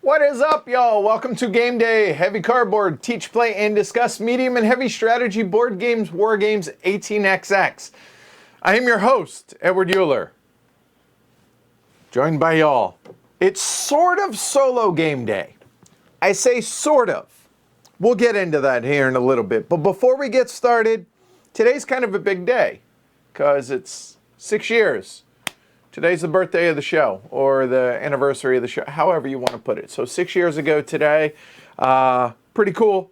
What is up, y'all? Welcome to Game Day. Heavy cardboard, teach, play, and discuss medium and heavy strategy board games, war games, 18xx. I am your host, Edward Euler. Joined by y'all. It's sort of solo game day. I say sort of. We'll get into that here in a little bit. But before we get started, today's kind of a big day because it's 6 years. Today's the birthday of the show, or the anniversary of the show, however you want to put it. So 6 years ago today, pretty cool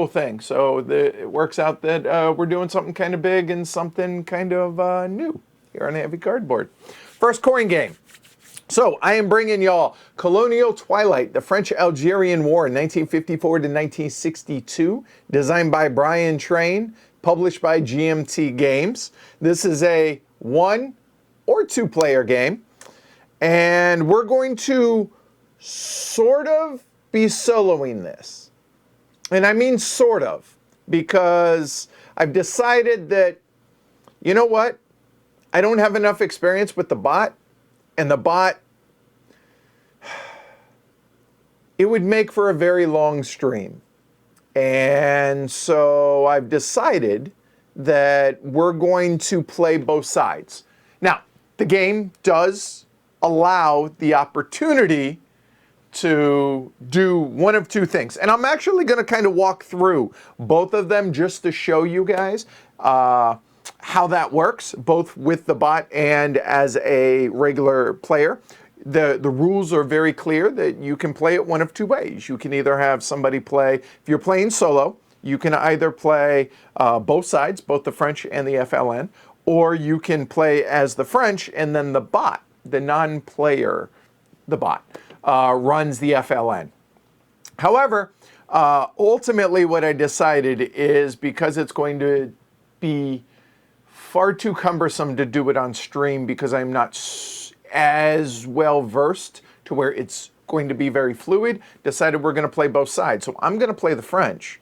thing. So it works out that we're doing something kind of big and something kind of new here on Heavy Cardboard. First coin game. So I am bringing y'all Colonial Twilight, the French-Algerian War, 1954 to 1962, designed by Brian Train, published by GMT Games. This is a 1- or 2-player game, and we're going to sort of be soloing this. And I mean sort of, because I've decided that, you know what, I don't have enough experience with the bot, and the bot, it would make for a very long stream. And so I've decided that we're going to play both sides. Now, the game does allow the opportunity to do one of two things. And I'm actually going to kind of walk through both of them just to show you guys how that works, both with the bot and as a regular player. The rules are very clear that you can play it one of two ways. You can either have somebody play, if you're playing solo, you can either play both sides, both the French and the FLN, or you can play as the French and then the bot, the non-player, the bot, runs the FLN. However, ultimately what I decided is because it's going to be far too cumbersome to do it on stream because I'm not as well versed to where it's going to be very fluid, decided we're going to play both sides. So I'm going to play the French.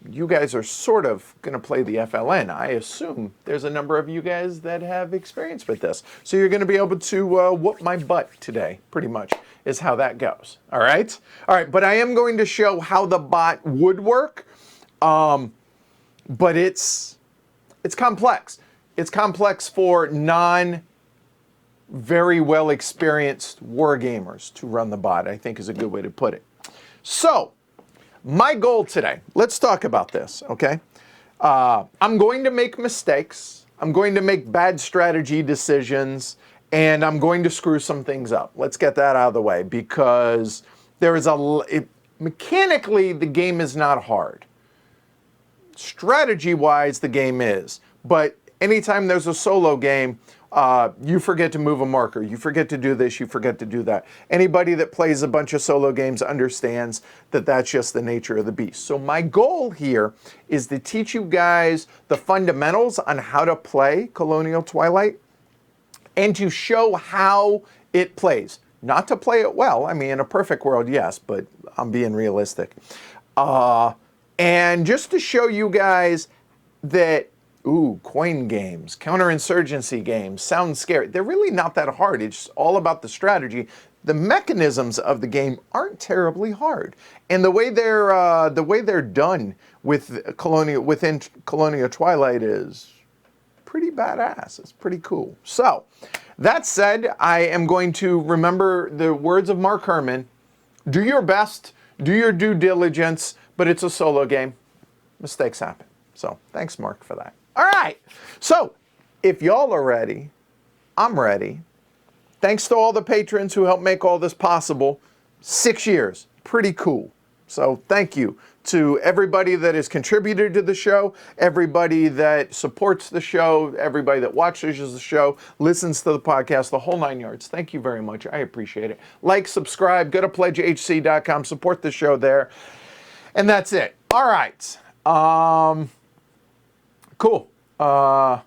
You guys are sort of going to play the FLN. I assume there's a number of you guys that have experience with this. So you're going to be able to whoop my butt today, pretty much, is how that goes. All right? All right, but I am going to show how the bot would work, but it's complex. It's complex for very well experienced war gamers to run the bot, I think is a good way to put it. So, my goal today, let's talk about this, okay? I'm going to make mistakes. I'm going to make bad strategy decisions, and I'm going to screw some things up. Let's get that out of the way because there is mechanically, the game is not hard. Strategy-wise, the game is, but anytime there's a solo game, you forget to move a marker, you forget to do this, you forget to do that. Anybody that plays a bunch of solo games understands that that's just the nature of the beast. So my goal here is to teach you guys the fundamentals on how to play Colonial Twilight and to show how it plays. Not to play it well, I mean in a perfect world, yes, but I'm being realistic. And just to show you guys that coin games, counterinsurgency games, sound scary. They're really not that hard. It's all about the strategy. The mechanisms of the game aren't terribly hard, and the way they're done within Colonial Twilight is pretty badass. It's pretty cool. So, that said, I am going to remember the words of Mark Herman. Do your best, do your due diligence, but it's a solo game. Mistakes happen. So, thanks, Mark, for that. All right, so if y'all are ready, I'm ready. Thanks to all the patrons who helped make all this possible. 6 years, pretty cool. So thank you to everybody that has contributed to the show, everybody that supports the show, everybody that watches the show, listens to the podcast, the whole 9 yards. Thank you very much. I appreciate it. Like, subscribe, go to pledgehc.com, support the show there. And that's it. All right. Cool. Yeah,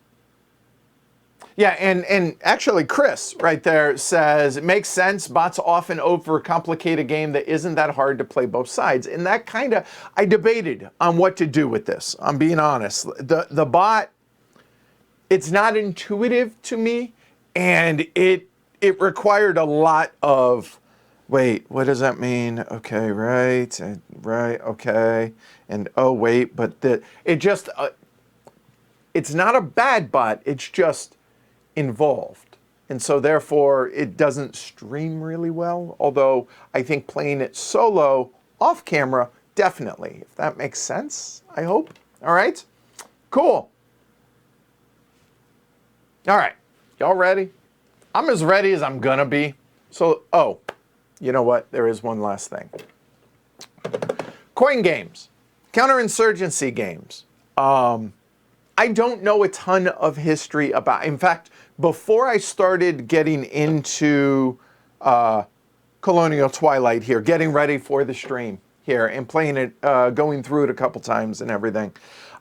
and actually Chris right there says, it makes sense. Bots often overcomplicate a game that isn't that hard to play both sides. And that kind of, I debated on what to do with this. I'm being honest. The bot, it's not intuitive to me, and it required a lot of wait, what does that mean? Okay, right, right, okay. And oh, wait, but it just, it's not a bad bot, it's just involved. And so therefore it doesn't stream really well, although I think playing it solo off camera, definitely, if that makes sense, I hope. All right, cool. All right, y'all ready? I'm as ready as I'm gonna be. So, oh, you know what? There is one last thing. Coin games, counterinsurgency games. I don't know a ton of history about, in fact, before I started getting into Colonial Twilight here, getting ready for the stream here and playing it, going through it a couple times and everything,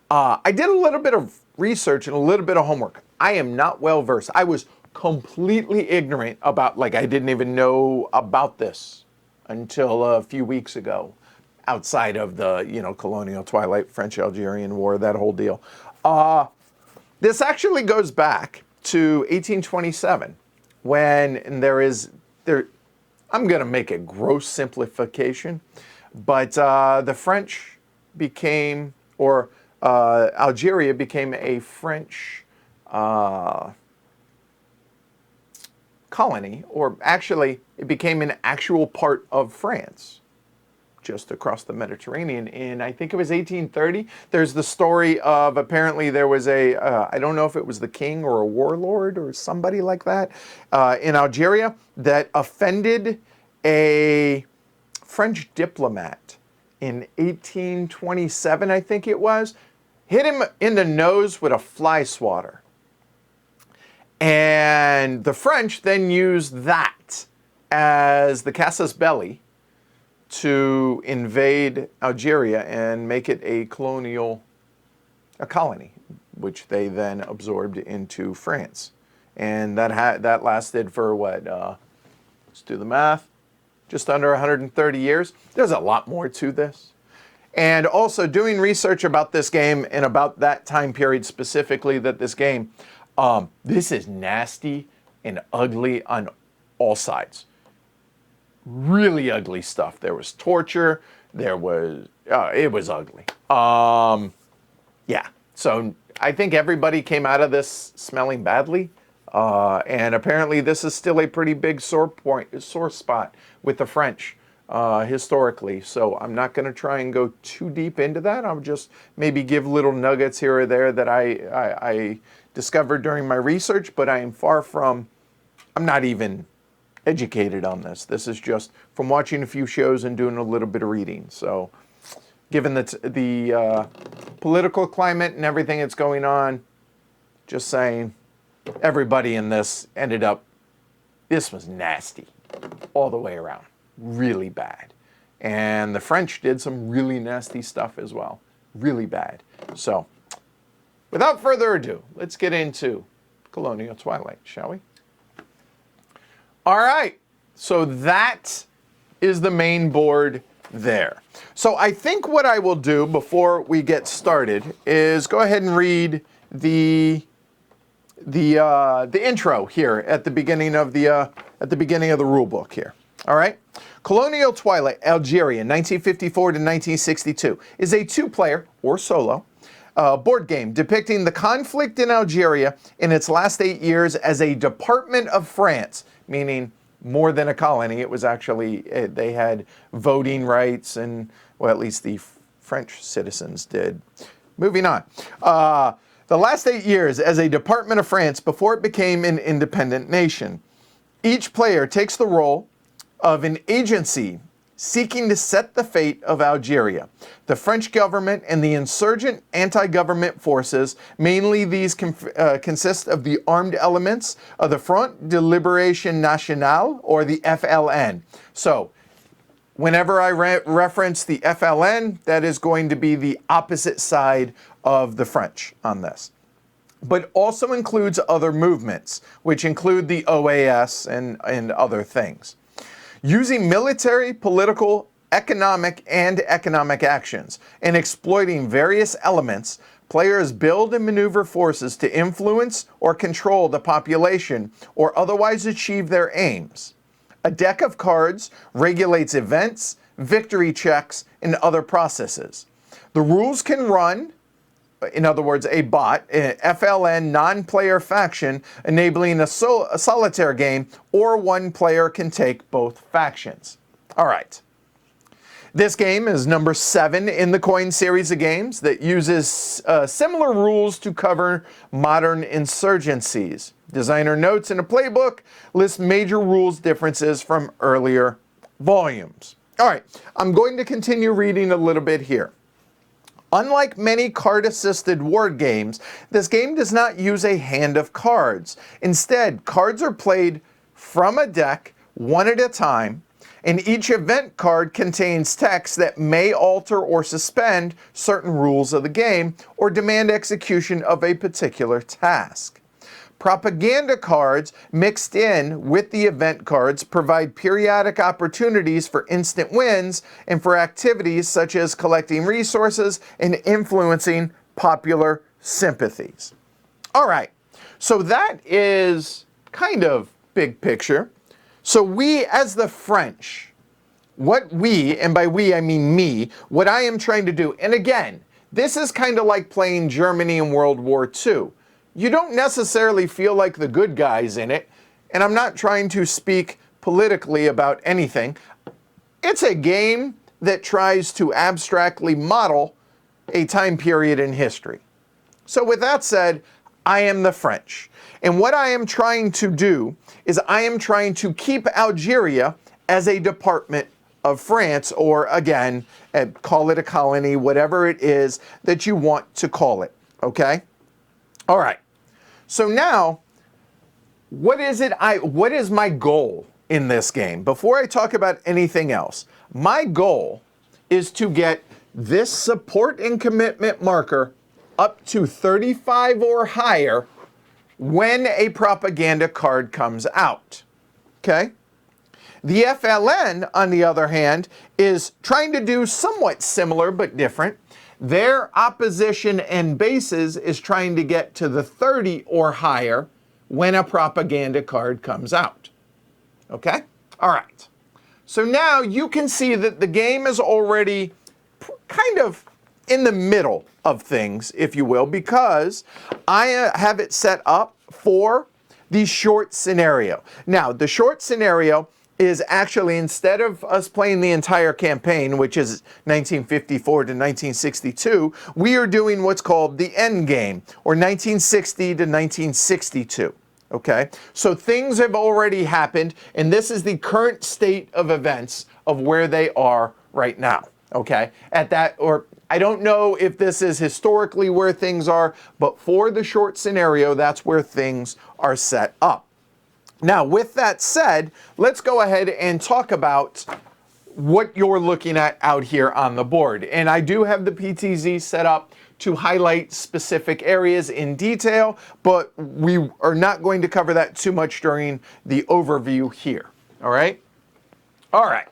I did a little bit of research and a little bit of homework. I am not well versed. I was completely ignorant about, like, I didn't even know about this until a few weeks ago, outside of the, you know, Colonial Twilight, French-Algerian War, that whole deal. This actually goes back to 1827, when I'm going to make a gross simplification, but the French became, or Algeria became a French colony, or actually it became an actual part of France, just across the Mediterranean in, I think it was 1830. There's the story of, apparently there was a, I don't know if it was the king or a warlord or somebody like that, in Algeria that offended a French diplomat in 1827, I think it was, hit him in the nose with a fly swatter. And the French then used that as the casus belli to invade Algeria and make it a colony, which they then absorbed into France. And that lasted for what, let's do the math, just under 130 years. There's a lot more to this. And also doing research about this game and about that time period specifically, that this game, this is nasty and ugly on all sides. Really ugly stuff. There was torture. There was, it was ugly. Yeah. So I think everybody came out of this smelling badly. And apparently this is still a pretty big sore spot with the French historically. So I'm not going to try and go too deep into that. I'll just maybe give little nuggets here or there that I discovered during my research, but I am far from, I'm not even educated on this. This is just from watching a few shows and doing a little bit of reading. So given that the political climate and everything that's going on, just saying, everybody in this ended up, this was nasty all the way around, really bad. And the French did some really nasty stuff as well, really bad. So without further ado, let's get into Colonial Twilight, shall we? All right, so that is the main board there. So I think what I will do before we get started is go ahead and read the intro here at the beginning of the rule book here. All right, Colonial Twilight, Algeria, 1954 to 1962, is a two-player or solo board game depicting the conflict in Algeria in its last 8 years as a department of France, meaning more than a colony. It was actually, they had voting rights, and, well, at least the French citizens did. Moving on. The last 8 years as a department of France before it became an independent nation. Each player takes the role of an agency seeking to set the fate of Algeria. The French government and the insurgent anti-government forces, mainly these consist of the armed elements of the Front de Libération Nationale, or the FLN. So, whenever I reference the FLN, that is going to be the opposite side of the French on this. But also includes other movements, which include the OAS and other things. Using military, political, economic actions, and exploiting various elements, players build and maneuver forces to influence or control the population or otherwise achieve their aims. A deck of cards regulates events, victory checks, and other processes. The rules can run, in other words, a bot, an FLN non-player faction, enabling a solitaire game, or one player can take both factions. All right. This game is number 7 in the coin series of games that uses similar rules to cover modern insurgencies. Designer notes in a playbook list major rules differences from earlier volumes. All right, I'm going to continue reading a little bit here. Unlike many card-assisted war games, this game does not use a hand of cards. Instead, cards are played from a deck, one at a time, and each event card contains text that may alter or suspend certain rules of the game or demand execution of a particular task. Propaganda cards mixed in with the event cards provide periodic opportunities for instant wins and for activities such as collecting resources and influencing popular sympathies. All right, so that is kind of big picture. So we, as the French, what we, and by we I mean me, what I am trying to do, and again, this is kind of like playing Germany in World War II. You don't necessarily feel like the good guys in it, and I'm not trying to speak politically about anything. It's a game that tries to abstractly model a time period in history. So with that said, I am the French. And what I am trying to do is I am trying to keep Algeria as a department of France, or again, call it a colony, whatever it is that you want to call it, okay? All right. So now, what is my goal in this game? Before I talk about anything else, my goal is to get this support and commitment marker up to 35 or higher when a propaganda card comes out, okay? The FLN, on the other hand, is trying to do somewhat similar but different. Their opposition and bases is trying to get to the 30 or higher when a propaganda card comes out, okay? All right. So now you can see that the game is already kind of in the middle of things, if you will, because I have it set up for the short scenario. Now, the short scenario is actually, instead of us playing the entire campaign, which is 1954 to 1962, we are doing what's called the end game, or 1960 to 1962. Okay, so things have already happened, and this is the current state of events of where they are right now. Okay, at that, or I don't know if this is historically where things are, but for the short scenario, that's where things are set up. Now, with that said, let's go ahead and talk about what you're looking at out here on the board. And I do have the PTZ set up to highlight specific areas in detail, but we are not going to cover that too much during the overview here. All right? All right.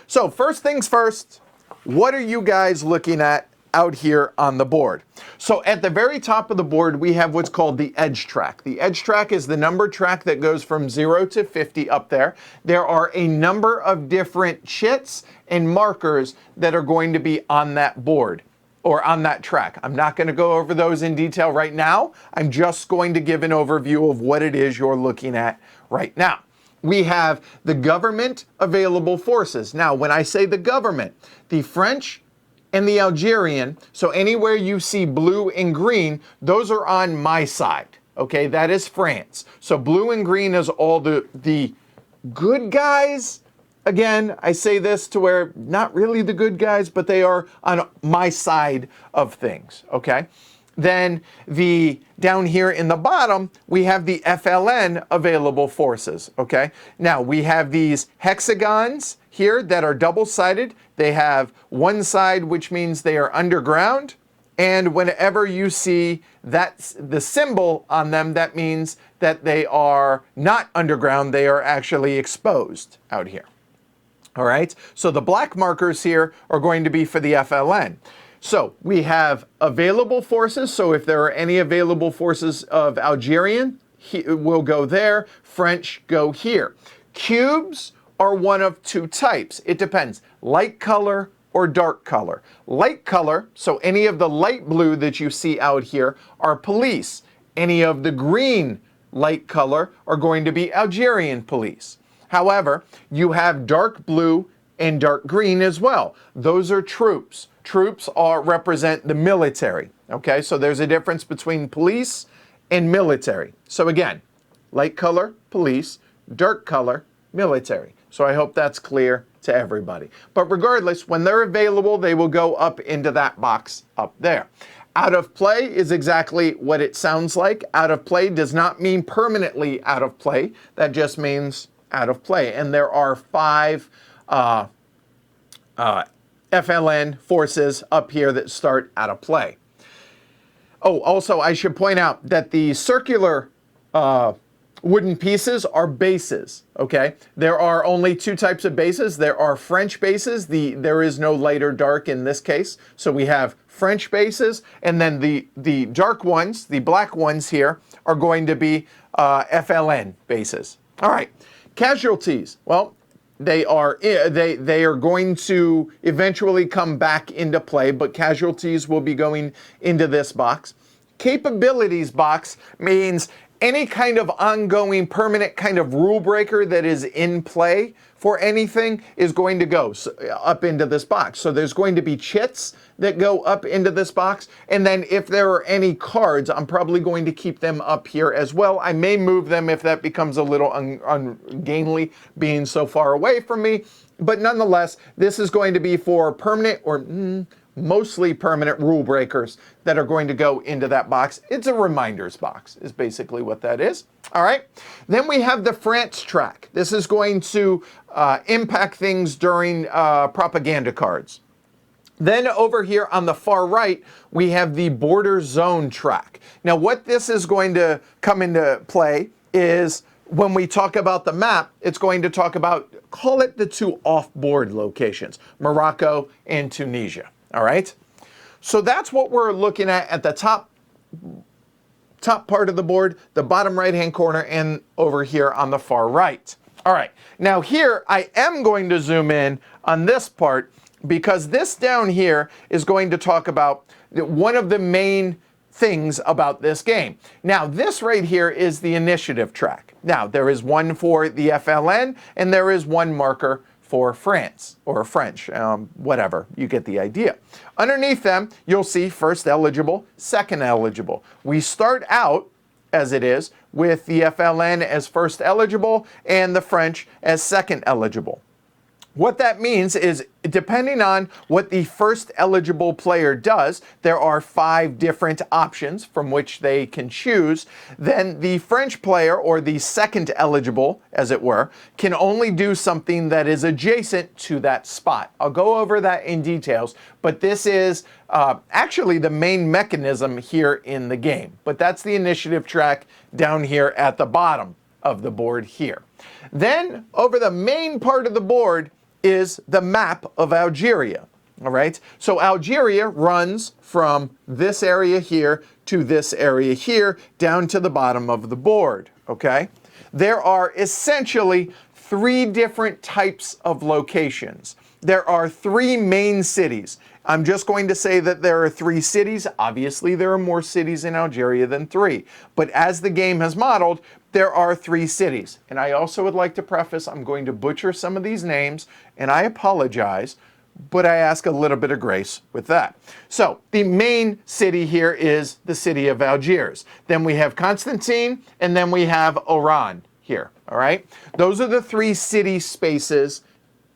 So first things first, what are you guys looking at out here on the board? So at the very top of the board, we have what's called the edge track. The edge track is the number track that goes from 0 to 50 up there. There are a number of different chits and markers that are going to be on that board or on that track. I'm not going to go over those in detail right now. I'm just going to give an overview of what it is you're looking at right now. We have the government available forces. Now, when I say the government, the French and the Algerian, so anywhere you see blue and green, those are on my side, okay? That is France. So blue and green is all the good guys. Again, I say this to where not really the good guys, but they are on my side of things, okay? Then down here in the bottom, we have the FLN available forces, okay? Now, we have these hexagons here that are double-sided. They have one side, which means they are underground. And whenever you see the symbol on them, that means that they are not underground. They are actually exposed out here. All right? So the black markers here are going to be for the FLN. So we have available forces. So if there are any available forces of Algerian, we'll go there. French, go here. Cubes are one of two types. It depends, light color or dark color. Light color, so any of the light blue that you see out here are police. Any of the green light color are going to be Algerian police. However, you have dark blue and dark green as well. Those are troops. Troops represent the military. Okay, so there's a difference between police and military. So again, light color, police, dark color, military. So I hope that's clear to everybody. But regardless, when they're available, they will go up into that box up there. Out of play is exactly what it sounds like. Out of play does not mean permanently out of play. That just means out of play. And there are 5 FLN forces up here that start out of play. Oh, also, I should point out that the circular wooden pieces are bases, okay? There are only 2 types of bases. There are French bases. There is no light or dark in this case. So we have French bases, and then the dark ones, the black ones here, are going to be FLN bases. All right, casualties. Well, they are going to eventually come back into play, but casualties will be going into this box. Capabilities box means any kind of ongoing permanent kind of rule breaker that is in play for anything is going to go up into this box. So there's going to be chits that go up into this box. And then if there are any cards, I'm probably going to keep them up here as well. I may move them if that becomes a little ungainly being so far away from me. But nonetheless, this is going to be for permanent or mostly permanent rule breakers that are going to go into that box. It's a reminders box is basically what that is. All right. Then we have the France track. This is going to impact things during propaganda cards. Then over here on the far right, we have the border zone track. Now what this is going to come into play is when we talk about the map, it's going to talk about, call it the 2 off-board locations, Morocco and Tunisia. All right, so that's what we're looking at the top part of the board, the bottom right-hand corner, and over here on the far right. All right, now here I am going to zoom in on this part because this down here is going to talk about one of the main things about this game. Now, this right here is the initiative track. Now, there is one for the FLN, and there is one marker for France or French, whatever, you get the idea. Underneath them, you'll see first eligible, second eligible. We start out, as it is, with the FLN as first eligible and the French as second eligible. What that means is, depending on what the first eligible player does, there are 5 different options from which they can choose. Then the French player, or the second eligible, as it were, can only do something that is adjacent to that spot. I'll go over that in details, but this is actually the main mechanism here in the game. But that's the initiative track down here at the bottom of the board here. Then, over the main part of the board, is the map of Algeria. All right, so Algeria runs from this area here to this area here down to the bottom of the board. Okay, there are essentially 3 different types of locations. There are 3 main cities. I'm just going to say that there are 3 cities. Obviously, there are more cities in Algeria than 3. But as the game has modeled, there are 3 cities. And I also would like to preface, I'm going to butcher some of these names, and I apologize, but I ask a little bit of grace with that. So the main city here is the city of Algiers. Then we have Constantine, and then we have Oran here, all right? Those are the 3 city spaces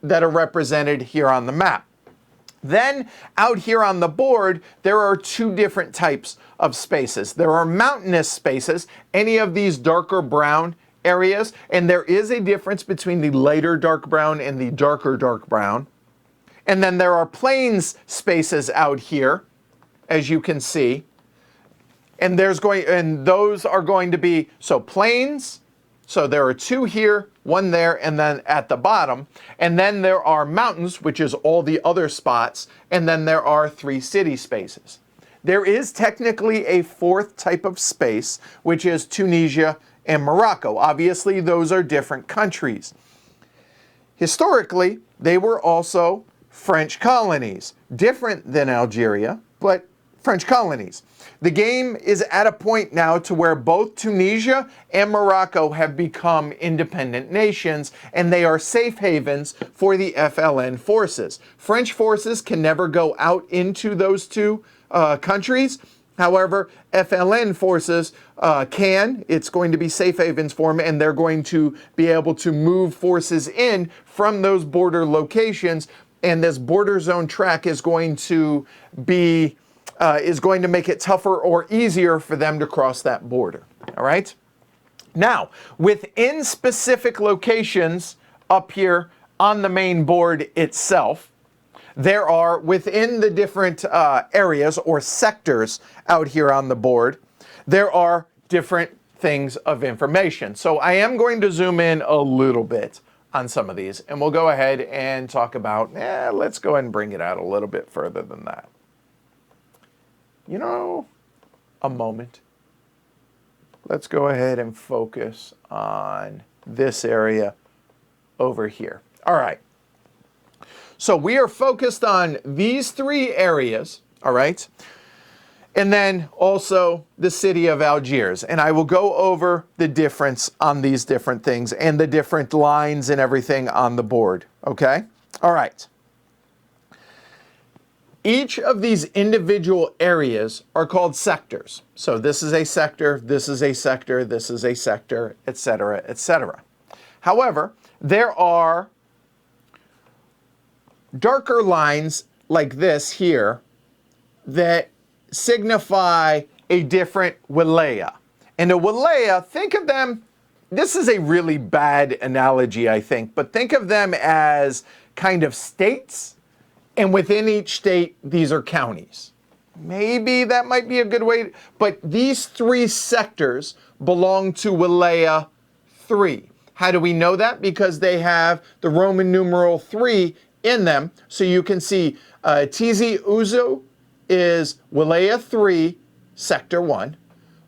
that are represented here on the map. Then out here on the board, there are 2 different types of spaces. There are mountainous spaces, any of these darker brown areas, and there is a difference between the lighter dark brown and the darker dark brown. And then there are plains spaces out here, as you can see. And those are going to be, so plains, so there are 2 here, 1 there, and then at the bottom. And then there are mountains, which is all the other spots, and then there are 3 city spaces. There is technically a 4th type of space, which is Tunisia and Morocco. Obviously, those are different countries. historically, they were also French colonies. Different than Algeria, but French colonies. The game is at a point now to where both Tunisia and Morocco have become independent nations, and they are safe havens for the FLN forces. French forces can never go out into those two countries. However, FLN forces can. It's going to be safe havens for them, and they're going to be able to move forces in from those border locations, and this border zone track is going to be going to make it tougher or easier for them to cross that border. All right? Now, within specific locations up here on the main board itself, there are, within the different areas or sectors out here on the board, there are different things of information. So I am going to zoom in a little bit on some of these, and we'll go ahead and talk about, let's go ahead and bring it out a little bit further than that. You know, a moment. Let's go ahead and focus on this area over here. All right. So we are focused on these three areas, all right? And then also the city of Algiers. And I will go over the difference on these different things and the different lines and everything on the board, okay? All right. Each of these individual areas are called sectors. So this is a sector, this is a sector, this is a sector, etc., etc. However, there are darker lines like this here that signify a different wilaya. And a wilaya, think of them, this is a really bad analogy, I think, but think of them as kind of states. And within each state, these are counties. Maybe that might be a good way, but these three sectors belong to Wilaya 3. How do we know that? Because they have the Roman numeral 3 in them. So you can see Tizi Ouzou is Wilaya 3, Sector 1,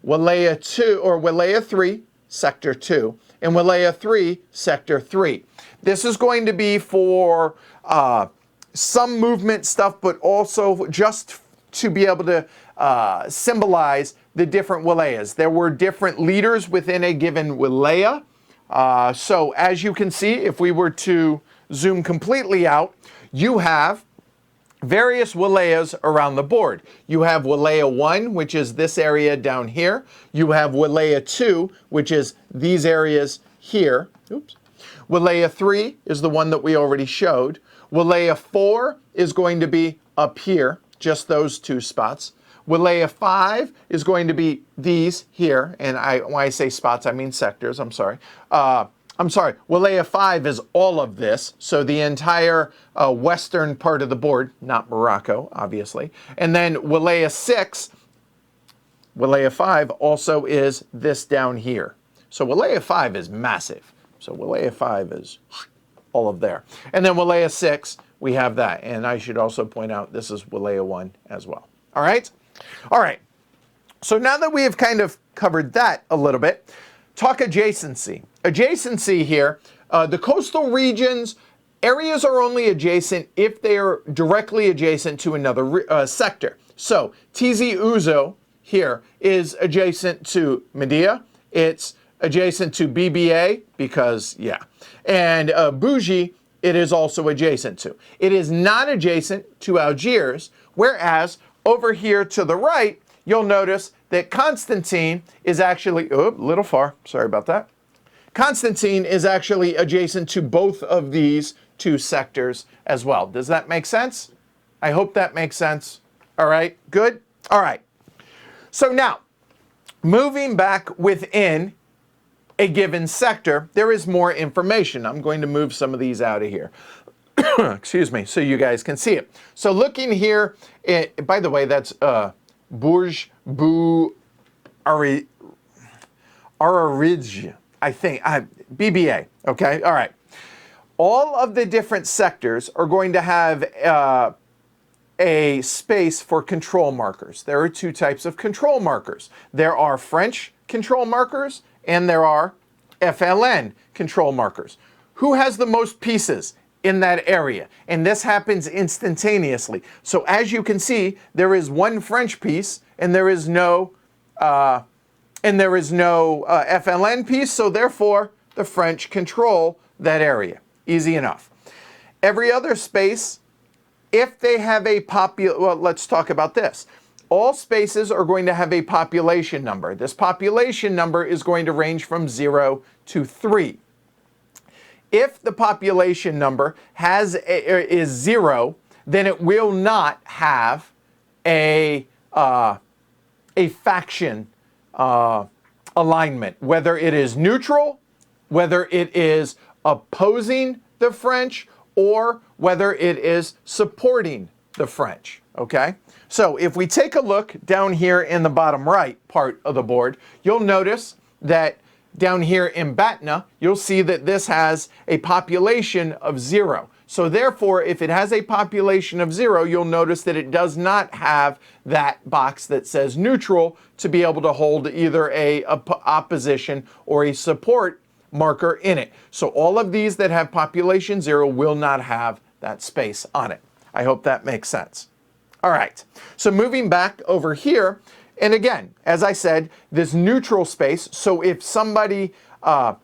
Wilaya 2, or Wilaya 3, Sector 2, and Wilaya 3, Sector 3. This is going to be for some movement stuff, but also just to be able to symbolize the different wilayas. There were different leaders within a given wilaya. So as you can see, if we were to zoom completely out, you have various wilayas around the board. You have Wilaya 1, which is this area down here. You have Wilaya 2, which is these areas here. Oops. Wilaya 3 is the one that we already showed. Wilaya 4 is going to be up here, just those two spots. Wilaya 5 is going to be these here, and when I say spots, I mean sectors, I'm sorry. Wilaya 5 is all of this, so the entire western part of the board, not Morocco, obviously. And then Wilaya 6, Wilaya 5 also is this down here. So Wilaya 5 is massive. So Wilaya 5 is all of there. And then Wilaya 6, we have that. And I should also point out this is Wilaya 1 as well. All right? All right. So now that we have kind of covered that a little bit, talk adjacency. Adjacency here, the coastal regions, areas are only adjacent if they are directly adjacent to another sector. So Tizi Ouzou here is adjacent to Medea. It's adjacent to BBA because, yeah. And Bougie, it is also adjacent to. It is not adjacent to Algiers, whereas over here to the right, you'll notice that Constantine is actually, a little far, sorry about that. Constantine is actually adjacent to both of these two sectors as well. Does that make sense? I hope that makes sense. All right, good? All right. So now, moving back within a given sector, there is more information. I'm going to move some of these out of here. Excuse me, so you guys can see it. So looking here, by the way, that's Bourj Bu Ararij, I think, BBA, okay? All right. All of the different sectors are going to have a space for control markers. There are two types of control markers. There are French control markers and there are FLN control markers. who has the most pieces in that area. And this happens instantaneously. So as you can see, there is one French piece and there is no FLN piece, so therefore the French control that area. Easy enough. Every other space, if they have a well, let's talk about this. All spaces are going to have a population number. This population number is going to range from 0 to 3. If the population number is 0, then it will not have a faction alignment, whether it is neutral, whether it is opposing the French, or whether it is supporting the French, okay? So if we take a look down here in the bottom right part of the board, you'll notice that down here in Batna, you'll see that this has a population of 0. So therefore, if it has a population of 0, you'll notice that it does not have that box that says neutral to be able to hold either a opposition or a support marker in it. So all of these that have population 0 will not have that space on it. I hope that makes sense. All right, so moving back over here, and again, as I said, this neutral space, so if somebody, I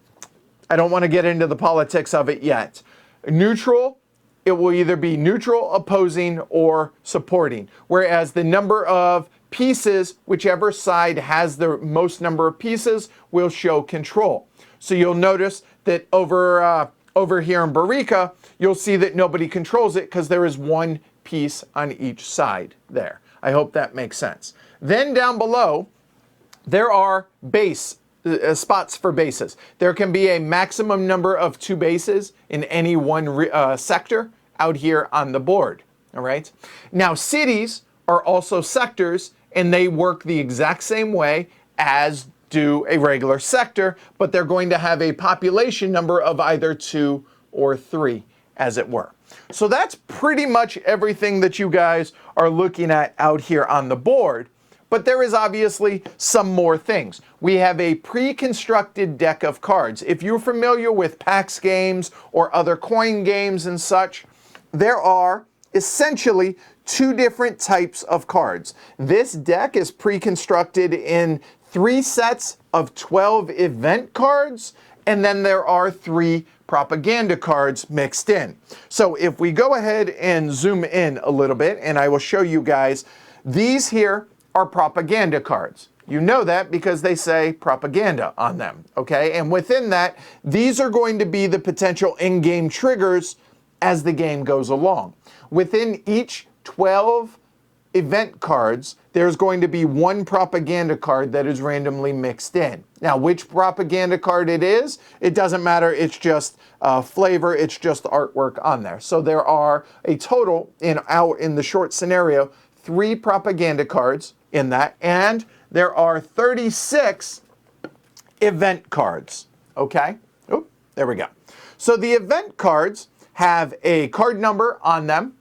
don't want to get into the politics of it yet, neutral, it will either be neutral, opposing, or supporting, whereas the number of pieces, whichever side has the most number of pieces, will show control. So you'll notice that over here in Barica, you'll see that nobody controls it because there is one piece on each side there. I hope that makes sense. Then down below, there are spots for bases. There can be a maximum number of 2 bases in any one sector out here on the board. All right. Now cities are also sectors, and they work the exact same way as do a regular sector, but they're going to have a population number of either 2 or 3, as it were. So that's pretty much everything that you guys are looking at out here on the board. But there is obviously some more things. We have a pre-constructed deck of cards. If you're familiar with PAX games or other coin games and such, there are essentially 2 different types of cards. This deck is pre-constructed in 3 sets of 12 event cards, and then there are 3 propaganda cards mixed in. So if we go ahead and zoom in a little bit, and I will show you guys, these here are propaganda cards. You know that because they say propaganda on them, okay? And within that, these are going to be the potential in-game triggers as the game goes along. Within each 12 event cards, there's going to be 1 propaganda card that is randomly mixed in. Now, which propaganda card it is, it doesn't matter. It's just flavor. It's just artwork on there. So there are a total in the short scenario, 3 propaganda cards in that, and there are 36 event cards. Okay. Oh, there we go. So the event cards have a card number on them.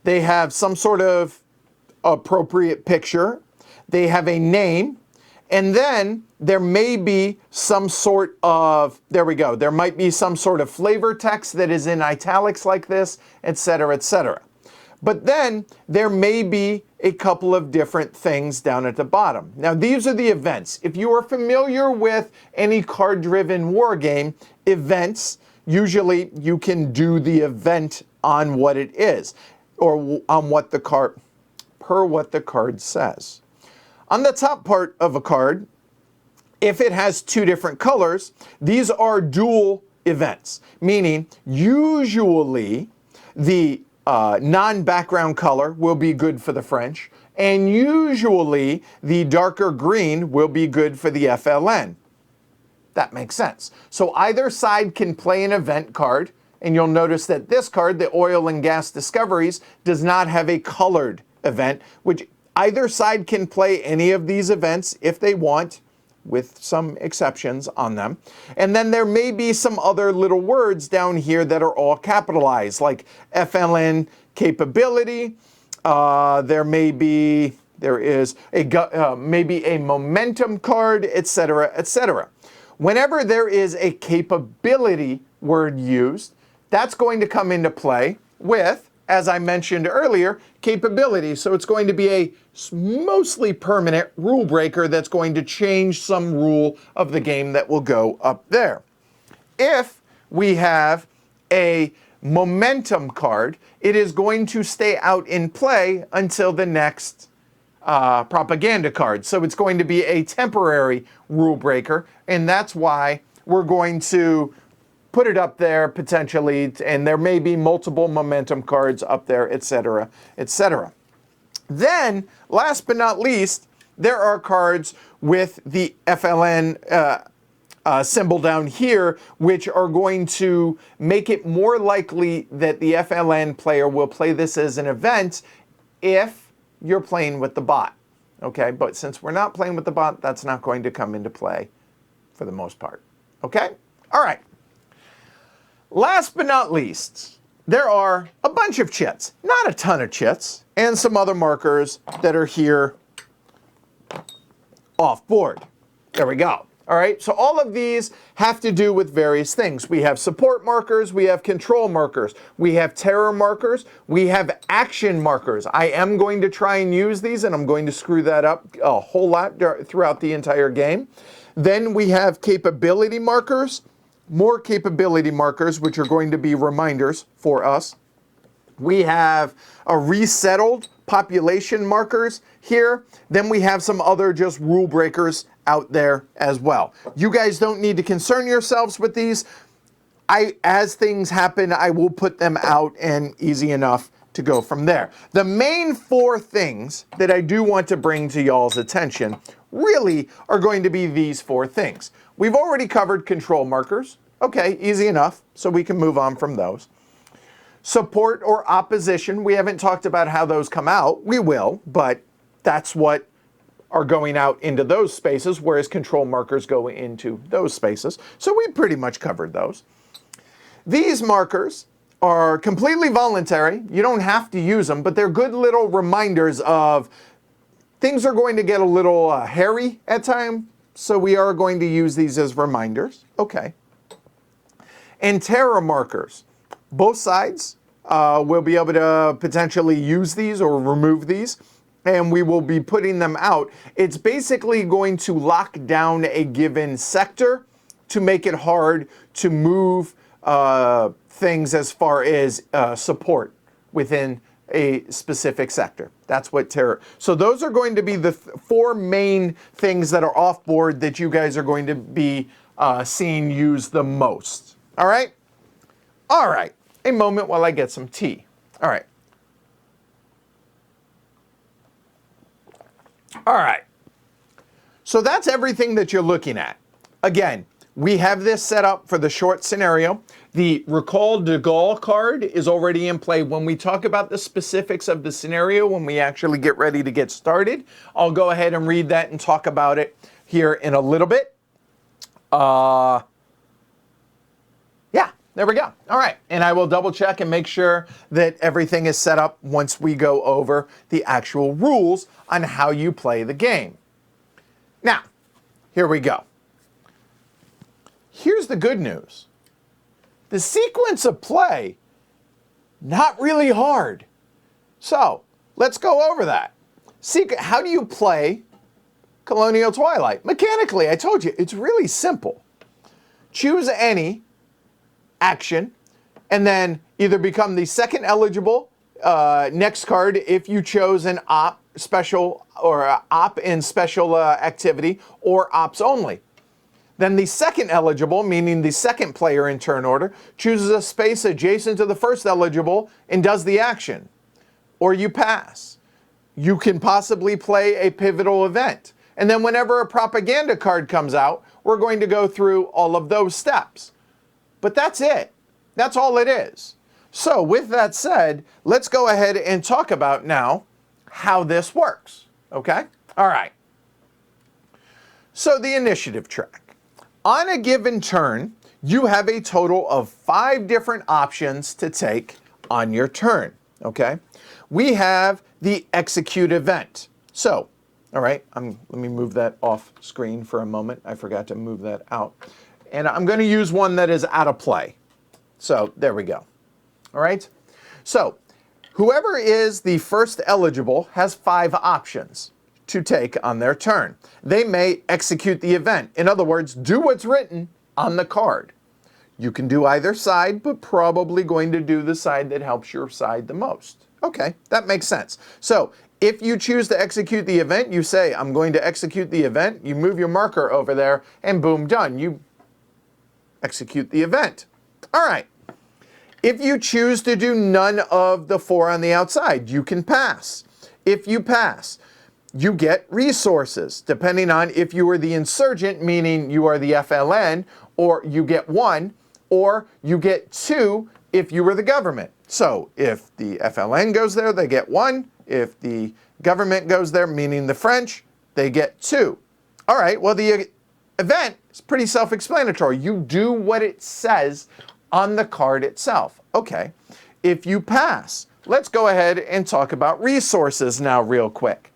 They have some sort of appropriate picture, they have a name, and then there may be some sort of, there we go, there might be some sort of flavor text that is in italics like this, etc., etc. But then there may be a couple of different things down at the bottom. Now these are the events. If you are familiar with any card-driven war game, events, usually you can do the event on what it is, or on what the card, per what the card says. On the top part of a card, if it has 2 different colors, these are dual events, meaning usually the non-background color will be good for the French, and usually the darker green will be good for the FLN. That makes sense. So either side can play an event card, and you'll notice that this card, the Oil and Gas Discoveries, does not have a colored event, which either side can play any of these events if they want, with some exceptions on them. And then there may be some other little words down here that are all capitalized, like FLN capability. There is maybe a momentum card, etc., etc. Whenever there is a capability word used. That's going to come into play with, as I mentioned earlier, capability. So it's going to be a mostly permanent rule breaker that's going to change some rule of the game that will go up there. If we have a momentum card, it is going to stay out in play until the next propaganda card. So it's going to be a temporary rule breaker, and that's why we're going to put it up there potentially, and there may be multiple momentum cards up there, etc., etc. Then, last but not least, there are cards with the FLN symbol down here, which are going to make it more likely that the FLN player will play this as an event if you're playing with the bot. Okay, but since we're not playing with the bot, that's not going to come into play for the most part. Okay? All right. Last but not least, there are a bunch of chits, not a ton of chits, and some other markers that are here off board. There we go. All right, so all of these have to do with various things. We have support markers, we have control markers, we have terror markers, we have action markers. I am going to try and use these, and I'm going to screw that up a whole lot throughout the entire game. Then we have capability markers, more capability markers, which are going to be reminders for us. We have a resettled population markers here. Then we have some other just rule breakers out there as well. You guys don't need to concern yourselves with these. As things happen, I will put them out, and easy enough to go from there. The main four things that I do want to bring to y'all's attention really are going to be these four things. We've already covered control markers. Okay, easy enough, so we can move on from those. Support or opposition, we haven't talked about how those come out. We will, but that's what are going out into those spaces, whereas control markers go into those spaces. So we pretty much covered those. These markers are completely voluntary. You don't have to use them, but they're good little reminders of things are going to get a little hairy at times, so we are going to use these as reminders. Okay. And terror markers. Both sides will be able to potentially use these or remove these, and we will be putting them out. It's basically going to lock down a given sector to make it hard to move things as far as support within a specific sector. That's what terror. So those are going to be the four main things that are off board that you guys are going to be seeing used the most. All right? All right. A moment while I get some tea. All right. All right. So that's everything that you're looking at. Again, we have this set up for the short scenario. The Recall de Gaulle card is already in play. When we talk about the specifics of the scenario, when we actually get ready to get started, I'll go ahead and read that and talk about it here in a little bit. Yeah, there we go. All right, and I will double check and make sure that everything is set up once we go over the actual rules on how you play the game. Now, here we go. Here's the good news. The sequence of play, not really hard. So, let's go over that. How do you play Colonial Twilight? Mechanically, I told you, it's really simple. Choose any action, and then either become the second eligible next card if you chose an op special or op in special activity or ops only. Then the second eligible, meaning the second player in turn order, chooses a space adjacent to the first eligible and does the action. Or you pass. You can possibly play a pivotal event. And then whenever a propaganda card comes out, we're going to go through all of those steps. But that's it. That's all it is. So with that said, let's go ahead and talk about now how this works. Okay? All right. So the initiative track. On a given turn, you have a total of 5 different options to take on your turn. Okay? We have the execute event. So, all right, let me move that off screen for a moment. I forgot to move that out. And I'm going to use one that is out of play. So there we go. All right. So whoever is the first eligible has 5 options to take on their turn. They may execute the event. In other words, do what's written on the card. You can do either side, but probably going to do the side that helps your side the most. Okay, that makes sense. So if you choose to execute the event, you say, I'm going to execute the event. You move your marker over there and boom, done. You execute the event. All right. If you choose to do none of the 4 on the outside, you can pass. If you pass, you get resources, depending on if you are the insurgent, meaning you are the FLN, or you get 1, or you get 2 if you were the government. So if the FLN goes there, they get 1. If the government goes there, meaning the French, they get 2. All right, well, the event is pretty self-explanatory. You do what it says on the card itself. Okay, if you pass, let's go ahead and talk about resources now real quick.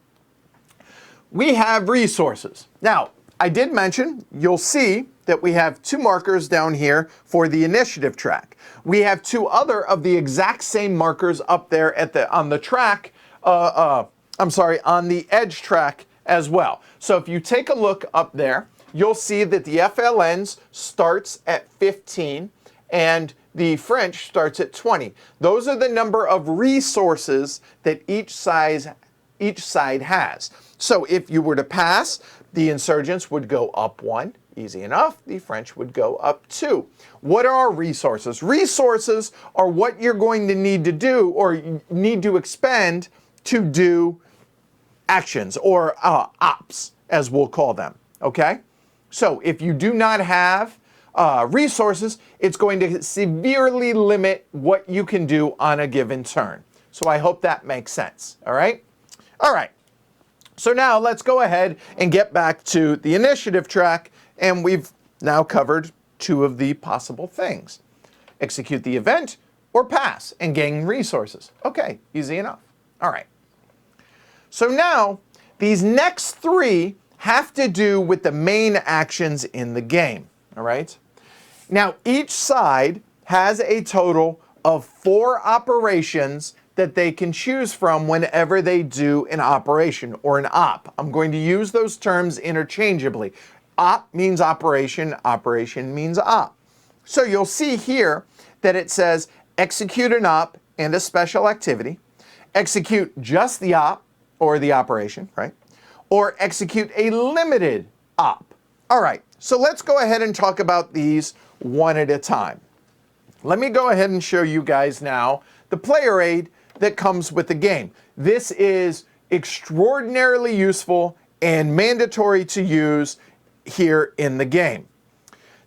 We have resources. Now, I did mention, you'll see that we have 2 markers down here for the initiative track. We have 2 other of the exact same markers up there at on the track, on the edge track as well. So if you take a look up there, you'll see that the FLNs starts at 15 and the French starts at 20. Those are the number of resources that each side has. So if you were to pass, the insurgents would go up 1. Easy enough. The French would go up 2. What are resources? Resources are what you're going to need to do or need to expend to do actions or ops, as we'll call them. Okay? So if you do not have resources, it's going to severely limit what you can do on a given turn. So I hope that makes sense. All right? All right. So now let's go ahead and get back to the initiative track, and we've now covered 2 of the possible things. Execute the event or pass and gain resources. Okay, easy enough. All right. So now these next 3 have to do with the main actions in the game. All right. Now each side has a total of 4 operations that they can choose from whenever they do an operation or an op. I'm going to use those terms interchangeably. Op means operation, operation means op. So you'll see here that it says execute an op and a special activity, execute just the op or the operation, right? Or execute a limited op. All right, so let's go ahead and talk about these one at a time. Let me go ahead and show you guys now the player aid that comes with the game. This is extraordinarily useful and mandatory to use here in the game.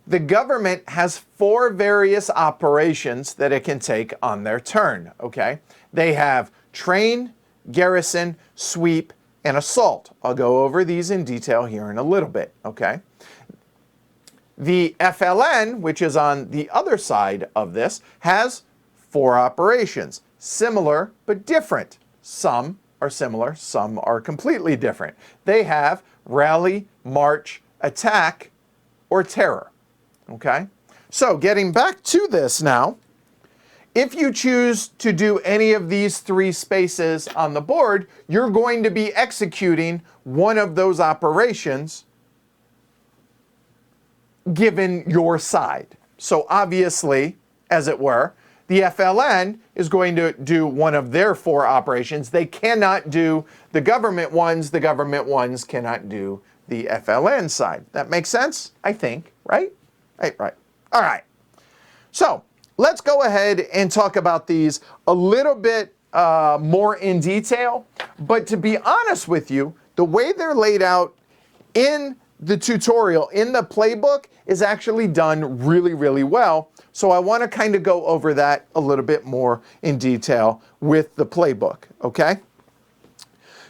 The government has 4 various operations that it can take on their turn, okay? They have train, garrison, sweep, and assault. I'll go over these in detail here in a little bit, okay? The FLN, which is on the other side of this, has 4 operations. Similar but different. Some are similar, some are completely different. They have rally, march, attack, or terror. Okay? So getting back to this now, if you choose to do any of these 3 spaces on the board, you're going to be executing one of those operations given your side. So obviously, as it were, the FLN is going to do one of their 4 operations. They cannot do the government ones. The government ones cannot do the FLN side. That makes sense? I think, right? Right. All right. So let's go ahead and talk about these a little bit more in detail. But to be honest with you, the way they're laid out in the tutorial, in the playbook, is actually done really, really well. So I want to kind of go over that a little bit more in detail with the playbook, okay?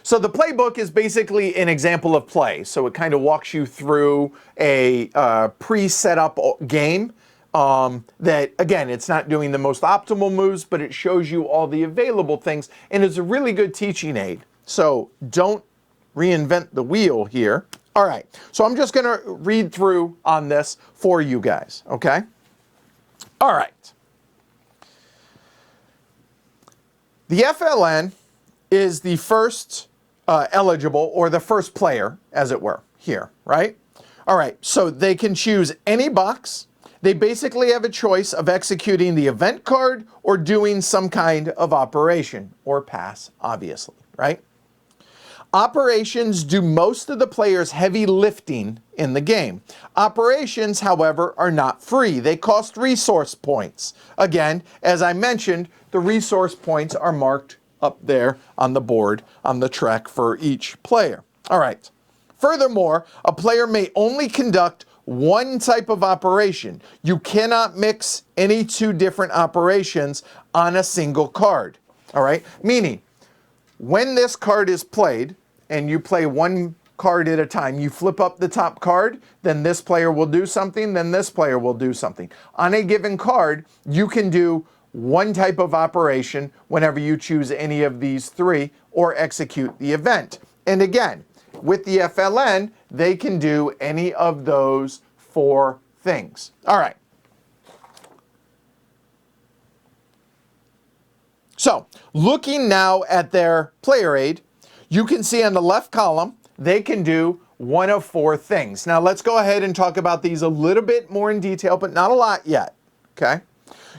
So the playbook is basically an example of play. So it kind of walks you through a pre-set up game that, again, it's not doing the most optimal moves, but it shows you all the available things, and it's a really good teaching aid. So don't reinvent the wheel here. All right, so I'm just gonna read through on this for you guys, okay? All right, The FLN is the first eligible, or the first player, as it were, here, right? All right, so they can choose any box. They basically have a choice of executing the event card or doing some kind of operation, or pass, obviously, right? Operations do most of the player's heavy lifting in the game. Operations, however, are not free. They cost resource points. Again, as I mentioned, the resource points are marked up there on the board on the track for each player. All right. Furthermore, a player may only conduct one type of operation. You cannot mix any two different operations on a single card. All right? Meaning, when this card is played, and you play one card at a time, you flip up the top card, then this player will do something, then this player will do something. On a given card, you can do one type of operation whenever you choose any of these three or execute the event. And again, with the FLN, they can do any of those four things. All right. So, looking now at their player aid, you can see on the left column, they can do one of four things. Now, let's go ahead and talk about these a little bit more in detail, but not a lot yet, okay?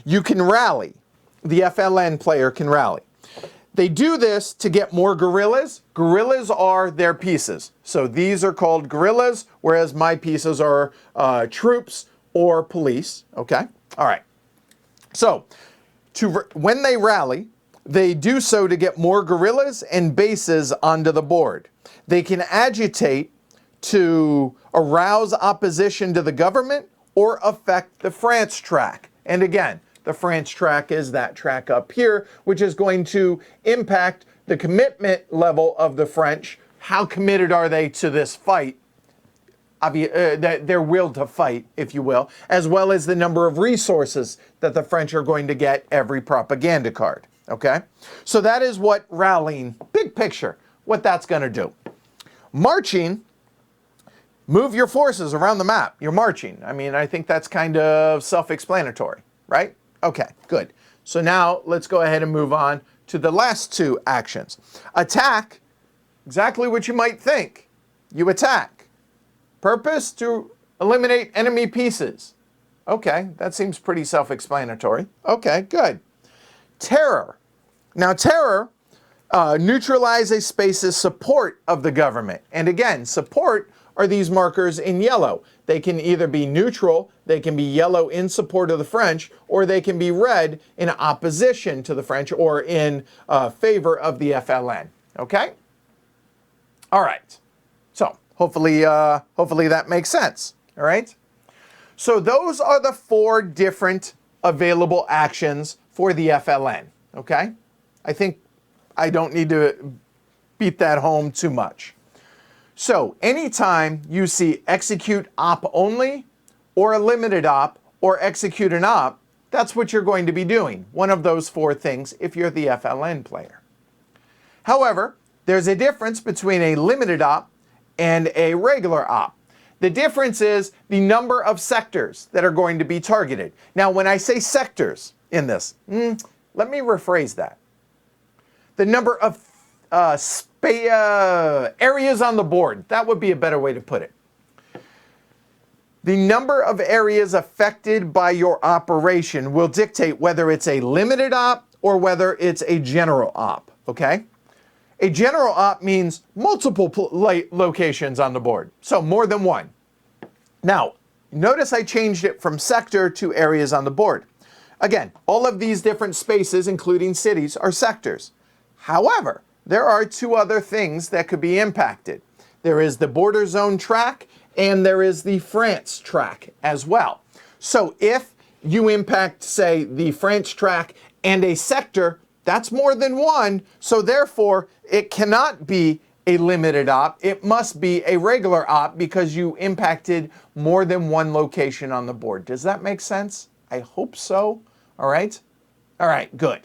You can rally. The FLN player can rally. They do this to get more guerrillas. Guerrillas are their pieces. So these are called guerrillas, whereas my pieces are troops or police, okay? All right. So, when they rally, they do so to get more guerrillas and bases onto the board. They can agitate to arouse opposition to the government or affect the France track. And again, the France track is that track up here, which is going to impact the commitment level of the French. How committed are they to this fight? Their will to fight, if you will, as well as the number of resources that the French are going to get every propaganda card. Okay? So that is what rallying, big picture, what that's going to do. Marching, move your forces around the map. You're marching. I mean, I think that's kind of self-explanatory, right? Okay, good. So now let's go ahead and move on to the last two actions. Attack, exactly what you might think. You attack. Purpose, to eliminate enemy pieces. Okay, that seems pretty self-explanatory. Okay, good. Terror. Now, terror, neutralize a space's support of the government. And again, support are these markers in yellow. They can either be neutral, they can be yellow in support of the French, or they can be red in opposition to the French or in favor of the FLN. Okay? All right. So hopefully that makes sense. All right? So those are the four different available actions for the FLN. Okay? I think I don't need to beat that home too much. So anytime you see execute op only, or a limited op, or execute an op, that's what you're going to be doing. One of those four things if you're the FLN player. However, there's a difference between a limited op and a regular op. The difference is the number of sectors that are going to be targeted. Now, when I say sectors in this, let me rephrase that. The number of areas on the board. That would be a better way to put it. The number of areas affected by your operation will dictate whether it's a limited op or whether it's a general op, okay? A general op means multiple locations on the board, so more than one. Now, notice I changed it from sector to areas on the board. Again, all of these different spaces, including cities, are sectors. However, there are two other things that could be impacted. There is the border zone track and there is the France track as well. So if you impact, say, the France track and a sector, that's more than one. So therefore, it cannot be a limited op. It must be a regular op because you impacted more than one location on the board. Does that make sense? I hope so. All right? All right, good.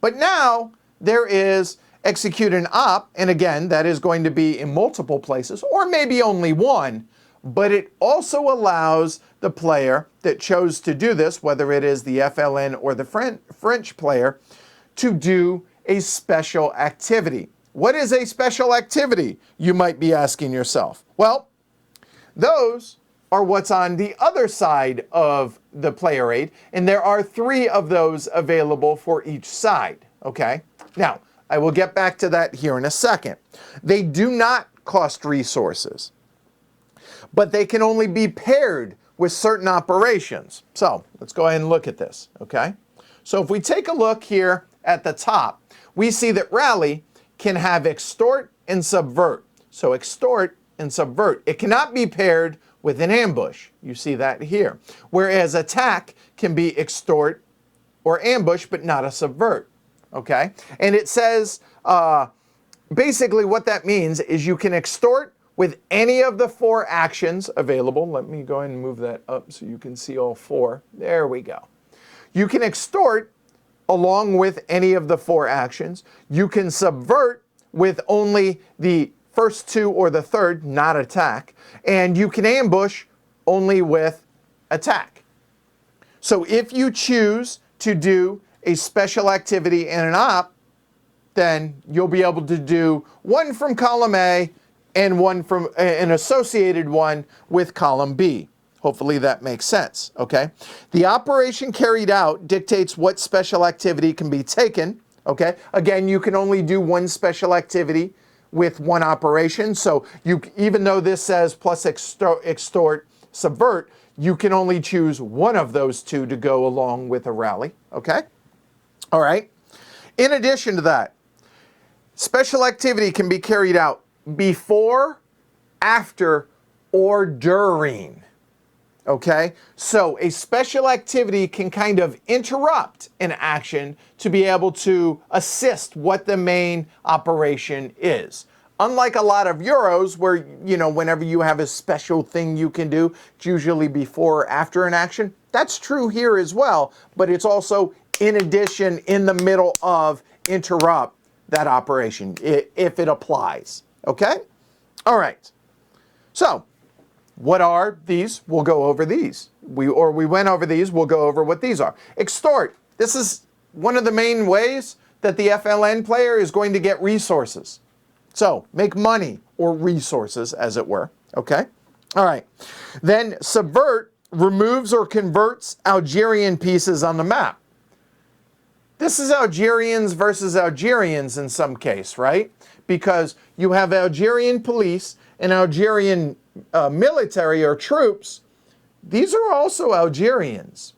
But now there is execute an op, and again, that is going to be in multiple places, or maybe only one, but it also allows the player that chose to do this, whether it is the FLN or the French player, to do a special activity. What is a special activity, you might be asking yourself? Well, those are what's on the other side of the player aid, and there are 3 of those available for each side, okay? Now, I will get back to that here in a second. They do not cost resources, but they can only be paired with certain operations. So, let's go ahead and look at this, okay? So if we take a look here at the top, we see that Rally can have Extort and Subvert. So Extort and Subvert. It cannot be paired with an ambush. You see that here. Whereas Attack can be Extort or Ambush, but not a Subvert. Okay? And it says, basically what that means is you can extort with any of the 4 actions available. Let me go ahead and move that up so you can see all 4. There we go. You can extort along with any of the 4 actions. You can subvert with only the first 2 or the third, not attack. And you can ambush only with attack. So if you choose to do a special activity and an op, then you'll be able to do one from column A and one from an associated one with column B. Hopefully that makes sense, okay? The operation carried out dictates what special activity can be taken, okay? Again, you can only do one special activity with one operation, so even though this says plus extort, subvert, you can only choose one of those 2 to go along with a rally, okay? All right. In addition to that, special activity can be carried out before, after, or during. Okay? So a special activity can kind of interrupt an action to be able to assist what the main operation is. Unlike a lot of Euros where, you know, whenever you have a special thing you can do, it's usually before or after an action. That's true here as well, but it's also in addition, in the middle of, interrupt that operation if it applies. Okay? All right. So, what are these? We'll go over these. We went over these. We'll go over what these are. Extort. This is one of the main ways that the FLN player is going to get resources. So, make money or resources, as it were. Okay? All right. Then, Subvert removes or converts Algerian pieces on the map. This is Algerians versus Algerians in some case, right? Because you have Algerian police and Algerian military or troops. These are also Algerians.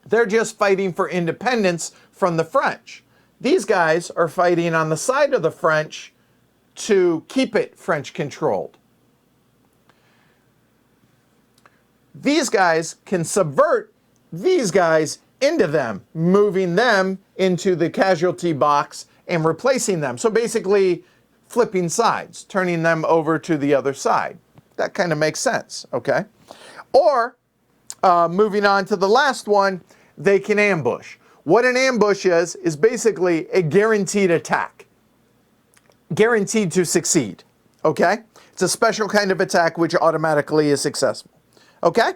They're just fighting for independence from the French. These guys are fighting on the side of the French to keep it French controlled. These guys can subvert these guys into them, moving them into the casualty box and replacing them. So basically flipping sides, turning them over to the other side. That kind of makes sense, okay? Or, moving on to the last one, they can ambush. What an ambush is basically a guaranteed attack. Guaranteed to succeed, okay? It's a special kind of attack which automatically is successful, okay?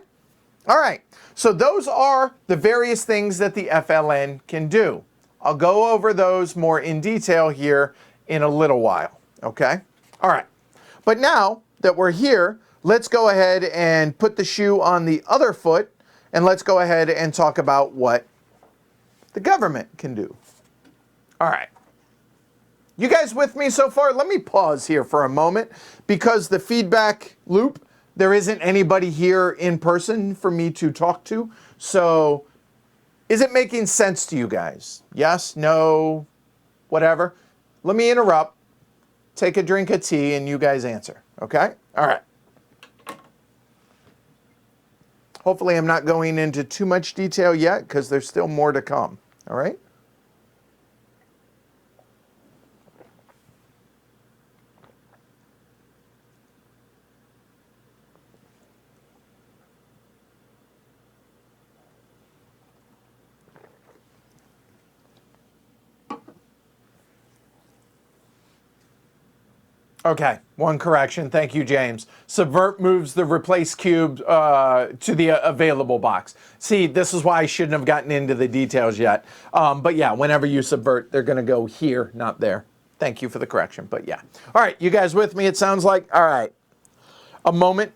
All right, so those are the various things that the FLN can do. I'll go over those more in detail here in a little while, okay? All right, but now that we're here, let's go ahead and put the shoe on the other foot, and let's go ahead and talk about what the government can do. All right. You guys with me so far? Let me pause here for a moment because the feedback loop, there isn't anybody here in person for me to talk to. So is it making sense to you guys? Yes, no, whatever. Let me interrupt, take a drink of tea, and you guys answer, okay? All right. Hopefully I'm not going into too much detail yet because there's still more to come, all right? Okay, one correction. Thank you, James. Subvert moves the replace cube to the available box. See, this is why I shouldn't have gotten into the details yet. But yeah, whenever you subvert, they're going to go here, not there. Thank you for the correction, but yeah. All right, you guys with me, it sounds like? All right. A moment.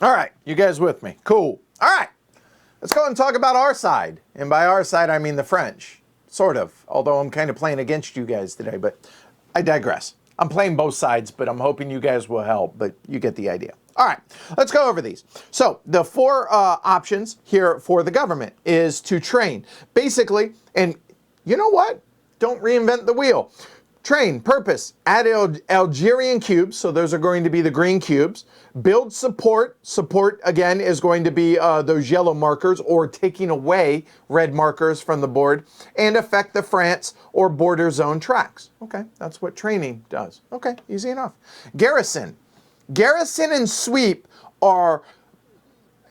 All right, you guys with me? Cool. All right, let's go and talk about our side. And by our side, I mean the French, sort of. Although I'm kind of playing against you guys today, but I digress. I'm playing both sides, but I'm hoping you guys will help, but you get the idea. All right, let's go over these. So the four options here for the government is to train. Basically, and you know what? Don't reinvent the wheel. Train, purpose, add Algerian cubes, so those are going to be the green cubes. Build support, support again is going to be those yellow markers or taking away red markers from the board, and affect the France or border zone tracks. Okay, that's what training does. Okay, easy enough. Garrison. Garrison and sweep are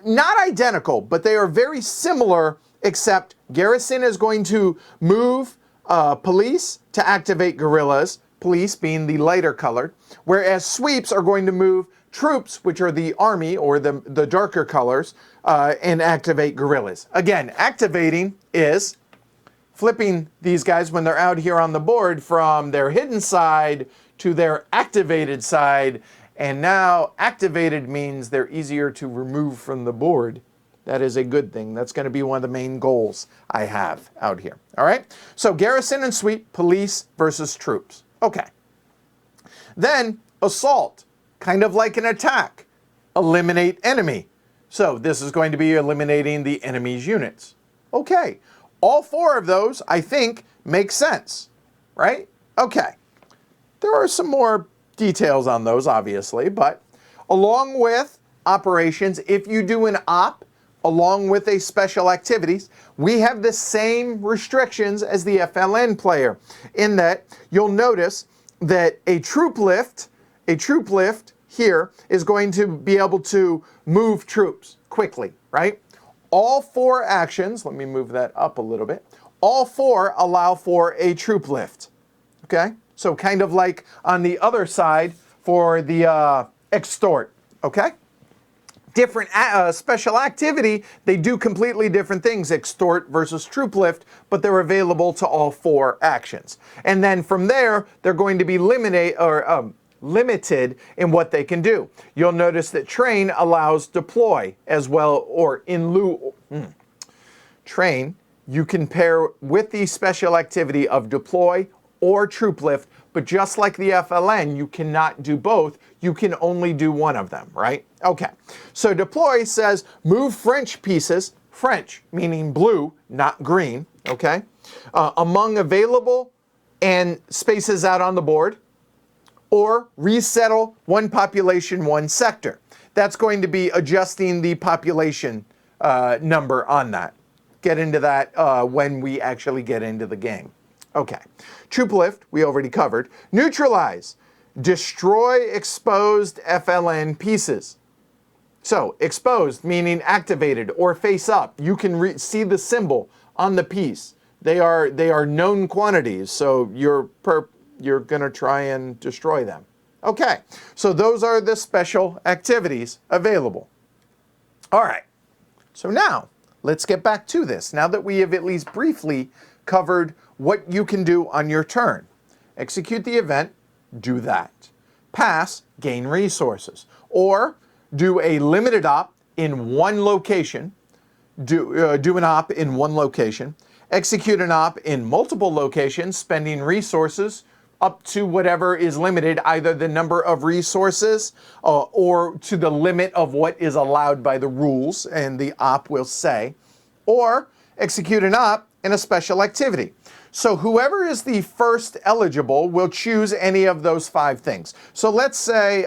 not identical, but they are very similar, except Garrison is going to move police to activate guerrillas, police being the lighter colored, whereas sweeps are going to move troops, which are the army or the darker colors, and activate guerrillas. Again, activating is flipping these guys when they're out here on the board from their hidden side to their activated side, and now activated means they're easier to remove from the board. That is a good thing. That's going to be one of the main goals I have out here. All right? So garrison and sweep, police versus troops. Okay. Then assault, kind of like an attack. Eliminate enemy. So this is going to be eliminating the enemy's units. Okay. All four of those, I think, make sense. Right? Okay. There are some more details on those, obviously, but along with operations, if you do an op, along with a special activities, we have the same restrictions as the FLN player, in that you'll notice that a troop lift here is going to be able to move troops quickly, right? All four actions, let me move that up a little bit, all four allow for a troop lift, okay? So kind of like on the other side for the extort, okay? Different special activity, they do completely different things, extort versus troop lift, but they're available to all four actions. And then from there, they're going to be limited in what they can do. You'll notice that train allows deploy as well, or in lieu. Train, you can pair with the special activity of deploy or troop lift, but just like the FLN, you cannot do both. You can only do one of them, right? Okay, so deploy says move French pieces, French meaning blue, not green, okay, among available and spaces out on the board, or resettle one population, one sector. That's going to be adjusting the population number on that. Get into that when we actually get into the game. Okay, troop lift, we already covered. Neutralize, destroy exposed FLN pieces. So, exposed meaning activated or face up. You can see the symbol on the piece. They are known quantities, so you're going to try and destroy them. Okay, so those are the special activities available. All right, so now let's get back to this. Now that we have at least briefly covered what you can do on your turn. Execute the event, do that. Pass, gain resources. Or do a limited op in one location. Do an op in one location. Execute an op in multiple locations, spending resources up to whatever is limited, either the number of resources or to the limit of what is allowed by the rules, and the op will say. Or execute an op in a special activity. So whoever is the first eligible will choose any of those 5 things. So let's say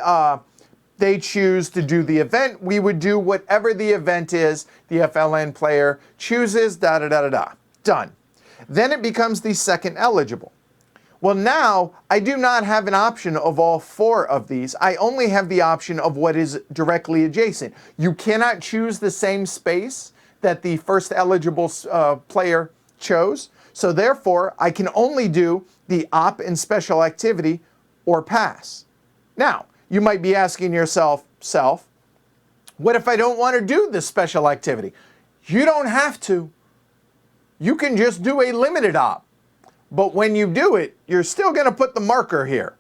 they choose to do the event, we would do whatever the event is the FLN player chooses, da-da-da-da-da. Done. Then it becomes the second eligible. Well, now I do not have an option of all 4 of these. I only have the option of what is directly adjacent. You cannot choose the same space that the first eligible player chose. So therefore, I can only do the op and special activity or pass. Now, you might be asking yourself, what if I don't want to do this special activity? You don't have to. You can just do a limited op. But when you do it, you're still going to put the marker here.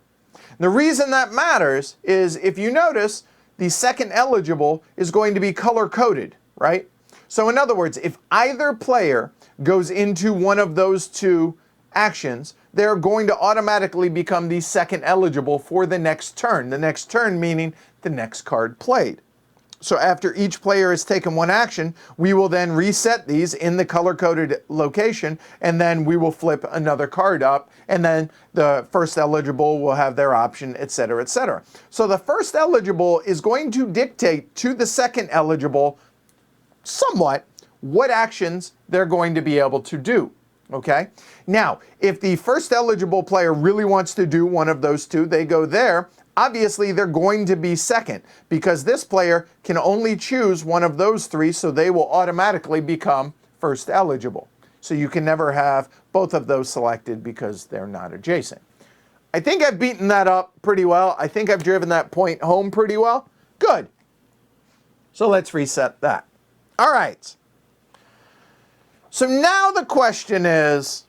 The reason that matters is if you notice, the second eligible is going to be color-coded, right? So in other words, if either player goes into one of those 2 actions, they're going to automatically become the second eligible for the next turn. The next turn meaning the next card played. So after each player has taken one action, we will then reset these in the color-coded location, and then we will flip another card up, and then the first eligible will have their option, etc., etc. So the first eligible is going to dictate to the second eligible somewhat what actions they're going to be able to do. Okay? Now, if the first eligible player really wants to do one of those 2, they go there. Obviously, they're going to be second because this player can only choose one of those 3, so they will automatically become first eligible. So you can never have both of those selected because they're not adjacent. I think I've beaten that up pretty well. I think I've driven that point home pretty well. Good. So let's reset that. All right. So now the question is,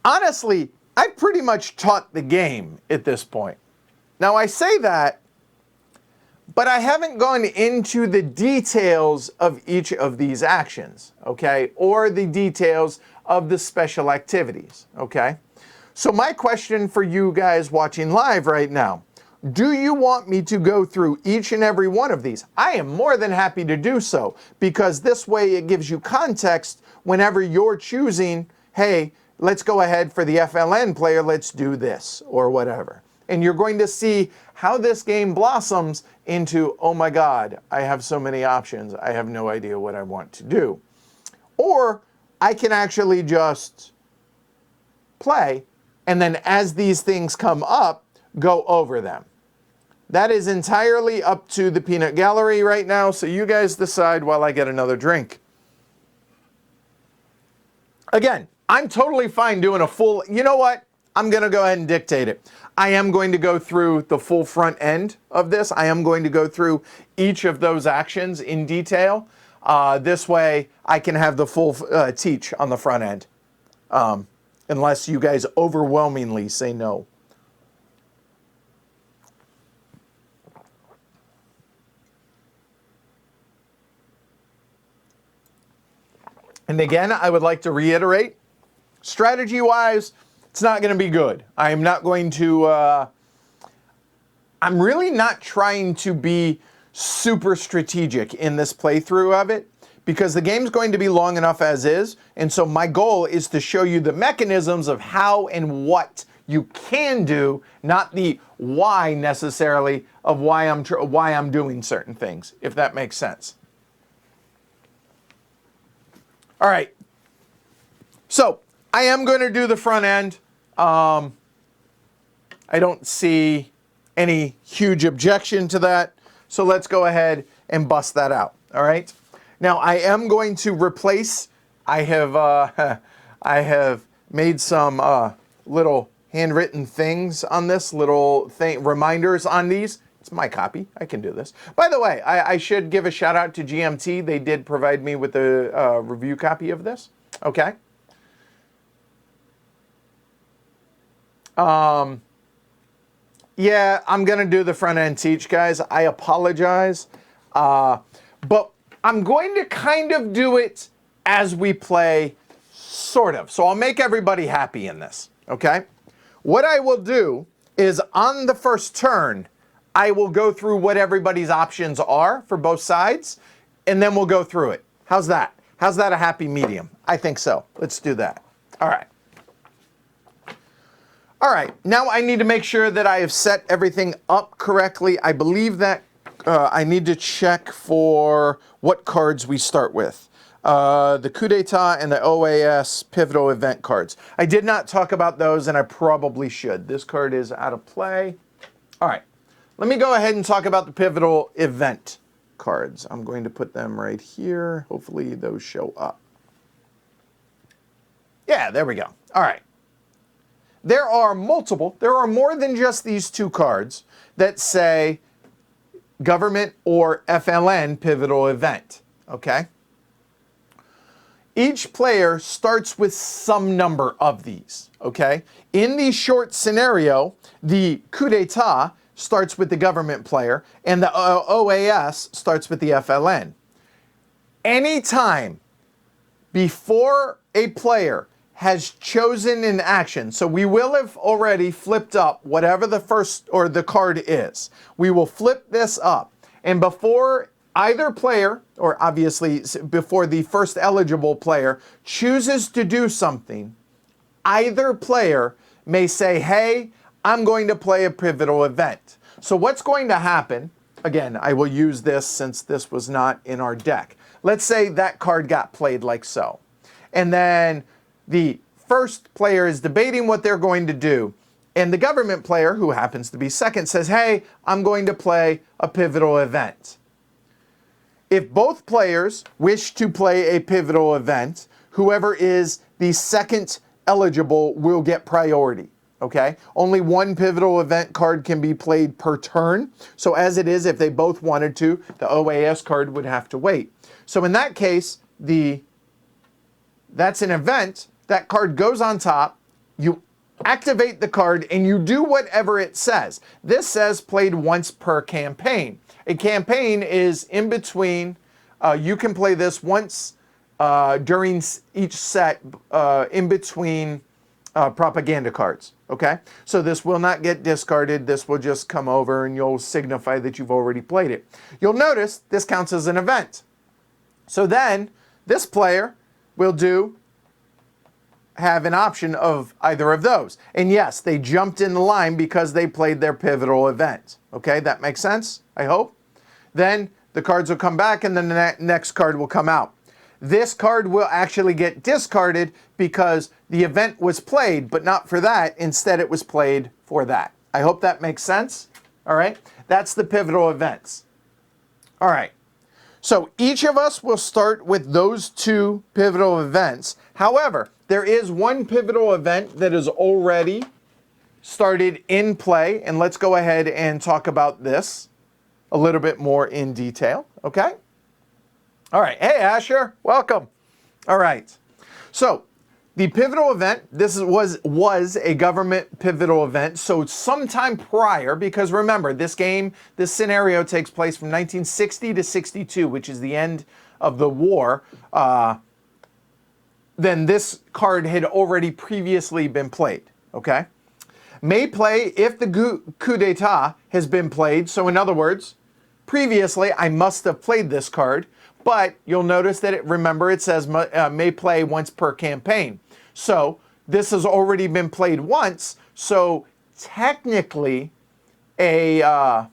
honestly, I've pretty much taught the game at this point. Now I say that, but I haven't gone into the details of each of these actions, okay? Or the details of the special activities, okay? So my question for you guys watching live right now, do you want me to go through each and every one of these? I am more than happy to do so because this way it gives you context whenever you're choosing, hey, let's go ahead for the FLN player, let's do this or whatever. And you're going to see how this game blossoms into, oh my God, I have so many options. I have no idea what I want to do. Or I can actually just play, and then as these things come up, go over them. That is entirely up to the peanut gallery right now, so you guys decide while I get another drink. Again, I'm totally fine doing a full, you know what? I'm going to go ahead and dictate it. I am going to go through the full front end of this. I am going to go through each of those actions in detail. This way I can have the full teach on the front end. Unless you guys overwhelmingly say no. And again, I would like to reiterate, strategy-wise, it's not going to be good. I am not going to, I'm really not trying to be super strategic in this playthrough of it because the game's going to be long enough as is. And so my goal is to show you the mechanisms of how and what you can do, not the why necessarily of why I'm doing certain things, if that makes sense. All right. So I am going to do the front end. I don't see any huge objection to that. So let's go ahead and bust that out. All right. Now I am going to replace, I have made some little handwritten things on this, little reminders on these. It's my copy. I can do this. By the way, I should give a shout out to GMT. They did provide me with a review copy of this. Okay. Yeah, I'm going to do the front end teach, guys. I apologize. But I'm going to kind of do it as we play, sort of. So I'll make everybody happy in this. Okay. What I will do is on the first turn, I will go through what everybody's options are for both sides, and then we'll go through it. How's that? How's that a happy medium? I think so. Let's do that. All right. All right. Now I need to make sure that I have set everything up correctly. I believe that I need to check for what cards we start with. The coup d'etat and the OAS pivotal event cards. I did not talk about those, and I probably should. This card is out of play. All right, let me go ahead and talk about the pivotal event cards. I'm going to put them right here. Hopefully those show up. Yeah, there we go. All right. There are more than just these two cards that say government or FLN pivotal event, okay? Each player starts with some number of these, okay? In the short scenario, the coup d'etat starts with the government player and the OAS starts with the FLN. Anytime before a player has chosen an action, so we will have already flipped up whatever the first or the card is. We will flip this up, and before either player, or obviously before the first eligible player, chooses to do something, either player may say, hey, I'm going to play a pivotal event. So what's going to happen, again, I will use this since this was not in our deck. Let's say that card got played like so. And then the first player is debating what they're going to do. And the government player, who happens to be second, says, hey, I'm going to play a pivotal event. If both players wish to play a pivotal event, whoever is the second eligible will get priority, okay? Only one pivotal event card can be played per turn. So as it is, if they both wanted to, the OAS card would have to wait. So in that case, that's an event. That card goes on top. You activate the card and you do whatever it says. This says played once per campaign. A campaign is in between. You can play this once during each set in between propaganda cards. Okay? So this will not get discarded. This will just come over and you'll signify that you've already played it. You'll notice this counts as an event. So then this player will have an option of either of those. And yes, they jumped in the line because they played their pivotal event. Okay, that makes sense, I hope. Then the cards will come back and then the next card will come out. This card will actually get discarded because the event was played, but not for that. Instead, it was played for that. I hope that makes sense. All right, that's the pivotal events. All right. So each of us will start with those two pivotal events. However, there is one pivotal event that is already started in play, and let's go ahead and talk about this a little bit more in detail, okay? All right, hey Asher, welcome. All right, so the pivotal event, was a government pivotal event, so sometime prior, because remember, this scenario takes place from 1960 to 62, which is the end of the war, then this card had already previously been played, okay? May play if the coup d'etat has been played, so in other words, previously I must have played this card, but you'll notice that remember it says may play once per campaign. So this has already been played once, so technically a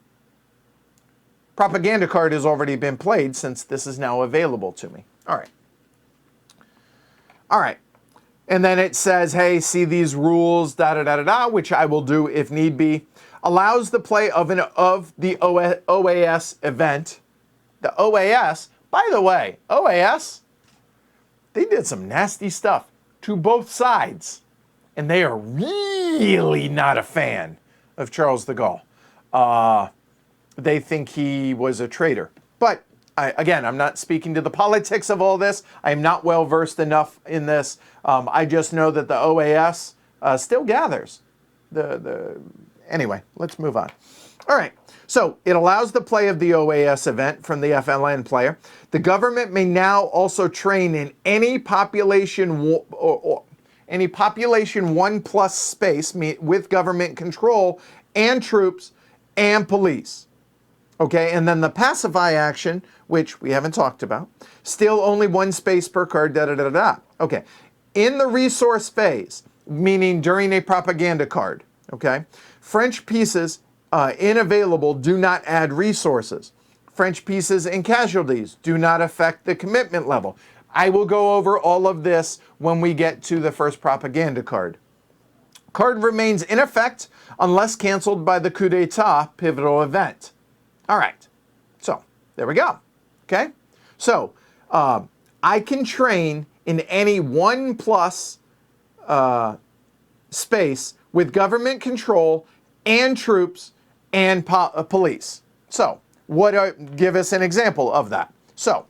propaganda card has already been played since this is now available to me. All right. All right. And then it says, hey, see these rules, which I will do if need be. Allows the play of the OAS event. The OAS, by the way, OAS, they did some nasty stuff to both sides. And they are really not a fan of Charles de Gaulle. They think he was a traitor. But again, I'm not speaking to the politics of all this. I'm not well versed enough in this. I just know that the OAS still gathers. Anyway, let's move on. All right, so it allows the play of the OAS event from the FLN player. The government may now also train in any population 1+ space with government control and troops and police. Okay, and then the pacify action, which we haven't talked about, still only one space per card, Okay, in the resource phase, meaning during a propaganda card, okay, French pieces unavailable do not add resources. French pieces and casualties do not affect the commitment level. I will go over all of this when we get to the first propaganda card. Card remains in effect unless canceled by the coup d'etat pivotal event. All right, so there we go. Okay, so I can train in any 1+ space with government control and troops and police. So give us an example of that. So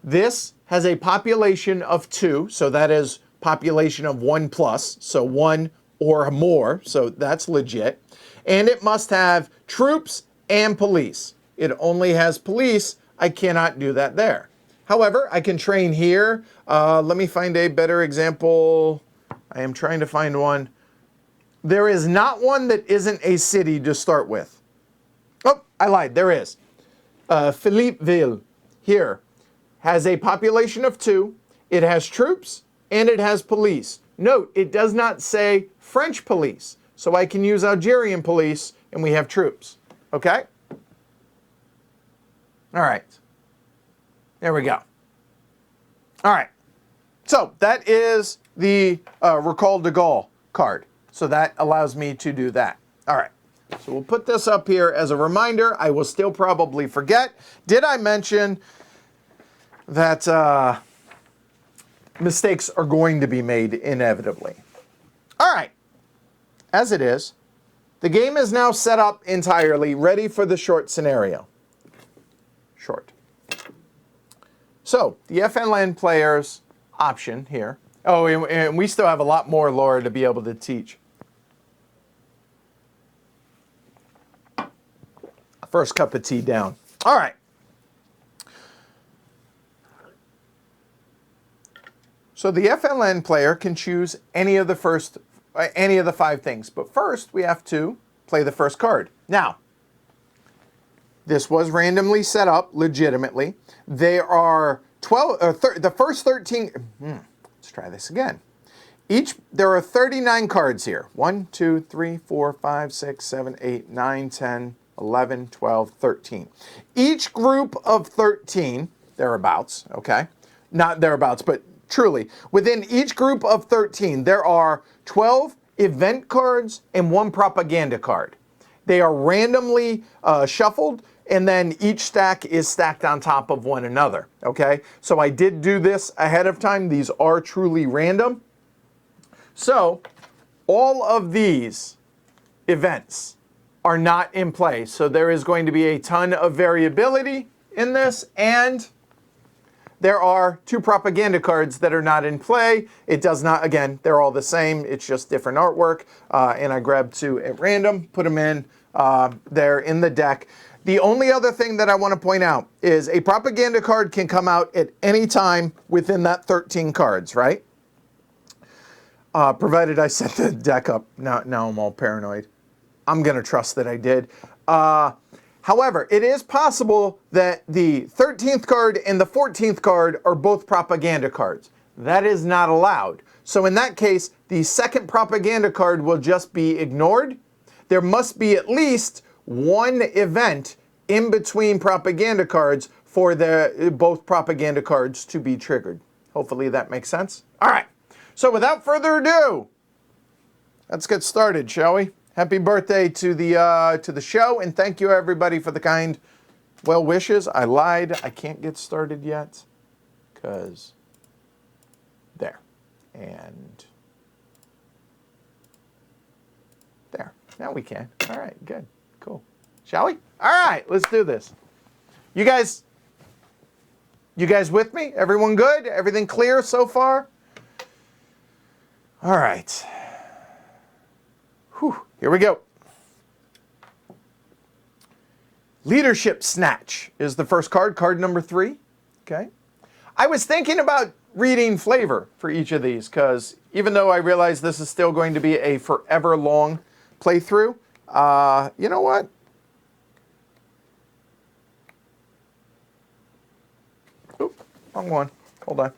this has a population of 2, so that is population of 1+, so 1 or more, so that's legit. And it must have troops and police. It only has police. I cannot do that there. However, I can train here. Let me find a better example. I am trying to find one. There is not one that isn't a city to start with. Oh, I lied. There is. Philippeville here has a population of 2. It has troops and it has police. Note, it does not say French police. So I can use Algerian police and we have troops. Okay? All right. There we go. All right. So that is the Recall de Gaulle card. So that allows me to do that. All right. So we'll put this up here as a reminder. I will still probably forget. Did I mention that mistakes are going to be made inevitably? All right. As it is, the game is now set up entirely, ready for the short scenario. Short. So the FLN player's option here. Oh, and we still have a lot more lore to be able to teach. First cup of tea down. All right. So the FLN player can choose any of the 5 things. But first, we have to play the first card. Now, this was randomly set up legitimately. There are 12, the first 13, let's try this again. There are 39 cards here. 1, 2, 3, 4, 5, 6, 7, 8, 9, 10, 11, 12, 13. Each group of 13, thereabouts, okay? Not thereabouts, but truly, within each group of 13, there are 12 event cards and 1 propaganda card. They are randomly shuffled, and then each stack is stacked on top of one another, okay? So I did do this ahead of time. These are truly random. So all of these events are not in play. So there is going to be a ton of variability in this, and there are 2 propaganda cards that are not in play. It does not, again, they're all the same. It's just different artwork. And I grabbed 2 at random, put them in there in the deck. The only other thing that I want to point out is a propaganda card can come out at any time within that 13 cards, right? Provided I set the deck up. Now I'm all paranoid. I'm going to trust that I did. However, it is possible that the 13th card and the 14th card are both propaganda cards. That is not allowed. So in that case, the second propaganda card will just be ignored. There must be at least 1 event in between propaganda cards for both propaganda cards to be triggered. Hopefully that makes sense. All right. So without further ado, let's get started, shall we? Happy birthday to the show, and thank you everybody for the kind well wishes. I lied. I can't get started yet because there and there. Now we can. All right, good, cool. Shall we? All right, let's do this. You guys with me? Everyone good? Everything clear so far? All right. Whew, here we go. Leadership Snatch is the first card, card number 3. Okay. I was thinking about reading flavor for each of these because even though I realize this is still going to be a forever long playthrough, you know what? Oop, wrong one. Hold on.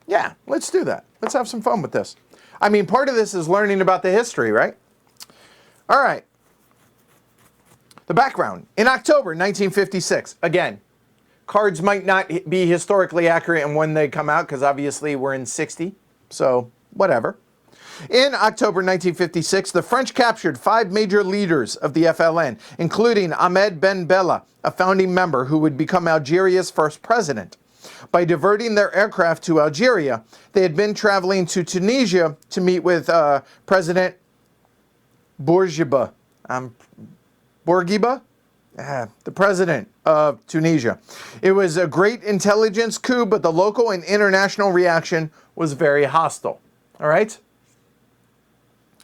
Yeah, let's do that. Let's have some fun with this. I mean, part of this is learning about the history, right? All right. The background, in October 1956, again, cards might not be historically accurate in when they come out because obviously we're in 60, so whatever. In October 1956, the French captured 5 major leaders of the FLN, including Ahmed Ben Bella, a founding member who would become Algeria's first president. By diverting their aircraft to Algeria, they had been traveling to Tunisia to meet with President Bourguiba. Bourguiba? The president of Tunisia. It was a great intelligence coup, but the local and international reaction was very hostile. All right?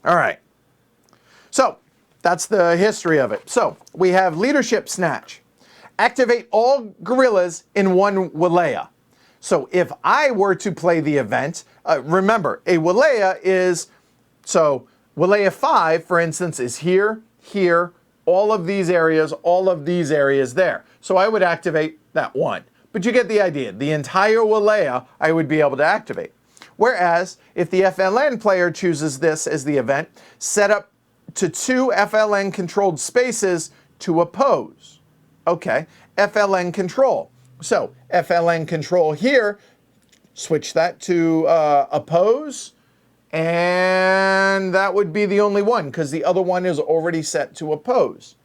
All right. So, that's the history of it. So, we have leadership snatch. Activate all guerrillas in one wilaya. So, if I were to play the event, remember, a wilaya is, so wilaya 5, for instance, is here, here, all of these areas there. So I would activate that one. But you get the idea. The entire wilaya I would be able to activate. Whereas, if the FLN player chooses this as the event, set up to 2 FLN-controlled spaces to oppose. Okay, FLN control. So, FLN control here, switch that to oppose, and that would be the only one, because the other one is already set to oppose.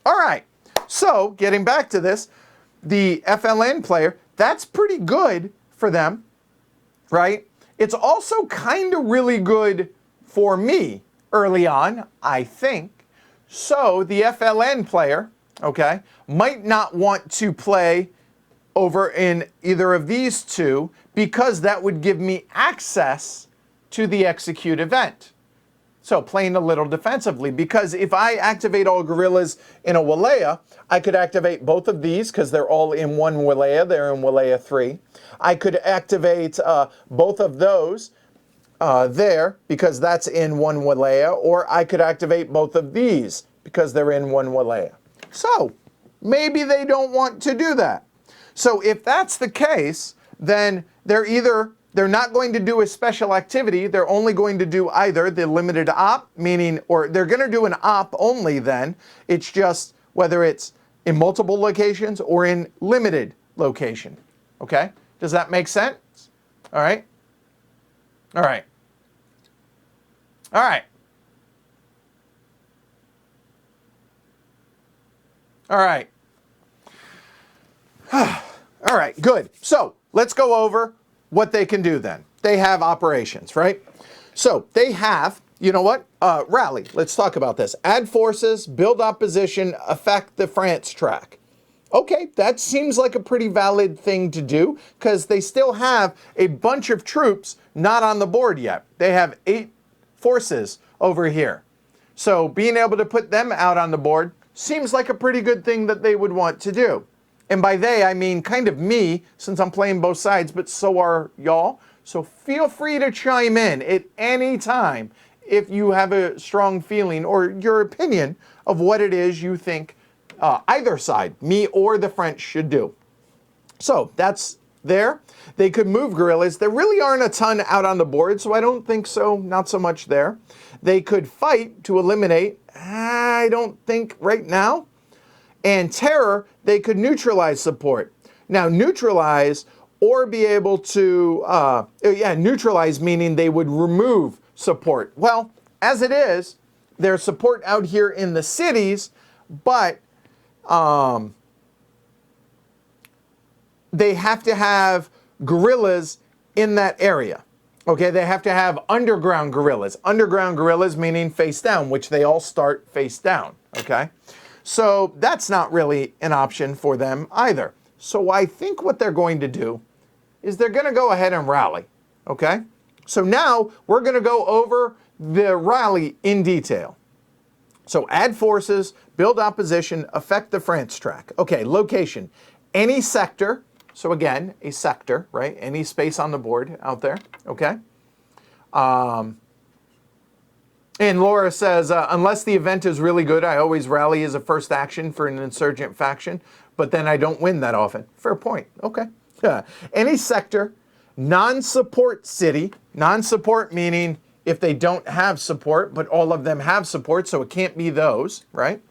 All right, so getting back to this, the FLN player, that's pretty good for them, right? It's also kind of really good for me early on, I think. So the FLN player, okay, might not want to play over in either of these two because that would give me access to the execute event. So playing a little defensively, because if I activate all guerrillas in a wilaya, I could activate both of these because they're all in one wilaya. They're in wilaya 3. I could activate both of those there because that's in one wilaya, or I could activate both of these because they're in one wilaya. So maybe they don't want to do that. So if that's the case, then they're not going to do a special activity. They're only going to do either the limited op, meaning, or they're going to do an op only then. It's just whether it's in multiple locations or in limited location. Okay? Does that make sense? All right? All right. All right. All right. All right, good. So let's go over what they can do then. They have operations, right? So they have, you know what? Rally. Let's talk about this. Add forces, build opposition, affect the France track. Okay, that seems like a pretty valid thing to do because they still have a bunch of troops not on the board yet. They have 8 forces over here. So being able to put them out on the board seems like a pretty good thing that they would want to do. And by they, I mean kind of me, since I'm playing both sides, but so are y'all. So feel free to chime in at any time if you have a strong feeling or your opinion of what it is you think either side, me or the French, should do. So that's there. They could move guerrillas. There really aren't a ton out on the board, so I don't think so, not so much there. They could fight to eliminate. I don't think right now. And terror, they could neutralize support. Now, neutralize or be able to, neutralize meaning they would remove support. Well, as it is, there's support out here in the cities, but they have to have guerrillas in that area. Okay, they have to have underground guerrillas. Underground guerrillas meaning face down, which they all start face down, okay? So that's not really an option for them either. So I think what they're going to do is they're going to go ahead and rally, okay? So now we're going to go over the rally in detail. So add forces, build opposition, affect the France track. Okay, location, any sector. So again, a sector, right? Any space on the board out there, okay? And Laura says, unless the event is really good, I always rally as a first action for an insurgent faction, but then I don't win that often. Fair point. Okay. Any sector, non-support city, non-support meaning if they don't have support, but all of them have support, so it can't be those, right?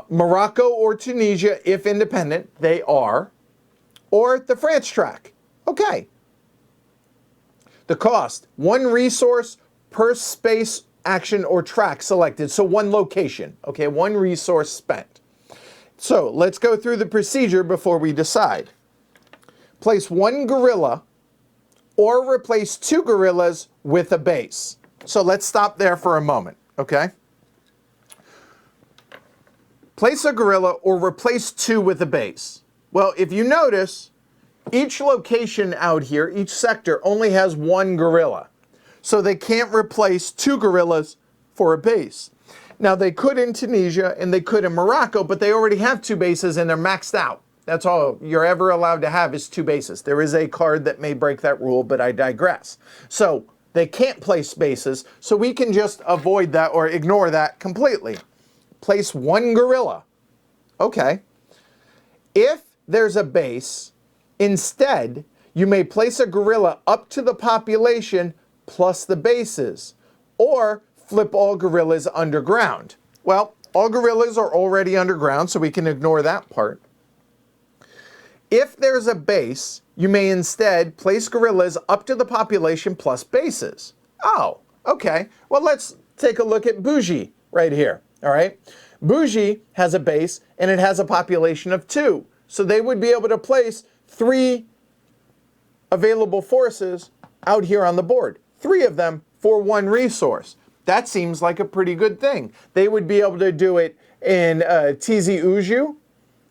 Morocco or Tunisia, if independent, they are, or the France track. Okay. The cost, 1 resource per space, action, or track selected. So 1 location, okay, 1 resource spent. So let's go through the procedure before we decide. Place 1 guerrilla or replace 2 guerrillas with a base. So let's stop there for a moment, okay? Place a guerrilla or replace 2 with a base. Well, if you notice, each location out here, each sector only has 1 guerrilla. So they can't replace 2 guerrillas for a base. Now they could in Tunisia and they could in Morocco, but they already have 2 bases and they're maxed out. That's all you're ever allowed to have is 2 bases. There is a card that may break that rule, but I digress. So they can't place bases, so we can just avoid that or ignore that completely. Place 1 guerrilla. Okay. If there's a base, instead, you may place a guerrilla up to the population plus the bases, or flip all guerrillas underground. Well, all guerrillas are already underground, so we can ignore that part. If there's a base, you may instead place guerrillas up to the population plus bases. Oh, okay. Well, let's take a look at Bougie right here, all right? Bougie has a base, and it has a population of 2. So they would be able to place 3 available forces out here on the board. 3 of them for 1 resource. That seems like a pretty good thing. They would be able to do it in Tizi Ouzou.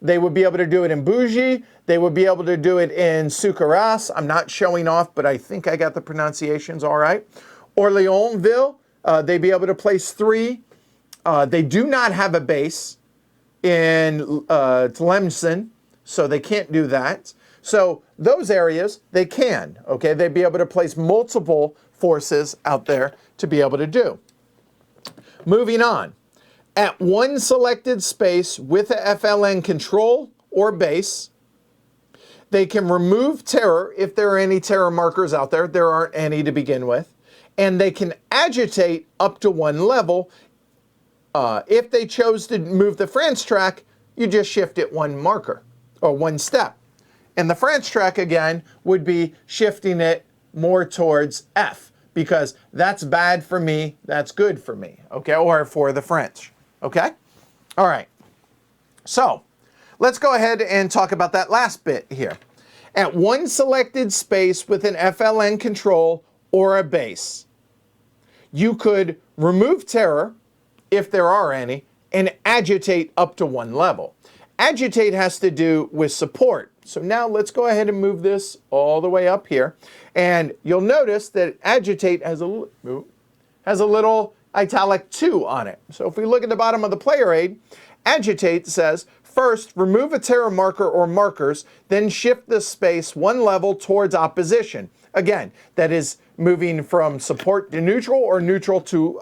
They would be able to do it in Bougie. They would be able to do it in Soukaras. I'm not showing off, but I think I got the pronunciations all right. Orléansville, they'd be able to place 3. They do not have a base in Tlemcen, so they can't do that. So those areas, they can, okay? They'd be able to place multiple forces out there to be able to do. Moving on. At 1 selected space with a FLN control or base, they can remove terror if there are any terror markers out there. There aren't any to begin with. And they can agitate up to 1 level. If they chose to move the France track, you just shift it 1 marker or 1 step. And the France track, again, would be shifting it more towards F, because that's bad for me, that's good for me, okay, or for the French, okay? All right, so let's go ahead and talk about that last bit here. At 1 selected space with an FLN control or a base, you could remove terror, if there are any, and agitate up to 1 level. Agitate has to do with support. So now let's go ahead and move this all the way up here. And you'll notice that agitate has a little italic 2 on it. So if we look at the bottom of the player aid, agitate says, first, remove a terror marker or markers, then shift the space 1 level towards opposition. Again, that is moving from support to neutral or neutral to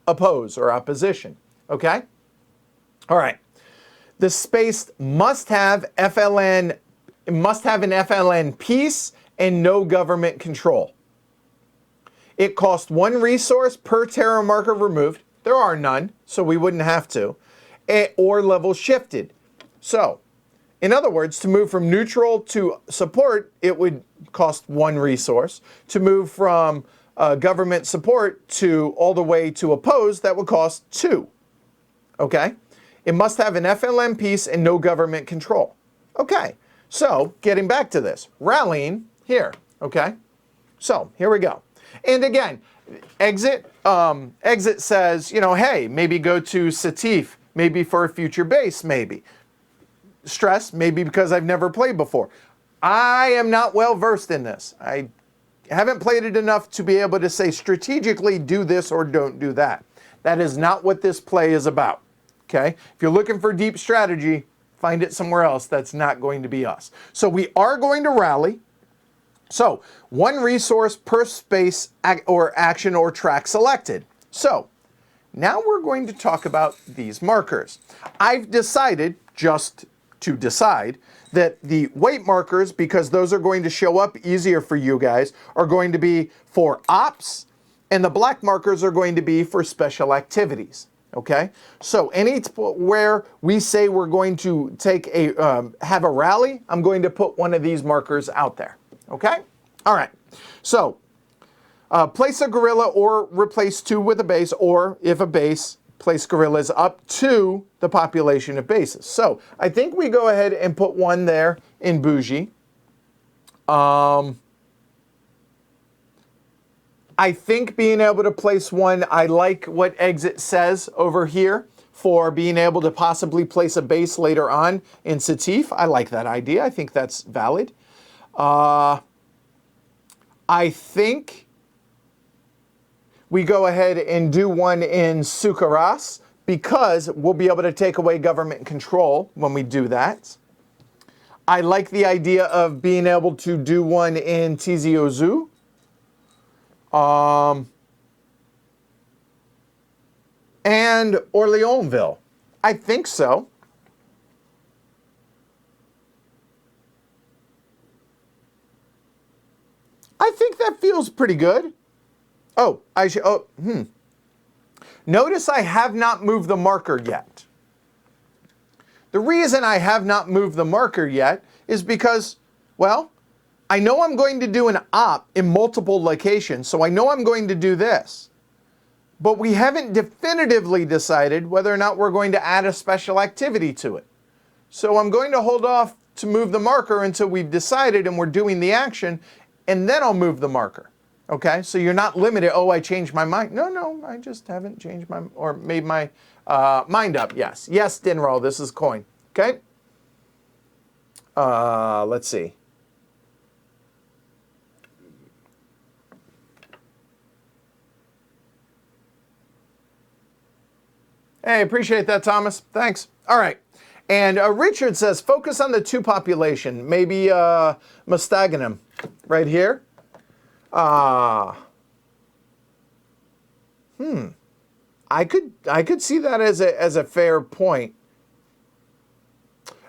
oppose or opposition. Okay? All right. The space must have an FLN peace and no government control. It costs 1 resource per terror marker removed. There are none, so we wouldn't have to. Or level shifted. So, in other words, to move from neutral to support, it would cost 1 resource. To move from government support to all the way to oppose, that would cost 2. Okay? It must have an FLN peace and no government control. Okay, so getting back to this, rallying here, okay? So here we go. And again, exit says, you know, hey, maybe go to Sétif, maybe for a future base, maybe. Stress, maybe because I've never played before. I am not well versed in this. I haven't played it enough to be able to say strategically do this or don't do that. That is not what this play is about. Okay? If you're looking for deep strategy, find it somewhere else. That's not going to be us. So we are going to rally. So 1 resource per space or action or track selected. So now we're going to talk about these markers. I've decided, just to decide, that the white markers, because those are going to show up easier for you guys, are going to be for ops, and the black markers are going to be for special activities. Okay, so where we say we're going to take have a rally, I'm going to put one of these markers out there. Okay, all right. So place a guerrilla or replace 2 with a base, or if a base, place guerrillas up to the population of bases. So I think we go ahead and put one there in Bougie. I think being able to place one, I like what Exit says over here for being able to possibly place a base later on in Sétif. I like that idea. I think that's valid. I think we go ahead and do one in Sucaras because we'll be able to take away government control when we do that. I like the idea of being able to do one in Tizi Ouzou. And Orleansville. I think so. I think that feels pretty good. Oh, Notice I have not moved the marker yet. The reason I have not moved the marker yet is because, well, I know I'm going to do an op in multiple locations, so I know I'm going to do this. But we haven't definitively decided whether or not we're going to add a special activity to it. So I'm going to hold off to move the marker until we've decided and we're doing the action, and then I'll move the marker. Okay, so you're not limited, oh, I changed my mind. No, I just haven't changed my, or made my mind up. Yes, Dinroll, this is coin. Okay, let's see. Hey, appreciate that, Thomas. Thanks. All right. And Richard says, focus on the 2 population. Maybe Mustaghanam right here. I could see that as a fair point.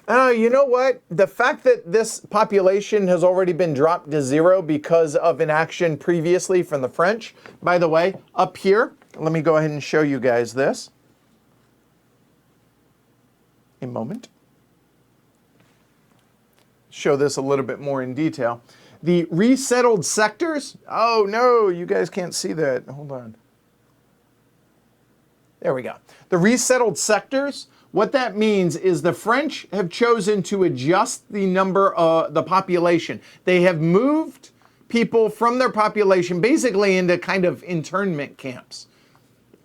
You know what? The fact that this population has already been dropped to 0 because of an action previously from the French. By the way, up here, let me go ahead and show you guys this. A moment. Show this a little bit more in detail. The resettled sectors. Oh no, you guys can't see that. Hold on. There we go. The resettled sectors, what that means is the French have chosen to adjust the number of the population. They have moved people from their population basically into kind of internment camps.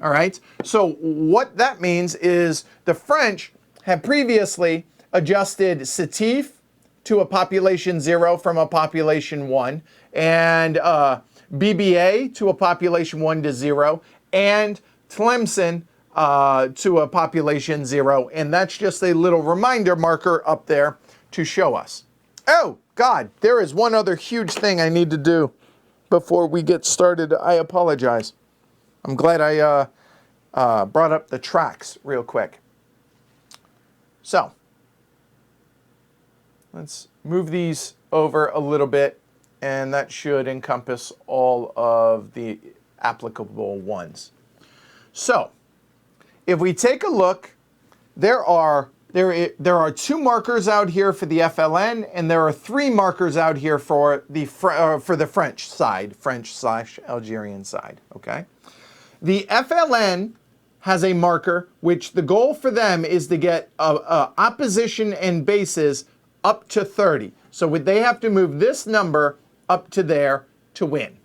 All right. So what that means is the French have previously adjusted Sétif to a population 0 from a population 1, and BBA to a population 1 to 0, and Tlemcen to a population 0, and that's just a little reminder marker up there to show us. Oh, God, there is one other huge thing I need to do before we get started. I apologize. I'm glad I brought up the tracks real quick. So, let's move these over a little bit, and that should encompass all of the applicable ones. So, if we take a look, there are 2 markers out here for the FLN, and there are 3 markers out here for the French side, French/Algerian side. Okay, the FLN has a marker which the goal for them is to get opposition and bases up to 30. So they have to move this number up to there to win.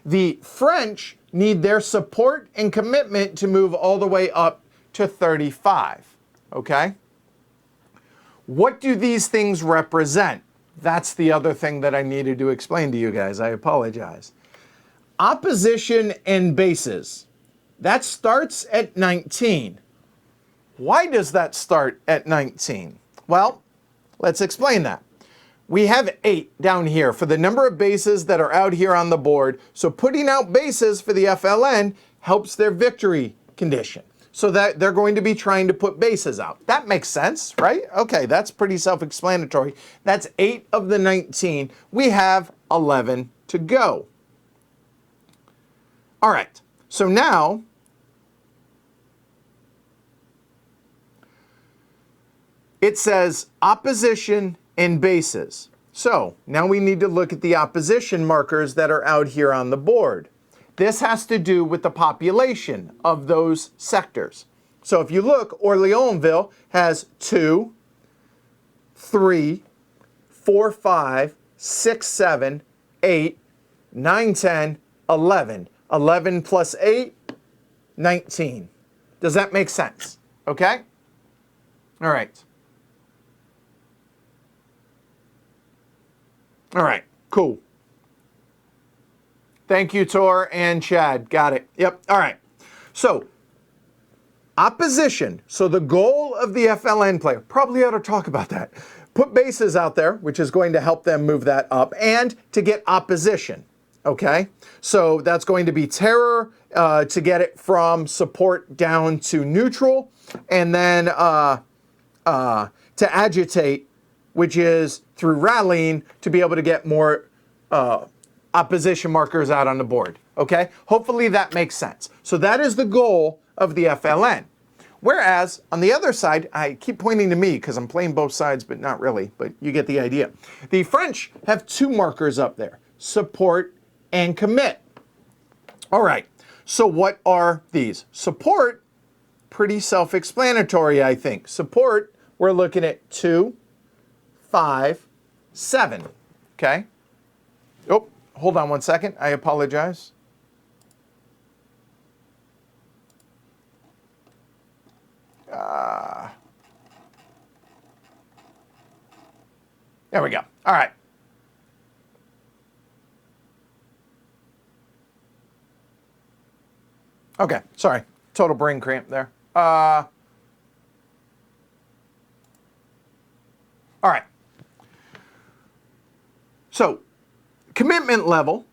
The French need their support and commitment to move all the way up to 35. Okay? What do these things represent? That's the other thing that I needed to explain to you guys. I apologize. Opposition and bases. That starts at 19. Why does that start at 19? Well, let's explain that. We have 8 down here for the number of bases that are out here on the board. So putting out bases for the FLN helps their victory condition. So that they're going to be trying to put bases out. That makes sense, right? Okay, that's pretty self-explanatory. That's 8 of the 19. We have 11 to go. All right. So now, it says opposition and bases. So now we need to look at the opposition markers that are out here on the board. This has to do with the population of those sectors. So if you look, Orleansville has 2, 3, 4, 5, 6, 7, 8, 9, 10, 11. 11 plus 8, 19. Does that make sense? Okay? All right. All right, cool. Thank you, Tor and Chad. Got it. Yep. All right. So, opposition. So the goal of the FLN player, probably ought to talk about that. Put bases out there, which is going to help them move that up, and to get opposition. Okay? So that's going to be terror to get it from support down to neutral, and then to agitate, which is through rallying to be able to get more opposition markers out on the board. Okay? Hopefully that makes sense. So that is the goal of the FLN. Whereas on the other side, I keep pointing to me because I'm playing both sides, but not really, but you get the idea. The French have 2 markers up there, support and commit. All right, so what are these? Support, pretty self-explanatory, I think. Support, we're looking at 2, 5, 7, okay? Oh, hold on one second, I apologize. There we go. All right. Okay, sorry. Total brain cramp there. All right. So, commitment level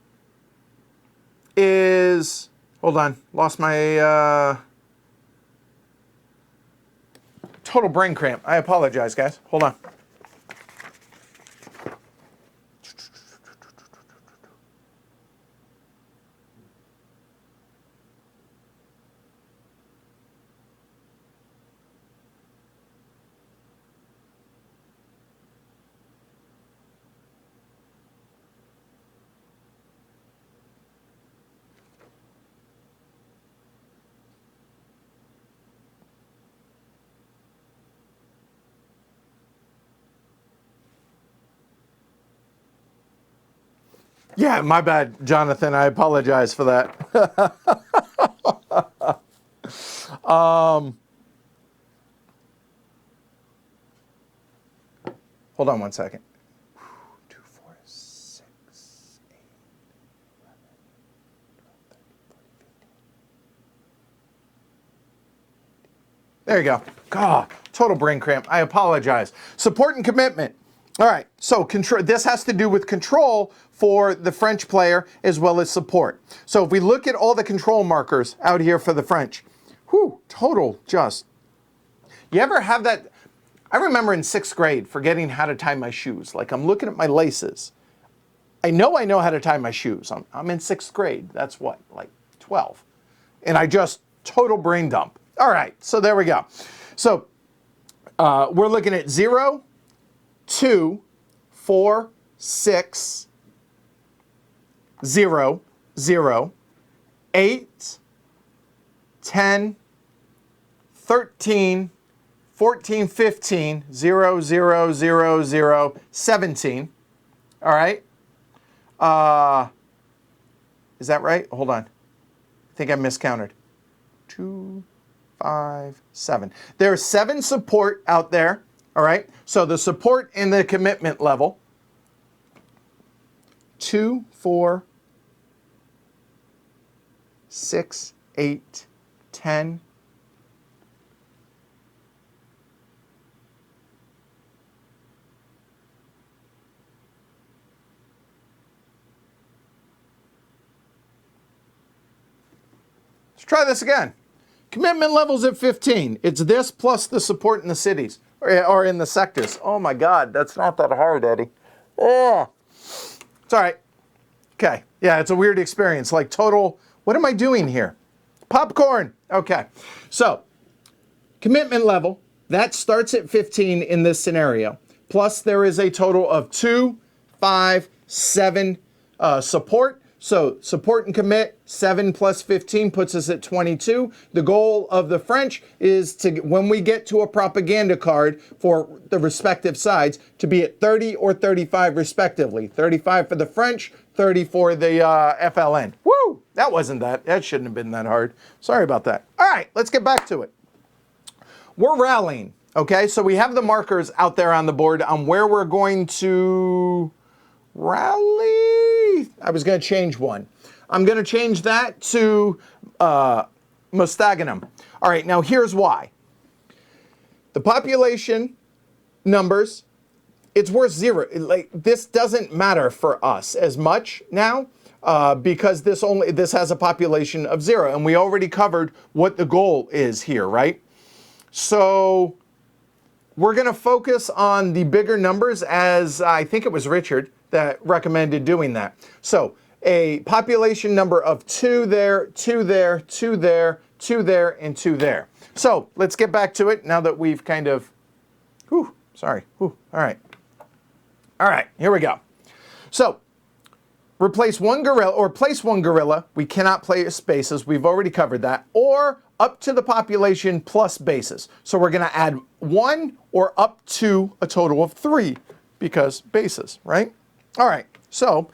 is, hold on, lost my total brain cramp. I apologize, guys. Hold on. Yeah, my bad, Jonathan. I apologize for that. Hold on one second. 2, 4, 6, 8, 11, 12, 13, 14, 15. There you go. God, total brain cramp. I apologize. Support and commitment. All right, so control. This has to do with control for the French player as well as support. So if we look at all the control markers out here for the French, whew, total just. You ever have that? I remember in 6th grade forgetting how to tie my shoes. Like I'm looking at my laces. I know how to tie my shoes. I'm in 6th grade. That's what, like 12. And I just total brain dump. All right, so there we go. So we're looking at 0, 2, 4, 6, 0, 0, 8, 10, 13, 14, 15, 0, 0, 0, 0, 17. All right. Is that right? Hold on. I think I miscounted. 2, 5, 7. There's 7 support out there. All right, so the support and the commitment level, 2, 4, 6, 8, 10. Let's try this again. Commitment level's at 15. It's this plus the support in the cities. Or in the sectors. Oh my God, that's not that hard, Eddie. Oh, it's all right. Okay, yeah, it's a weird experience. Like total, what am I doing here? Popcorn. Okay, so commitment level that starts at 15 in this scenario. Plus there is a total of 2, 5, 7 support. So support and commit, 7 plus 15 puts us at 22. The goal of the French is to, when we get to a propaganda card for the respective sides, to be at 30 or 35 respectively. 35 for the French, 30 for the FLN. Woo! That shouldn't have been that hard. Sorry about that. All right, let's get back to it. We're rallying, okay? So we have the markers out there on the board on where we're going to rally. I was going to change one. I'm going to change that to Mostaganum. All right, now here's why. The population numbers, it's worth 0. Like, this doesn't matter for us as much now because this has a population of 0, and we already covered what the goal is here, right? So we're going to focus on the bigger numbers, as I think it was Richard that recommended doing that. So a population number of 2 there, 2 there, 2 there, 2 there, and 2 there. So let's get back to it now that we've kind of, all right, here we go. So replace one gorilla, or place one gorilla. We cannot place bases. We've already covered that. Or up to the population plus bases. So we're going to add 1 or up to a total of 3 because bases, right? All right. So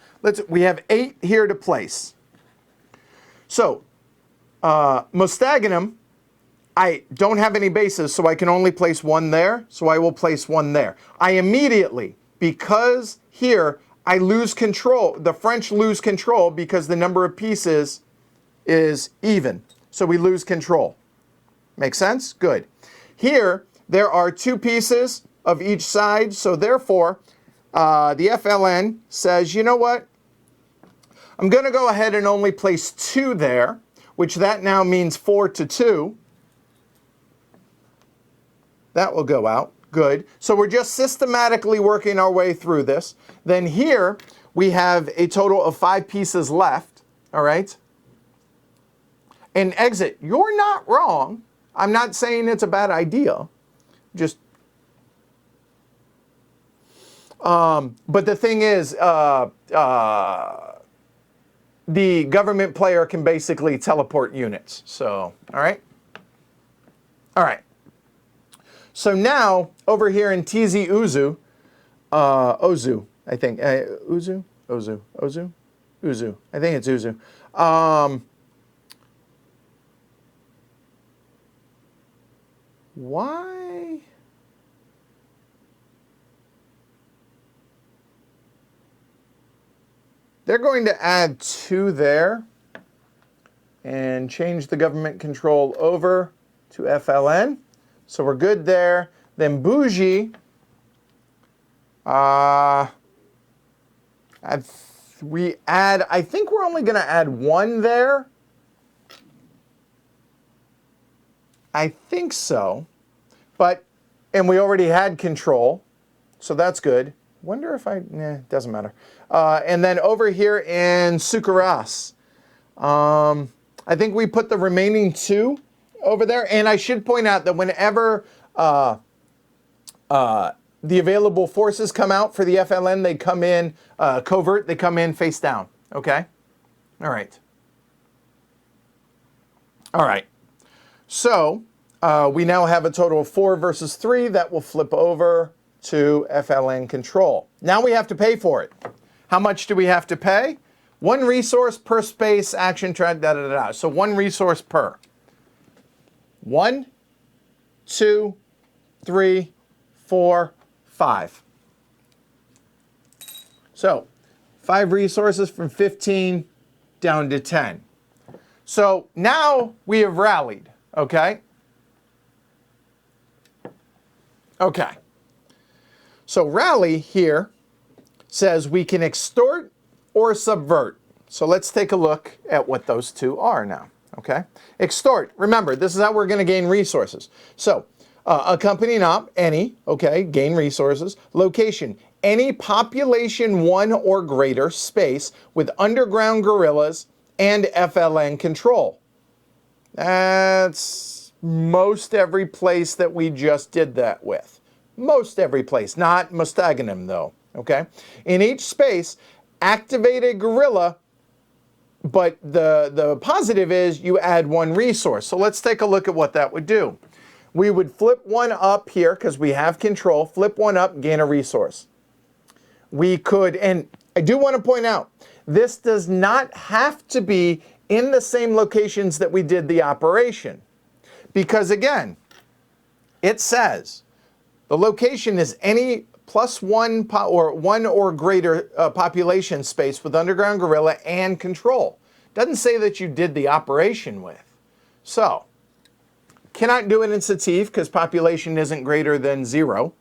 we have 8 here to place. So Mostaganum, I don't have any bases, so I can only place 1 there. So I will place 1 there. I immediately, because here I lose control, the French lose control because the number of pieces is even. So we lose control. Make sense? Good. Here, there are 2 pieces of each side. So therefore, the FLN says, you know what? I'm going to go ahead and only place 2 there, which that now means 4 to 2. That will go out. Good. So we're just systematically working our way through this. Then here, we have a total of 5 pieces left. All right? And exit. You're not wrong. I'm not saying it's a bad idea. Just, but the thing is, the government player can basically teleport units. So, all right? All right. So now, over here in TZ Uzu, Ozu, I think. Uzu? Ozu. Ozu? Uzu. I think it's Uzu. Why? They're going to add 2 there and change the government control over to FLN. So we're good there. Then Bougie, I think we're only going to add 1 there. I think so. And we already had control, so that's good. Wonder if doesn't matter. And then over here in Sucaras, I think we put the remaining 2 over there. And I should point out that whenever the available forces come out for the FLN, they come in covert, they come in face down. Okay? All right. All right. So we now have a total of 4 versus 3 that will flip over to FLN control. Now we have to pay for it. How much do we have to pay? 1 resource per space, action, So 1 resource per. 1, 2, 3, 4, 5. So 5 resources from 15 down to 10. So now we have rallied, okay? Okay. So rally here says we can extort or subvert. So let's take a look at what those 2 are now, okay? Extort, remember, this is how we're going to gain resources. So accompanying op, any, okay, gain resources. Location, any population 1 or greater space with underground guerrillas and FLN control. That's most every place that we just did that with. Most every place, not Mustaganim though, okay? In each space, activate a guerrilla, but the positive is you add one resource. So let's take a look at what that would do. We would flip one up here because we have control, flip one up, gain a resource. We could, and I do want to point out, this does not have to be in the same locations that we did the operation. Because again, it says the location is any +1 or one or greater population space with underground guerrilla and control. Doesn't say that you did the operation with. So, cannot do it in Sativ because population isn't greater than 0.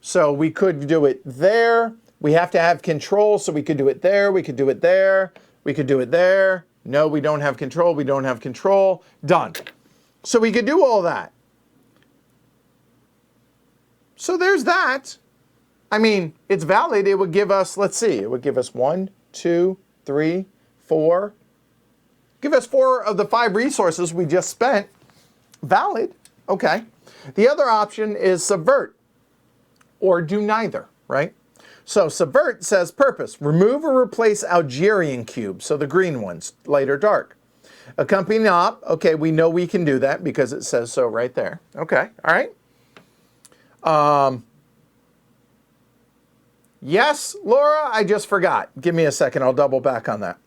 So we could do it there. We have to have control, so we could do it there. We could do it there. We could do it there. No, we don't have control. We don't have control. Done. So we could do all that. So there's that. I mean, it's valid. It would give us, let's see, it would give us 1, 2, 3, 4. Give us 4 of the 5 resources we just spent. Valid. Okay. The other option is subvert or do neither, right? So subvert says purpose, remove or replace Algerian cubes, so the green ones, light or dark. Accompanying op, okay, we know we can do that because it says so right there. Okay, all right. Yes, Laura, I just forgot. Give me a second, I'll double back on that.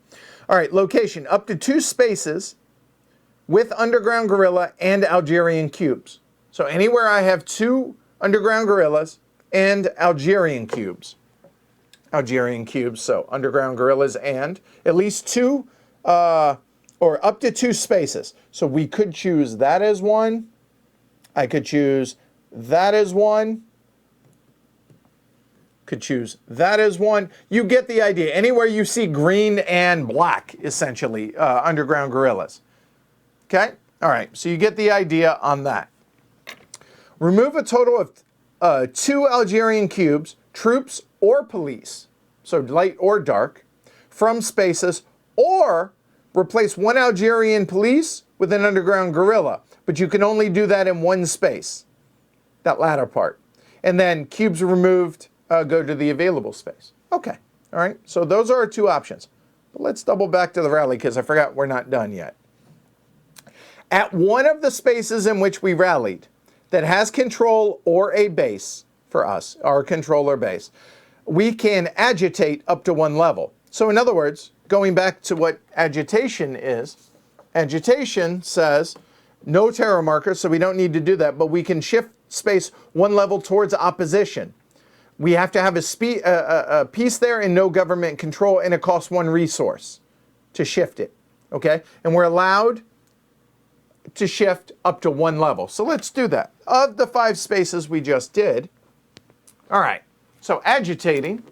All right, location, up to 2 spaces with underground guerrilla and Algerian cubes. So anywhere I have 2 underground guerrillas and Algerian cubes. Algerian cubes, so underground guerrillas and at least 2 or up to 2 spaces. So we could choose that as one. I could choose that as one. Could choose that as one. You get the idea. Anywhere you see green and black, essentially, underground guerrillas. Okay? All right, so you get the idea on that. Remove a total of 2 Algerian cubes, troops or police, so light or dark, from spaces, or replace 1 Algerian police with an underground guerrilla. But you can only do that in 1 space, that latter part. And then cubes removed go to the available space. Okay, all right, so those are our 2 options. But let's double back to the rally because I forgot we're not done yet. At one of the spaces in which we rallied that has control or a base for us, our controller base, we can agitate up to 1 level. So in other words, going back to what agitation is, agitation says no terror marker, so we don't need to do that, but we can shift space 1 level towards opposition. We have to have a piece there and no government control, and it costs 1 resource to shift it, okay? And we're allowed to shift up to 1 level. So let's do that. Of the 5 spaces we just did, all right, so agitating.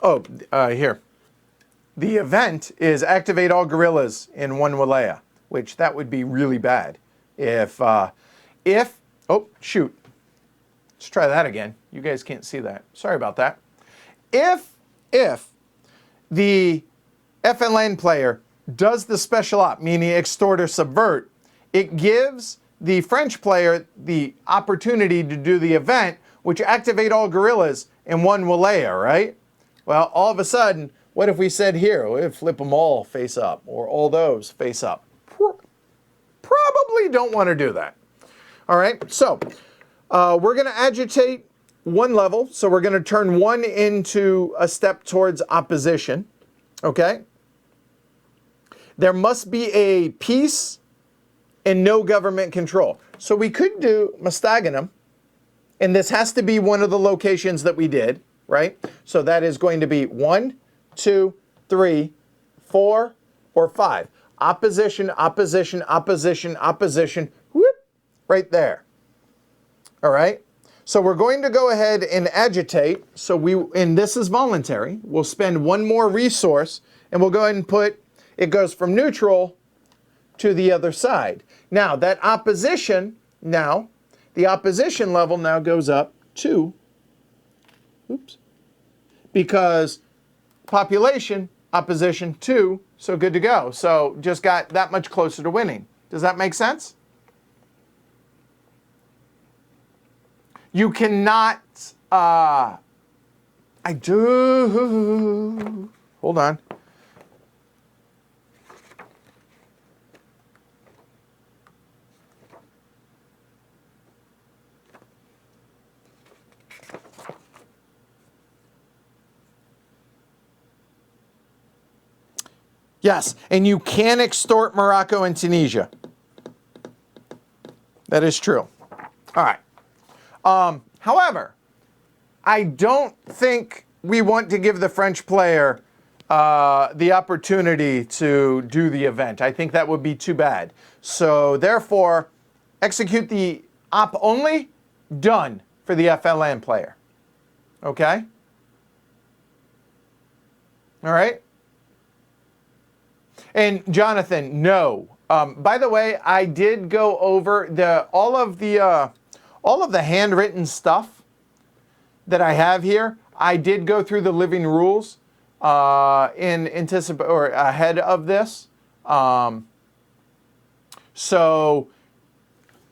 Oh, here. The event is activate all guerrillas in 1 wilaya, which that would be really bad. If, oh, shoot. Let's try that again. You guys can't see that. Sorry about that. If the FLN player does the special op, meaning extort or subvert, it gives the French player the opportunity to do the event, which activate all guerrillas in 1 wilaya, right? Well, all of a sudden, what if we said here, we'd flip them all face up, or all those face up? Probably don't want to do that. All right, so we're going to agitate 1 level, so we're going to turn 1 into a step towards opposition, okay? There must be a peace and no government control. So we could do Mustaganim, and this has to be one of the locations that we did, right? So that is going to be 1, 2, 3, 4, or 5. Opposition, opposition, opposition, opposition, whoop, right there. All right? So we're going to go ahead and agitate. So and this is voluntary. We'll spend 1 more resource, and we'll go ahead and put, it goes from neutral to the other side. Now, that opposition, the opposition level now goes up 2. Oops. Because population, opposition 2, so good to go. So just got that much closer to winning. Does that make sense? You cannot, hold on. Yes, and you can extort Morocco and Tunisia. That is true. All right. However, I don't think we want to give the French player the opportunity to do the event. I think that would be too bad. So therefore, execute the op only, done for the FLN player. Okay? All right? And Jonathan, no. By the way, I did go over all of the handwritten stuff that I have here. I did go through the living rules in anticipation or ahead of this. So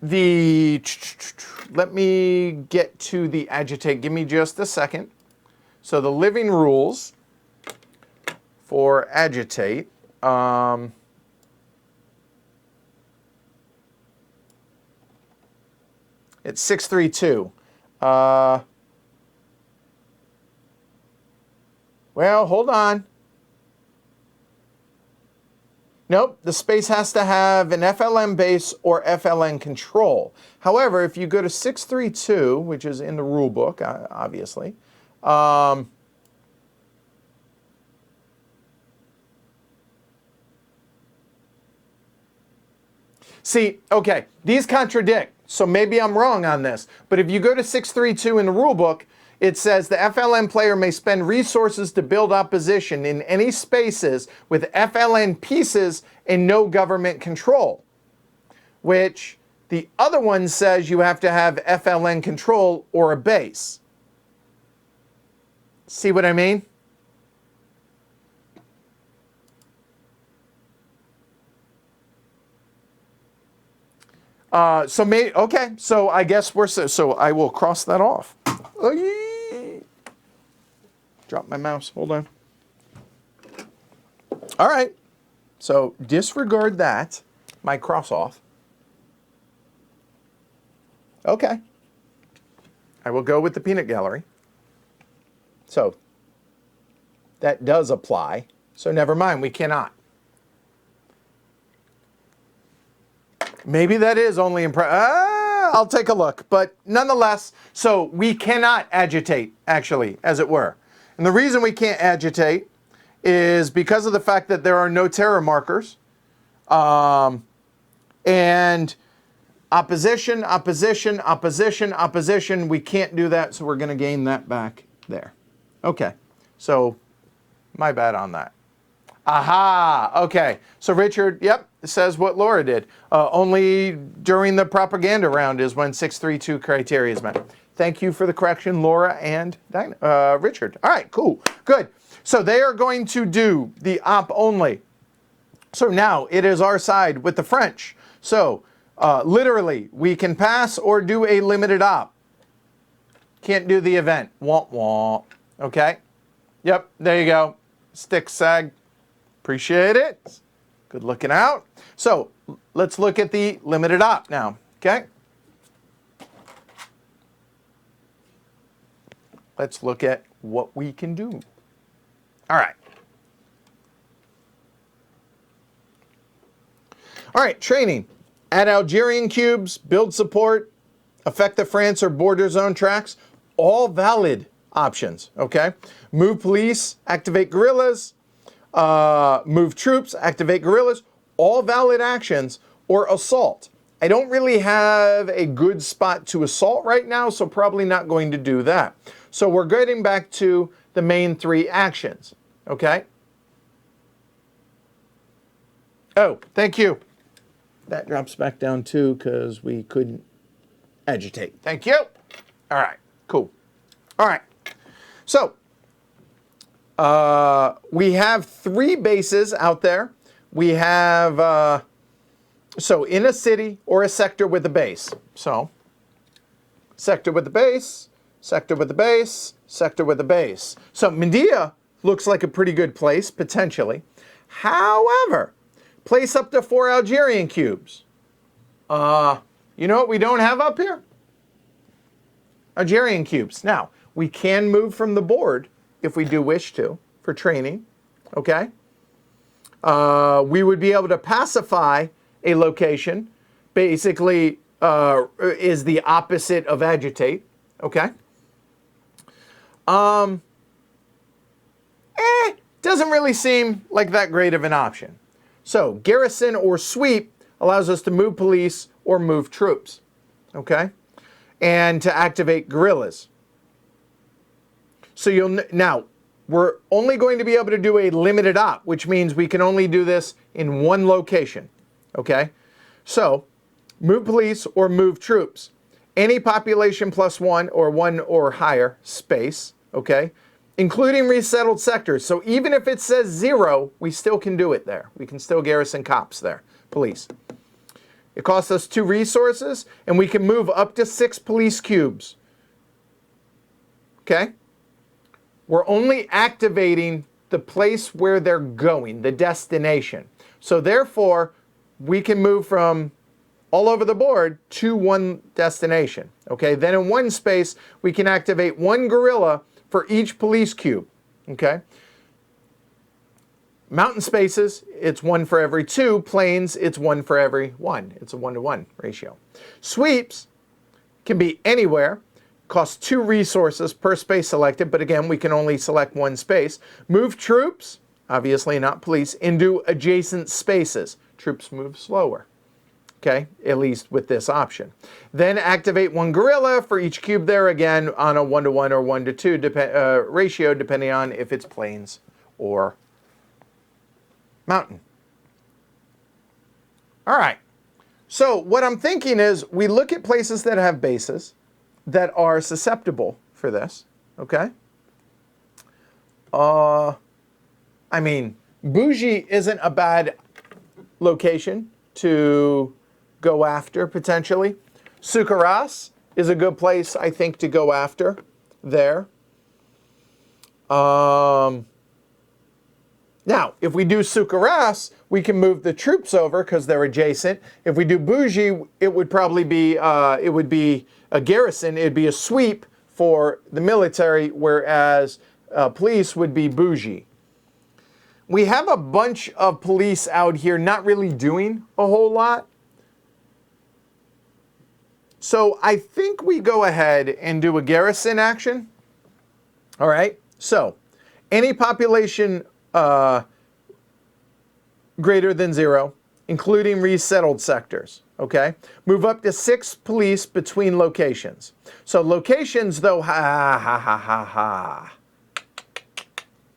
let me get to the agitate. Give me just a second. So the living rules for agitate. It's 632. Well, hold on. Nope, the space has to have an FLN base or FLN control. However, if you go to 632, which is in the rule book, obviously, see, okay, these contradict, so maybe I'm wrong on this, but if you go to 632 in the rulebook, it says the FLN player may spend resources to build opposition in any spaces with FLN pieces and no government control, which the other one says you have to have FLN control or a base. See what I mean? Okay, so I guess so I will cross that off. Drop my mouse, hold on. All right, so disregard that, my cross off. Okay, I will go with the peanut gallery. So that does apply, so never mind, we cannot. Maybe that is only I'll take a look, but nonetheless, so we cannot agitate, actually, as it were. And the reason we can't agitate is because of the fact that there are no terror markers, and opposition, opposition, opposition, opposition, we can't do that, so we're going to gain that back there. Okay, so my bad on that. Aha, okay. So Richard, yep, says what Laura did. Only during the propaganda round is when 632 criteria is met. Thank you for the correction, Laura and Richard. All right, cool, good. So they are going to do the op only. So now it is our side with the French. So literally, we can pass or do a limited op. Can't do the event. Womp womp. Okay? Yep, there you go. Stick sag. Appreciate it. Good looking out. So let's look at the limited op now. Okay? Let's look at what we can do. All right. All right, training. Add Algerian cubes, build support, affect the France or border zone tracks. All valid options, okay? Move police, activate guerrillas, move troops, activate guerrillas. All valid actions, or assault. I don't really have a good spot to assault right now, so probably not going to do that. So we're getting back to the main three actions, okay? Oh, thank you. That drops back down too because we couldn't agitate. Thank you. All right, Cool. All right. So we have 3 bases out there. We have, so in a city or a sector with a base. So sector with a base, sector with a base, sector with a base. So Medea looks like a pretty good place, potentially. However, place up to 4 Algerian cubes. You know what we don't have up here? Algerian cubes. Now, we can move from the board if we do wish to for training, okay? We would be able to pacify a location, basically is the opposite of agitate, okay? Doesn't really seem like that great of an option. So garrison or sweep allows us to move police or move troops, okay? And to activate guerrillas. So now, we're only going to be able to do a limited op, which means we can only do this in one location, okay? So, move police or move troops. Any population +1 or 1 or higher space, okay? Including resettled sectors. So even if it says 0, we still can do it there. We can still garrison cops there, police. It costs us 2 resources, and we can move up to 6 police cubes. Okay? We're only activating the place where they're going, the destination. So therefore, we can move from all over the board to one destination. Okay? Then in one space, we can activate 1 guerrilla for each police cube. Okay? Mountain spaces, it's 1 for every 2. Plains, it's 1 for every 1. It's a 1-to-1 ratio. Sweeps can be anywhere. Cost 2 resources per space selected, but again, we can only select 1 space. Move troops, obviously not police, into adjacent spaces. Troops move slower. Okay, at least with this option. Then activate 1 guerrilla for each cube there, again on a 1-to-1 or 1-to-2 ratio, depending on if it's plains or mountain. All right, so what I'm thinking is we look at places that have bases that are susceptible for this, okay? I mean, Bougie isn't a bad location to go after, potentially. Sucaras is a good place, I think, to go after there. Now, if we do Sucaras, we can move the troops over because they're adjacent. If we do Bougie, it would probably be, it would be a garrison. It'd be a sweep for the military, whereas police would be Bougie. We have a bunch of police out here not really doing a whole lot. So I think we go ahead and do a garrison action. All right. So any population greater than 0, including resettled sectors. Okay. Move up to 6 police between locations. So locations, though,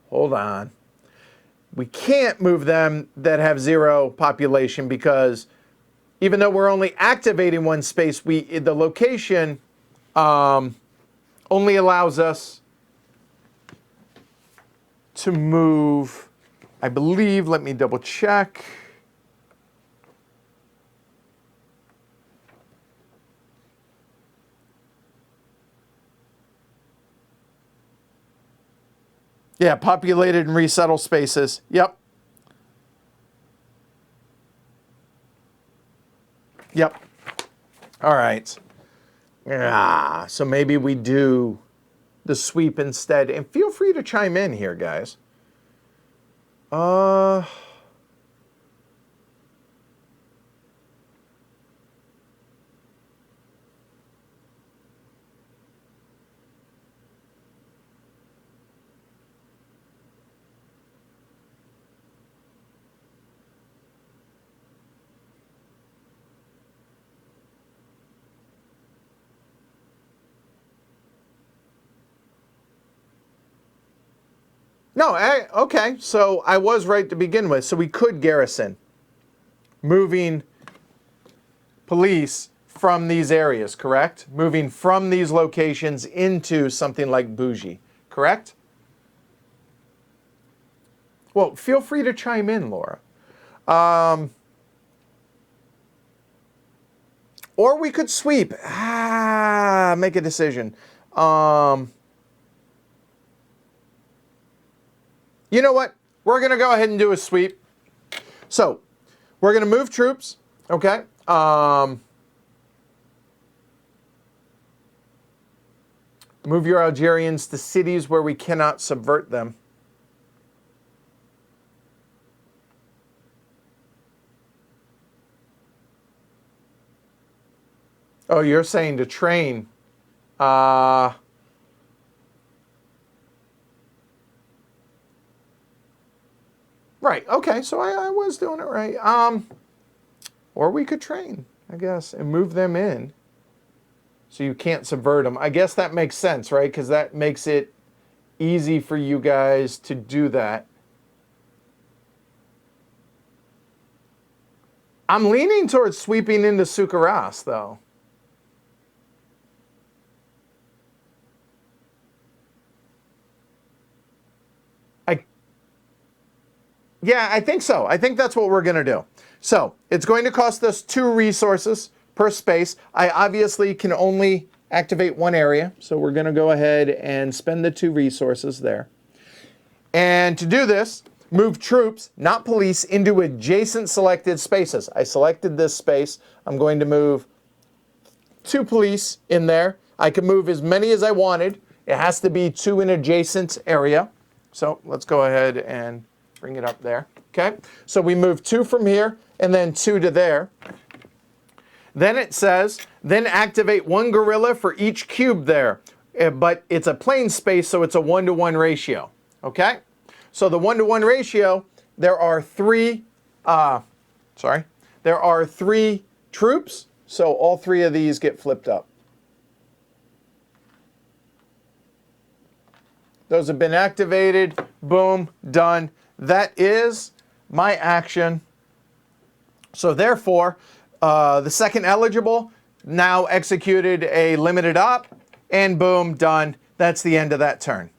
hold on. We can't move them that have 0 population because even though we're only activating 1 space, the location only allows us to move, I believe, let me double check. Yeah, populated and resettled spaces. Yep. Yep. All right. So maybe we do the sweep instead. And feel free to chime in here, guys. No, okay, so I was right to begin with. So we could garrison, moving police from these areas, correct? Moving from these locations into something like Bougie, correct? Well, feel free to chime in, Laura. Or we could sweep. Make a decision. You know what? We're going to go ahead and do a sweep. So, we're going to move troops, okay? Move your Algerians to cities where we cannot subvert them. Oh, you're saying to train. Right, okay, so I was doing it right. Or we could train, I guess, and move them in so you can't subvert them. I guess that makes sense, right? Because that makes it easy for you guys to do that. I'm leaning towards sweeping into Sukaras, though. Yeah, I think so. I think that's what we're going to do. So it's going to cost us 2 resources per space. I obviously can only activate one area, so we're going to go ahead and spend the 2 resources there. And to do this, move troops, not police, into adjacent selected spaces. I selected this space. I'm going to move 2 police in there. I can move as many as I wanted. It has to be to an adjacent area. So let's go ahead and bring it up there. Okay, so we move 2 from here and then 2 to there. Then it says, then activate 1 guerrilla for each cube there. But it's a plain space, so it's a 1-to-1 ratio. Okay, so the 1-to-1 ratio, there are 3 troops, so all 3 of these get flipped up. Those have been activated. Boom, done. That is my action. So therefore, the second eligible now executed a limited op, and boom, done. That's the end of that turn.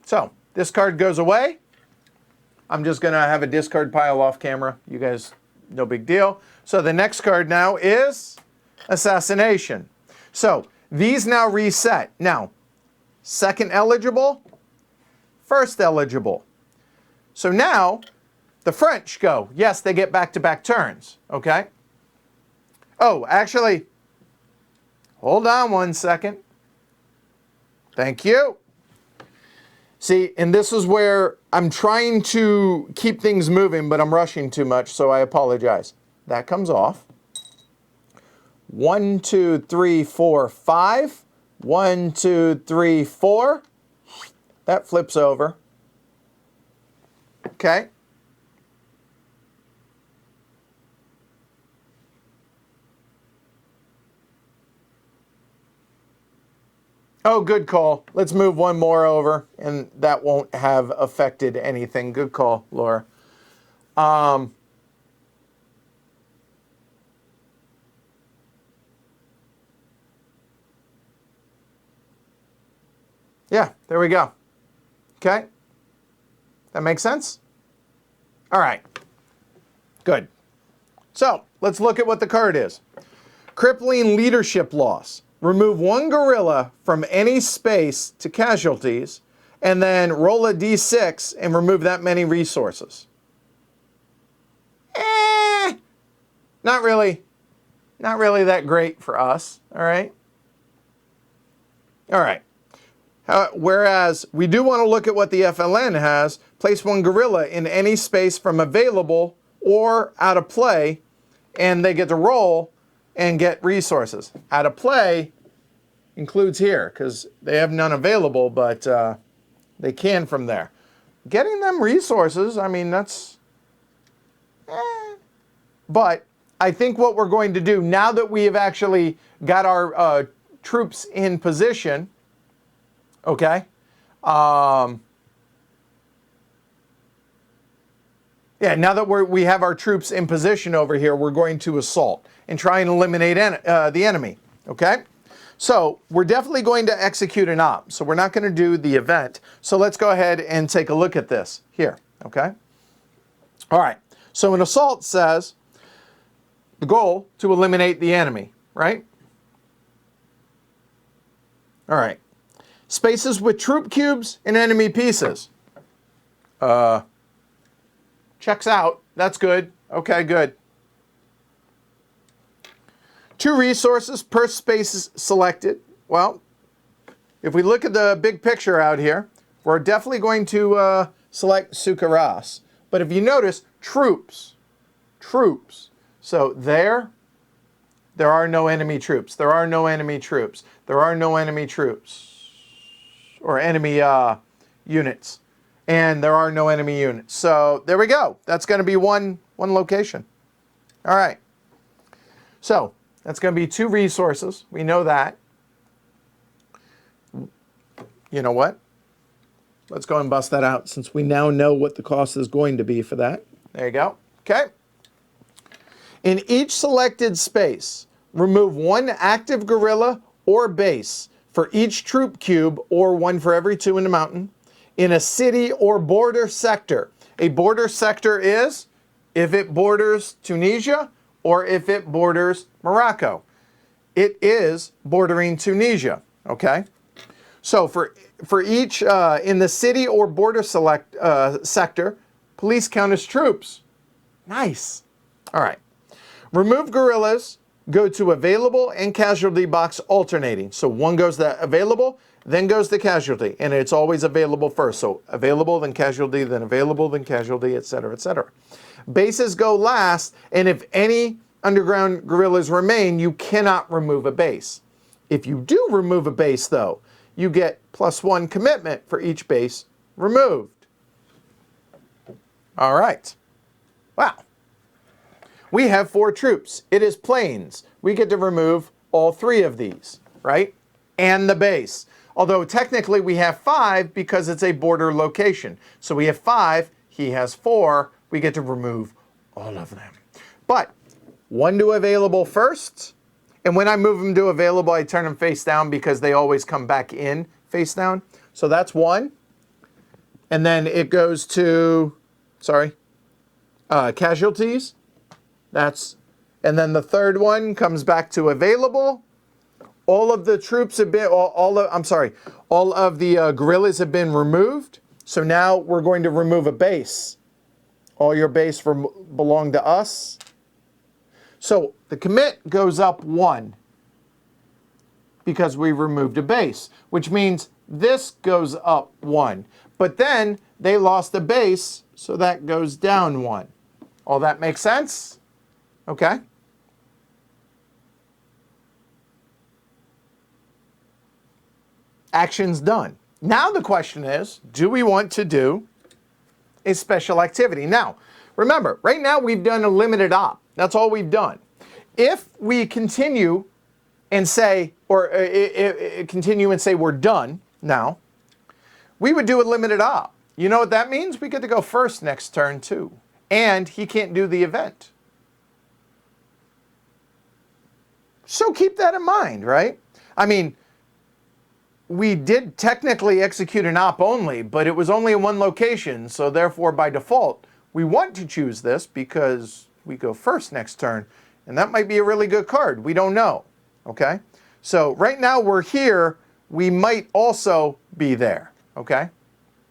So this card goes away. I'm just going to have a discard pile off camera. You guys, no big deal. So the next card now is Assassination. So these now reset. Now, second eligible, first eligible. So now the French go. Yes, they get back-to-back turns. Okay? Oh, actually, hold on one second. Thank you. See, and this is where I'm trying to keep things moving, but I'm rushing too much, so I apologize. That comes off. 1, 2, 3, 4, 5. 1, 2, 3, 4. That flips over. Okay. Oh, good call. Let's move 1 more over, and that won't have affected anything. Good call, Laura. Yeah, there we go. Okay. That makes sense? All right. Good. So, let's look at what the card is. Crippling leadership loss. Remove 1 guerrilla from any space to casualties, and then roll a d6 and remove that many resources. Not really that great for us, all right? All right. Whereas we do want to look at what the FLN has. Place 1 guerrilla in any space from available or out of play, and they get to roll and get resources. Out of play includes here, because they have none available, but they can from there. Getting them resources, I mean, that's... But I think what we're going to do, now that we have actually got our troops in position, okay, yeah, now that we have our troops in position over here, we're going to assault. and try and eliminate the enemy, okay? So we're definitely going to execute an op. So we're not going to do the event. So let's go ahead and take a look at this here, okay? All right, so an assault says the goal to eliminate the enemy, right? All right. Spaces with troop cubes and enemy pieces. Checks out. That's good. Okay, good. 2 resources per space selected. Well, if we look at the big picture out here, we're definitely going to select Sukaras. But if you notice, troops. So there are no enemy troops. There are no enemy troops. There are no enemy troops. Or enemy units. And there are no enemy units. So there we go. That's going to be one location. All right. So that's going to be 2 resources. We know that. You know what? Let's go and bust that out since we now know what the cost is going to be for that. There you go. Okay. In each selected space, remove 1 active guerrilla or base for each troop cube, or 1 for every 2 in the mountain, in a city or border sector. A border sector is if it borders Tunisia or if it borders Morocco. It is bordering Tunisia, okay? So for each, in the city or border sector, police count as troops. Nice. All right. Remove guerrillas, go to available and casualty box alternating. So 1 goes to available, then goes to casualty, and it's always available first. So available, then casualty, then available, then casualty, etc., etc. Bases go last, and if any underground guerrillas remain, you cannot remove a base. If you do remove a base, though, you get +1 commitment for each base removed. All right. Wow. We have 4 troops. It is planes. We get to remove all 3 of these, right? And the base. Although technically we have 5 because it's a border location. So we have 5, he has 4, we get to remove all of them. But 1 to available first, and when I move them to available, I turn them face down because they always come back in face down. So that's 1. And then it goes to, casualties. And then the 3rd one comes back to available. All of the troops have been, all of the guerrillas have been removed. So now we're going to remove a base. All your base belong to us. So the commit goes up 1 because we removed a base, which means this goes up 1. But then they lost a base, so that goes down 1. All that makes sense? Okay. Action's done. Now the question is, do we want to do a special activity? Now, remember, right now we've done a limited op. That's all we've done. If we continue and say, continue and say we're done now, we would do a limited op. You know what that means? We get to go first next turn too. And he can't do the event. So keep that in mind, right? I mean, we did technically execute an op only, but it was only in 1 location, so therefore by default, we want to choose this because we go first next turn, and that might be a really good card. We don't know, okay? So right now we're here, we might also be there, okay?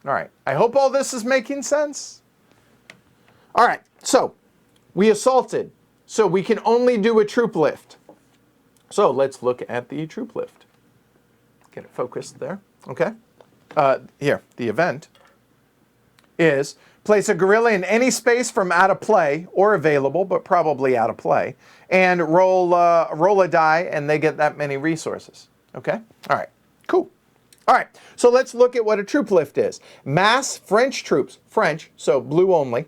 All right, I hope all this is making sense. All right, so we assaulted, so we can only do a troop lift. So let's look at the troop lift. Get it focused there, okay? Here, the event is place a guerrilla in any space from out of play or available, but probably out of play, and roll a die, and they get that many resources, okay? All right, cool. All right, so let's look at what a troop lift is. Mass French troops, French, so blue only,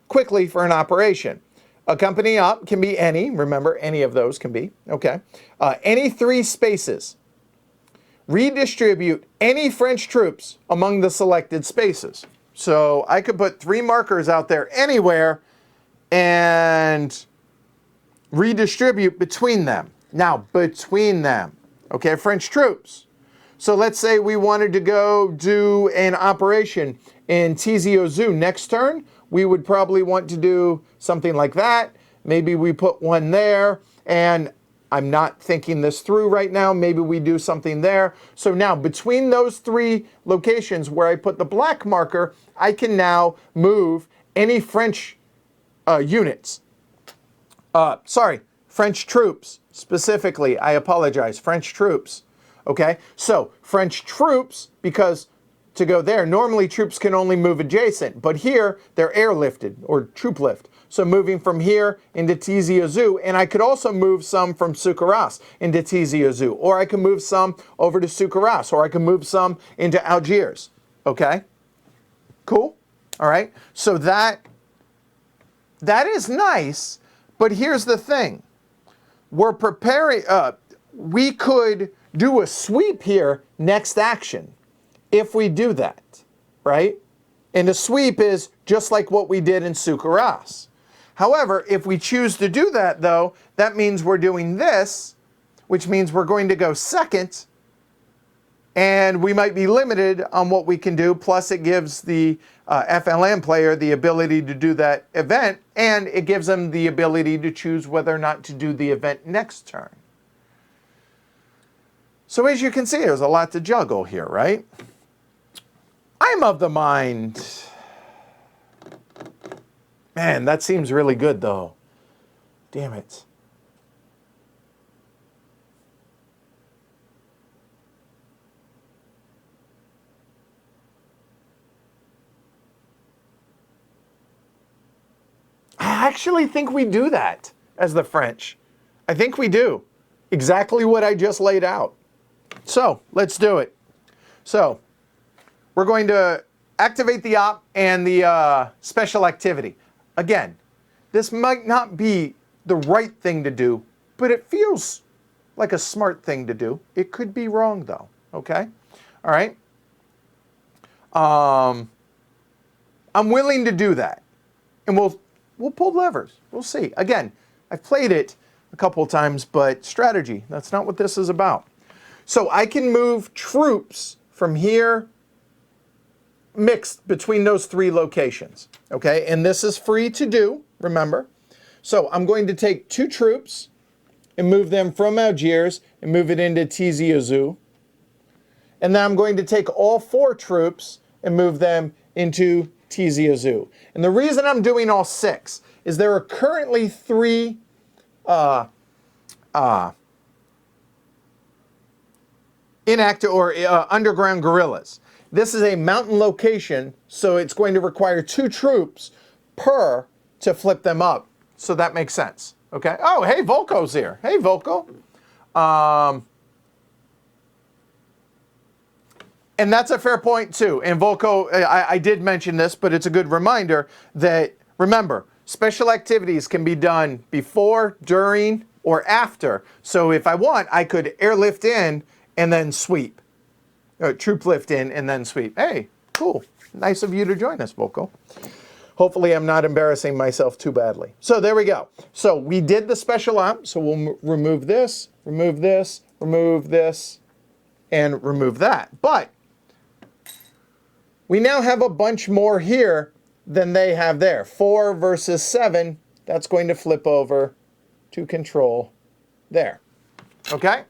quickly for an operation. A company op can be any, remember, any of those can be, okay? Any 3 spaces. Redistribute any French troops among the selected spaces. So I could put 3 markers out there anywhere, and redistribute between them. Now, between them, okay, French troops. So let's say we wanted to go do an operation in Tizi Ouzou next turn. We would probably want to do something like that. Maybe we put one there, and I'm not thinking this through right now. Maybe we do something there. So now between those three locations where I put the black marker, I can now move any French units. French troops specifically. I apologize, French troops. Okay, so French troops, because to go there, normally troops can only move adjacent, but here they're airlifted or troop lift. So moving from here into Tizi Ouzou, and I could also move some from Soukaras into Tizi Ouzou, or I can move some over to Soukaras, or I can move some into Algiers. Okay, cool. All right, so that is nice, but here's the thing. We're preparing, we could do a sweep here next action if we do that, right? And a sweep is just like what we did in Soukaras. However, if we choose to do that, though, that means we're doing this, which means we're going to go second, and we might be limited on what we can do. Plus, it gives the FLN player the ability to do that event, and it gives them the ability to choose whether or not to do the event next turn. So as you can see, there's a lot to juggle here, right? I'm of the mind... Man, that seems really good, though. Damn it. I actually think we do that as the French. I think we do. Exactly what I just laid out. So, let's do it. So, we're going to activate the op and the special activity. Again, this might not be the right thing to do, but it feels like a smart thing to do. It could be wrong, though. Okay? All right? I'm willing to do that. And we'll pull levers. We'll see. Again, I've played it a couple of times, but strategy, that's not what this is about. So I can move troops from here mixed between those three locations, okay? And this is free to do, remember. So I'm going to take 2 troops and move them from Algiers and move it into Tizi Ouzou. And then I'm going to take all 4 troops and move them into Tizi Ouzou. And the reason I'm doing all 6 is there are currently 3 inactive or underground guerrillas. This is a mountain location, so it's going to require 2 troops per to flip them up. So that makes sense. Okay. Oh, hey, Volko's here. Hey, Volko. And that's a fair point, too. And Volko, I did mention this, but it's a good reminder that, remember, special activities can be done before, during, or after. So if I want, I could airlift in and then sweep. Troop lift in and then sweep. Hey, cool. Nice of you to join us, Volko. Hopefully I'm not embarrassing myself too badly. So there we go. So we did the special op. So we'll remove this, remove this, remove this, and remove that. But we now have a bunch more here than they have there. 4 versus 7. That's going to flip over to control there. Okay?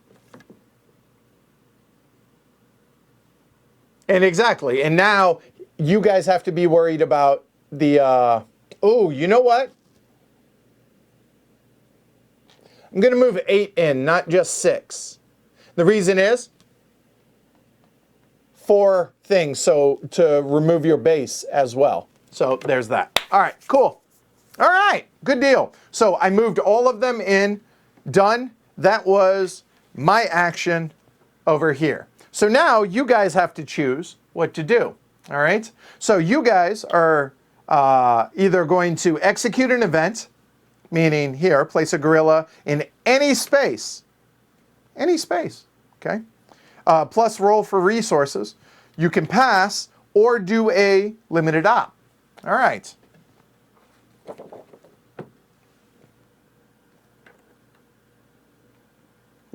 And exactly. And now you guys have to be worried about the, oh, you know what? I'm going to move 8 in, not just 6. The reason is 4 things, so to remove your base as well. So there's that. All right, cool. All right, good deal. So I moved all of them in, done. That was my action over here. So now you guys have to choose what to do, all right? So you guys are either going to execute an event, meaning here, place a guerrilla in any space, okay? Plus roll for resources. You can pass or do a limited op. All right.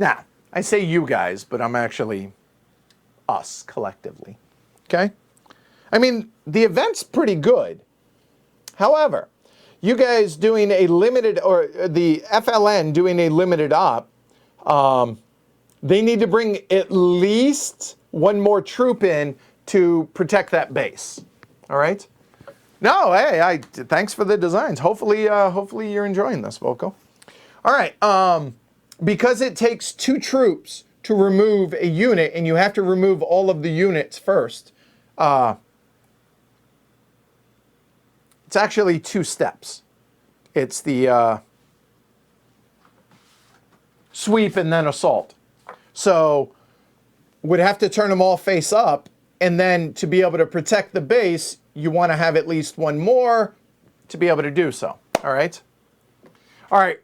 Now, I say you guys, but I'm actually us collectively. Okay? I mean, the event's pretty good. However, you guys doing a limited, or the FLN doing a limited op, they need to bring at least one more troop in to protect that base. All right? No, hey, thanks for the designs. Hopefully you're enjoying this, Volko. All right, because it takes 2 troops to remove a unit, and you have to remove all of the units first, it's actually 2 steps. It's the sweep and then assault. So would have to turn them all face up, and then to be able to protect the base, you want to have at least 1 more to be able to do so. All right? All right.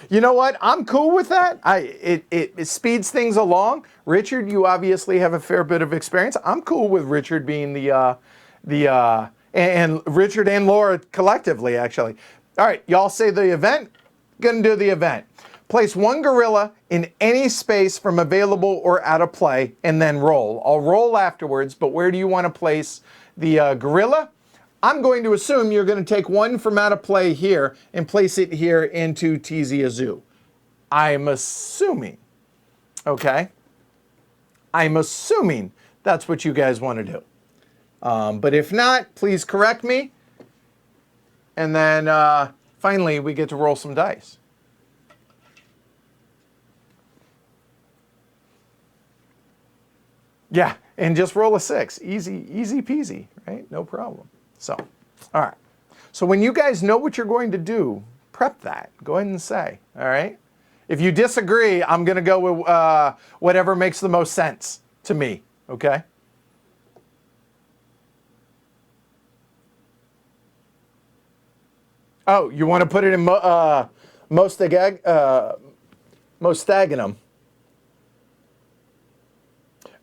You know what? I'm cool with that. It speeds things along. Richard, you obviously have a fair bit of experience. I'm cool with Richard being and Richard and Laura collectively, actually. All right, y'all say the event. Gonna do the event. Place 1 guerrilla in any space from available or out of play, and then roll. I'll roll afterwards, but where do you want to place the guerrilla? I'm going to assume you're going to take 1 from out of play here and place it here into TZ Zoo. I'm assuming. Okay? I'm assuming that's what you guys want to do. But if not, please correct me. And then finally, we get to roll some dice. Yeah, and just roll a 6. Easy peasy, right? No problem. So, all right. So when you guys know what you're going to do, prep that. Go ahead and say, all right? If you disagree, I'm going to go with whatever makes the most sense to me, okay? Oh, you want to put it in Mostaganum.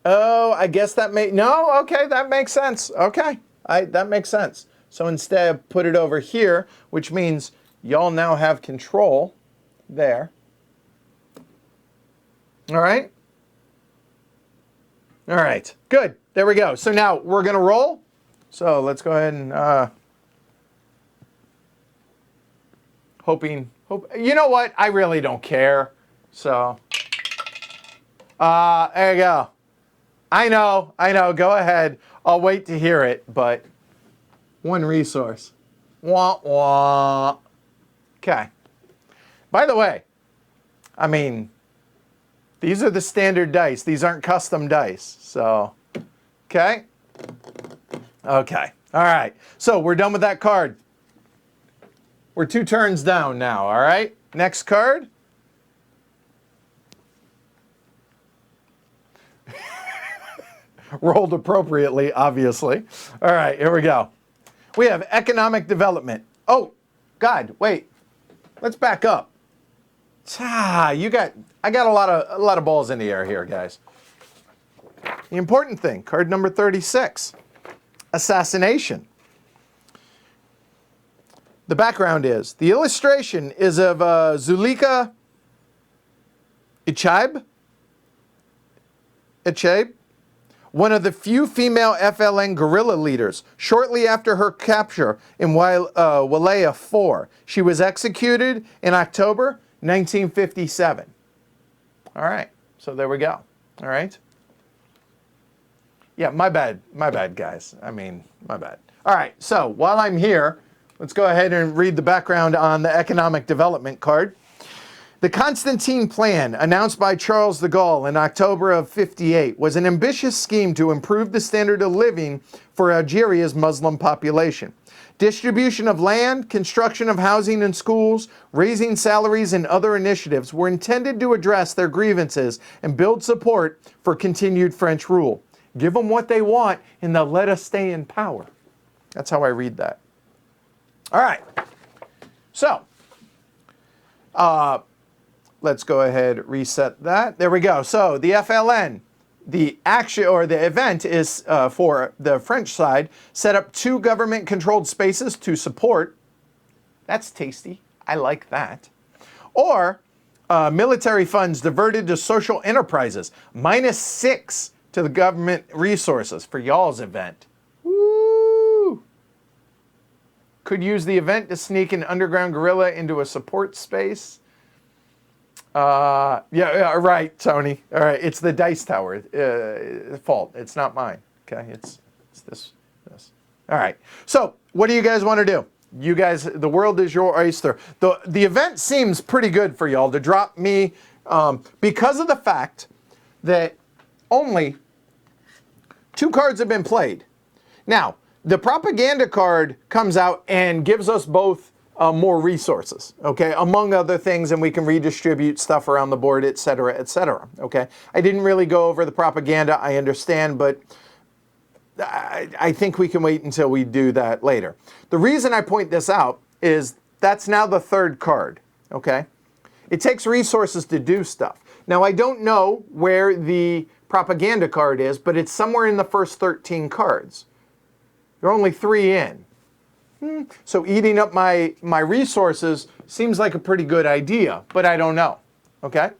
Oh, I guess that no, okay, that makes sense. Okay, that makes sense. So instead, put it over here, which means y'all now have control there. All right? All right, good. There we go. So now we're going to roll. So let's go ahead and you know what? I really don't care. So there you go. I know. Go ahead. I'll wait to hear it, but 1 resource. Wah, wah. Okay. By the way, I mean, these are the standard dice. These aren't custom dice. So, okay. Okay. All right. So we're done with that card. We're 2 turns down now. All right. Next card. Rolled appropriately, obviously. All right, here we go. We have economic development. Oh, God, wait. Let's back up. I got a lot of balls in the air here, guys. The important thing, card number 36, assassination. The background is, the illustration is of Zulika Ichaib, one of the few female FLN guerrilla leaders. Shortly after her capture in Walaya 4, she was executed in October 1957. All right, so there we go. All right. Yeah, my bad, guys. I mean, my bad. All right, so while I'm here, let's go ahead and read the background on the economic development card. The Constantine Plan, announced by Charles de Gaulle in October of '58, was an ambitious scheme to improve the standard of living for Algeria's Muslim population. Distribution of land, construction of housing and schools, raising salaries, and other initiatives were intended to address their grievances and build support for continued French rule. Give them what they want, and they'll let us stay in power. That's how I read that. All right. So, let's go ahead, reset that. There we go. So the FLN, the action or the event is for the French side, set up 2 government-controlled spaces to support. That's tasty. I like that. Or Military funds diverted to social enterprises. -6 to the government resources for y'all's event. Woo! Could use the event to sneak an underground guerrilla into a support space. Yeah, right, Tony. All right, it's the dice tower fault. It's not mine. Okay, it's this. All right. So, what do you guys want to do? You guys, the world is your oyster. The event seems pretty good for y'all to drop me because of the fact that only 2 cards have been played. Now, the propaganda card comes out and gives us both more resources, okay, among other things, and we can redistribute stuff around the board, etc., okay? I didn't really go over the propaganda, I understand, but I think we can wait until we do that later. The reason I point this out is that's now the 3rd card, okay? It takes resources to do stuff. Now, I don't know where the propaganda card is, but it's somewhere in the first 13 cards. There are only 3 in. So eating up my resources seems like a pretty good idea, but I don't know, okay?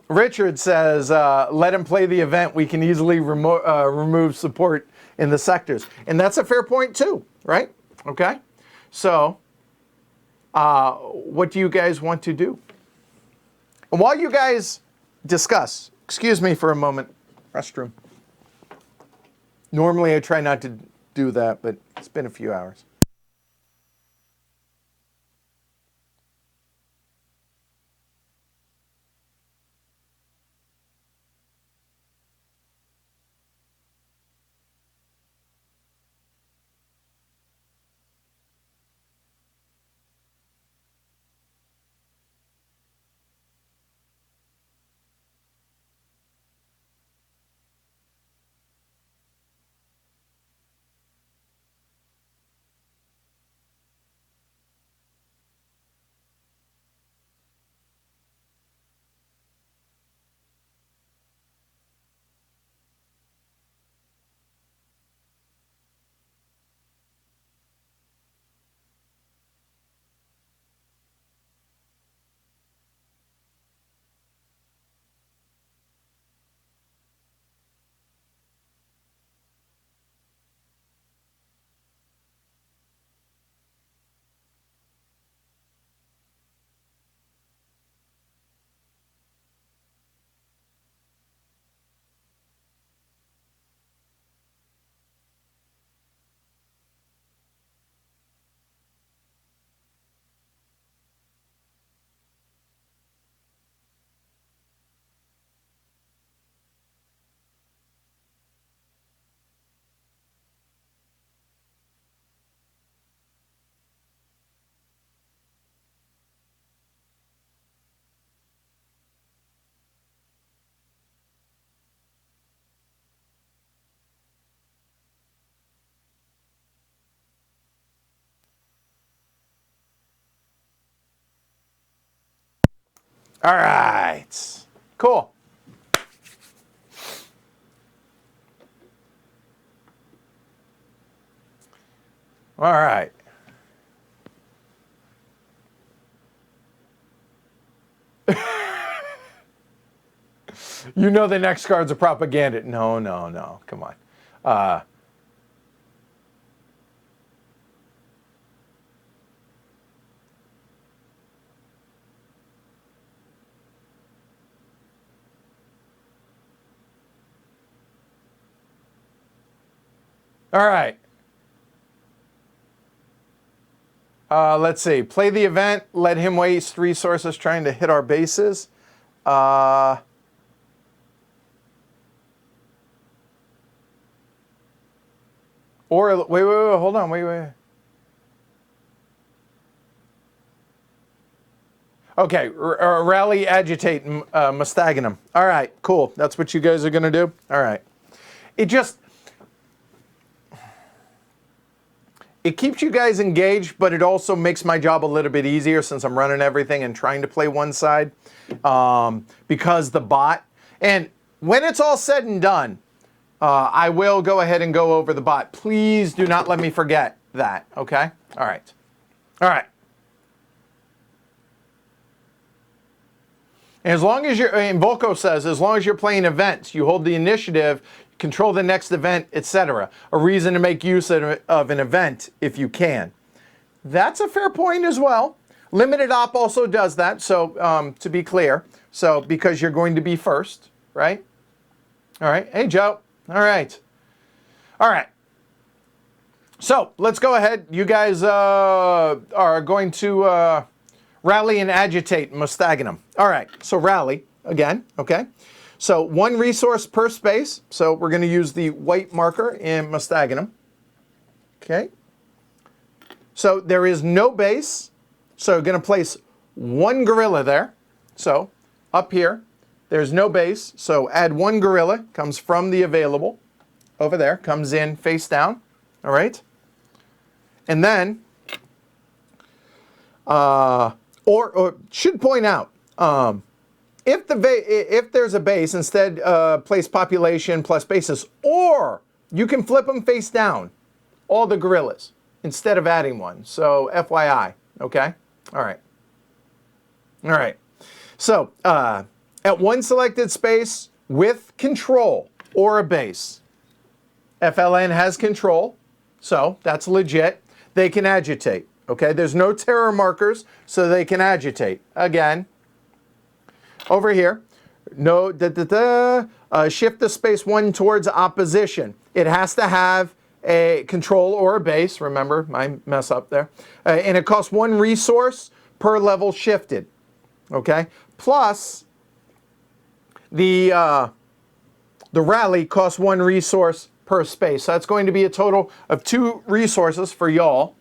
Richard says, let him play the event. We can easily remove support in the sectors. And that's a fair point too, right? Okay. So, what do you guys want to do? And while you guys discuss, excuse me for a moment, restroom. Normally I try not to do that, but it's been a few hours. All right. Cool. All right. You know the next card's a propaganda. No. Come on. All right. Let's see. Play the event. Let him waste resources trying to hit our bases. Or wait, hold on, wait. Okay, rally, agitate, Mustaganum. All right, cool. That's what you guys are gonna do. All right. It keeps you guys engaged, but it also makes my job a little bit easier since I'm running everything and trying to play one side because the bot. And when it's all said and done, I will go ahead and go over the bot. Please do not let me forget that, okay? All right. And as long as you're, and Volko says, as long as you're playing events, you hold the initiative, control the next event, etc. A reason to make use of an event if you can. That's a fair point as well. Limited op also does that, so to be clear. So because you're going to be first, right? All right. Hey, Joe. All right. All right. So let's go ahead. You guys are going to rally and agitate Mustaganum. All right. So rally again. Okay. So 1 resource per space. So we're going to use the white marker in Mustaganum. Okay. So there is no base. So we're going to place 1 gorilla there. So up here, there's no base. So add 1 gorilla. Comes from the available. Over there. Comes in face down. All right. And then, or should point out, if there's a base, instead place population plus bases, or you can flip them face down, all the gorillas, instead of adding 1. So FYI, okay? All right. All right. So at 1 selected space with control or a base, FLN has control, so that's legit. They can agitate, okay? There's no terror markers, so they can agitate. Again, over here, no, shift the space 1 towards opposition. It has to have a control or a base. Remember, my mess up there. And it costs 1 resource per level shifted, okay? Plus, the rally costs 1 resource per space. So that's going to be a total of 2 resources for y'all.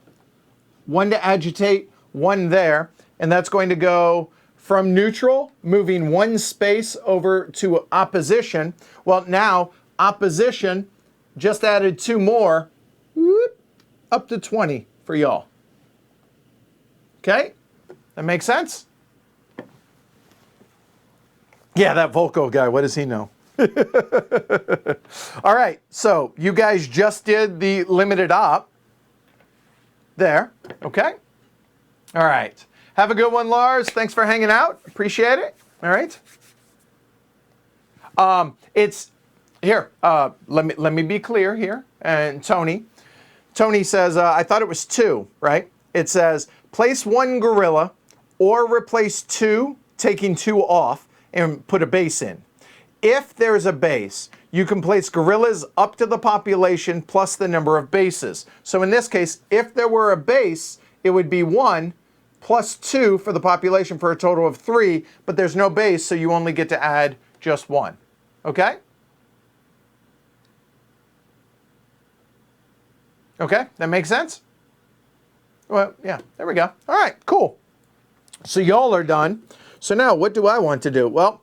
1 to agitate, 1 there. And that's going to go from neutral, moving 1 space over to opposition. Well, now opposition just added 2 more, whoop, up to 20 for y'all. Okay? That makes sense? Yeah, that Volko guy, what does he know? All right, so you guys just did the limited op there, okay? All right, have a good one, Lars. Thanks for hanging out. Appreciate it. All right. It's here. Let me be clear here. And Tony says I thought it was 2, right? It says place 1 gorilla or replace 2, taking 2 off and put a base in. If there's a base, you can place gorillas up to the population plus the number of bases. So in this case, if there were a base, it would be 1 plus 2 for the population for a total of 3, but there's no base, so you only get to add just 1. Okay? Okay, that makes sense? Well, yeah, there we go. All right, cool. So y'all are done. So now what do I want to do? Well,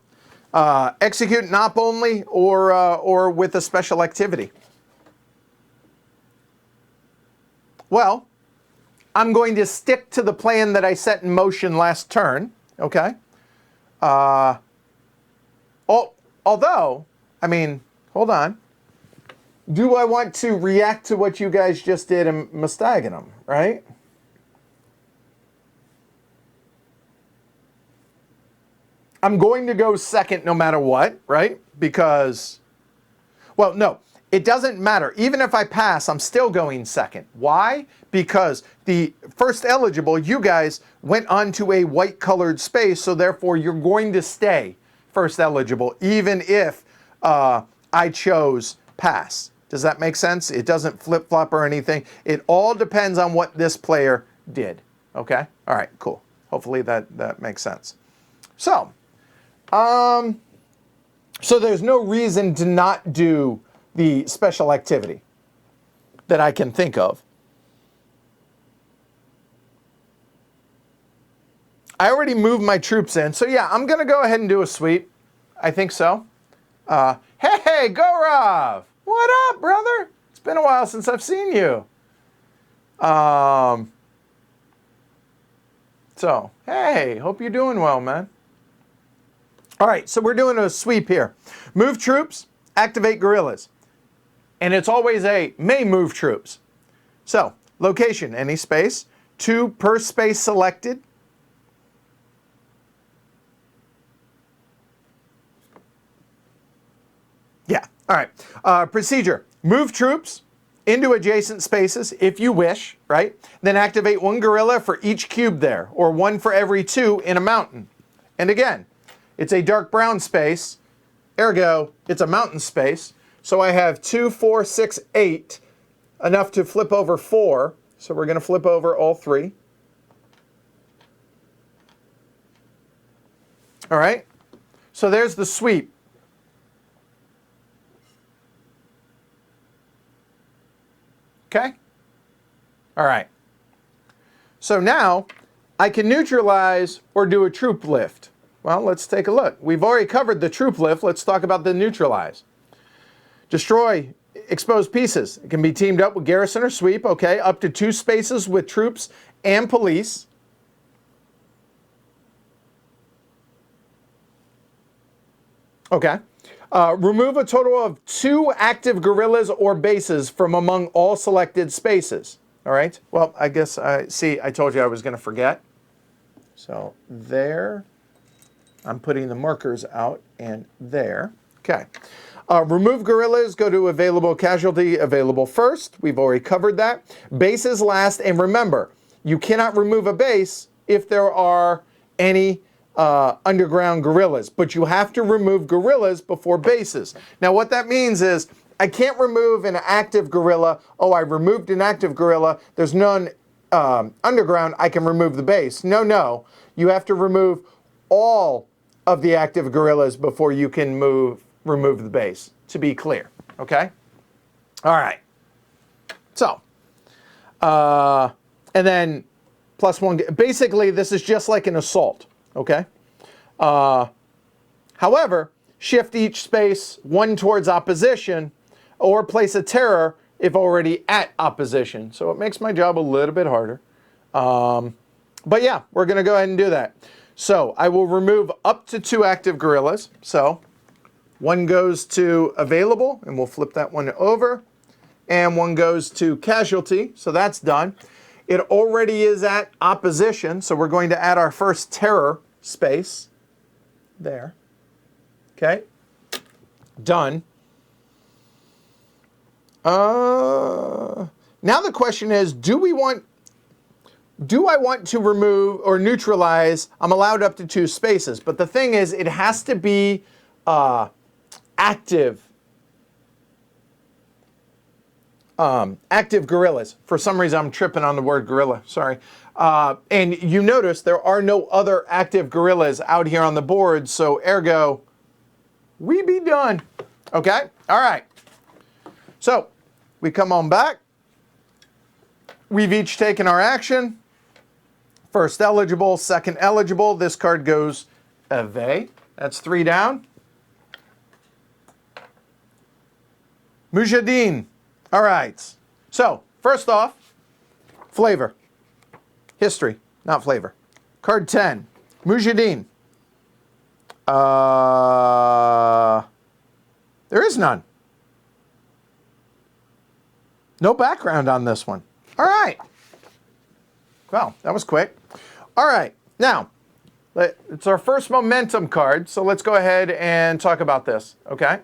execute an op only or with a special activity. Well, I'm going to stick to the plan that I set in motion last turn, okay? Although, I mean, hold on. Do I want to react to what you guys just did in Mustaganum, right? I'm going to go second no matter what, right? Because, well, no, it doesn't matter. Even if I pass, I'm still going second. Why? Because the first eligible, you guys went onto a white colored space, so therefore you're going to stay first eligible, even if I chose pass. Does that make sense? It doesn't flip-flop or anything. It all depends on what this player did. Okay? All right, cool. Hopefully that makes sense. So there's no reason to not do the special activity that I can think of. I already moved my troops in, so yeah, I'm gonna go ahead and do a sweep. I think so. Hey, Gaurav! What up, brother? It's been a while since I've seen you. So, hey, hope you're doing well, man. All right, so we're doing a sweep here. Move troops, activate guerrillas. And it's always a may move troops. So, location, any space. 2 per space selected. All right, procedure. Move troops into adjacent spaces if you wish, right? Then activate 1 guerrilla for each cube there, or 1 for every 2 in a mountain. And again, it's a dark brown space, ergo, it's a mountain space. So I have 2, 4, 6, 8, enough to flip over 4. So we're going to flip over all 3. All right, so there's the sweep. Okay? All right. So now I can neutralize or do a troop lift. Well, let's take a look. We've already covered the troop lift. Let's talk about the neutralize. Destroy exposed pieces. It can be teamed up with garrison or sweep, okay? Up to 2 spaces with troops and police. Okay. Remove a total of 2 active guerrillas or bases from among all selected spaces. All right. Well, I guess I told you I was going to forget. So there, I'm putting the markers out, and there. Okay. Remove guerrillas, go to available casualty, available first. We've already covered that. Bases last, and remember, you cannot remove a base if there are any underground guerrillas, but you have to remove guerrillas before bases. Now what that means is I can't remove an active guerrilla. Oh, I removed an active guerrilla. There's none underground. I can remove the base. No. You have to remove all of the active guerrillas before you can remove the base, to be clear. Okay? All right. So, and then +1. Basically, this is just like an assault. Okay. However, shift each space 1 towards opposition, or place a terror if already at opposition. So it makes my job a little bit harder. But yeah, we're going to go ahead and do that. So I will remove up to 2 active guerrillas. So 1 goes to available, and we'll flip that one over. And 1 goes to casualty. So that's done. It already is at opposition, so we're going to add our first terror space there. Okay, done. Now the question is, do I want to remove or neutralize? I'm allowed up to 2 spaces, but the thing is, it has to be active. Active guerrillas. For some reason, I'm tripping on the word guerrilla. Sorry. And you notice there are no other active guerrillas out here on the board, so ergo, we be done. Okay? All right. So, we come on back. We've each taken our action. First eligible, second eligible. This card goes away. That's 3 down. Mujahideen. All right. So, first off, flavor. History, not flavor. Card 10. Mujahideen. There is none. No background on this one. All right. Well, that was quick. All right. Now, it's our first momentum card, so let's go ahead and talk about this, okay?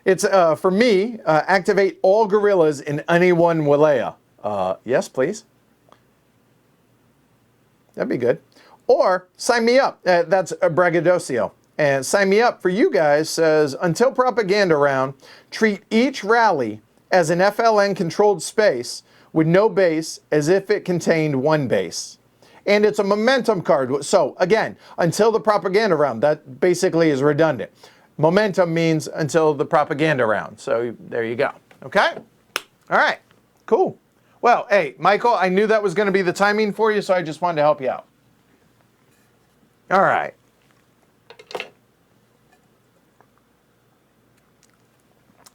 It's, for me, activate all guerrillas in any one wilaya. Yes, please. That'd be good. Or sign me up. That's a braggadocio. And sign me up for you guys says, until propaganda round, treat each rally as an FLN-controlled space with no base as if it contained 1 base. And it's a momentum card. So, again, until the propaganda round. That basically is redundant. Momentum means until the propaganda round. So there you go. Okay? All right. Cool. Well, hey, Michael, I knew that was going to be the timing for you, so I just wanted to help you out. All right.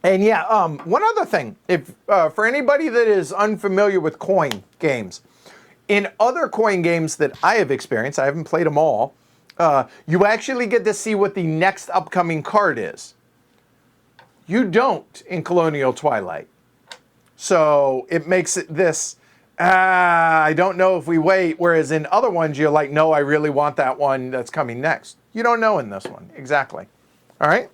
And yeah, one other thing. If for anybody that is unfamiliar with coin games, in other coin games that I have experienced, I haven't played them all, you actually get to see what the next upcoming card is. You don't in Colonial Twilight. So it makes this I don't know if we wait. Whereas in other ones, you're like, no, I really want that one that's coming next. You don't know in this one. Exactly. All right.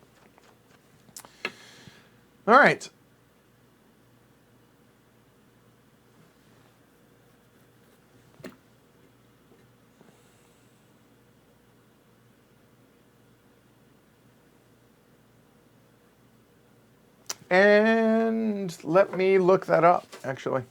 All right. And let me look that up, actually.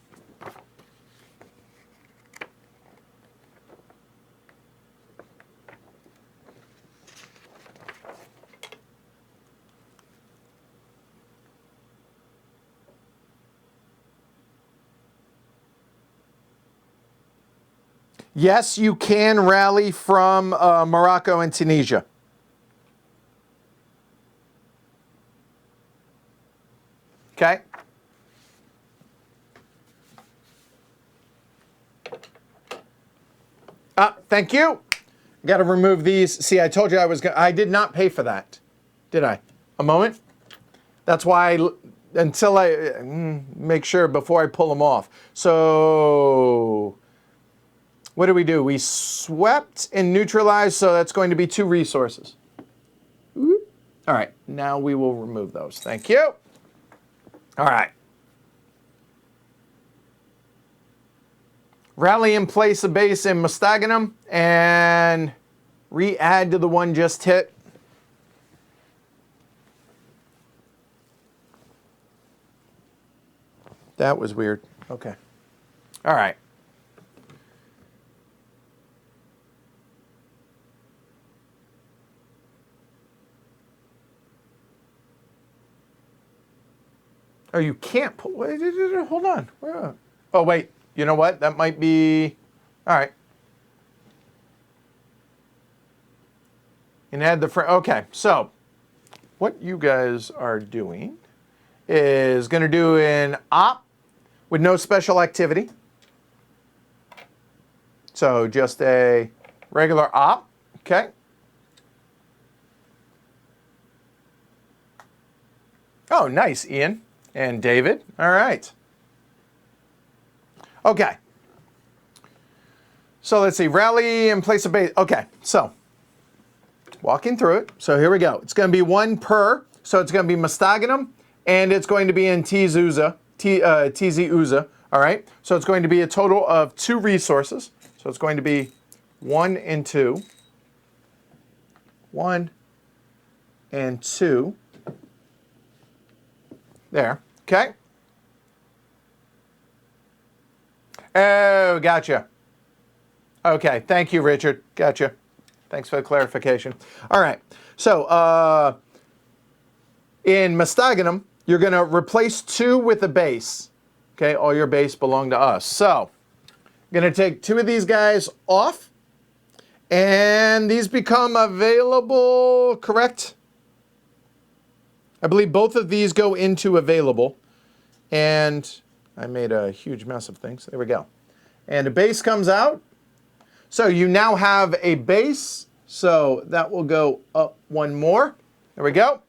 Yes, you can rally from Morocco and Tunisia. Okay. Thank you. Got to remove these. See, I told you I did not pay for that. Did I? A moment. That's why until I make sure before I pull them off. So what do? We swept and neutralized, so that's going to be 2 resources. All right, now we will remove those. Thank you. All right. Rally and place a base in Mostaganem and re-add to the one just hit. That was weird. Okay. All right. Oh, you can't pull. Hold on. Oh, wait. You know what? That might be. All right. And add the front. Okay. So, what you guys are doing is going to do an op with no special activity. So, just a regular op. Okay. Oh, nice, Ian. And David. All right. Okay. So let's see. Rally and place a base. Okay. So walking through it. So here we go. It's going to be 1 per. So it's going to be Mostaganem and it's going to be in TZ Uza. All right. So it's going to be a total of 2 resources. So it's going to be 1 and 2. 1 and 2. There. Okay. Oh, gotcha. Okay. Thank you, Richard. Gotcha. Thanks for the clarification. All right. So in Mostaganem, you're going to replace 2 with a base. Okay. All your base belong to us. So I'm going to take 2 of these guys off. And these become available, correct? I believe both of these go into available. And I made a huge mess of things. There we go. And a base comes out. So you now have a base. So that will go up 1 more. There we go.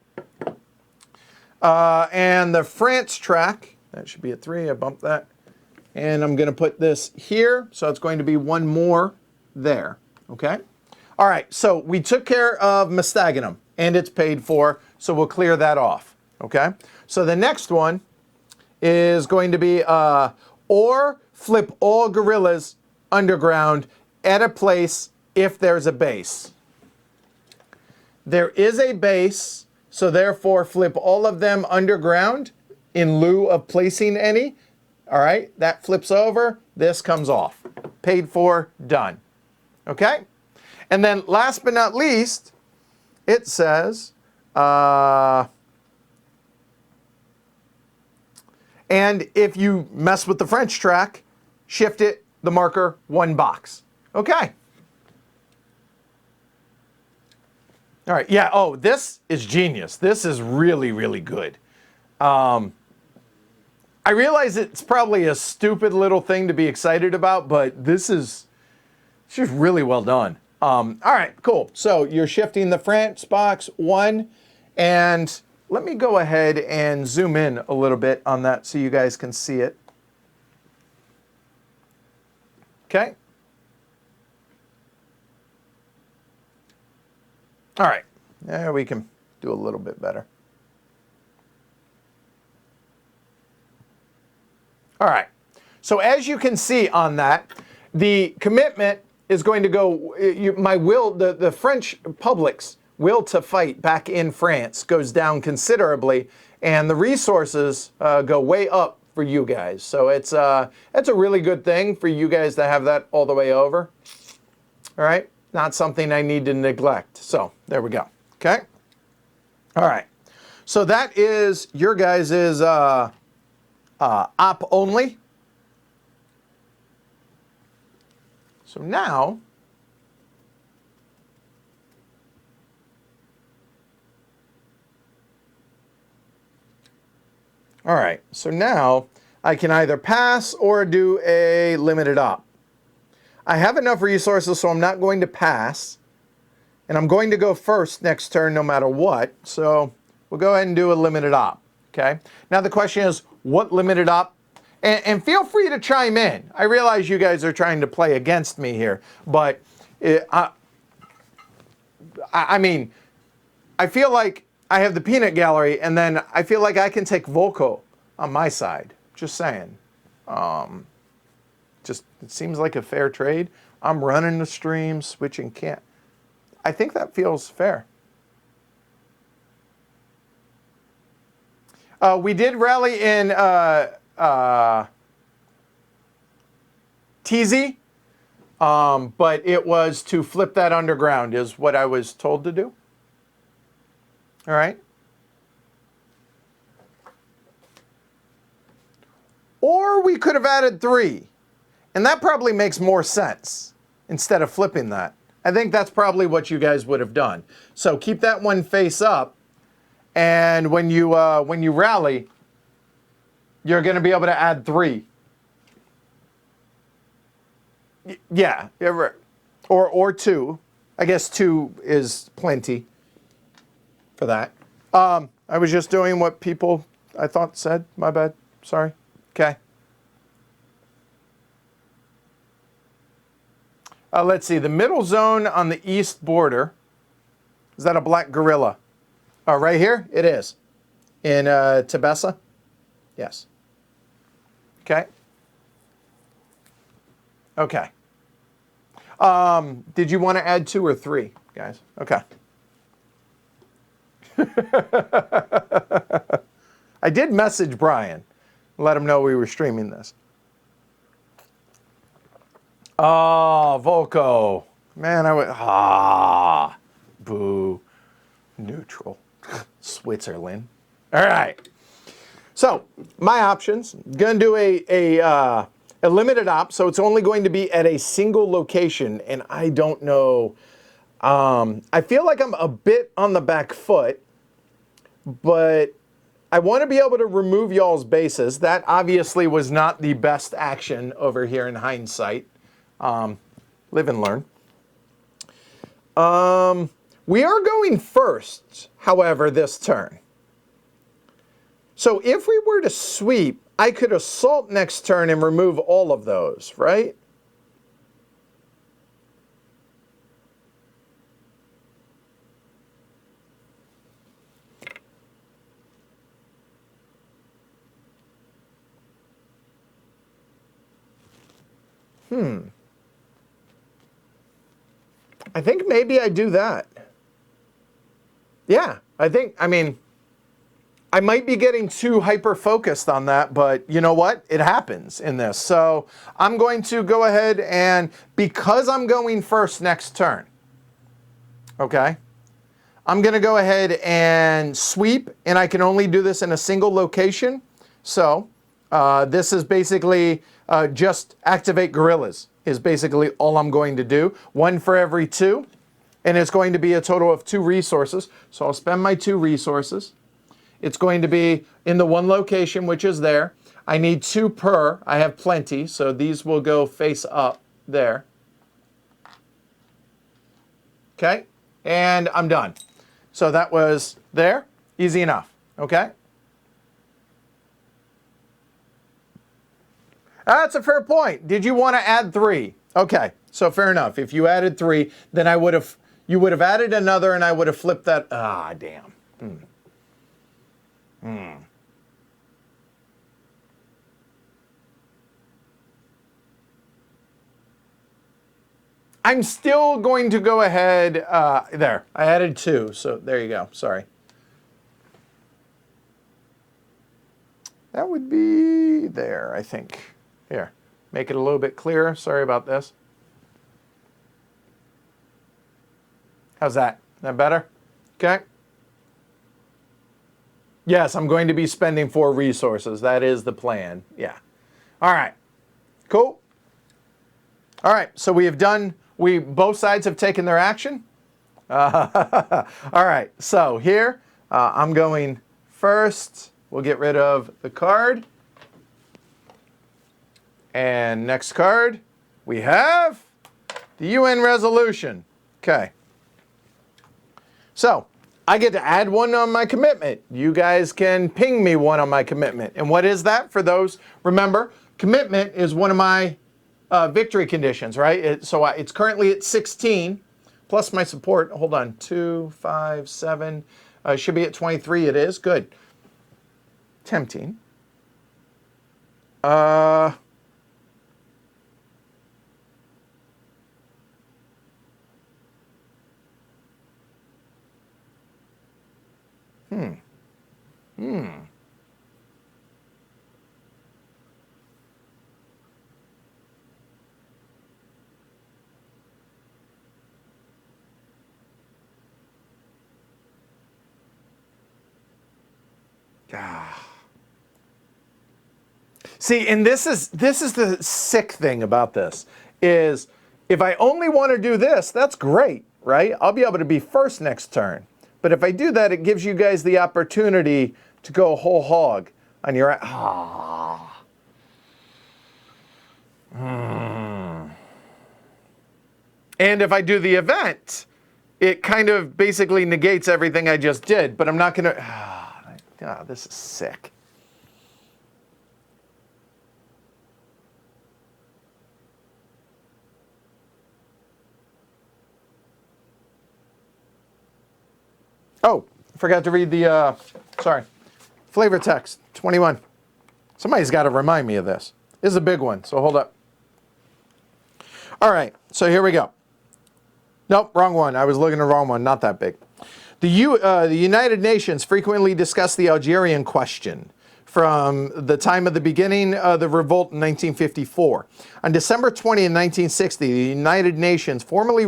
And the France track, that should be at 3. I bumped that. And I'm going to put this here. So it's going to be 1 more there. Okay. All right. So we took care of Mostaganem and it's paid for. So we'll clear that off. Okay. So the next one is going to be or flip all guerrillas underground at a place if there's a base. There is a base, so therefore flip all of them underground in lieu of placing any. All right, that flips over. This comes off. Paid for, done. Okay? And then last but not least, it says, and if you mess with the French track, shift it, the marker, 1 box. Okay. All right. Yeah. Oh, this is genius. This is really, really good. I realize it's probably a stupid little thing to be excited about, but this is just really well done. All right. Cool. So you're shifting the France box 1, and let me go ahead and zoom in a little bit on that so you guys can see it. Okay? All right. There we can do a little bit better. All right. So as you can see on that, the commitment is going to go, the French public's will to fight back in France goes down considerably, and the resources go way up for you guys. So that's a really good thing for you guys to have that all the way over. All right. Not something I need to neglect. So there we go. Okay. All right. So that is your guys' op only. So now, all right, so now I can either pass or do a limited op. I have enough resources, so I'm not going to pass. And I'm going to go first next turn no matter what. So we'll go ahead and do a limited op, okay? Now the question is, what limited op? And feel free to chime in. I realize you guys are trying to play against me here, but I mean, I feel like I have the peanut gallery, and then I feel like I can take Volko on my side. Just saying. It seems like a fair trade. I'm running the stream, switching can't. I think that feels fair. We did rally in TZ, but it was to flip that underground is what I was told to do. All right. Or we could have added 3. And that probably makes more sense instead of flipping that. I think that's probably what you guys would have done. So keep that one face up. And when you rally, you're going to be able to add 3. Yeah. Or 2. I guess 2 is plenty for that. I was just doing what people I thought said. My bad. Sorry. Okay. Let's see. The middle zone on the east border. Is that a black gorilla? Right here? It is. In Tebessa? Yes. Okay. Okay. Did you want to add 2 or 3, guys? Okay. I did message Brian. Let him know we were streaming this. Oh, Volko. Man, boo. Neutral. Switzerland. All right. So, my options. Going to do a limited op, so it's only going to be at a single location, and I don't know. I feel like I'm a bit on the back foot, but I want to be able to remove y'all's bases. That obviously was not the best action over here in hindsight. Live and learn. We are going first, however, this turn. So if we were to sweep, I could assault next turn and remove all of those, right? I think maybe I do that. Yeah, I mean, I might be getting too hyper-focused on that, but you know what? It happens in this. So I'm going to go ahead and, because I'm going first next turn, okay, I'm going to go ahead and sweep, and I can only do this in a single location. So this is basically just activate gorillas is basically all I'm going to do. 1 for every 2, and it's going to be a total of 2 resources. So I'll spend my 2 resources. It's going to be in the 1 location, which is there. I need 2 per. I have plenty, so these will go face up there. Okay, and I'm done. So that was there. Easy enough, okay? That's a fair point. Did you want to add 3? Okay, so fair enough. If you added 3, then you would have added another, and I would have flipped that. Ah, damn. I'm still going to go ahead. There, I added 2, so there you go. Sorry. That would be there, I think. Here, make it a little bit clearer. Sorry about this. How's that? Is that better? Okay. Yes, I'm going to be spending 4 resources. That is the plan. Yeah. All right. Cool. All right. So we have done. Both sides have taken their action. All right. So here, I'm going first. We'll get rid of the card. And next card, we have the UN resolution. Okay. So I get to add 1 on my commitment. You guys can ping me 1 on my commitment. And what is that for those? Remember, commitment is one of my victory conditions, right? It's currently at 16, plus my support. Hold on, 2, 5, 7. Should be at 23. It is good. Tempting. See, and this is the sick thing about this, is if I only want to do this, that's great, right? I'll be able to be first next turn. But if I do that, it gives you guys the opportunity to go whole hog on your... And if I do the event, it kind of basically negates everything I just did, but I'm not going to... this is sick. Oh, I forgot to read the, flavor text, 21. Somebody's got to remind me of this. This is a big one, so hold up. All right, so here we go. Nope, wrong one. I was looking at the wrong one, not that big. The United Nations frequently discuss the Algerian question from the time of the beginning of the revolt in 1954. On December 20, 1960, the United Nations formally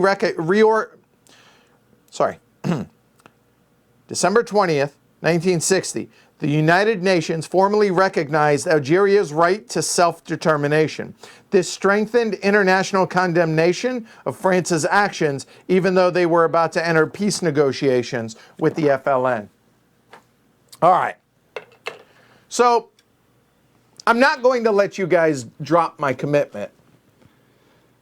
December 20th, 1960, the United Nations formally recognized Algeria's right to self-determination. This strengthened international condemnation of France's actions, even though they were about to enter peace negotiations with the FLN. All right. So, I'm not going to let you guys drop my commitment.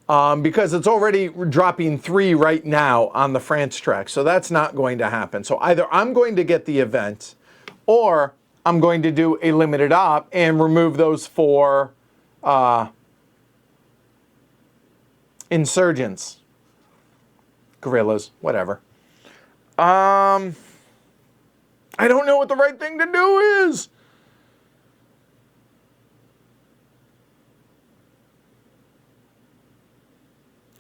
Because it's already dropping 3 right now on the France track. So that's not going to happen. So either I'm going to get the event, or I'm going to do a limited op and remove those 4 insurgents, guerrillas, whatever. I don't know what the right thing to do is.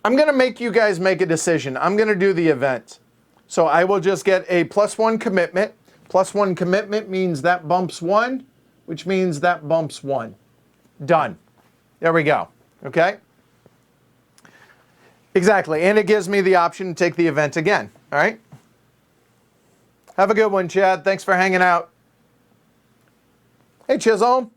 I'm going to make you guys make a decision. I'm going to do the event. So I will just get a +1 commitment. +1 commitment means that bumps 1, which means that bumps 1. Done. There we go. Okay? Exactly. And it gives me the option to take the event again. All right? Have a good one, Chad. Thanks for hanging out. Hey, Chisholm.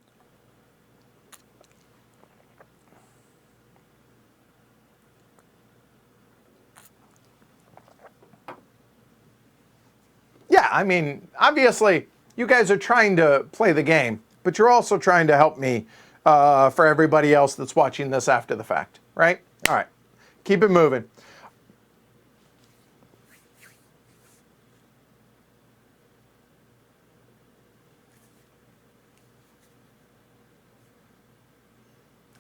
Yeah, I mean, obviously, you guys are trying to play the game, but you're also trying to help me for everybody else that's watching this after the fact, right? All right, keep it moving.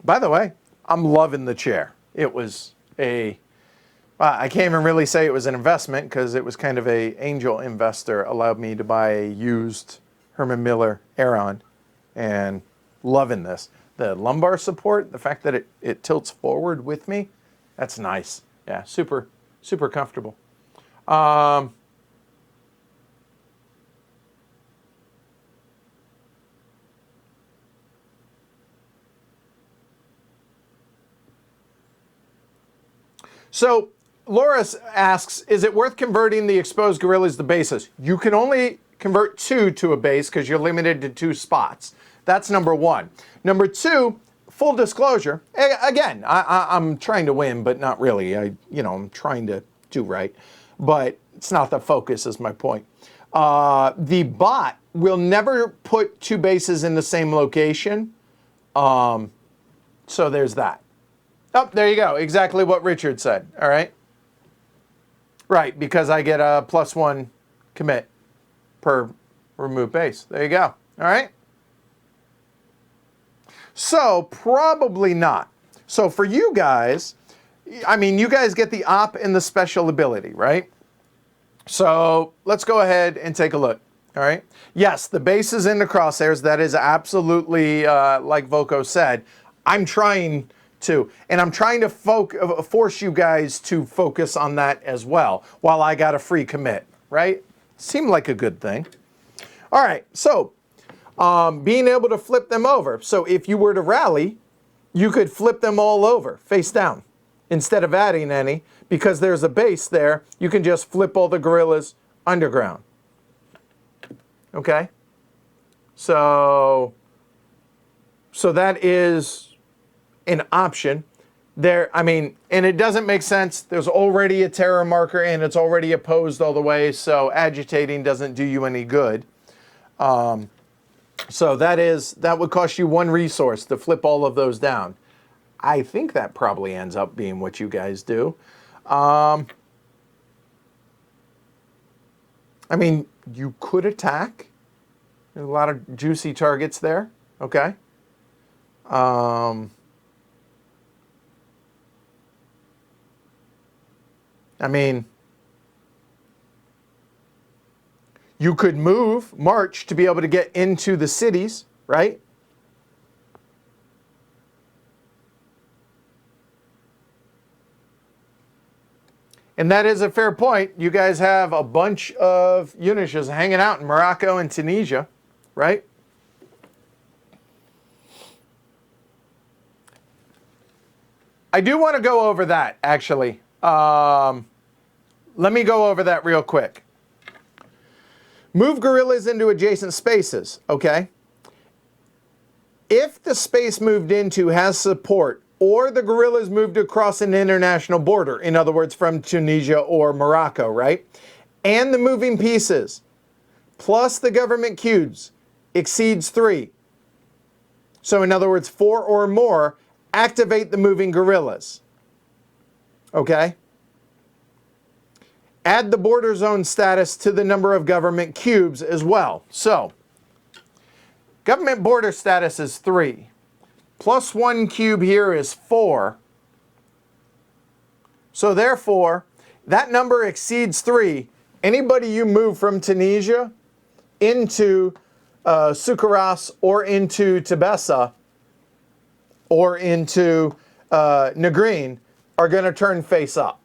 By the way, I'm loving the chair. it was I can't even really say it was an investment because it was kind of a angel investor allowed me to buy a used Herman Miller Aeron, and loving this. The lumbar support, the fact that it tilts forward with me, that's nice. Yeah, super, super comfortable. So Laura asks, is it worth converting the exposed guerrillas to bases? You can only convert 2 to a base because you're limited to 2 spots. That's number 1. Number 2, full disclosure. Again, I'm trying to win, but not really. I'm trying to do right, but it's not the focus is my point. The bot will never put 2 bases in the same location. So there's that. Oh, there you go. Exactly what Richard said. All right. Right, because I get a +1 commit per remove base. There you go. All right. So probably not. So for you guys, I mean, you guys get the op and the special ability, right? So let's go ahead and take a look. All right. Yes, the base is in the crosshairs. That is absolutely like Voco said. I'm trying to, and I'm trying to force you guys to focus on that as well while I got a free commit, right? Seemed like a good thing. All right, so being able to flip them over. So if you were to rally, you could flip them all over face down instead of adding any, because there's a base there. You can just flip all the guerrillas underground. Okay, so that is an option there. I mean, and it doesn't make sense. There's already a terror marker and it's already opposed all the way, so agitating doesn't do you any good. So that would cost you 1 resource to flip all of those down. I think that probably ends up being what you guys do. I mean, you could attack. There's a lot of juicy targets there. Okay. I mean, you could march to be able to get into the cities, right? And that is a fair point. You guys have a bunch of units just hanging out in Morocco and Tunisia, right? I do want to go over that, actually. Let me go over that real quick. Move guerrillas into adjacent spaces, okay? If the space moved into has support, or the guerrillas moved across an international border, in other words, from Tunisia or Morocco, right? And the moving pieces, plus the government cubes, exceeds 3. So in other words, 4 or more, activate the moving guerrillas. Okay? Add the border zone status to the number of government cubes as well. So, government border status is 3. Plus 1 cube here is 4. So therefore, that number exceeds 3. Anybody you move from Tunisia into Sucaras or into Tebessa or into Negrin are going to turn face up.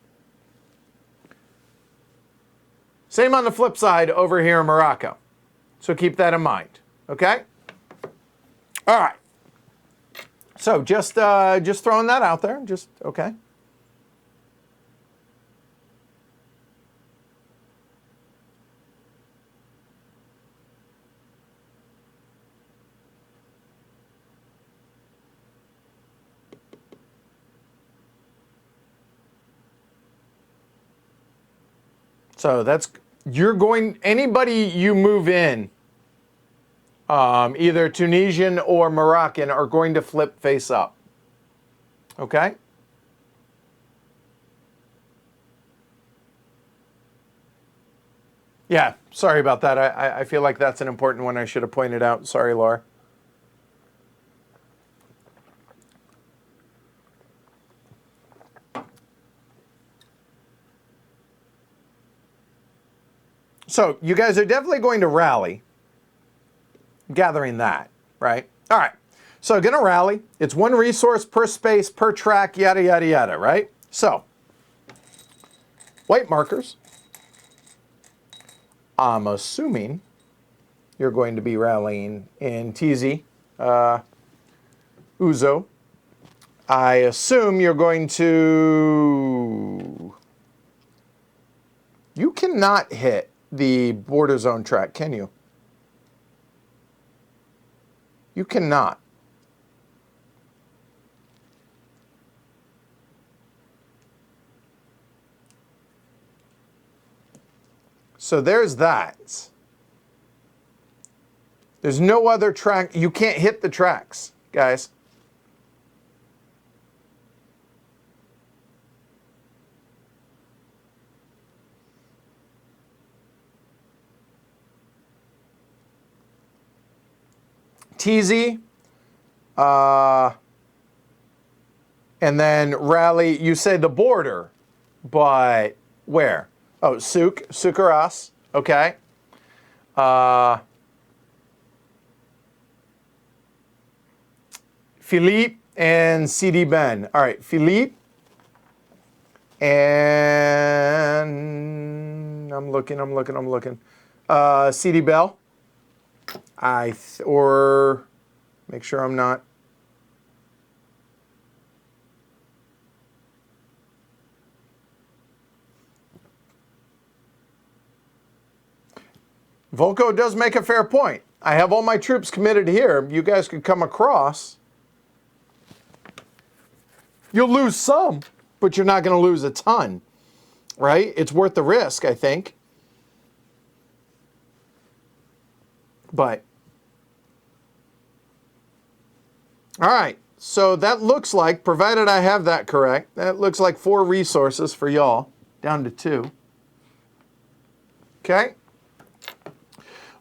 Same on the flip side over here in Morocco. So keep that in mind, okay? All right. So just throwing that out there, okay. So anybody you move in, either Tunisian or Moroccan, are going to flip face up. Okay? Yeah, sorry about that. I feel like that's an important one I should have pointed out. Sorry, Laura. So you guys are definitely going to rally. Gathering that, right? All right. So going to rally. It's one resource per space, per track, yada, yada, yada, right? So white markers. I'm assuming you're going to be rallying in TZ, Uzo. I assume you're going to... You cannot hit the border zone track, can you? You cannot. So there's that. There's no other track. You can't hit the tracks, guys. TZ, and then rally, you say the border, but where? Oh, Sukaras, okay. Philippe and CD Ben. All right, Philippe, and I'm looking. CD Bell. Or make sure I'm not. Volko does make a fair point. I have all my troops committed here. You guys could come across. You'll lose some, but you're not going to lose a ton, right? It's worth the risk, I think. But, all right, so that looks like, provided I have that correct, that looks like 4 resources for y'all, down to 2. Okay?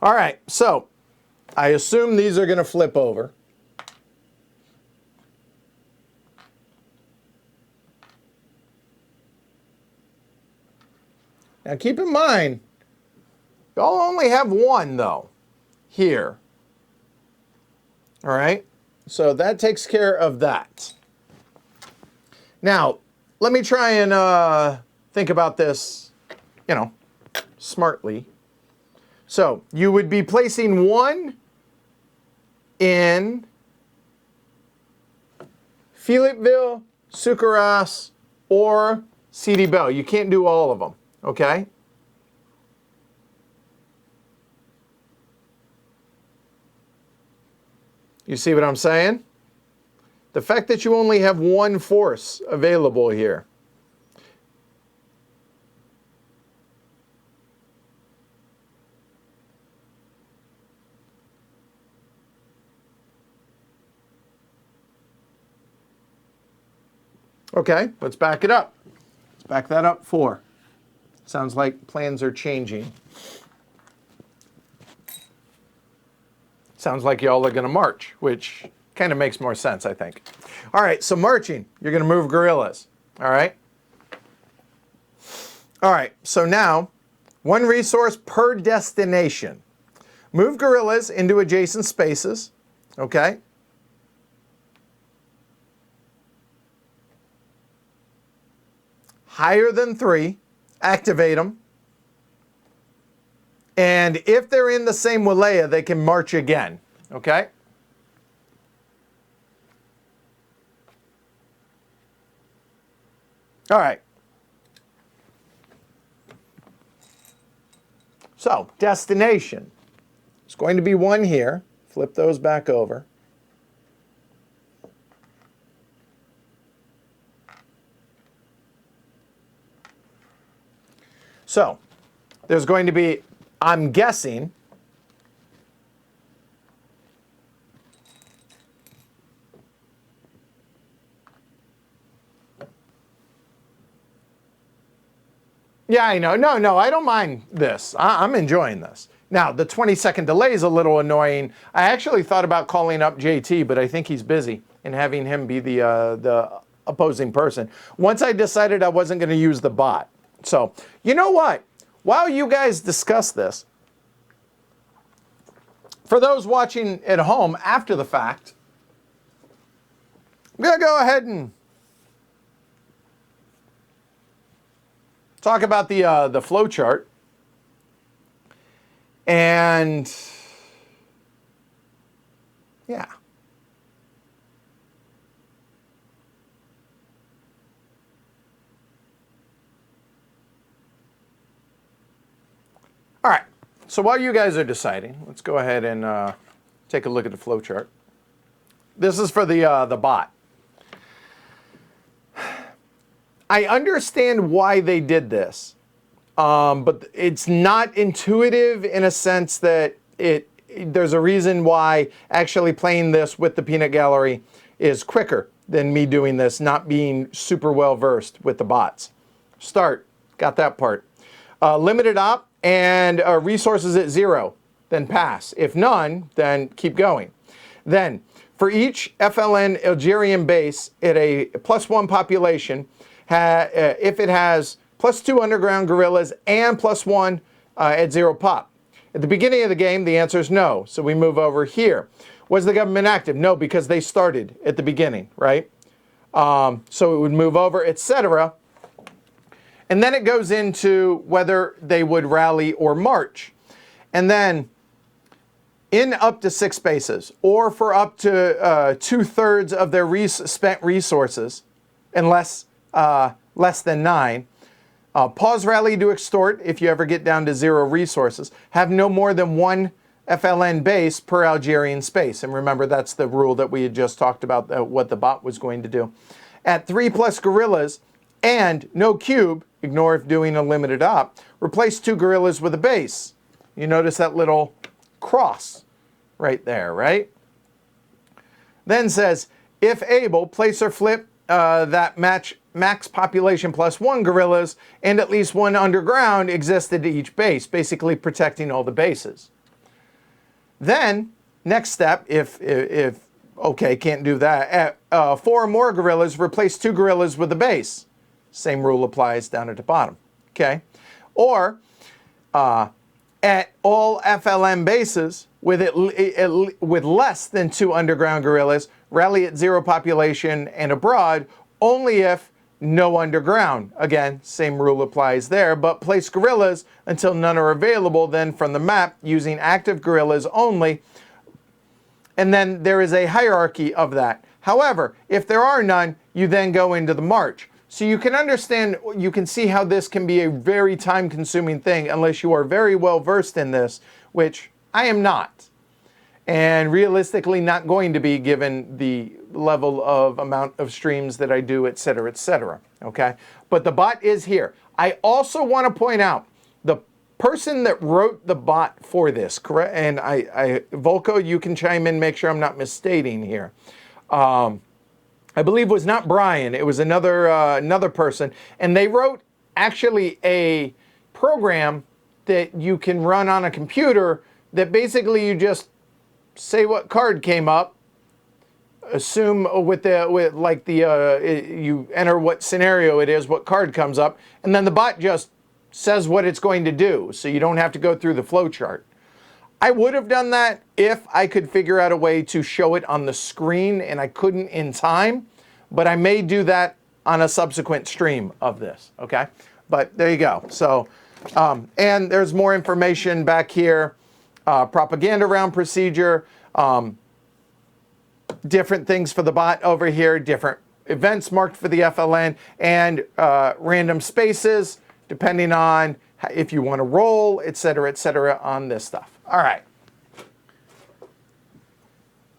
All right, so I assume these are going to flip over. Now keep in mind, y'all only have 1 though. Here. All right, so that takes care of that. Now, let me try and think about this, you know, smartly. So, you would be placing 1 in Philippeville, Sucaras, or CD Bell. You can't do all of them, okay? You see what I'm saying? The fact that you only have 1 force available here. Okay, let's back it up. Let's back that up 4. Sounds like plans are changing. Sounds like y'all are going to march, which kind of makes more sense, I think. All right, so marching, you're going to move guerrillas. All right? All right, so now, 1 resource per destination. Move guerrillas into adjacent spaces. Okay? Higher than 3, activate them. And if they're in the same wilaya, they can march again, okay? All right. So, destination. There's going to be 1 here. Flip those back over. So, there's going to be, I'm guessing, yeah, I know. No, I don't mind this. I'm enjoying this. Now, the 20-second delay is a little annoying. I actually thought about calling up JT, but I think he's busy and having him be the opposing person. Once I decided I wasn't going to use the bot. So, you know what? while you guys discuss this, for those watching at home after the fact, I'm going to go ahead and talk about the flow chart. And yeah. All right. So while you guys are deciding, let's go ahead and take a look at the flow chart. This is for the bot. I understand why they did this, but it's not intuitive in a sense that there's a reason why actually playing this with the peanut gallery is quicker than me doing this, not being super well versed with the bots. Start, got that part. Limited op and resources at 0, then pass. If none, then keep going. Then for each FLN Algerian base at a +1 population, if it has +2 underground guerrillas and +1 at 0 pop. At the beginning of the game, the answer is no. So we move over here. Was the government active? No, because they started at the beginning, right? So it would move over, etc. And then it goes into whether they would rally or march. And then in up to 6 bases, or for up to 2/3 of their spent resources, unless less than 9. Pause rally to extort if you ever get down to 0 resources. Have no more than 1 FLN base per Algerian space. And remember, that's the rule that we had just talked about, what the bot was going to do. At 3+ guerrillas and no cube, ignore if doing a limited op, replace 2 guerrillas with a base. You notice that little cross right there, right? Then says, if able, place or flip that max population +1 guerrillas and at least 1 underground existed to each base, basically protecting all the bases. Then, next step, if okay, can't do that, at 4 or more guerrillas, replace 2 guerrillas with a base. Same rule applies down at the bottom, okay? Or, at all FLN bases with less than 2 underground guerrillas, rally at 0 population and abroad, only if no underground. Again, same rule applies there, but place guerrillas until none are available, then from the map using active guerrillas only. And then there is a hierarchy of that. However, if there are none, you then go into the march. So you can understand, you can see how this can be a very time-consuming thing unless you are very well versed in this, which I am not. And realistically not going to be, given the level of amount of streams that I do, etc., okay? But the bot is here. I also want to point out, the person that wrote the bot for this, correct? And Volko, you can chime in, make sure I'm not misstating here. I believe was not Brian, it was another person. And they wrote actually a program that you can run on a computer that basically you just say what card came up, assume you enter what scenario it is, what card comes up, and then the bot just says what it's going to do, so you don't have to go through the flow chart. I would have done that if I could figure out a way to show it on the screen, and I couldn't in time, but I may do that on a subsequent stream of this, okay? But there you go. So, and there's more information back here. Propaganda round procedure, different things for the bot over here, different events marked for the FLN, and random spaces, depending on if you want to roll, etc., on this stuff. All right.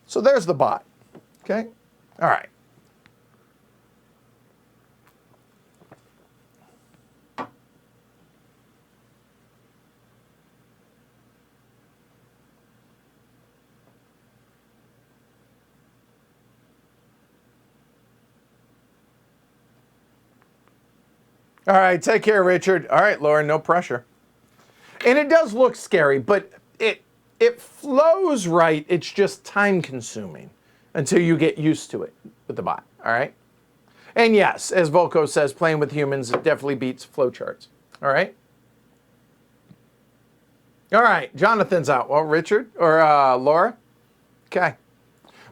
So there's the bot, okay? All right. All right, take care, Richard. All right, Lauren, no pressure. And it does look scary, but it flows right. It's just time consuming until you get used to it with the bot, all right? And yes, as Volko says, playing with humans definitely beats flowcharts, all right? All right, Jonathan's out. Well, Richard or Laura? Okay.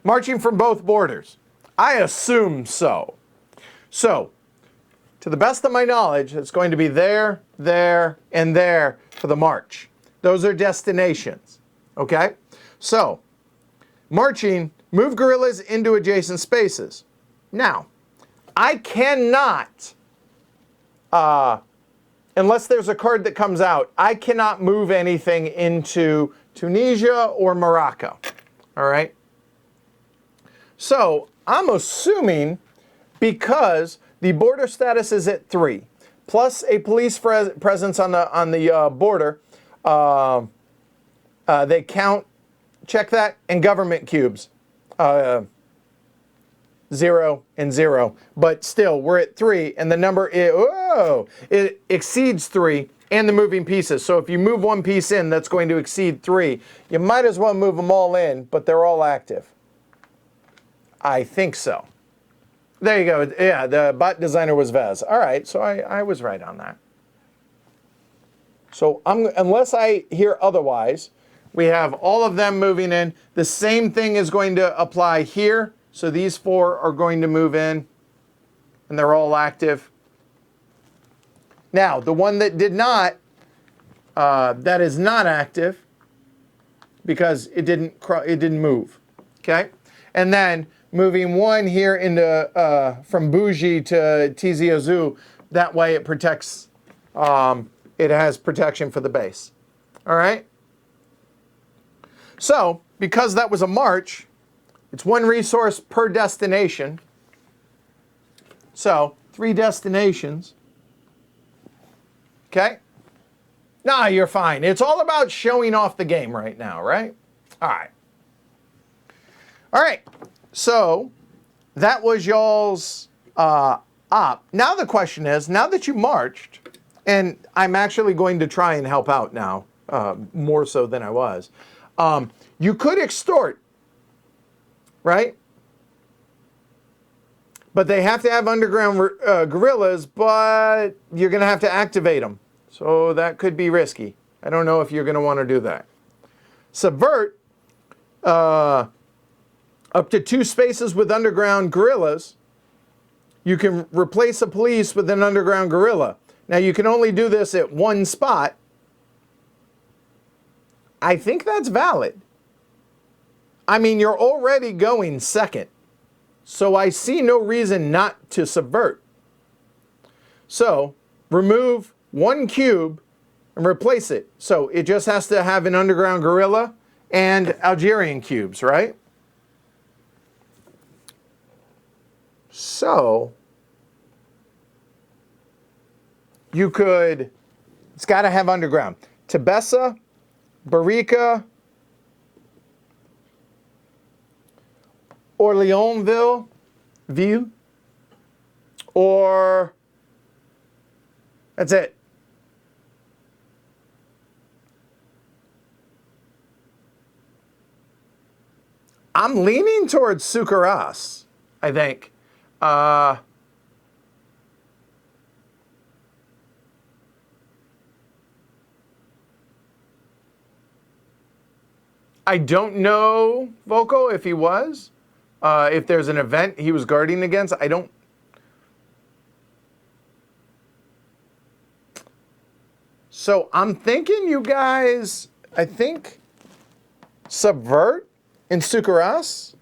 Marching from both borders. I assume so. So, to the best of my knowledge, it's going to be there, there, and there for the march. Those are destinations. Okay? So, marching, move guerrillas into adjacent spaces. Now, I cannot, unless there's a card that comes out, I cannot move anything into Tunisia or Morocco. All right? So, I'm assuming because the border status is at 3, plus a police presence on the border, they count, check that, and government cubes. 0 and 0. But still, we're at 3, and the number it exceeds 3 and the moving pieces. So if you move one piece in, that's going to exceed 3. You might as well move them all in, but they're all active. I think so. There you go. Yeah, the bot designer was Vez. All right, so I was right on that. So unless I hear otherwise, we have all of them moving in. The same thing is going to apply here. So these 4 are going to move in, and they're all active. Now, the one that did not, that is not active because it didn't move. Okay, and then moving 1 here into from Bougie to Tizi Ouzou. That way, it protects. It has protection for the base. All right. So, because that was a march, it's 1 resource per destination. So, 3 destinations. Okay? Nah, you're fine. It's all about showing off the game right now, right? All right. All right. So, that was y'all's op. Now the question is, now that you marched, and I'm actually going to try and help out now, more so than I was, you could extort, right? But they have to have underground guerrillas, but you're going to have to activate them. So that could be risky. I don't know if you're going to want to do that. Subvert, up to 2 spaces with underground guerrillas. You can replace a police with an underground guerrilla. Now you can only do this at 1 spot. I think that's valid. I mean, you're already going second. So I see no reason not to subvert. So remove 1 cube and replace it. So it just has to have an underground guerrilla and Algerian cubes, right? So you could, it's got to have underground. Tebessa, Barika, Orleansville, or that's it. I'm leaning towards Sucaras, I think. I don't know, Volko, if he was. If there's an event he was guarding against, I don't. So I'm thinking you guys, I think, subvert in Sucaras.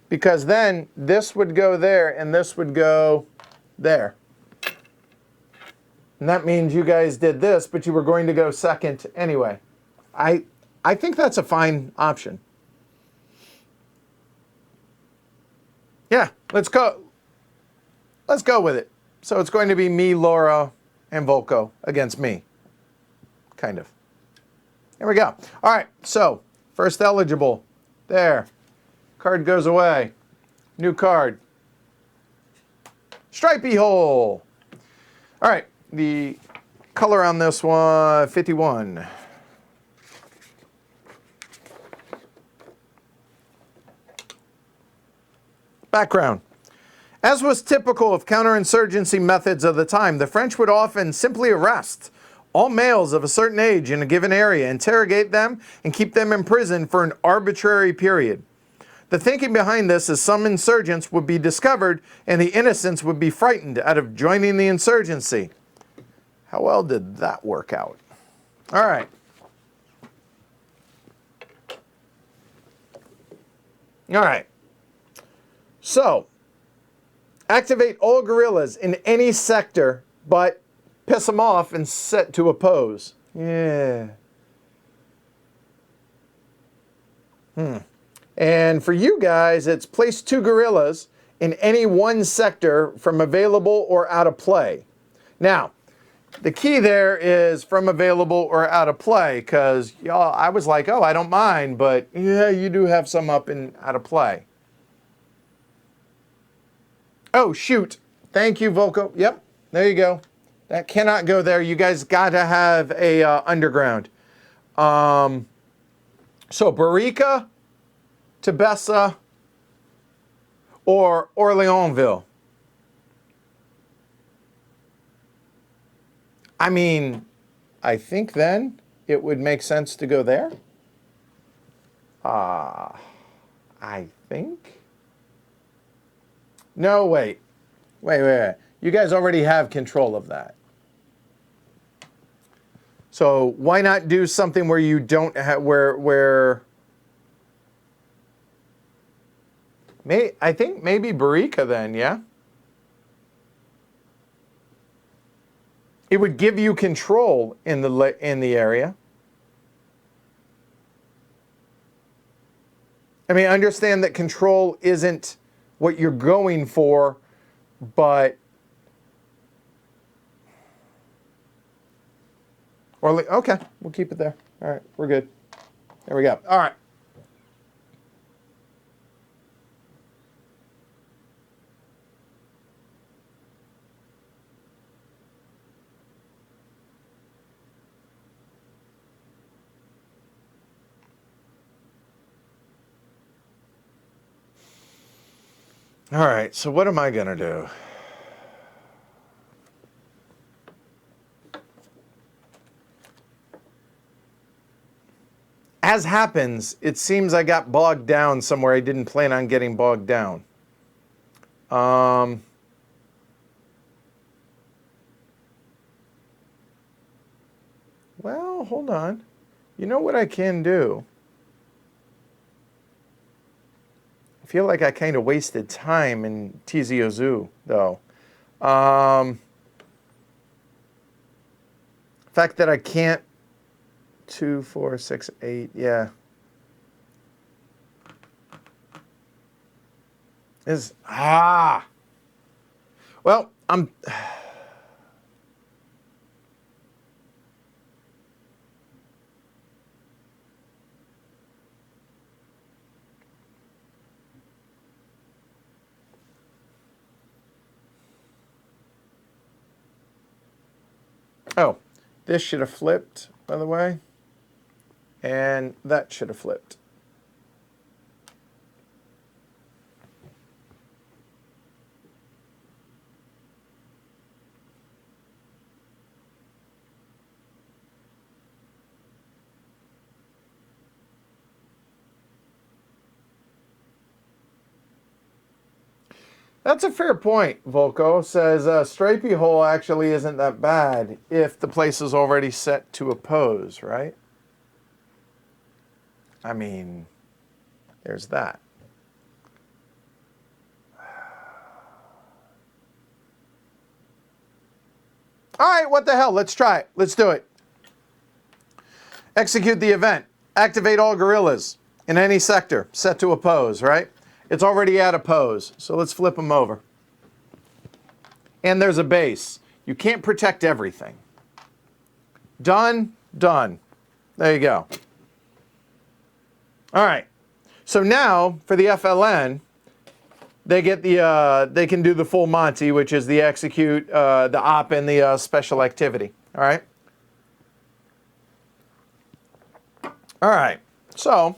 Because then this would go there and this would go there. And that means you guys did this, but you were going to go second anyway. I think that's a fine option. Yeah, let's go. Let's go with it. So it's going to be me, Laura, and Volko against me. Kind of. There we go. All right, so first eligible. There. Card goes away. New card. Stripey hole. All right. The color on this one, 51. Background. As was typical of counterinsurgency methods of the time, the French would often simply arrest all males of a certain age in a given area, interrogate them, and keep them in prison for an arbitrary period. The thinking behind this is some insurgents would be discovered and the innocents would be frightened out of joining the insurgency. How well did that work out? All right. All right. So, activate all guerrillas in any sector, but piss them off and set to oppose. Yeah. And for you guys, it's place 2 guerrillas in any one sector from available or out of play. Now, the key there is from available or out of play, because y'all, I was like, oh, I don't mind, but yeah, you do have some up and out of play. Oh, shoot. Thank you, Volko. Yep, there you go. That cannot go there. You guys got to have a underground. So Barica, Tebessa, or Orleansville. I mean, I think then it would make sense to go there. I think. No, wait. Wait. You guys already have control of that. So why not do something where you don't have, I think maybe Barica then, yeah? It would give you control in the area. I mean, understand that control isn't what you're going for, but okay, we'll keep it there. All right, we're good. There we go. All right. All right, so what am I going to do? As happens, it seems I got bogged down somewhere I didn't plan on getting bogged down. Well, hold on. You know what I can do? I feel like I kind of wasted time in Tizi-Ouzou, though. The fact that I can't 2, 4, 6, 8, yeah. Well, oh, this should have flipped, by the way. And that should have flipped. That's a fair point, Volko. Says Stripey Hole actually isn't that bad if the place is already set to oppose, right? I mean, there's that. All right, what the hell? Let's try it. Let's do it. Execute the event. Activate all guerrillas in any sector set to oppose, right? It's already at oppose, so let's flip them over. And there's a base. You can't protect everything. Done, done. There you go. All right. So now for the FLN, they get they can do the full Monty, which is the execute, the op, and the special activity. All right. All right. So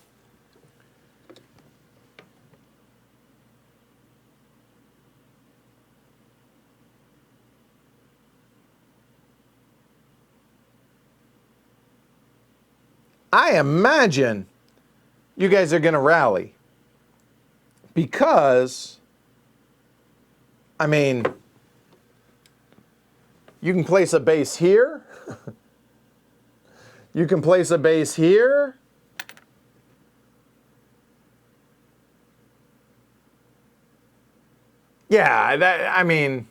I imagine you guys are going to rally because, I mean, you can place a base here. You can place a base here. Yeah, I mean,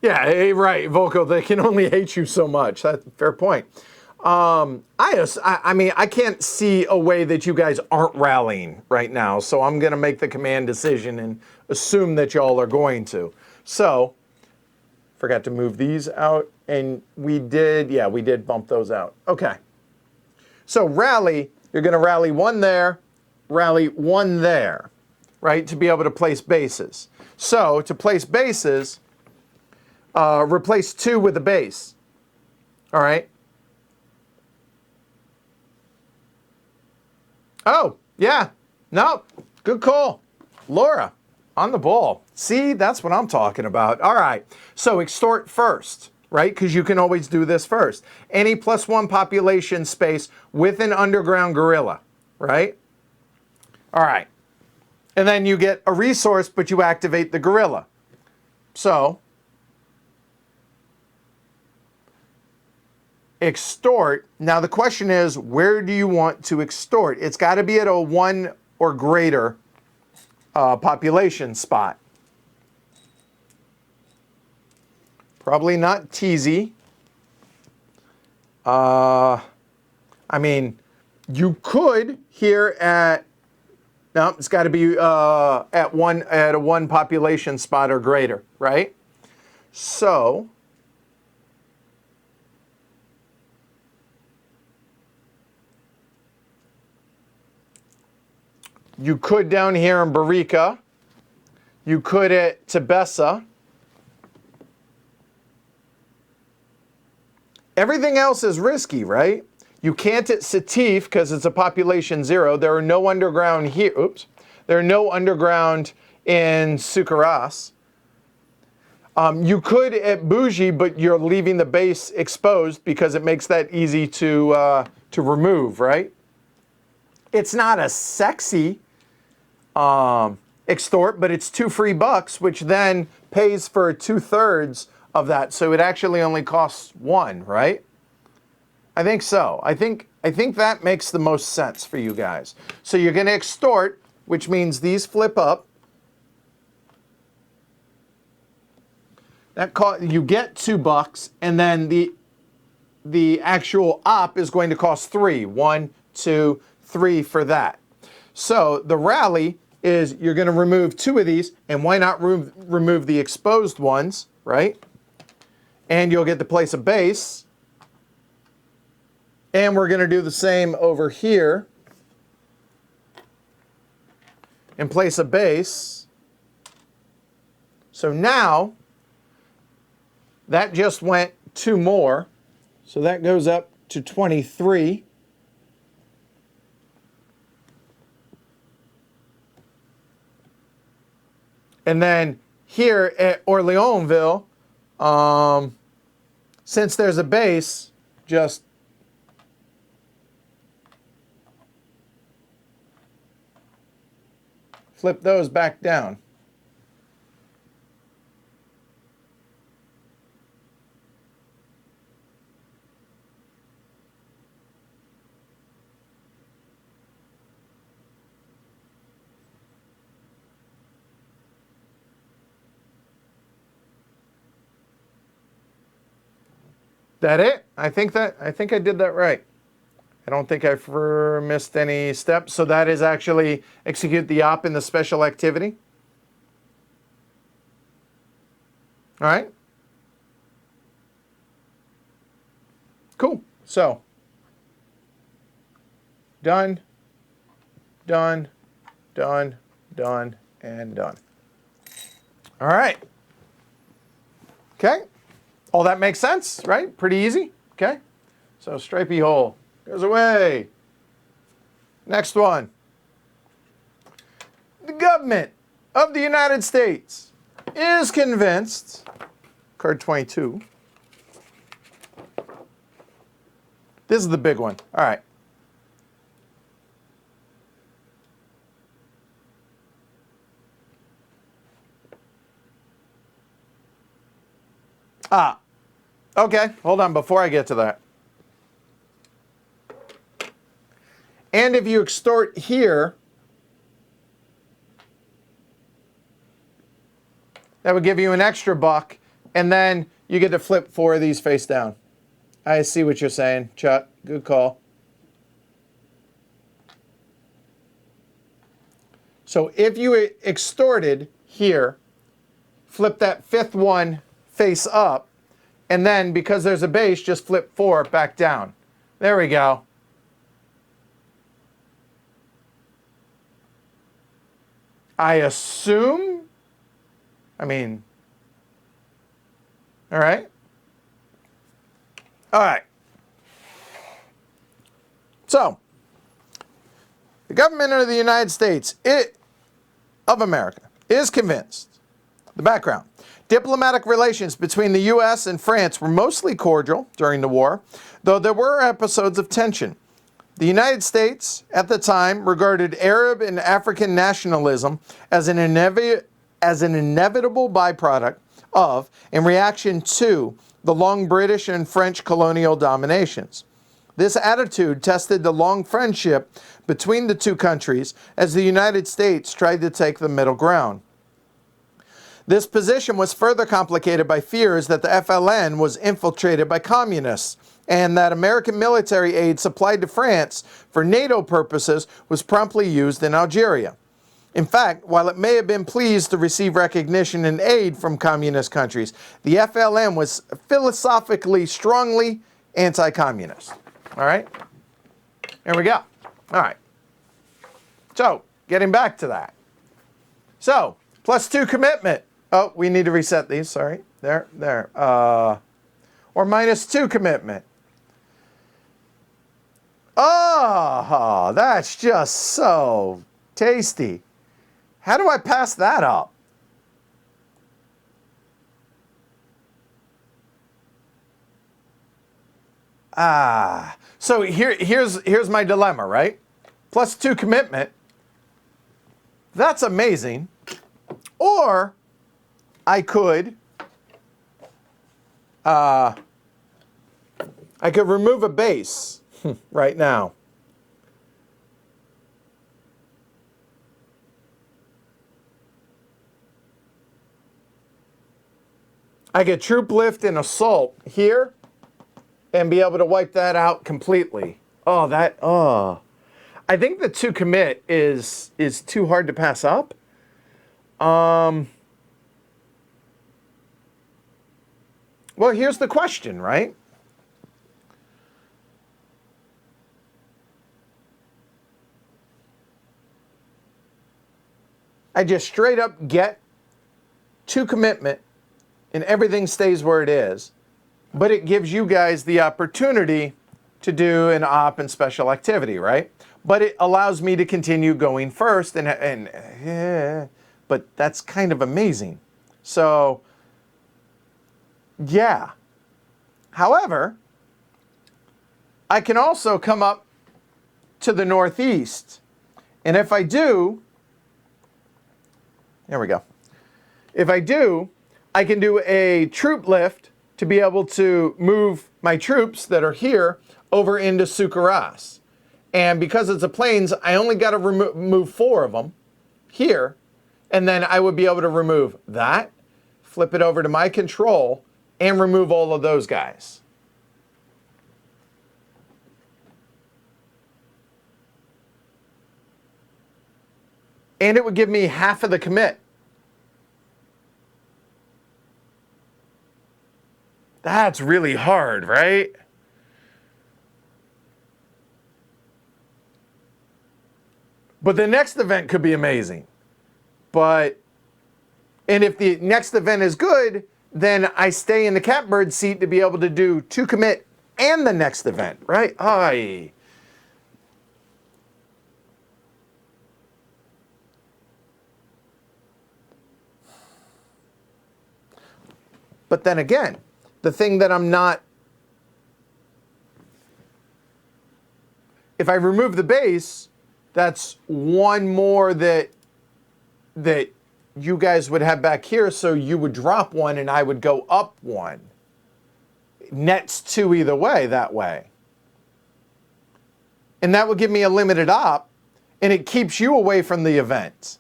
yeah, right, Volko, they can only hate you so much. That's a fair point. I mean, I can't see a way that you guys aren't rallying right now, so I'm going to make the command decision and assume that y'all are going to. So, forgot to move these out, and we did bump those out. Okay. So rally, you're going to rally one there, rally one there, right, to be able to place bases. So to place bases, replace 2 with a base. All right. Oh, yeah. No, good call. Laura, on the ball. See, that's what I'm talking about. All right. So extort first, right? Because you can always do this first. Any +1 population space with an underground guerrilla, right? All right. And then you get a resource, but you activate the guerrilla. So extort. Now the question is, where do you want to extort? It's got to be at a 1 or greater population spot. Probably not TZ. I mean, you could here at, no, it's got to be at a 1 population spot or greater, right? So you could down here in Barica. You could at Tebessa. Everything else is risky, right? You can't at Sétif because it's a population 0. There are no underground here. Oops. There are no underground in Sucaras. You could at Bougie, but you're leaving the base exposed because it makes that easy to remove, right? It's not a sexy extort, but it's 2 free bucks, which then pays for 2/3 of that. So it actually only costs 1, right? I think so. I think that makes the most sense for you guys. So you're going to extort, which means these flip up. You get $2, and then the actual op is going to cost 3. 1, 2, 3 for that. So the rally is you're going to remove 2 of these, and why not remove the exposed ones, right? And you'll get to place a base. And we're going to do the same over here and place a base. So now that just went 2 more. So that goes up to 23. And then here at Orleansville, since there's a base, just flip those back down. That it? I think I did that right. I don't think I've missed any steps. So that is actually execute the op in the special activity. All right. Cool. So done, done, done, done, and done. All right. Okay. All that makes sense, right? Pretty easy. Okay. So stripey hole goes away. Next one. The government of the United States is convinced, card 22, This is the big one. All right. Okay, hold on before I get to that. And if you extort here, that would give you an extra buck, and then you get to flip 4 of these face down. I see what you're saying, Chuck. Good call. So if you extorted here, flip that 5th one face up, and then because there's a base, just flip 4 back down. There we go. I assume, all right. All right. So, the government of the United States of America is convinced. The background. Diplomatic relations between the U.S. and France were mostly cordial during the war, though there were episodes of tension. The United States, at the time, regarded Arab and African nationalism as an inevitable byproduct of, in reaction to, the long British and French colonial dominations. This attitude tested the long friendship between the two countries as the United States tried to take the middle ground. This position was further complicated by fears that the FLN was infiltrated by communists and that American military aid supplied to France for NATO purposes was promptly used in Algeria. In fact, while it may have been pleased to receive recognition and aid from communist countries, the FLN was philosophically strongly anti-communist. All right? There we go. All right. So, getting back to that. So, +2 commitment. Oh, we need to reset these. Sorry. There. Or -2 commitment. Oh, that's just so tasty. How do I pass that up? So here's my dilemma, right? +2 commitment. That's amazing. Or I could remove a base right now. I could troop lift and assault here and be able to wipe that out completely. I think the 2 commit is too hard to pass up. Well, here's the question, right? I just straight up get 2 commitment and everything stays where it is, but it gives you guys the opportunity to do an op and special activity, right? But it allows me to continue going first, but that's kind of amazing. So, yeah. However, I can also come up to the northeast, and if I do, there we go. If I do, I can do a troop lift to be able to move my troops that are here over into Sucaras. And because it's a plains, I only got to move 4 of them here. And then I would be able to remove that, flip it over to my control, and remove all of those guys. And it would give me half of the commit. That's really hard, right? But the next event could be amazing. And if the next event is good, then I stay in the catbird seat to be able to do 2 commit and the next event, right? Aye. But then again, the thing that I'm not if I remove the base, that's one more that you guys would have back here, so you would drop one and I would go up one. Nets 2 either way that way. And that would give me a limited op, and it keeps you away from the event.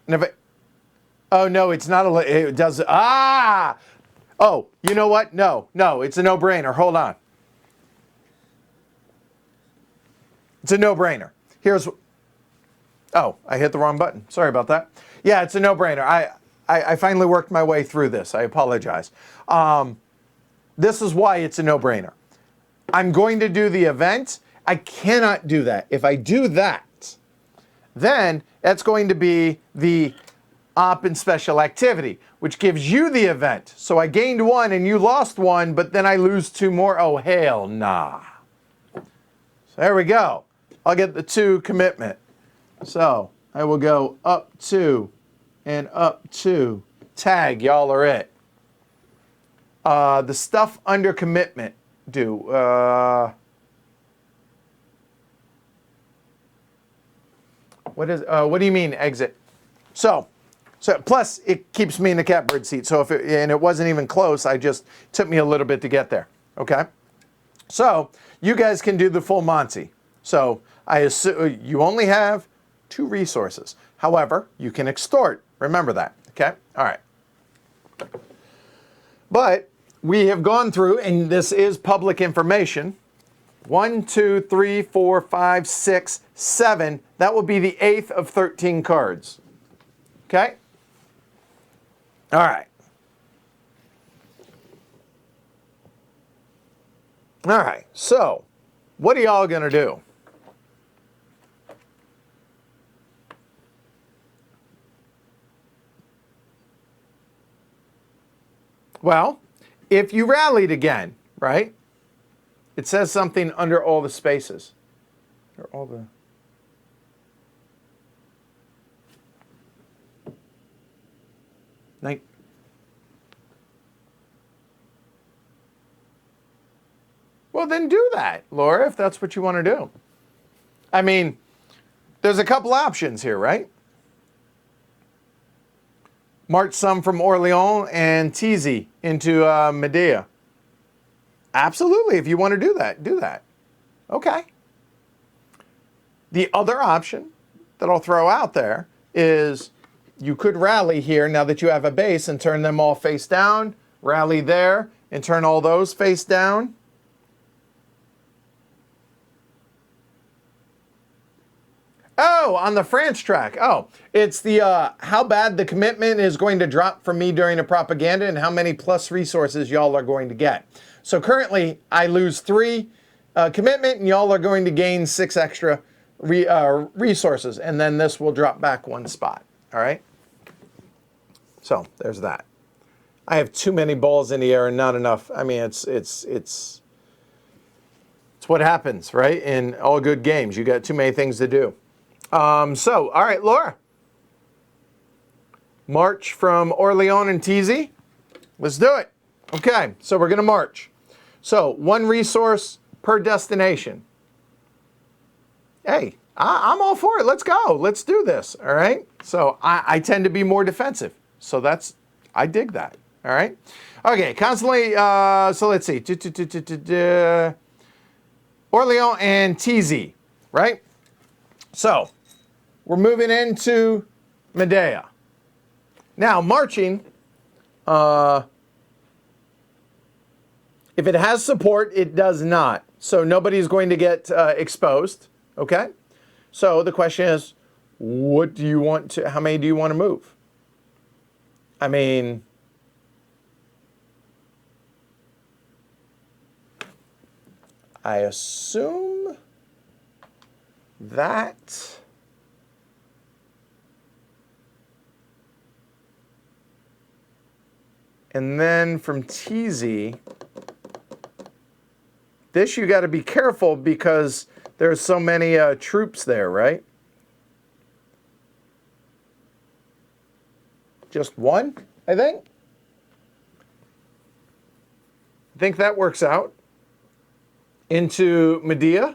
And if it, oh no, it's not it does, oh, you know what? No, it's a no-brainer. Hold on. It's a no-brainer. Here's, oh, I hit the wrong button. Sorry about that. Yeah, it's a no-brainer. I finally worked my way through this. I apologize. This is why it's a no-brainer. I'm going to do the event. I cannot do that. If I do that, then that's going to be the op and special activity, which gives you the event. So I gained 1 and you lost 1, but then I lose 2 more. Oh, hell nah. So there we go. I'll get the 2 commitment. So I will go up 2 and up 2. Tag, y'all are it. The stuff under commitment do. What do you mean exit? So plus it keeps me in the catbird seat. So and it wasn't even close. It took me a little bit to get there. Okay. So you guys can do the full Monty. So I assume you only have 2 resources. However, you can extort. Remember that. Okay. All right. But we have gone through, and this is public information. 1, 2, 3, 4, 5, 6, 7. That will be the 8th of 13 cards. Okay? All right. All right. So, what are y'all going to do? Well, if you rallied again, right? It says something under all the spaces. Or all the... Well, then do that, Laura, if that's what you want to do. I mean, there's a couple options here, right? March some from Orleans and Tizi into Medea. Absolutely, if you want to do that, do that. Okay. The other option that I'll throw out there is you could rally here now that you have a base and turn them all face down, rally there, and turn all those face down. Oh, on the France track. Oh, it's the how bad the commitment is going to drop for me during a propaganda and how many plus resources y'all are going to get. So currently, I lose 3 commitment, and y'all are going to gain 6 extra resources, and then this will drop back 1 spot. All right. So there's that. I have too many balls in the air and not enough. I mean, it's what happens, right? In all good games, you got too many things to do. So, all right, Laura. March from Orleans and Tizi. Let's do it. Okay, so we're going to march. So, 1 resource per destination. Hey, I'm all for it. Let's go. Let's do this. All right. So, I tend to be more defensive. So, I dig that. All right. Okay, constantly, so let's see. Orleans and Tizi, right? So, we're moving into Medea. Now, marching, if it has support, it does not. So nobody's going to get exposed, okay? So the question is, what do you want to, how many do you want to move? I mean, I assume that and then from Tizi, this you got to be careful because there's so many troops there, right? Just 1, I think. I think that works out. Into Medea.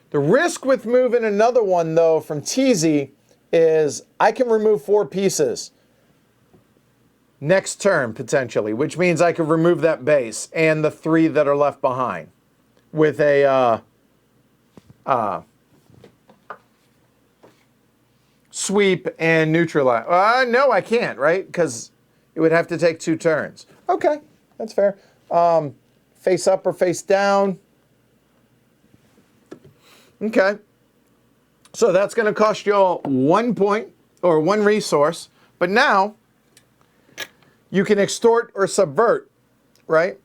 The risk with moving another one, though, from TZ is I can remove 4 pieces next turn, potentially, which means I could remove that base and the 3 that are left behind with a sweep and neutralize. No, I can't, right? Because it would have to take 2 turns. Okay, that's fair. Face up or face down. Okay. So that's going to cost you all 1 point or 1 resource. But now you can extort or subvert, right?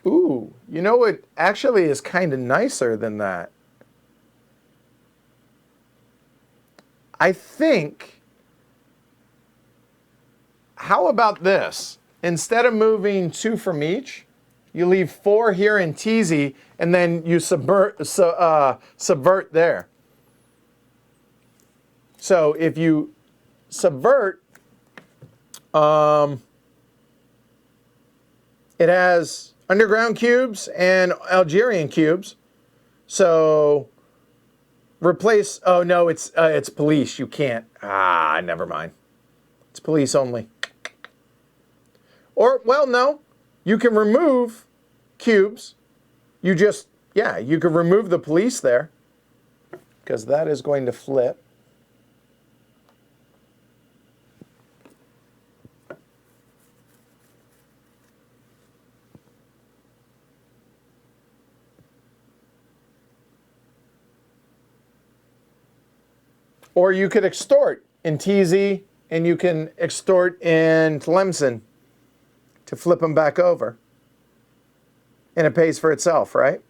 Ooh, you know what actually is kind of nicer than that? I think, how about this? Instead of moving 2 from each, you leave 4 here in TZ, and then you subvert there. So if you subvert, it has underground cubes and Algerian cubes. So replace, oh no, it's police. You can't. Never mind. It's police only. Or, well, no. You can remove cubes. You just, yeah, you could remove the police there. Because that is going to flip. Or you could extort in TZ, and you can extort in Tlemcen to flip them back over. And it pays for itself, right?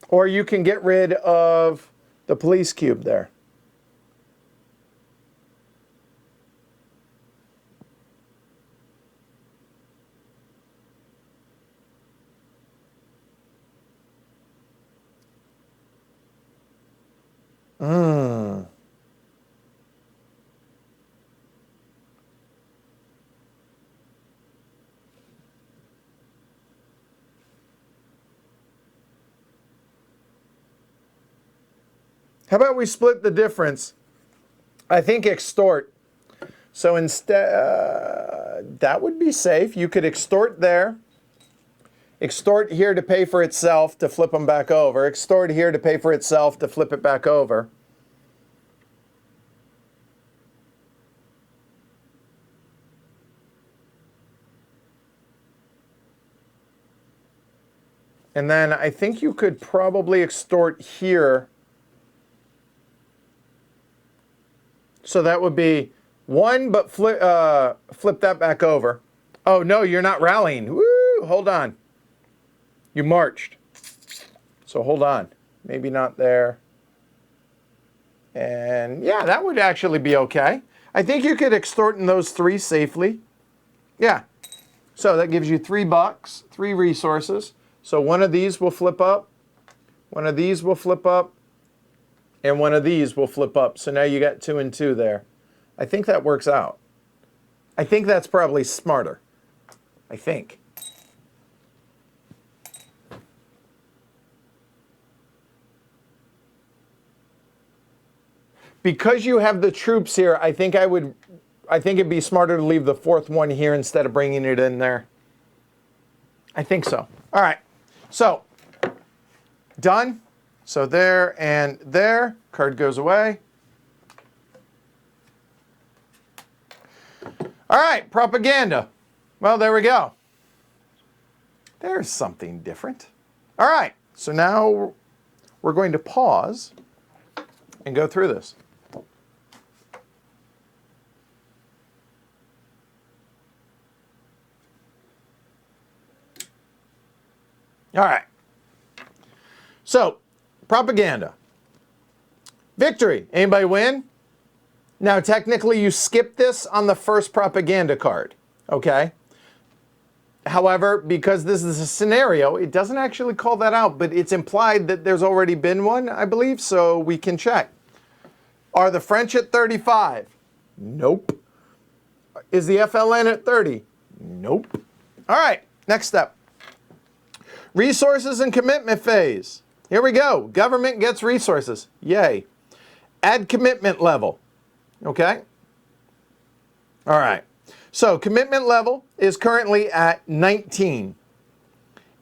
Or you can get rid of the police cube there. How about we split the difference? I think extort. So instead, that would be safe. You could extort there. Extort here to pay for itself to flip them back over. Extort here to pay for itself to flip it back over. And then I think you could probably extort here. So that would be 1, but flip that back over. Oh, no, you're not rallying. Woo, hold on. You marched. So hold on. Maybe not there. And yeah, that would actually be okay. I think you could extort in those 3 safely. Yeah. So that gives you $3, 3 resources. So one of these will flip up. One of these will flip up. And one of these will flip up. So now you got 2 and 2 there. I think that works out. I think that's probably smarter. I think. Because you have the troops here, I think it'd be smarter to leave the 4th one here instead of bringing it in there. I think so. All right. So, done. So there and there, card goes away. All right, propaganda. Well, there we go. There's something different. All right, so now we're going to pause and go through this. All right. So, propaganda. Victory. Anybody win? Now, technically, you skip this on the first propaganda card, okay? However, because this is a scenario, it doesn't actually call that out, but it's implied that there's already been one, I believe, so we can check. Are the French at 35? Nope. Is the FLN at 30? Nope. All right, next step. Resources and commitment phase. Here we go. Government gets resources. Yay. Add commitment level. Okay? All right. So commitment level is currently at 19.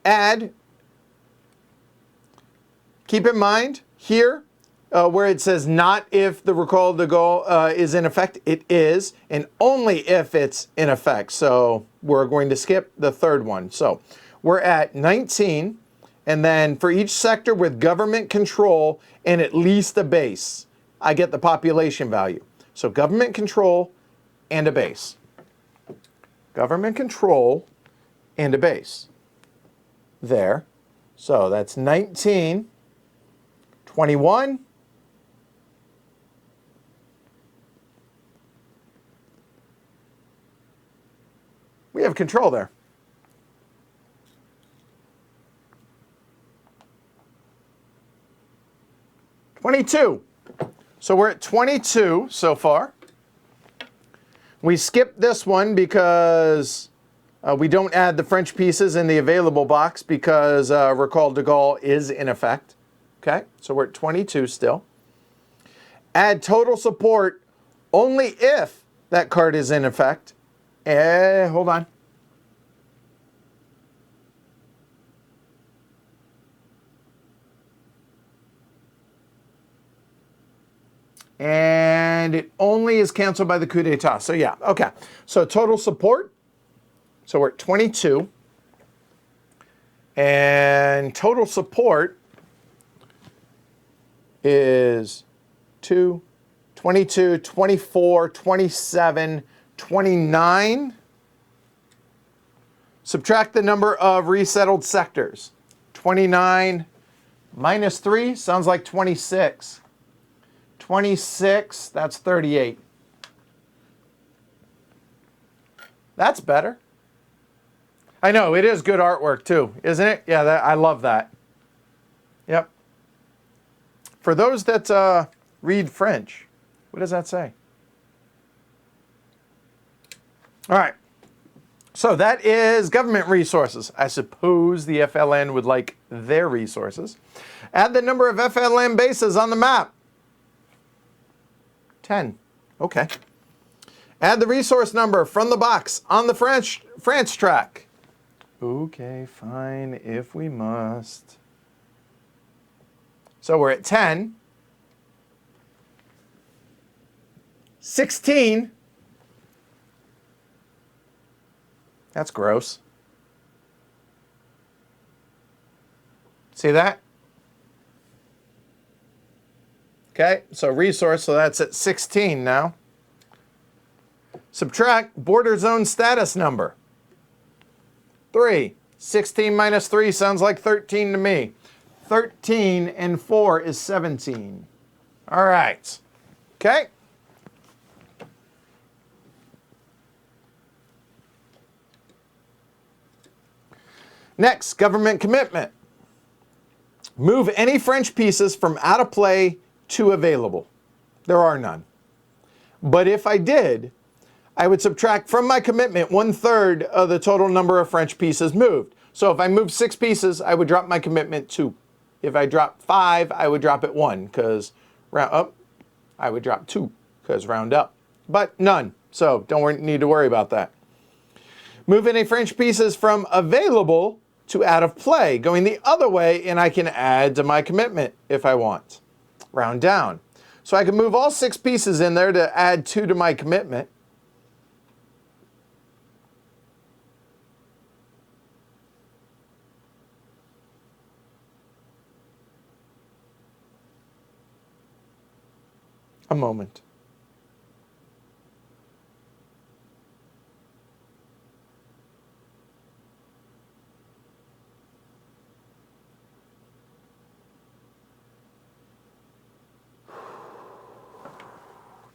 Add, keep in mind here where it says not if the recall de Gaulle is in effect, it is, and only if it's in effect. So we're going to skip the third one. So we're at 19, and then for each sector with government control and at least a base, I get the population value. So government control and a base. Government control and a base. There. So that's 19, 21, we have control there. 22. So we're at 22 so far. We skipped this one because we don't add the French pieces in the available box because recall de Gaulle is in effect. Okay, so we're at 22 still. Add total support only if that card is in effect. Hold on. And it only is canceled by the coup d'etat. So yeah, okay. So total support. So we're at 22. And total support is 2, 22, 24, 27, 29. Subtract the number of resettled sectors. 29 minus 3 sounds like 26. 26, that's 38. That's better. I know, it is good artwork too, isn't it? Yeah, I love that. Yep. For those that read French, what does that say? All right. So that is government resources. I suppose the FLN would like their resources. Add the number of FLN bases on the map. 10. Okay. Add the resource number from the box on the France track. Okay, fine, if we must. So we're at 10. 16. That's gross. See that? Okay, so resource, so that's at 16 now. Subtract border zone status number. 3. 16 minus 3 sounds like 13 to me. 13 and 4 is 17. All right. Okay. Next, government commitment. Move any French pieces from out of play to available. There are none. But if I did, I would subtract from my commitment 1/3 of the total number of French pieces moved. So if I moved 6 pieces, I would drop my commitment 2. If I dropped 5, I would drop it 1 because round up. I would drop 2 because round up. But none. So don't need to worry about that. Move any French pieces from available to out of play, going the other way, and I can add to my commitment if I want. Round down. So I can move all 6 pieces in there to add 2 to my commitment. A moment.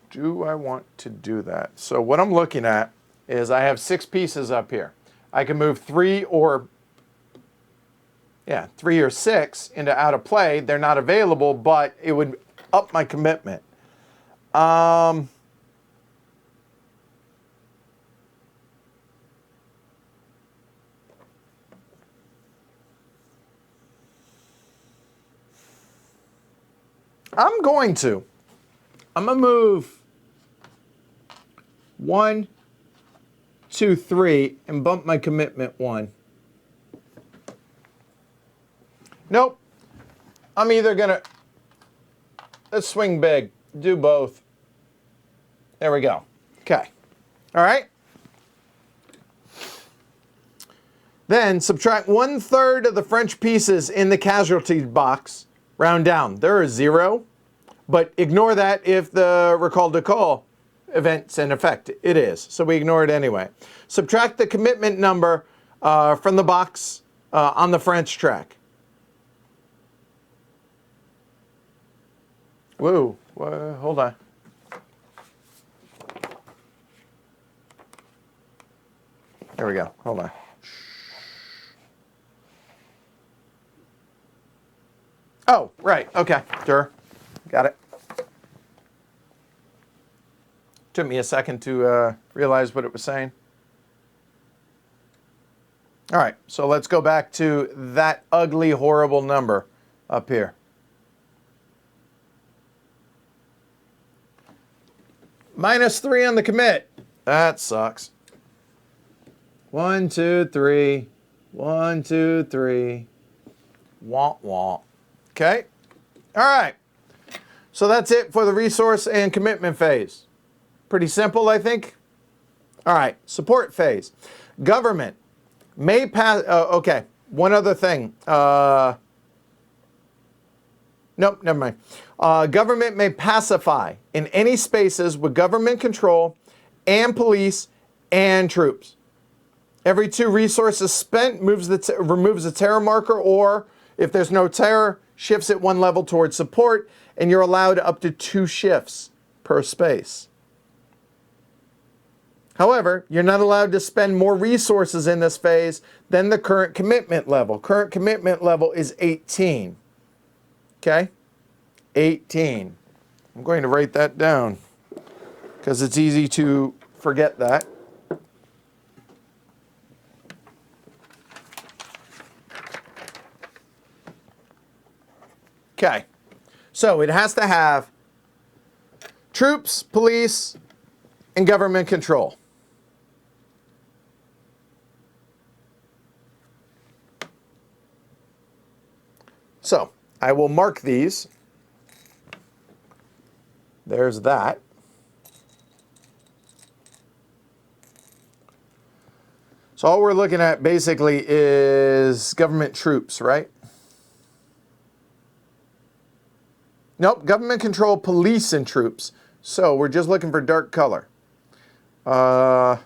Do I want to do that? So what I'm looking at is I have 6 pieces up here. I can move 3 or 6 into out of play. They're not available, but it would up my commitment. I'm going to move 1, 2, 3 and bump my commitment 1. Nope. I'm either gonna, let's swing big, do both. There we go. Okay. All right. Then subtract 1/3 of the French pieces in the casualty box. Round down. There is 0, but ignore that if the recall to call event's in effect. It is, so we ignore it anyway. Subtract the commitment number from the box on the French track. Whoa, hold on. There we go. Hold on. Oh, right. Okay. Sure. Got it. Took me a second to realize what it was saying. All right. So let's go back to that ugly, horrible number up here. -3 on the commit. That sucks. 1, 2, 3. 1, 2, 3. Womp womp. Okay. All right. So that's it for the resource and commitment phase. Pretty simple, I think. All right. Support phase. Government may pass. Okay. One other thing. Nope, never mind. Government may pacify in any spaces with government control and police and troops. Every 2 resources spent removes the terror marker, or if there's no terror, shifts it 1 level towards support, and you're allowed up to 2 shifts per space. However, you're not allowed to spend more resources in this phase than the current commitment level. Current commitment level is 18. Okay? 18. I'm going to write that down because it's easy to forget that. Okay, so it has to have troops, police, and government control. So I will mark these. There's that. So all we're looking at basically is government troops, right? Nope, government control, police, and troops. So we're just looking for dark color. Oh,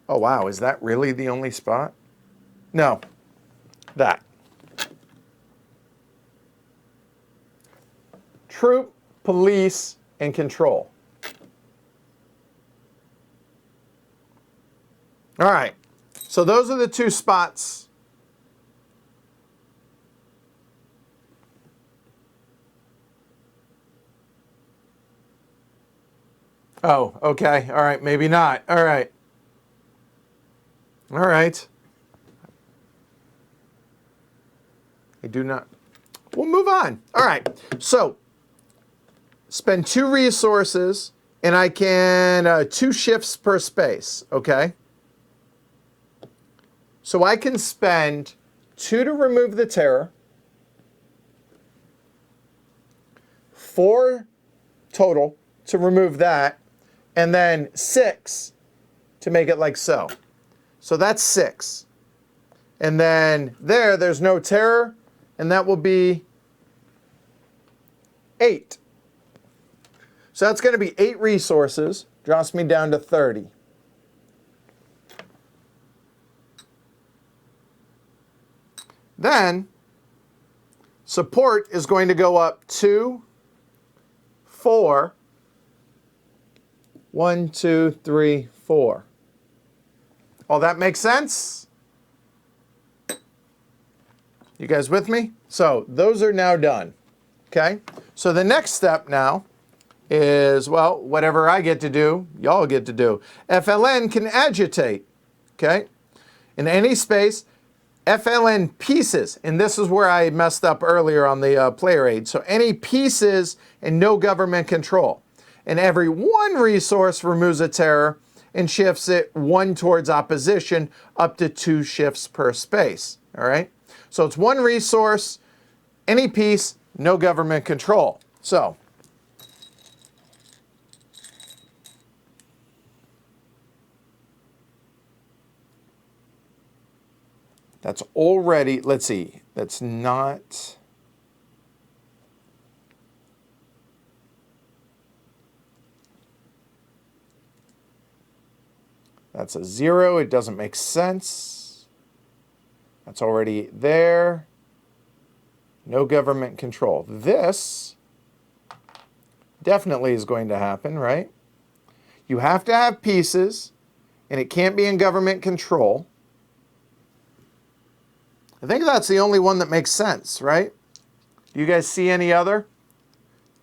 wow, is that really the only spot? No, that. Troop, police, and control. All right, so those are the 2 spots. Oh, okay. All right. Maybe not. All right. All right. I do not. We'll move on. All right. So spend 2 resources, and I can 2 shifts per space. Okay. So I can spend 2 to remove the terror, 4 total to remove that, and then 6 to make it like so. So that's 6. And then there's no terror, and that will be 8. So that's going to be 8 resources, drops me down to 30. Then support is going to go up 2, 4, 1, 2, 3, 4. All that makes sense? You guys with me? So those are now done. Okay? So the next step now is, well, whatever I get to do, y'all get to do. FLN can agitate, okay? In any space, FLN pieces, and this is where I messed up earlier on the player aid. So any pieces and no government control. And every one resource removes a terror and shifts it one towards opposition, up to 2 shifts per space, all right? So it's one resource, any piece, no government control. So that's already, let's see, that's not, that's a 0, it doesn't make sense. That's already there. No government control. This definitely is going to happen, right? You have to have pieces, and it can't be in government control. I think that's the only one that makes sense, right? Do you guys see any other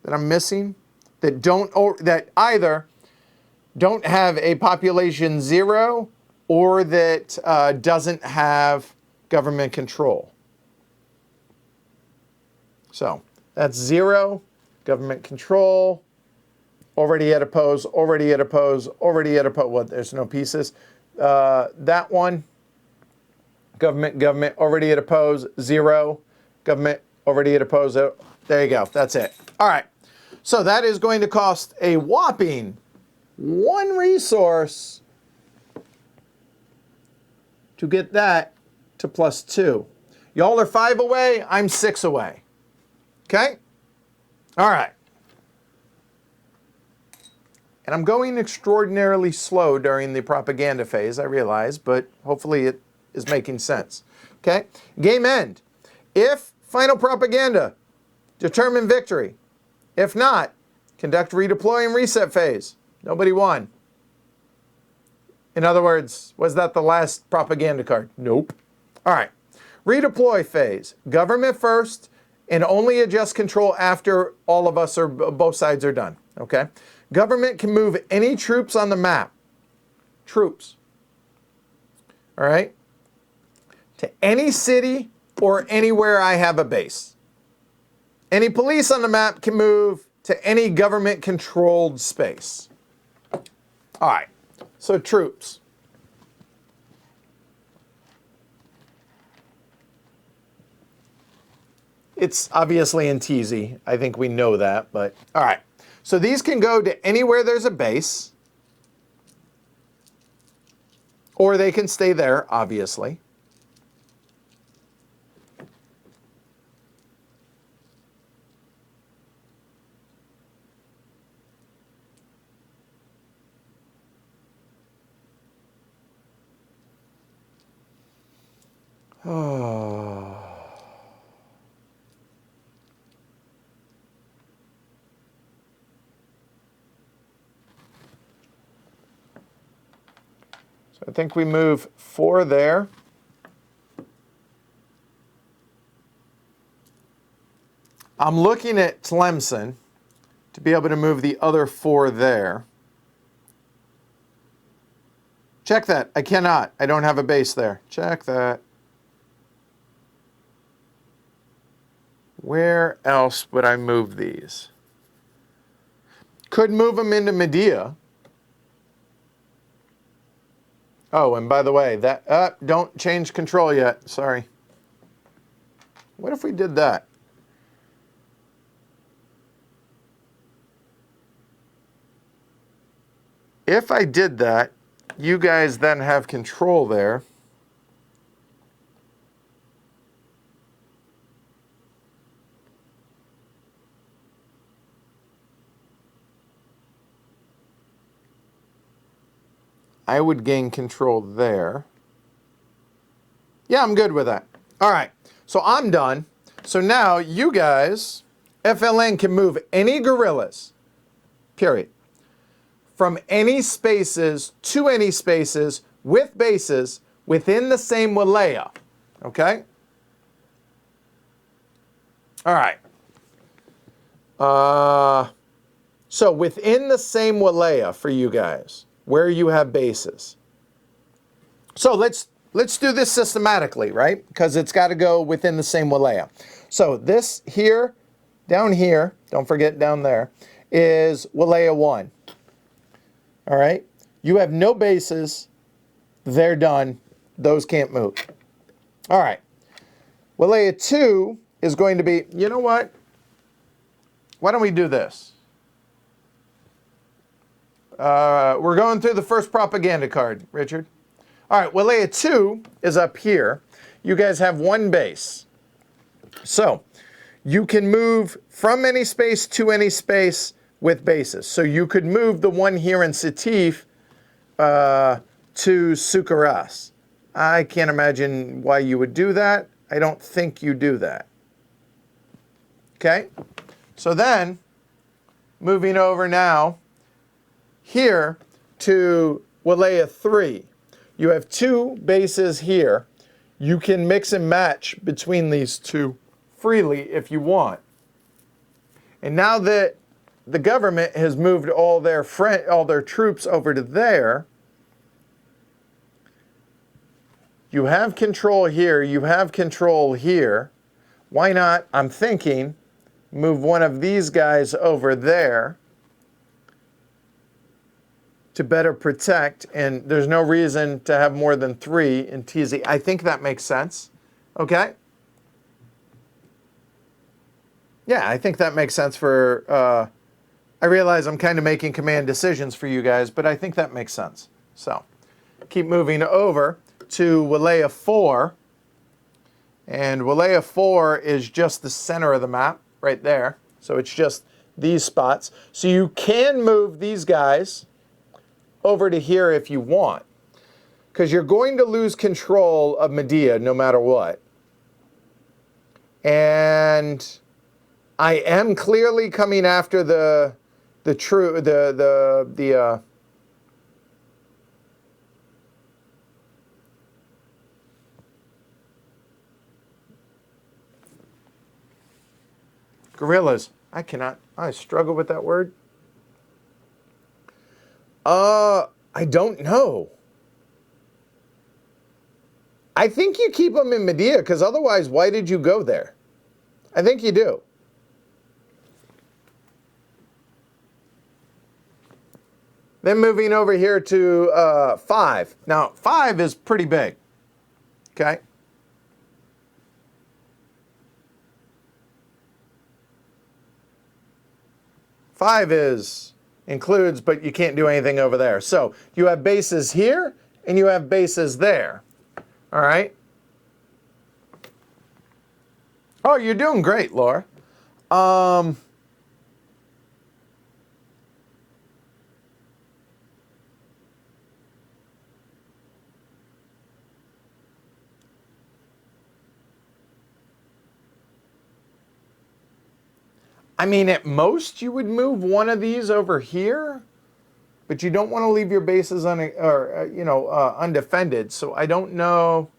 that I'm missing? That don't, or that either don't have a population 0 or that doesn't have government control. So that's 0, government control, already at oppose, already at oppose, already at oppose. What? There's no pieces. That one. Government, already at oppose, 0. Government, already at oppose. There you go. That's it. All right. So that is going to cost a whopping 1 resource to get that to +2. Y'all are 5 away. I'm 6 away. Okay? All right. And I'm going extraordinarily slow during the propaganda phase, I realize, but hopefully it is making sense. Okay? Game end. If final propaganda, determine victory. If not, conduct redeploy and reset phase. Nobody won. In other words, was that the last propaganda card? Nope. All right. Redeploy phase. Government first and only adjust control after all of us or both sides are done. Okay? Government can move any troops on the map. Troops. All right? To any city or anywhere I have a base. Any police on the map can move to any government-controlled space. All right, so troops. It's obviously in TZ. I think we know that, but all right. So these can go to anywhere there's a base, or they can stay there, obviously. Oh. So I think we move 4 there. I'm looking at Tlemcen to be able to move the other 4 there. Check that. I cannot. I don't have a base there. Check that. Where else would I move these? Could move them into Medea. Oh, and by the way, that don't change control yet. Sorry. What if we did that? If I did that, you guys then have control there. I would gain control there. Yeah, I'm good with that. All right, so I'm done. So now you guys, FLN can move any guerrillas, period, from any spaces to any spaces with bases within the same wilaya, okay? All right. So within the same Walaya for you guys, where you have bases. So let's do this systematically, right? Because it's got to go within the same Walaya. So this here, down here, don't forget down there, is Walaya 1. All right? You have no bases. They're done. Those can't move. All right. Walaya 2 is going to be, you know what? Why don't we do this? We're going through the first propaganda card, Richard. All right, Walaya 2 is up here. You guys have one base. So you can move from any space to any space with bases. So you could move the one here in Sétif to Sucaras. I can't imagine why you would do that. I don't think you do that. Okay? So then, moving over now here to Walaya 3. You have two bases here. You can mix and match between these two freely if you want. And now that the government has moved all their troops over to there, you have control here, you have control here. Why not, I'm thinking, move one of these guys over there to better protect, and there's no reason to have more than 3 in TZ. I think that makes sense. Okay? Yeah, I think that makes sense for, I realize I'm kind of making command decisions for you guys, but I think that makes sense. So, keep moving over to Walaya 4. And Walaya 4 is just the center of the map, right there. So it's just these spots. So you can move these guys over to here if you want, because you're going to lose control of Medea no matter what. And I am clearly coming after the guerrillas. I struggle with that word. I don't know. I think you keep them in Medea, because otherwise, why did you go there? I think you do. Then moving over here to 5. Now, 5 is pretty big. Okay? Five includes, but you can't do anything over there. So you have bases here and you have bases there. All right? Oh, you're doing great, Laura. I mean, at most you would move one of these over here, but you don't want to leave your bases undefended. So I don't know.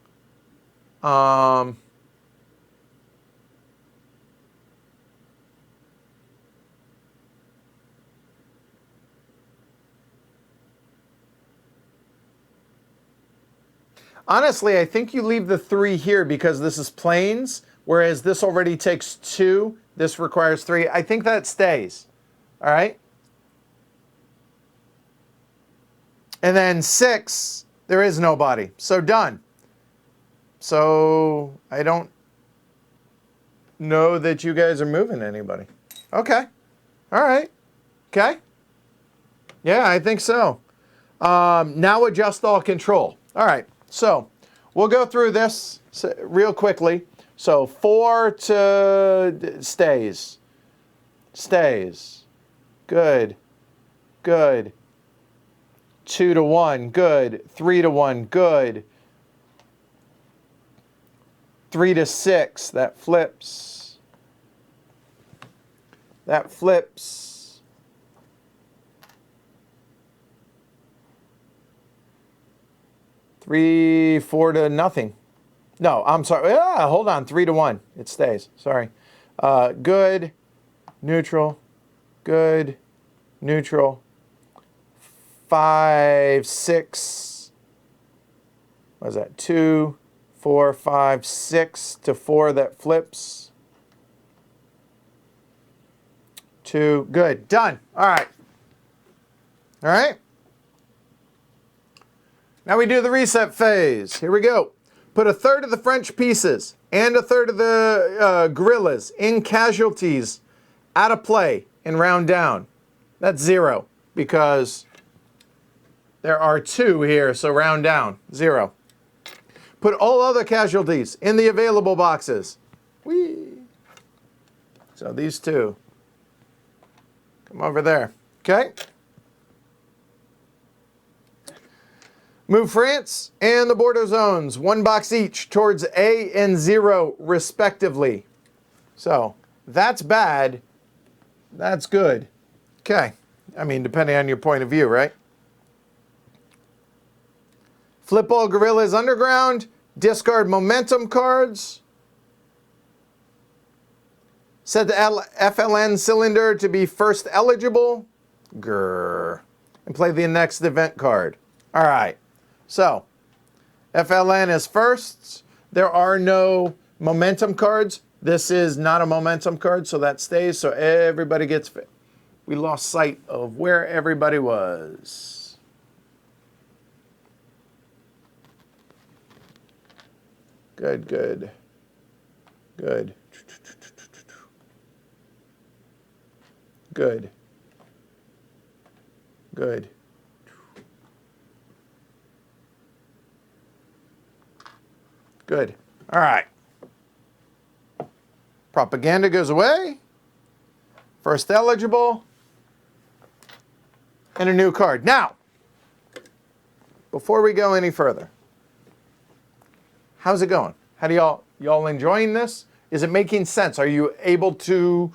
Honestly, I think you leave the 3 here because this is plains, whereas this already takes 2. This requires 3. I think that stays. All right? And then 6, there is nobody. So done. So I don't know that you guys are moving anybody. Okay. All right. Okay. Yeah, I think so. Now adjust all control. All right. So we'll go through this real quickly. So 4 to stays. Stays. Good. Good. 2 to 1. Good. 3 to 1. Good. 3 to 6. That flips. That flips. Three, 4 to nothing. No, I'm sorry. Hold on. 3 to 1. It stays. Sorry. Good. neutral, good, neutral, 5, 6, what is that, 2, 4, 5, 6 to 4 that flips. 2, good, done. All right. All right. Now we do the reset phase. Here we go. Put a third of the French pieces and a third of the guerrillas in casualties out of play and round down. That's 0 because there are 2 here, so round down, 0. Put all other casualties in the available boxes. Whee! So these 2. Come over there, okay? Move France and the border zones, 1 box each, towards A and 0, respectively. So, that's bad. That's good. Okay. I mean, depending on your point of view, right? Flip all guerrillas underground. Discard momentum cards. Set the FLN cylinder to be first eligible. Grrr. And play the next event card. All right. So, FLN is first. There are no momentum cards. This is not a momentum card, so that stays. So everybody gets fit. We lost sight of where everybody was. Good, good. Good. Good. Good. Good. All right. Propaganda goes away. First eligible. And a new card. Now, before we go any further, how's it going? How do y'all enjoying this? Is it making sense? Are you able to,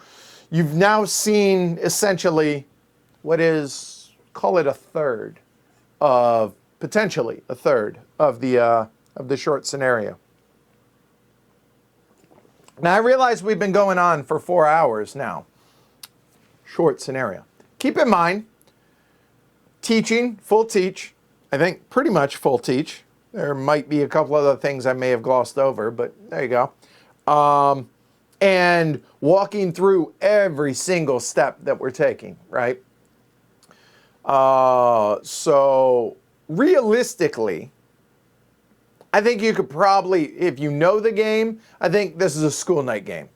you've now seen essentially what is, call it a third of, potentially a third of the short scenario. Now I realize we've been going on for 4 hours now. Short scenario. Keep in mind, teaching, full teach, I think pretty much full teach. There might be a couple other things I may have glossed over, but there you go. And walking through every single step that we're taking, right? So realistically, I think you could probably, if you know the game, I think this is a school night game.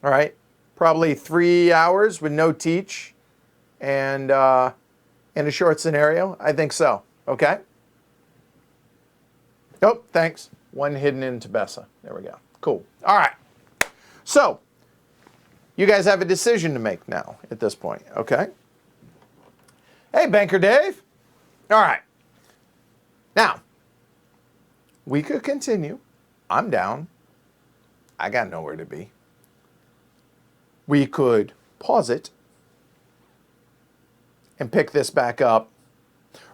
All right? Probably 3 hours with no teach and in a short scenario. I think so. Okay? Oh, thanks. 1 hidden in Tebessa. There we go. Cool. All right. So, you guys have a decision to make now at this point. Okay? Hey, Banker Dave. All right. Now, we could continue. I'm down. I got nowhere to be. We could pause it and pick this back up.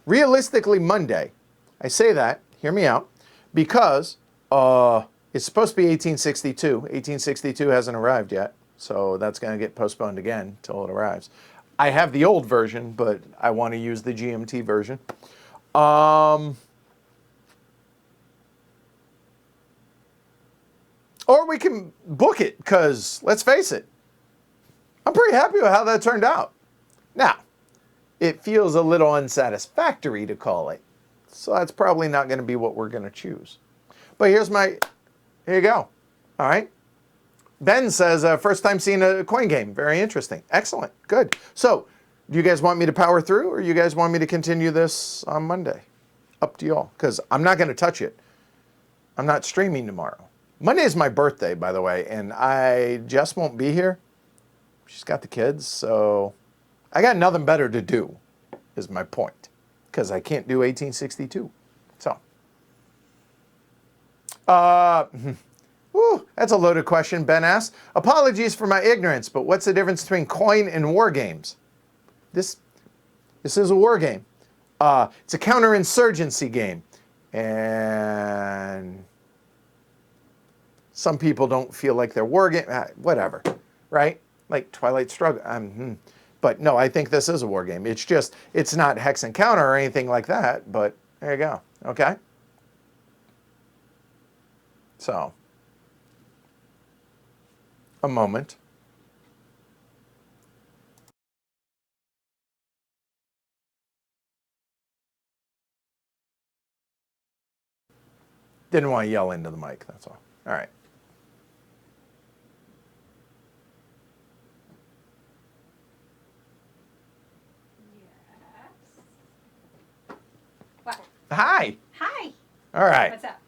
Realistically, Monday. I say that, hear me out, because it's supposed to be 1862. 1862 hasn't arrived yet, so that's going to get postponed again until it arrives. I have the old version, but I want to use the GMT version. Or we can book it, because let's face it, I'm pretty happy with how that turned out. Now, it feels a little unsatisfactory to call it, so that's probably not going to be what we're going to choose. But here you go. All right. Ben says, first time seeing a coin game. Very interesting. Excellent. Good. So, do you guys want me to power through, or you guys want me to continue this on Monday? Up to y'all, because I'm not going to touch it. I'm not streaming tomorrow. Monday is my birthday, by the way, and Jess won't be here. She's got the kids, so I got nothing better to do, is my point, because I can't do 1862. So, that's a loaded question, Ben asks. Apologies for my ignorance, but what's the difference between coin and war games? This is a war game. It's a counterinsurgency game, and some people don't feel like they're war game. Whatever, right? like Twilight Struggle. But no, I think this is a war game. It's just, it's not Hex Encounter or anything like that, but there you go, okay? So, a moment. Didn't want to yell into the mic, that's all. All right. What? Hi. Hi. All right. What's up?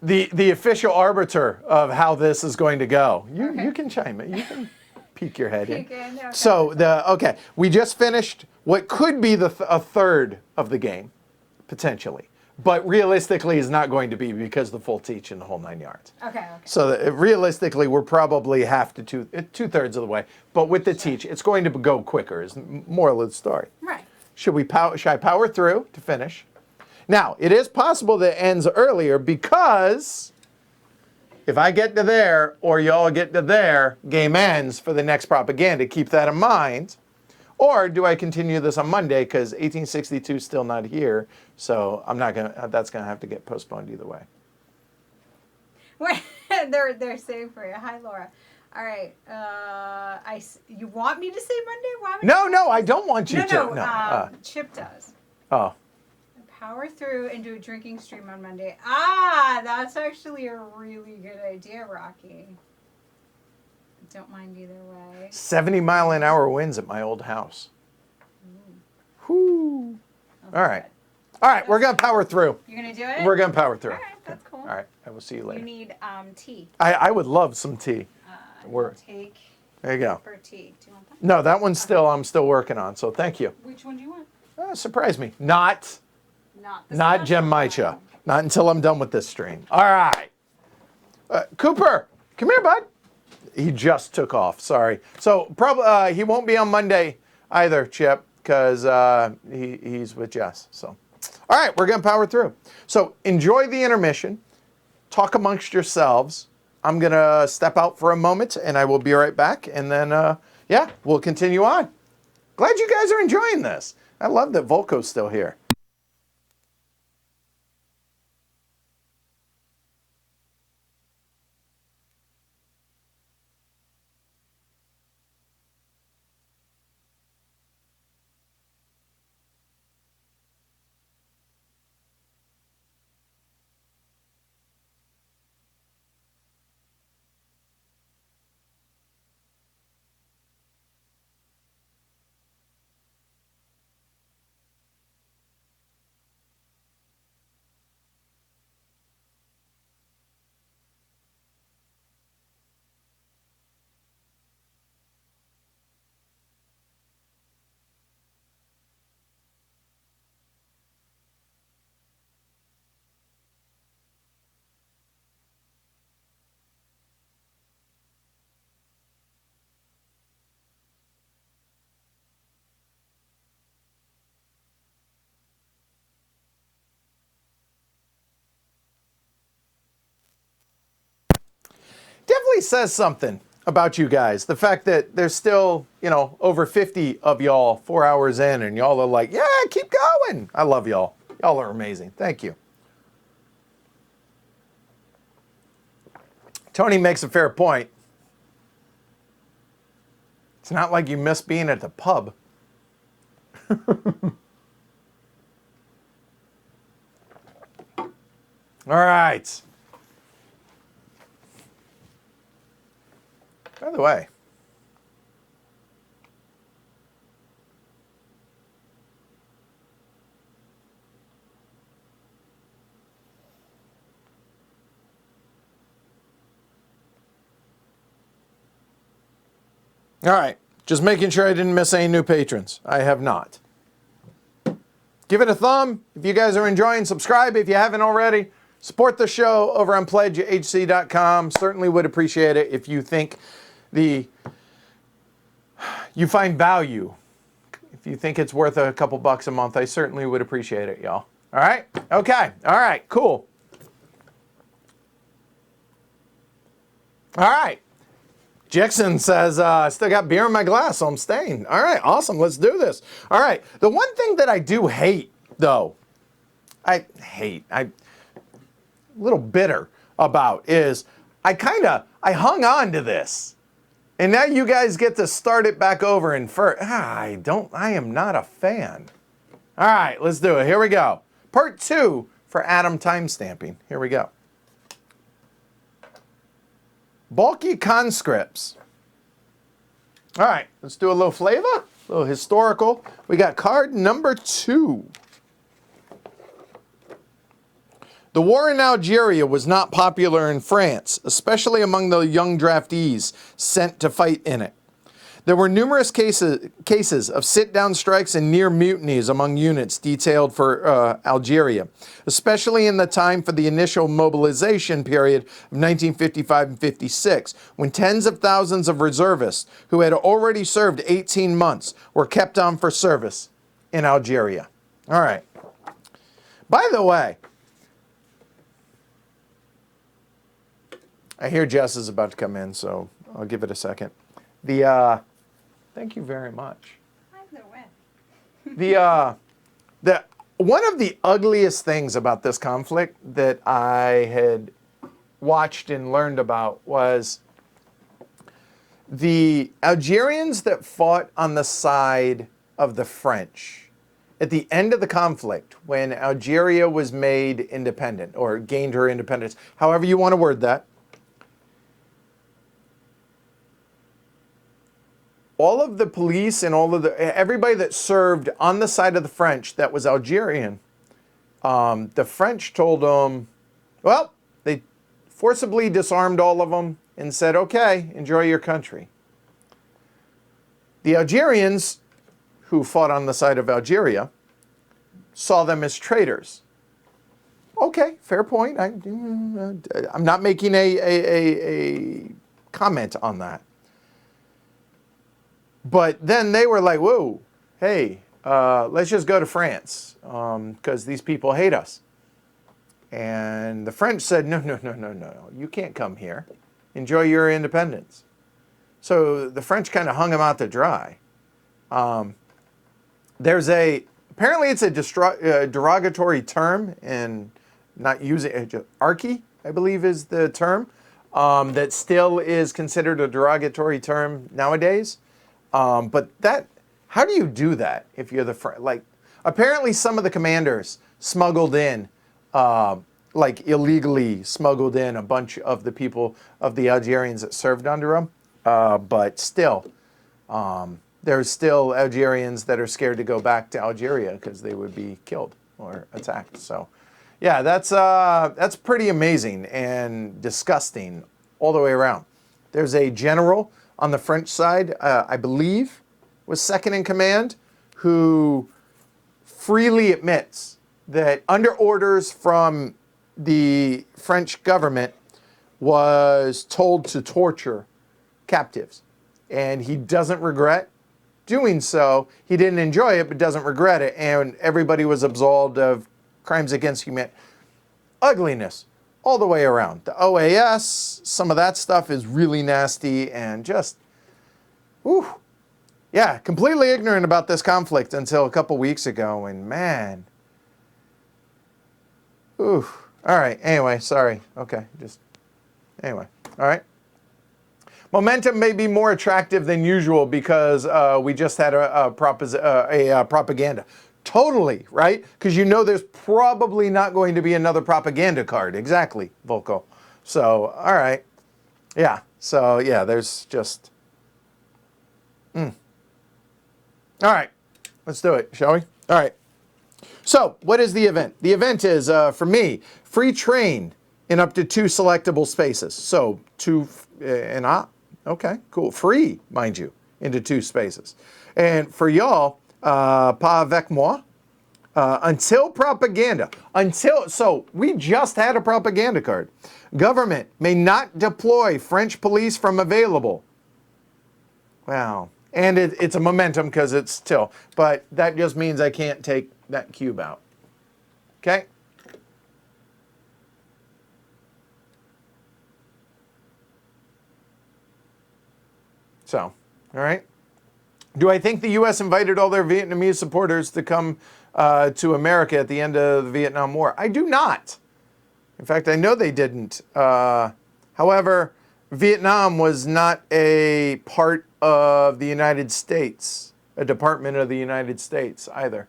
The official arbiter of how this is going to go. Okay. You can chime in. You can peek your head in. Okay, no, So okay, we just finished what could be a third of the game, potentially, but realistically is not going to be because the full teach and the whole 9 yards. Okay. So realistically, we're probably half to two-thirds of the way. But with the teach, it's going to go quicker. Is the moral of the story. Right. Should I power through to finish? Now, it is possible that it ends earlier because if I get to there or y'all get to there, game ends for the next propaganda. Keep that in mind. Or do I continue this on Monday because 1862 is still not here, so I'm not gonna. That's gonna have to get postponed either way. Wait, they're saying for you. Hi, Laura. All right. You want me to say Monday? Why No, I don't want you to. No. Chip does. Oh. Power through and do a drinking stream on Monday. Ah, that's actually a really good idea, Rocky. Don't mind either way. 70-mile-an-hour winds at my old house. Whoo. All right. All right, we're going to power through. You're going to do it? We're going to power through. All right, that's cool. All right, I will see you later. You need tea. I would love some tea. We'll take there you go. for tea. Do you want that? No, that one's still, I'm still working on, so thank you. Which one do you want? Surprise me. Not Not Gem Maicha. Not until I'm done with this stream. All right. Cooper, come here, bud. He just took off. Sorry. So probably he won't be on Monday either, Chip, because he's with Jess. So, all right, we're gonna power through. So enjoy the intermission. Talk amongst yourselves. I'm gonna step out for a moment, and I will be right back. And then, yeah, we'll continue on. Glad you guys are enjoying this. I love that Volko's still here. Definitely says something about you guys. The fact that there's still, over 50 of y'all 4 hours in and y'all are like, yeah, keep going. I love y'all. Y'all are amazing. Thank you. Tony makes a fair point. It's not like you miss being at the pub. All right. By the way, all right, just making sure I didn't miss any new patrons. I have not. Give it a thumb if you guys are enjoying. Subscribe if you haven't already. Support the show over on pledgehc.com. Certainly would appreciate it if you think you find value. If you think it's worth a couple bucks a month, I certainly would appreciate it, y'all. All right? Okay. All right. Cool. All right. Jackson says, I still got beer in my glass, so I'm staying. All right, awesome. Let's do this. All right. The one thing that I do hate, though, I'm a little bitter about is I hung on to this. And now you guys get to start it back over in first. I am not a fan. All right, let's do it. Here we go. Part 2 for Adam timestamping. Here we go. Bulky conscripts. All right, let's do a little flavor, a little historical. We got card number 2. The war in Algeria was not popular in France, especially among the young draftees sent to fight in it. There were numerous cases of sit-down strikes and near mutinies among units detailed for Algeria, especially in the time for the initial mobilization period of 1955 and 56, when tens of thousands of reservists who had already served 18 months were kept on for service in Algeria. All right. By the way, I hear Jess is about to come in, so I'll give it a second. Thank you very much. One of the ugliest things about this conflict that I had watched and learned about was the Algerians that fought on the side of the French. At the end of the conflict, when Algeria was made independent or gained her independence, however you want to word that, all of the police and everybody that served on the side of the French that was Algerian, the French told them, well, they forcibly disarmed all of them and said, okay, enjoy your country. The Algerians who fought on the side of Algeria saw them as traitors. Okay, fair point. I'm not making a comment on that. But then they were like, whoa, hey, let's just go to France because these people hate us. And the French said, no, you can't come here. Enjoy your independence. So the French kind of hung them out to dry. Apparently it's a derogatory term, and not using it, archy, I believe is the term, that still is considered a derogatory term nowadays. But how do you do that if you're apparently some of the commanders smuggled in, illegally smuggled in a bunch of the people of the Algerians that served under them. But still, there's still Algerians that are scared to go back to Algeria because they would be killed or attacked. So, yeah, that's pretty amazing and disgusting all the way around. There's a general on the French side, I believe, was second in command, who freely admits that under orders from the French government was told to torture captives. And he doesn't regret doing so. He didn't enjoy it, but doesn't regret it. And everybody was absolved of crimes against humanity. Ugliness. All the way around. The OAS, some of that stuff is really nasty and just, yeah, completely ignorant about this conflict until a couple weeks ago, and man, all right, anyway, sorry, okay, anyway, all right. Momentum may be more attractive than usual because we just had a propaganda. Totally, right? Because you know there's probably not going to be another propaganda card. Exactly, Volko. So, all right. Yeah, so, yeah, there's just... All right, let's do it, shall we? All right. So, what is the event? The event is, for me, free train in up to 2 selectable spaces. So, okay, cool. Free, mind you, into 2 spaces. And for y'all, pas avec moi, until propaganda, so we just had a propaganda card. Government may not deploy French police from available. Wow. And it's a momentum because it's till, but that just means I can't take that cube out. Okay? So, all right. Do I think the U.S. invited all their Vietnamese supporters to come to America at the end of the Vietnam War? I do not. In fact, I know they didn't. However, Vietnam was not a part of the United States, a department of the United States either.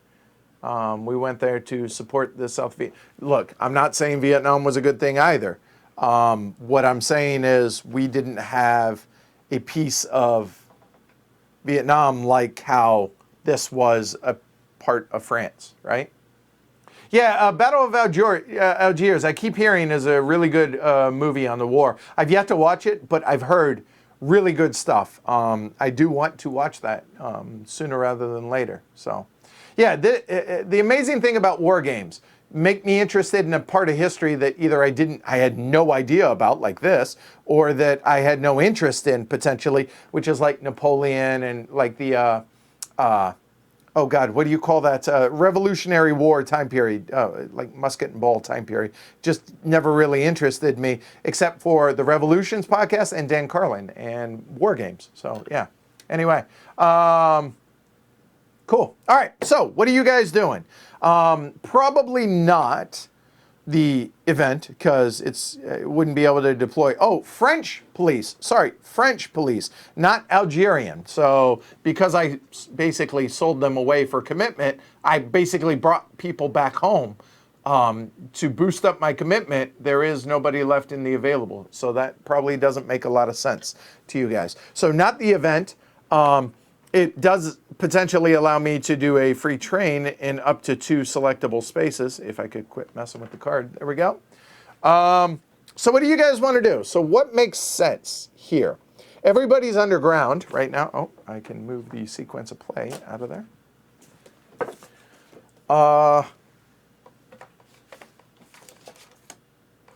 We went there to support the South Viet. Look, I'm not saying Vietnam was a good thing either. What I'm saying is we didn't have a piece of Vietnam like how this was a part of France, right? Yeah, Battle of Algiers, I keep hearing is a really good movie on the war. I've yet to watch it, but I've heard really good stuff. I do want to watch that sooner rather than later. So, yeah, the amazing thing about war games, make me interested in a part of history that either I had no idea about, like this, or that I had no interest in potentially, which is like Napoleon and like the, oh God, what do you call that? Revolutionary War time period, like musket and ball time period. Just never really interested me, except for the Revolutions podcast and Dan Carlin and war games. So yeah, anyway, cool. All right, so what are you guys doing? Probably not the event because it wouldn't be able to deploy. Oh, French police. Sorry, French police, not Algerian. So because I basically sold them away for commitment, I basically brought people back home to boost up my commitment. There is nobody left in the available. So that probably doesn't make a lot of sense to you guys. So not the event. It does potentially allow me to do a free train in up to 2 selectable spaces. If I could quit messing with the card. There we go. So what do you guys want to do? So what makes sense here? Everybody's underground right now. Oh, I can move the sequence of play out of there.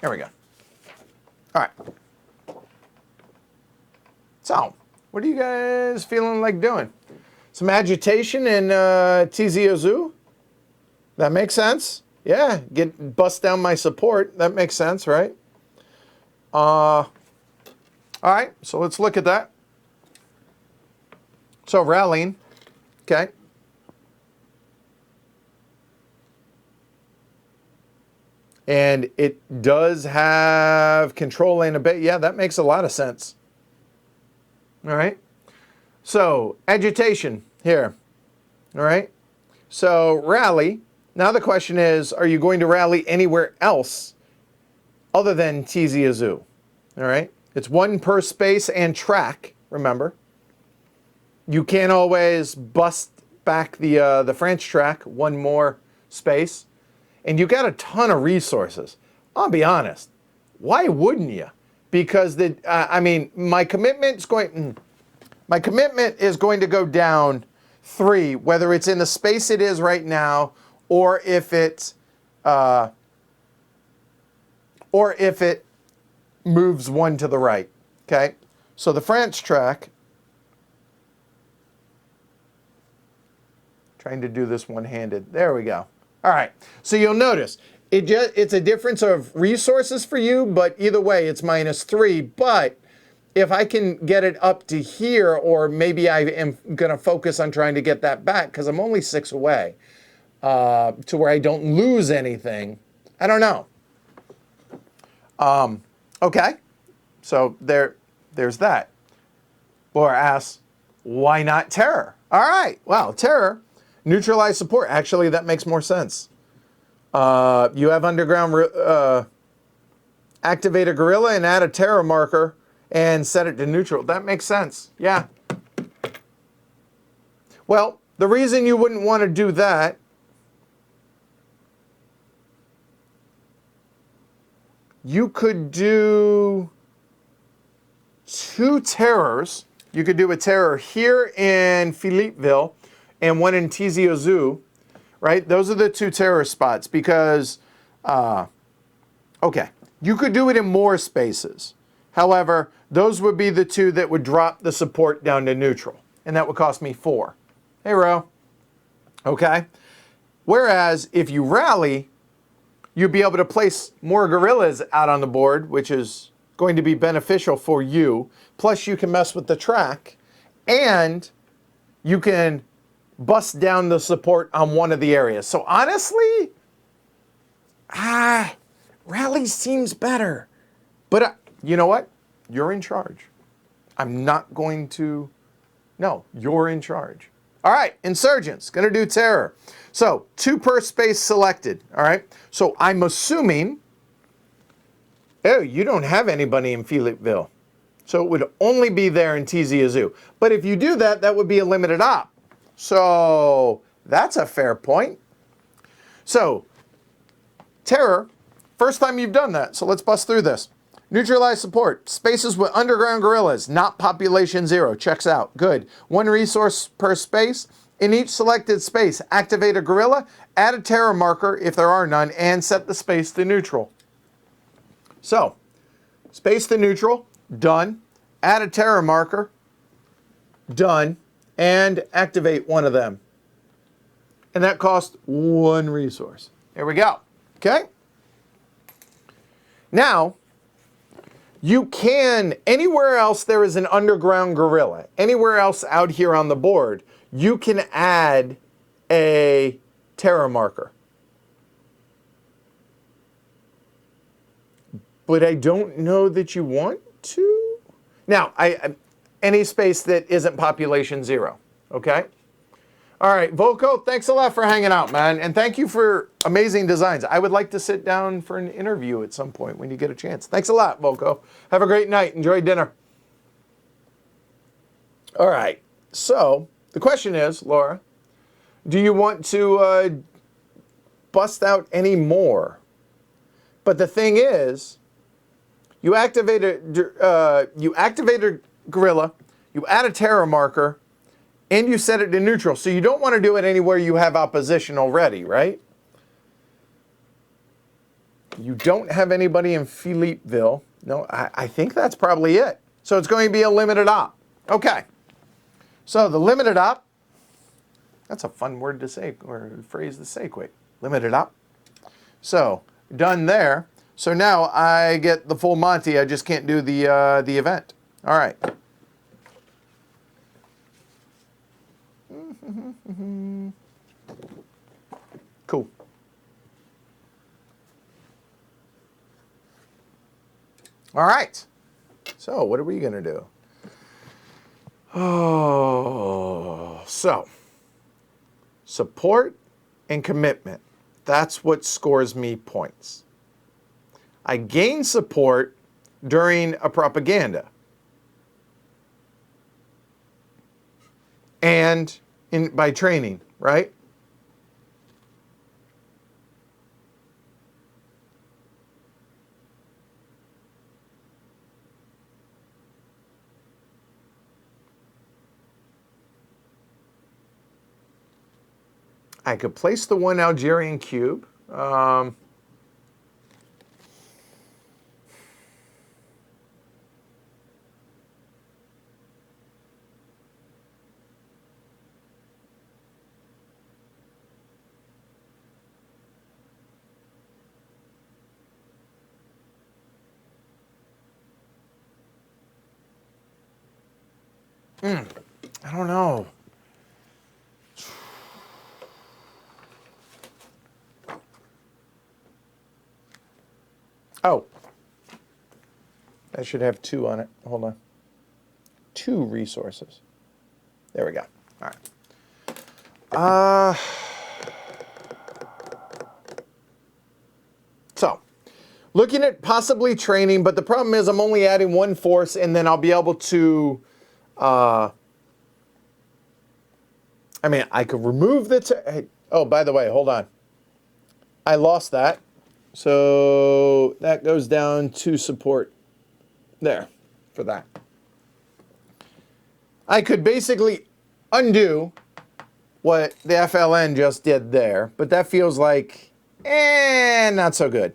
There we go. All right. So, what are you guys feeling like doing? Some agitation in Tizi That makes sense. Yeah, bust down my support. That makes sense, right? All right, so let's look at that. So rallying, okay. And it does have control and a bit. Yeah, that makes a lot of sense. All right. So agitation here. All right. So rally. Now the question is, are you going to rally anywhere else other than Tizi Ouzou? All right. It's 1 per space and track, remember. You can't always bust back the French track 1 more space. And you got a ton of resources. I'll be honest. Why wouldn't you? Because I mean, my commitment is going to go down 3, whether it's in the space it is right now, or if it moves 1 to the right. Okay, so the French track. Trying to do this one-handed. There we go. All right. So you'll notice it's a difference of resources for you, but either way, it's -3. But if I can get it up to here, or maybe I am going to focus on trying to get that back because I'm only 6 away to where I don't lose anything. I don't know. Okay. So there's that. Laura asks, why not terror? All right. Well, terror, neutralize support. Actually, that makes more sense. You have underground, activate a guerrilla and add a terror marker and set it to neutral. That makes sense. Yeah. Well, the reason you wouldn't want to do that you could do 2 terrors. You could do a terror here in Philippeville and 1 in Tizi Ouzou, right? Those are the 2 terror spots because, okay, you could do it in more spaces. However, those would be the 2 that would drop the support down to neutral, and that would cost me 4. Hey, Ro. Okay. Whereas if you rally, you'd be able to place more guerrillas out on the board, which is going to be beneficial for you. Plus, you can mess with the track and you can bust down the support on one of the areas. So honestly, rally seems better. But you know what? You're in charge. I'm not going to. No, you're in charge. All right, insurgents, going to do terror. So 2 per space selected. All right. So I'm assuming, oh, you don't have anybody in Philippeville. So it would only be there in TZ Azoo. But if you do that, that would be a limited op. So that's a fair point. So terror, first time you've done that. So let's bust through this. Neutralize support. Spaces with underground guerrillas, not population 0. Checks out. Good. 1 resource per space. In each selected space, activate a guerrilla, add a terror marker if there are none, and set the space to neutral. So, space to neutral, done. Add a terror marker, done. And activate one of them. And that costs 1 resource. There we go. Okay? Now, you can, anywhere else there is an underground guerrilla, anywhere else out here on the board, you can add a terror marker. But I don't know that you want to. Now, any space that isn't population 0, okay? All right, Volko, thanks a lot for hanging out, man. And thank you for amazing designs. I would like to sit down for an interview at some point when you get a chance. Thanks a lot, Volko. Have a great night. Enjoy dinner. All right, so the question is, Laura, do you want to bust out any more? But the thing is, you activate a guerrilla, you add a terror marker, and you set it to neutral. So you don't want to do it anywhere you have opposition already, right? You don't have anybody in Philippeville. No, I think that's probably it. So it's going to be a limited op. Okay. So the limited op, that's a fun word to say, or phrase to say quick. Limited op. So done there. So now I get the full Monty. I just can't do the event. All right. Cool. All right. So what are we going to do? Oh, so support and commitment. That's what scores me points. I gain support during a propaganda. And by training, right? I could place the 1 Algerian cube. I don't know. Oh. I should have 2 on it. Hold on. 2 resources. There we go. All right. So, looking at possibly training, but the problem is I'm only adding 1 force, and then I'll be able to... I mean, I could remove the... Oh, by the way, hold on. I lost that. So that goes down to support there for that. I could basically undo what the FLN just did there, but that feels like, not so good.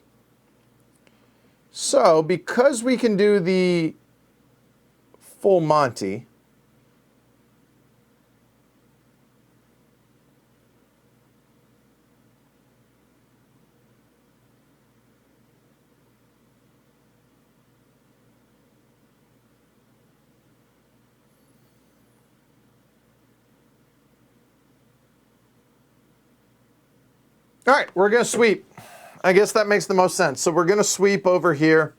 So because we can do the full Monty, All right, we're going to sweep. I guess that makes the most sense. So we're going to sweep over here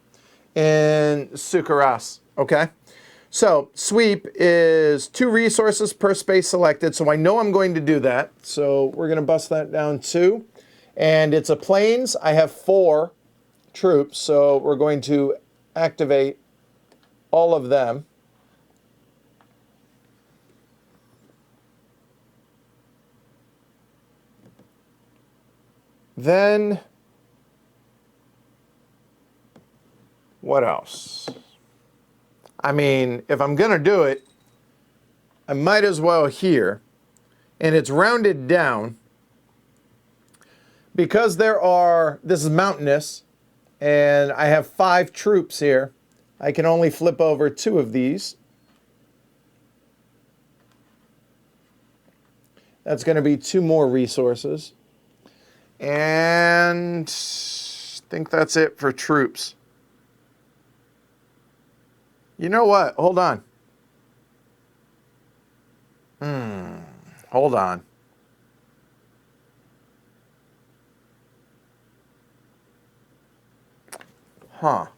in Sukaras, okay? So sweep is 2 resources per space selected. So I know I'm going to do that. So we're going to bust that down 2. And it's a planes. I have 4 troops. So we're going to activate all of them. Then, what else? I mean, if I'm going to do it, I might as well here. And it's rounded down because this is mountainous, and I have 5 troops here. I can only flip over 2 of these. That's going to be 2 more resources. And I think that's it for troops. You know what? Hold on. Hold on. Huh.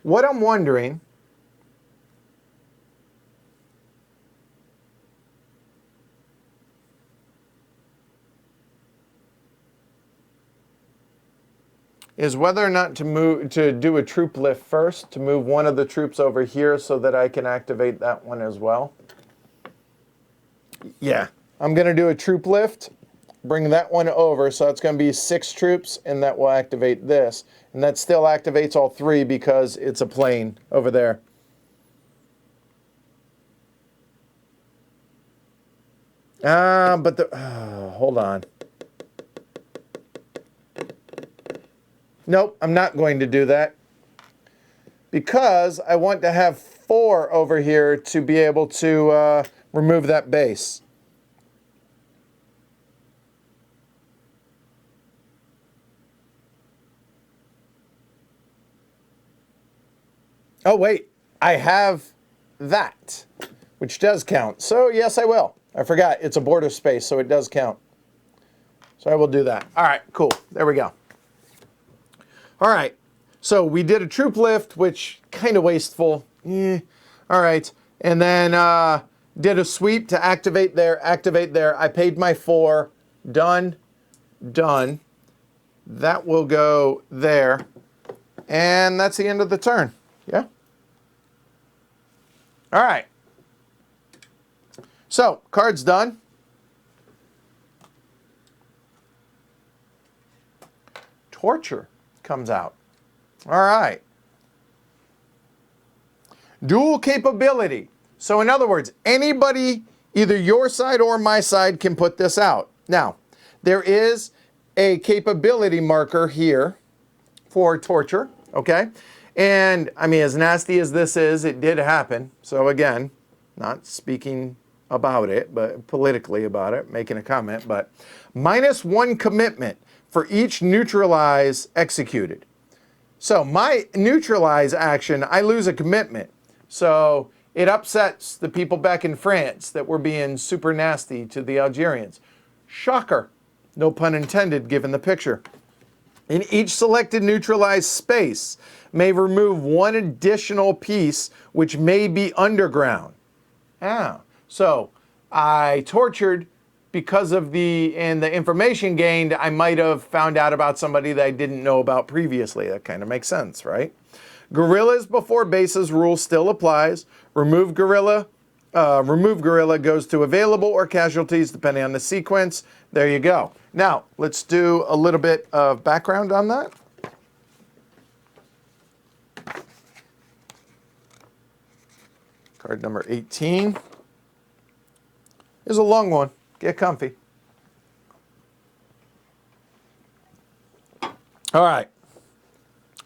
What I'm wondering is whether or not to do a troop lift first, to move one of the troops over here so that I can activate that one as well. Yeah, I'm going to do a troop lift, bring that one over, so it's going to be 6 troops, and that will activate this. And that still activates all 3 because it's a plane over there. Hold on. Nope, I'm not going to do that because I want to have 4 over here to be able to remove that base. Oh, wait, I have that, which does count. So, yes, I will. I forgot, it's a border space, so it does count. So I will do that. All right, cool. There we go. All right, so we did a troop lift, which kind of wasteful. All right, and then did a sweep to activate there, activate there. I paid my 4. Done, done. That will go there. And that's the end of the turn. Yeah? All right. So, card's done. Torture comes out. All right. Dual capability. So in other words, anybody, either your side or my side, can put this out. Now, there is a capability marker here for torture, okay? And, I mean, as nasty as this is, it did happen. So again, not speaking about it, but politically about it, making a comment, but -1 commitment for each neutralize executed. So my neutralize action, I lose a commitment. So it upsets the people back in France that were being super nasty to the Algerians. Shocker. No pun intended, given the picture. In each selected neutralized space may remove 1 additional piece which may be underground. So I tortured because of the information gained. I might have found out about somebody that I didn't know about previously. That kind of makes sense, right? Guerrillas before bases rule still applies. Remove guerrilla goes to available or casualties depending on the sequence. There you go. Now, let's do a little bit of background on that. Card number 18 is a long one. Get comfy. All right.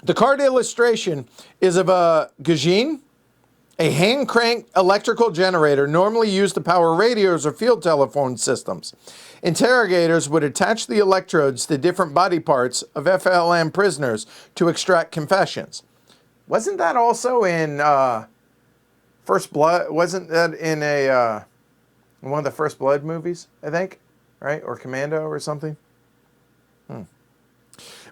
The card illustration is of a Gajin, a hand-cranked electrical generator normally used to power radios or field telephone systems. Interrogators would attach the electrodes to different body parts of FLN prisoners to extract confessions. Wasn't that also in First Blood? Wasn't that in one of the First Blood movies, I think? Right? Or Commando or something?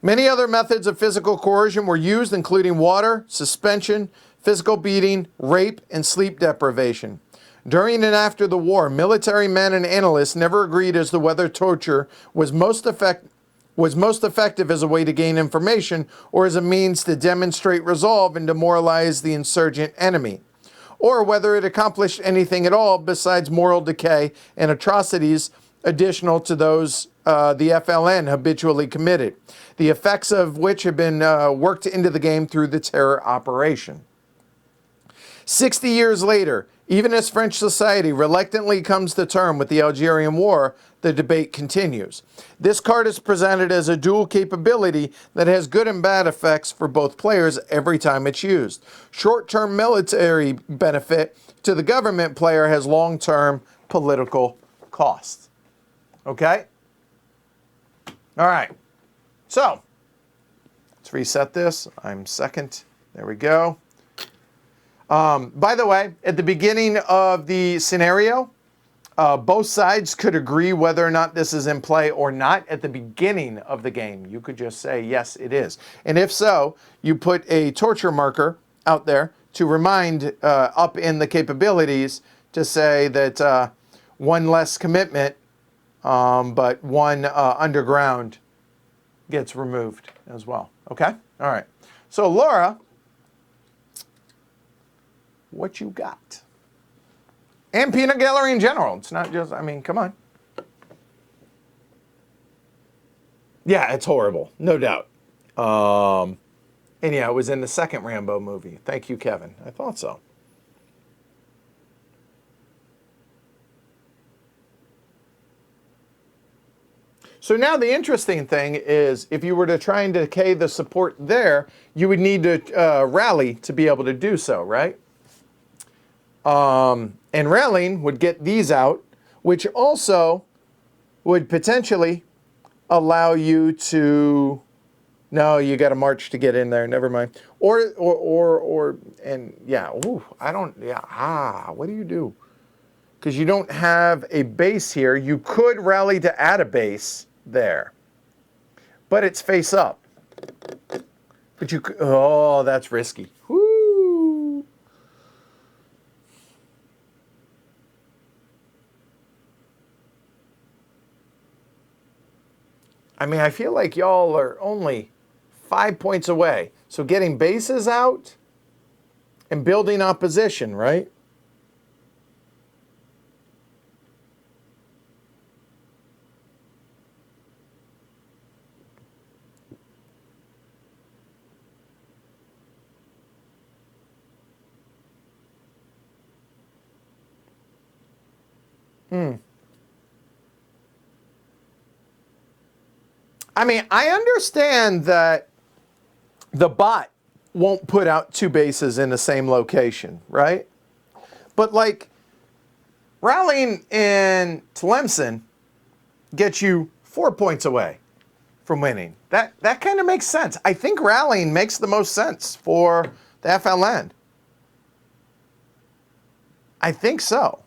Many other methods of physical coercion were used, including water, suspension, physical beating, rape, and sleep deprivation. During and after the war, military men and analysts never agreed as to whether torture was most effective as a way to gain information or as a means to demonstrate resolve and demoralize the insurgent enemy, or whether it accomplished anything at all besides moral decay and atrocities additional to those the FLN habitually committed, the effects of which have been worked into the game through the terror operation. 60 years later, even as French society reluctantly comes to term with the Algerian War, the debate continues. This card is presented as a dual capability that has good and bad effects for both players every time it's used. Short-term military benefit to the government player has long-term political costs. Okay? All right. So, let's reset this. I'm second. There we go. By the way, at the beginning of the scenario, both sides could agree whether or not this is in play or not at the beginning of the game. You could just say, yes, it is. And if so, you put a torture marker out there to remind up in the capabilities to say that one less commitment, but one underground gets removed as well. Okay? All right. So, Laura, what you got? And peanut gallery in general. It's not just, I mean, come on. Yeah, it's horrible. No doubt. And yeah, it was in the second Rambo movie. Thank you, Kevin. I thought so. So now the interesting thing is, if you were to try and decay the support there, you would need to rally to be able to do so, right? And rallying would get these out, which also would potentially allow you to... No, you got to march to get in there. Never mind. And yeah, ooh, I don't, yeah, what do you do? Because you don't have a base here. You could rally to add a base there, but it's face up. But you could, oh, that's risky. Woo. I mean, I feel like y'all are only 5 points away. So getting bases out and building opposition, right? I mean, I understand that the bot won't put out two bases in the same location, right? But like, rallying in Tlemcen gets you 4 points away from winning. That kind of makes sense. I think rallying makes the most sense for the FLN. I think so.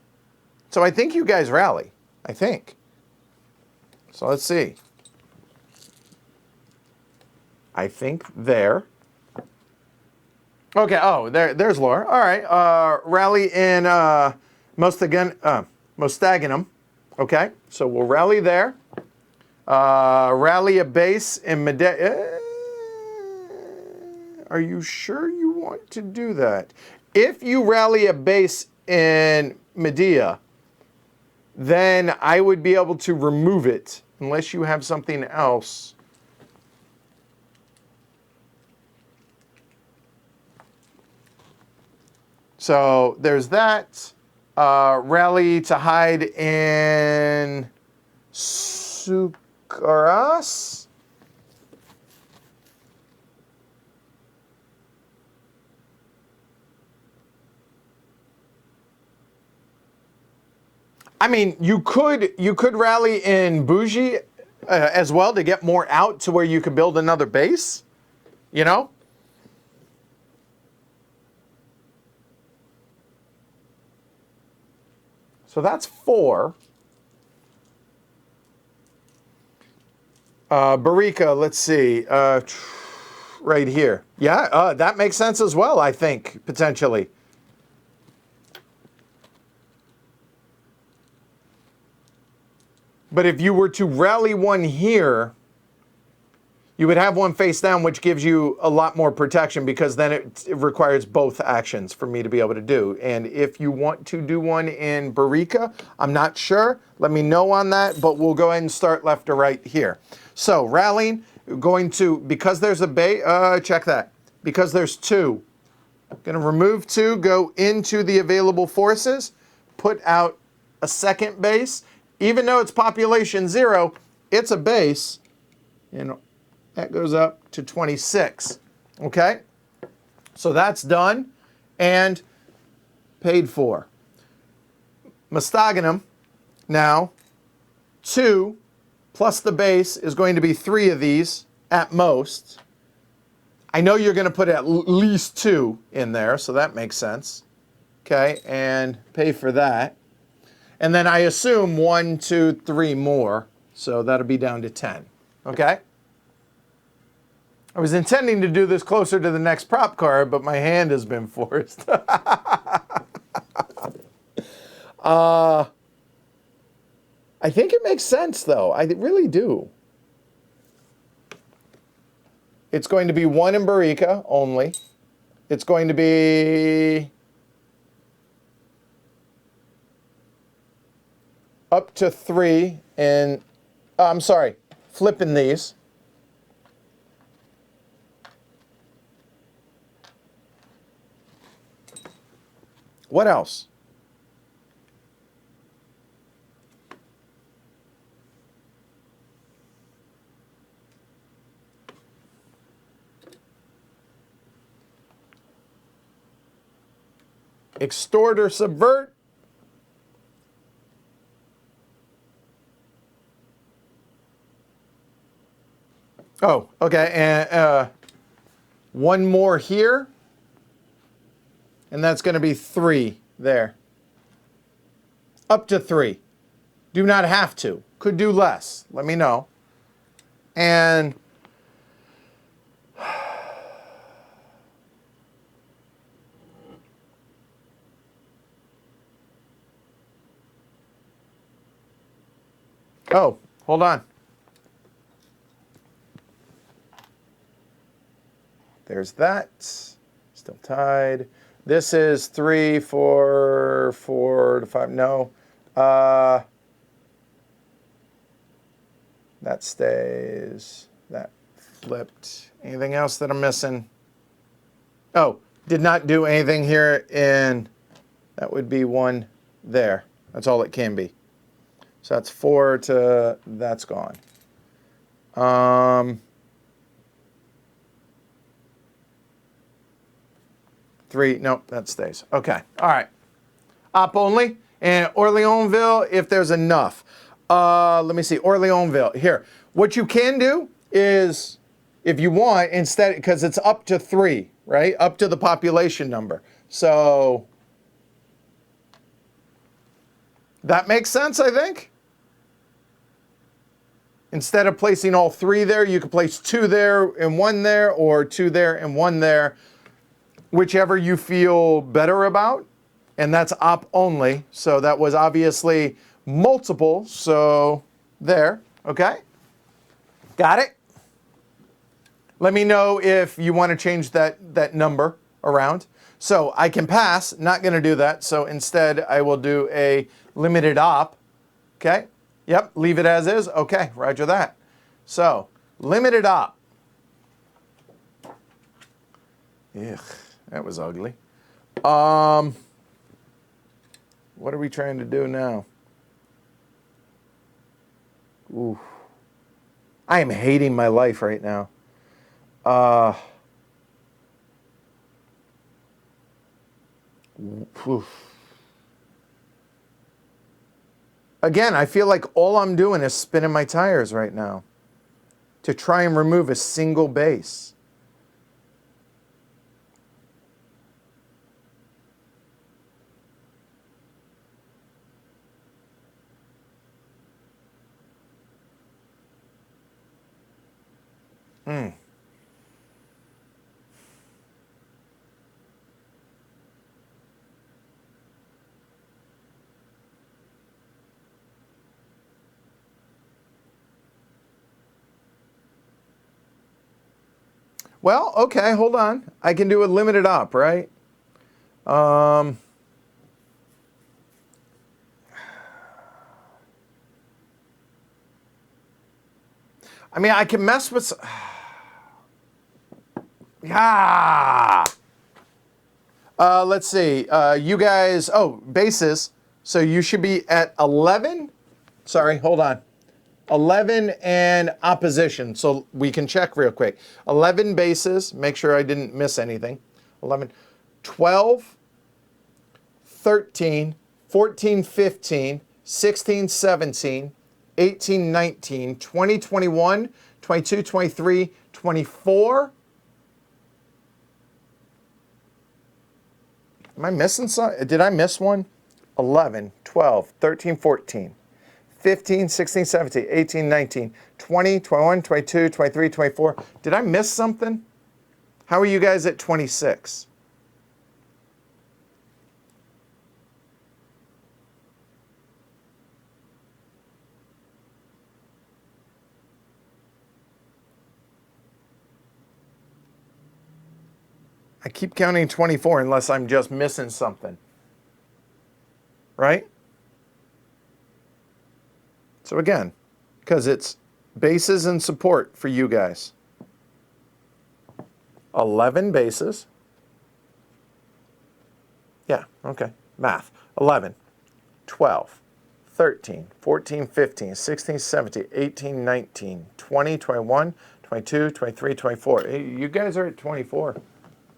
So I think you guys rally. I think. So let's see. I think there. Okay, oh, there's Laura. All right, rally in Mostaganum. Okay, so we'll rally there. Rally a base in Medea. Are you sure you want to do that? If you rally a base in Medea, then I would be able to remove it unless you have something else. So there's that. Rally to hide in Sucaras. I mean, you could rally in Bougie as well to get more out to where you could build another base, you know? So that's 4. Barica, let's see. Right here. Yeah, that makes sense as well, I think, potentially. But if you were to rally one here, you would have one face down, which gives you a lot more protection because then it requires both actions for me to be able to do. And if you want to do one in Barica, I'm not sure. Let me know on that, but we'll go ahead and start left to right here. So rallying, going to, because there's a base, check that. Because there's two, going to remove two, go into the available forces, put out a second base. Even though it's population 0, it's a base, and that goes up to 26. Okay? So that's done and paid for. Mastaganum, now, 2 plus the base is going to be 3 of these at most. I know you're going to put at least 2 in there, so that makes sense. Okay, and pay for that. And then I assume 1, 2, 3 more. So that'll be down to 10. Okay? I was intending to do this closer to the next prop card, but my hand has been forced. I think it makes sense, though. I really do. It's going to be 1 in Barica only. It's going to be up to 3 in, I'm sorry, flipping these. What else? Extort or subvert. Oh, okay, and 1 more here, and that's going to be 3 there. Up to 3. Do not have to. Could do less. Let me know. And oh, hold on. There's that. Still tied. This is 3, 4, 4 to 5. No. That stays. That flipped. Anything else that I'm missing? Oh, did not do anything here in, that would be 1 there. That's all it can be. So that's 4 to, that's gone. 3, nope, that stays. Okay, all right. Op only, and Orleansville if there's enough. Let me see, Orleansville, here. What you can do is, if you want, instead, because it's up to 3, right? Up to the population number. So, that makes sense, I think. Instead of placing all 3 there, you could place 2 there and 1 there, or 2 there and 1 there. Whichever you feel better about, and that's op only. So that was obviously multiple, so there, okay? Got it? Let me know if you want to change that number around. So I can pass, not going to do that, so instead I will do a limited op, okay? Yep, leave it as is, okay, roger that. So, limited op. Ugh. That was ugly. What are we trying to do now? Ooh. I am hating my life right now. Again, I feel like all I'm doing is spinning my tires right now to try and remove a single base. Well, okay, hold on. I can do a limited op, right? I mean, I can mess with... let's see. You guys... Oh, bases. So you should be at 11. Sorry, hold on. 11 and opposition. So we can check real quick. 11 bases. Make sure I didn't miss anything. 11. 12, 13, 14, 15, 16, 17, 18, 19, 20, 21, 22, 23, 24. Am I missing some? Did I miss one? 11, 12, 13, 14, 15, 16, 17, 18, 19, 20, 21, 22, 23, 24. Did I miss something? How are you guys at 26? I keep counting 24 unless I'm just missing something. Right? So again, because it's bases and support for you guys. 11 bases. Yeah, okay. Math. 11, 12, 13, 14, 15, 16, 17, 18, 19, 20, 21, 22, 23, 24. Hey, you guys are at 24,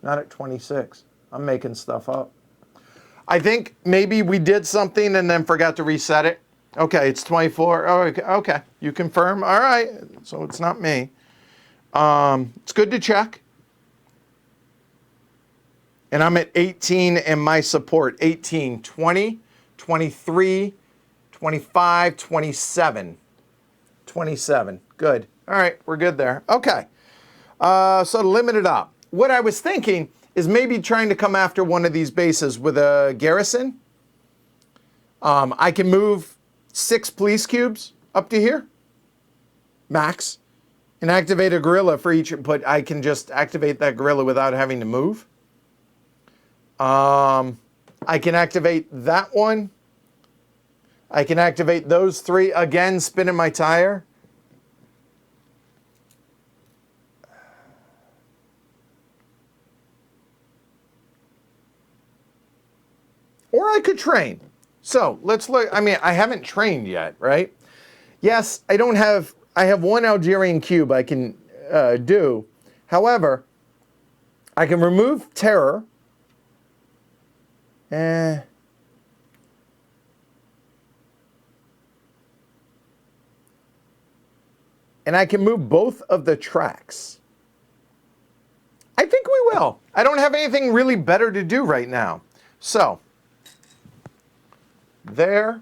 not at 26. I'm making stuff up. I think maybe we did something and then forgot to reset it. Okay, it's 24. Oh, okay. You confirm? All right. So it's not me. It's good to check. And I'm at 18 and my support. 18, 20, 23, 25, 27. 27. Good. All right, we're good there. Okay. So limited op. What I was thinking is maybe trying to come after one of these bases with a garrison. I can move 6 police cubes up to here, max, and activate a guerrilla for each, but I can just activate that guerrilla without having to move. I can activate that one. I can activate those 3, again, spinning my tire. Or I could train. So let's look. I mean, I haven't trained yet, right? Yes, I have 1 Algerian cube I can do. However, I can remove terror. And I can move both of the tracks. I think we will. I don't have anything really better to do right now. So, there,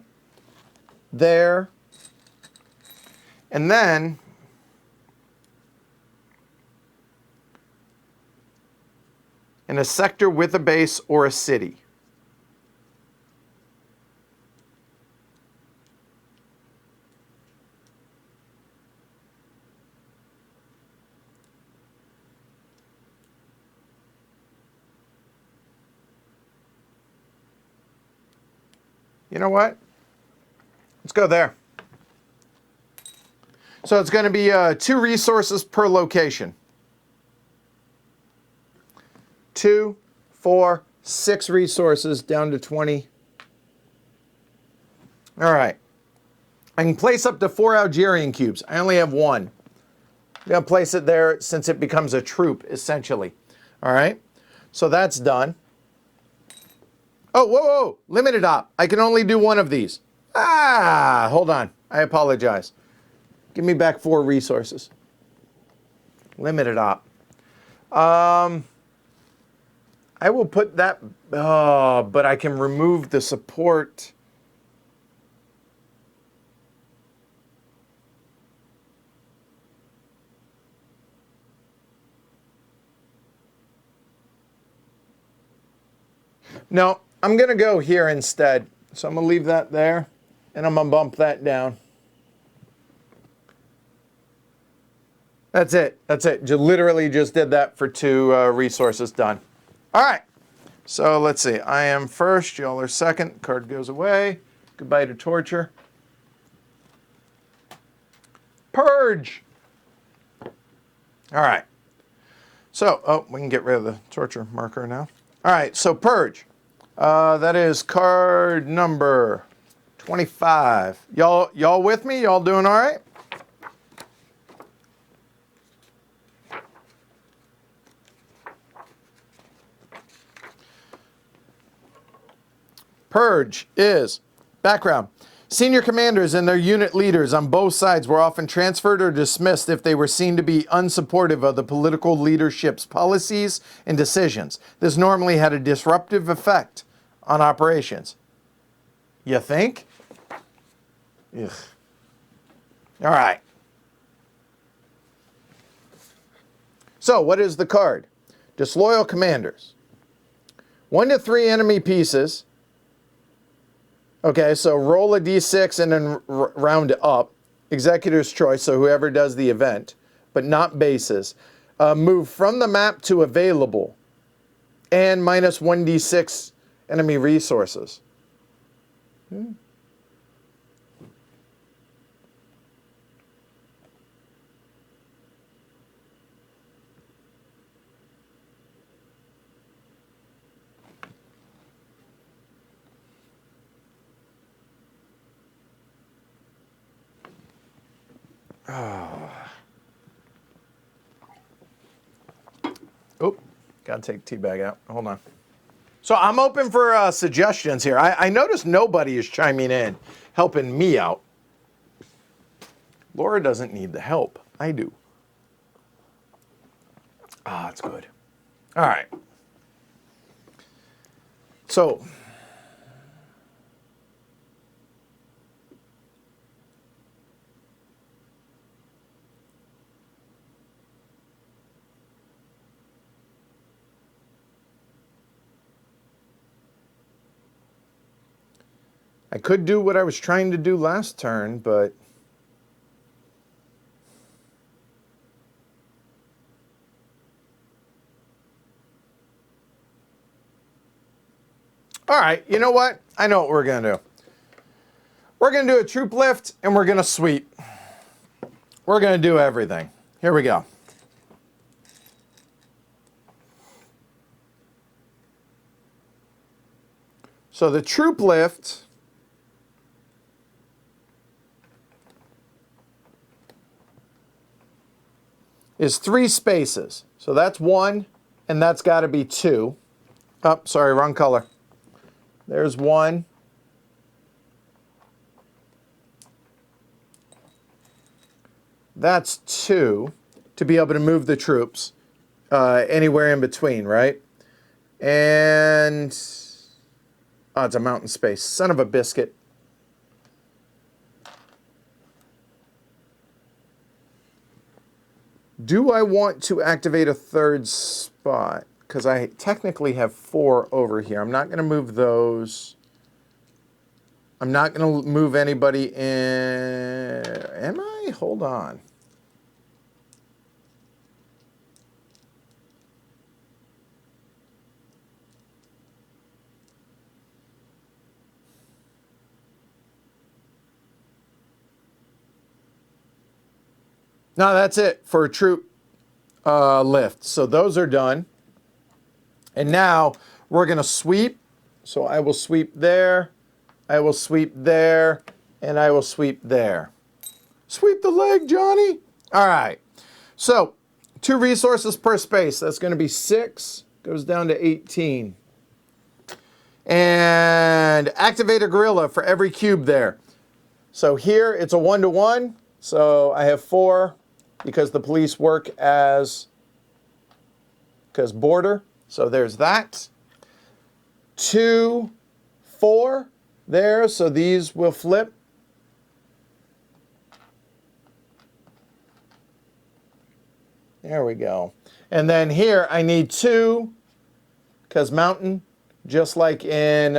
and then in a sector with a base or a city. You know what? Let's go there. So it's going to be 2 resources per location. 2, 4, 6 resources down to 20. All right. I can place up to 4 Algerian cubes. I only have 1. I'm going to place it there since it becomes a troop, essentially. All right. So that's done. Oh, whoa. Limited op. I can only do 1 of these. Hold on. I apologize. Give me back 4 resources. Limited op. I will put that, but I can remove the support. No, I'm going to go here instead. So I'm going to leave that there, and I'm going to bump that down. That's it. That's it. Literally just did that for 2 resources. Done. All right. So let's see. I am first. Y'all are second. Card goes away. Goodbye to torture. Purge. All right. So, oh, we can get rid of the torture marker now. All right. So purge. That is card number 25. Y'all with me? Y'all doing all right? Purge is background. Senior commanders and their unit leaders on both sides were often transferred or dismissed if they were seen to be unsupportive of the political leadership's policies and decisions. This normally had a disruptive effect on operations. You think? Ugh. All right. So, what is the card? Disloyal commanders. 1 to 3 enemy pieces. Okay, so roll a d6 and then round it up. Executor's choice, so whoever does the event, but not bases. Move from the map to available. And minus 1d6 enemy resources. Oh, gotta take the tea bag out. Hold on. So I'm open for suggestions here. I notice nobody is chiming in, helping me out. Laura doesn't need the help. I do. Ah, it's good. All right. So, I could do what I was trying to do last turn, but all right, you know what? I know what we're going to do. We're going to do a troop lift, and we're going to sweep. We're going to do everything. Here we go. So the troop lift is 3 spaces. So that's 1, and that's got to be 2. Oh, sorry, wrong color. There's 1. That's 2 to be able to move the troops anywhere in between, right? And oh, it's a mountain space. Son of a biscuit. Do I want to activate a 3rd spot? Because I technically have 4 over here. I'm not going to move those. I'm not going to move anybody in. Am I? Hold on. No, that's it for a troop lift. So those are done. And now we're going to sweep. So I will sweep there. I will sweep there. And I will sweep there. Sweep the leg, Johnny. All right. So 2 resources per space. That's going to be 6. Goes down to 18. And activate a gorilla for every cube there. So here it's a 1-to-1. So I have 4 because the police work as border. So there's that. 2, 4 there. So these will flip. There we go. And then here I need 2 because mountain. just like in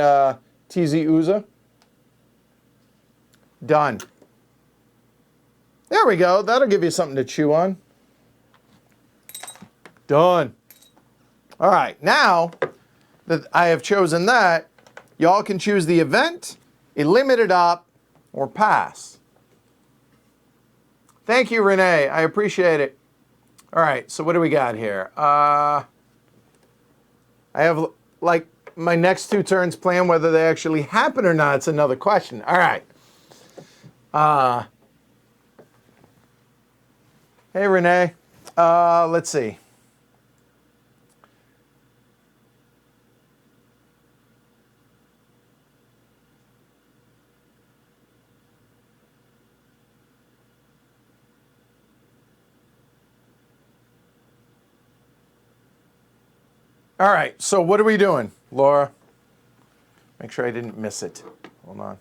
TZ Uza. Done. There we go. That'll give you something to chew on. Done. All right, now that I have chosen that, y'all can choose the event, a limited op, or pass. Thank you, Renee. I appreciate it. All right, so what do we got here? I have like my next 2 turns planned. Whether they actually happen or not, it's another question. All right. Hey, Renee. Let's see. All right, so what are we doing, Laura? Make sure I didn't miss it. Hold on.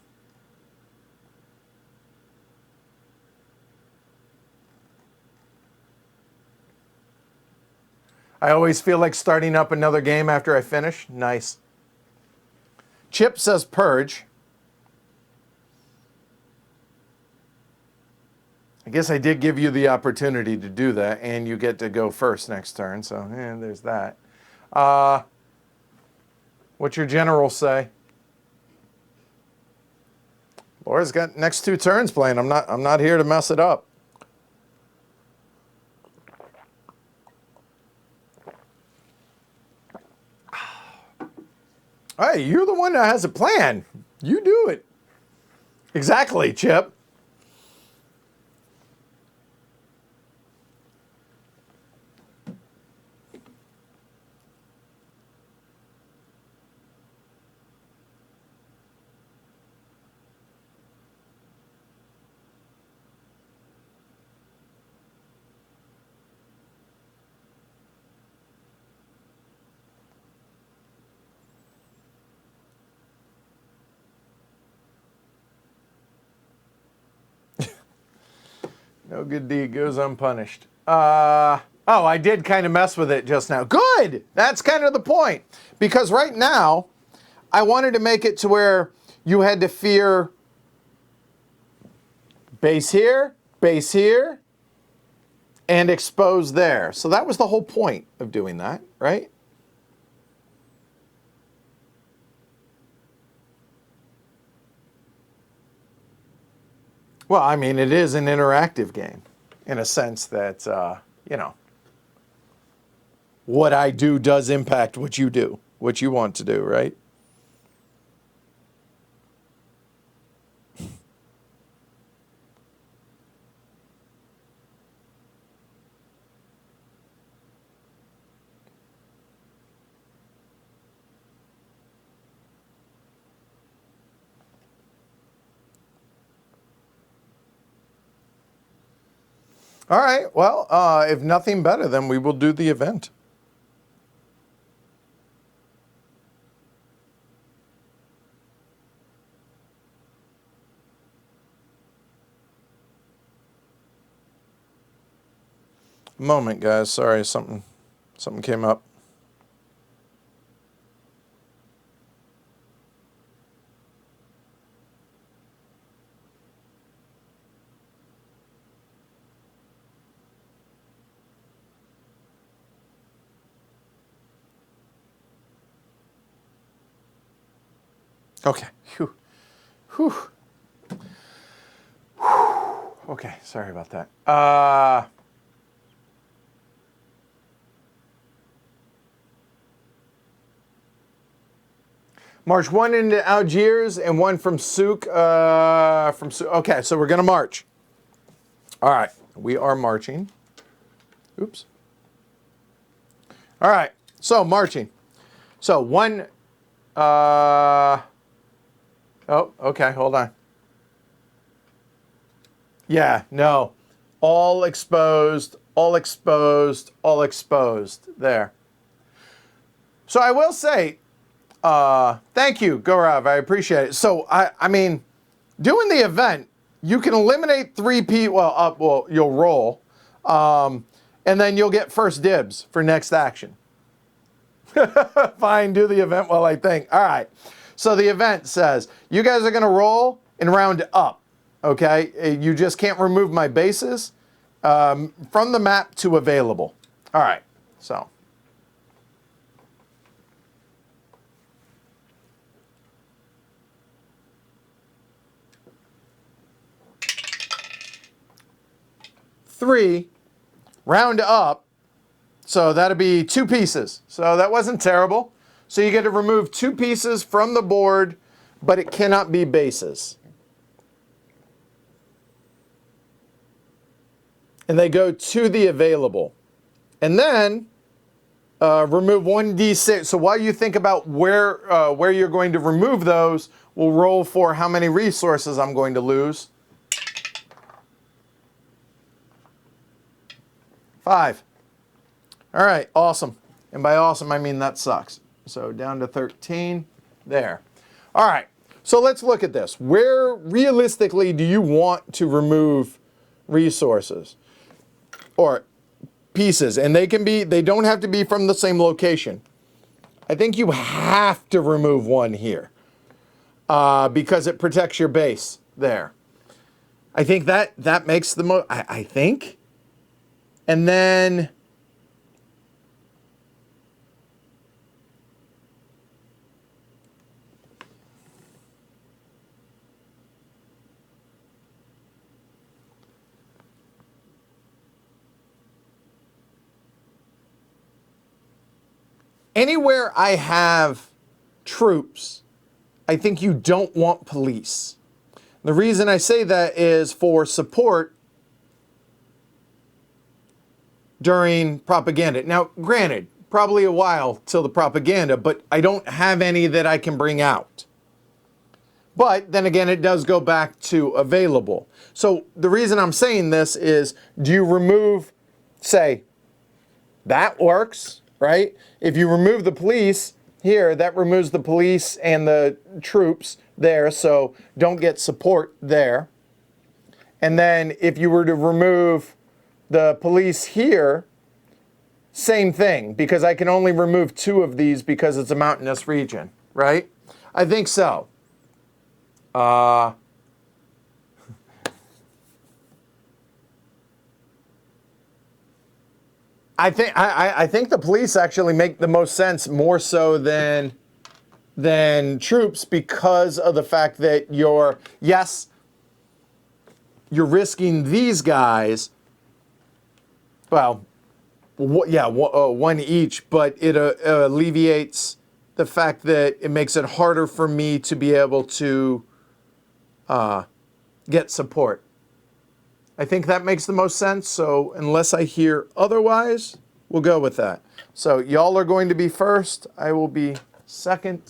I always feel like starting up another game after I finish. Nice. Chip says purge. I guess I did give you the opportunity to do that, and you get to go first next turn, so there's that. What's your general say? Laura's got next 2 turns playing. I'm not here to mess it up. Hey, you're the one that has a plan. You do it. Exactly, Chip. No good deed goes unpunished. Oh, I did kind of mess with it just now. Good! That's kind of the point. Because right now, I wanted to make it to where you had to fear base here, and expose there. So that was the whole point of doing that, right? Well, I mean, it is an interactive game in a sense that, you know, what I do does impact what you do, what you want to do, right? All right, well, if nothing better, then we will do the event. Moment, guys. Sorry, something came up. Okay. Whew. Whew. Okay, sorry about that. March 1 into Algiers and 1 from Souk. Okay, so we're going to march. All right, we are marching. Oops. All right, so marching. So 1... Oh, okay, hold on. Yeah, no. All exposed, all exposed, all exposed. There. So I will say, thank you, Gaurav. I appreciate it. So, I mean, doing the event, you can eliminate 3 people. Well, you'll roll. And then you'll get first dibs for next action. Fine, do the event while I think. All right. So the event says, you guys are going to roll and round up, okay? You just can't remove my bases from the map to available. All right, so. Three, round up, so that'd be 2 pieces. So that wasn't terrible. So you get to remove 2 pieces from the board, but it cannot be bases. And they go to the available. And then remove 1d6. So while you think about where you're going to remove those, we'll roll for how many resources I'm going to lose. 5. All right, awesome. And by awesome, I mean that sucks. So down to 13, there. All right, so let's look at this. Where realistically do you want to remove resources or pieces? And they don't have to be from the same location. I think you have to remove one here because it protects your base there. I think that makes the most, I think. And then anywhere I have troops, I think you don't want police. The reason I say that is for support during propaganda. Now, granted, probably a while till the propaganda, but I don't have any that I can bring out. But then again, it does go back to available. So the reason I'm saying this is, do you remove, say, that works, right? If you remove the police here, that removes the police and the troops there, so don't get support there. And then if you were to remove the police here, same thing, because I can only remove 2 of these because it's a mountainous region, right? I think so. I think the police actually make the most sense, more so than troops, because of the fact that you're risking these guys. Well, one each, but it alleviates the fact that it makes it harder for me to be able to get support. I think that makes the most sense, so unless I hear otherwise, we'll go with that. So y'all are going to be first. I will be second.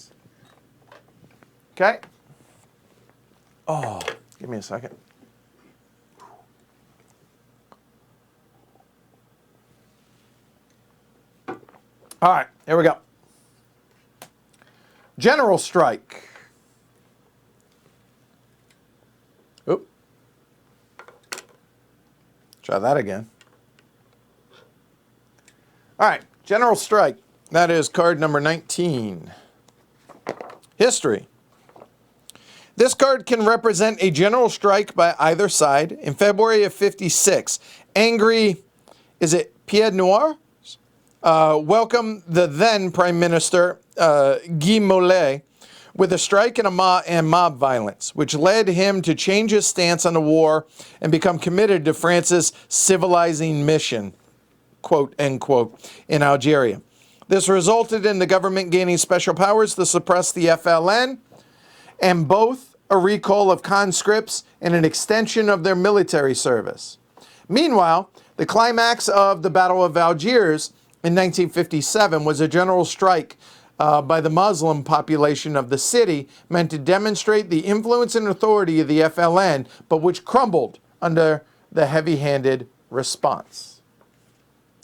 Okay? Oh, give me a second. All right, here we go. General strike. Oop. Try that again. All right, general strike. That is card number 19. History. This card can represent a general strike by either side. In February of 56, angry, is it Pied Noir? Welcomed the then Prime Minister, Guy Mollet, with a strike and mob violence, which led him to change his stance on the war and become committed to France's civilizing mission, quote, end quote, in Algeria. This resulted in the government gaining special powers to suppress the FLN, and both a recall of conscripts and an extension of their military service. Meanwhile, the climax of the Battle of Algiers in 1957 was a general strike by the Muslim population of the city, meant to demonstrate the influence and authority of the FLN, but which crumbled under the heavy-handed response.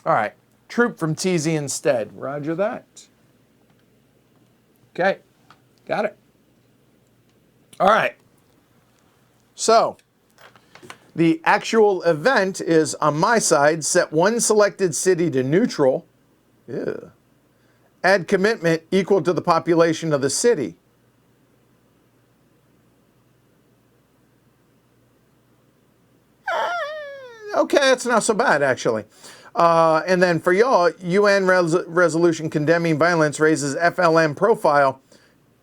All right, troop from TZ instead. Roger that. Okay, got it. All right, so the actual event is on my side, set one selected city to neutral. Ew. Add commitment equal to the population of the city. Okay, that's not so bad, actually. And then for y'all, UN resolution condemning violence raises FLN profile.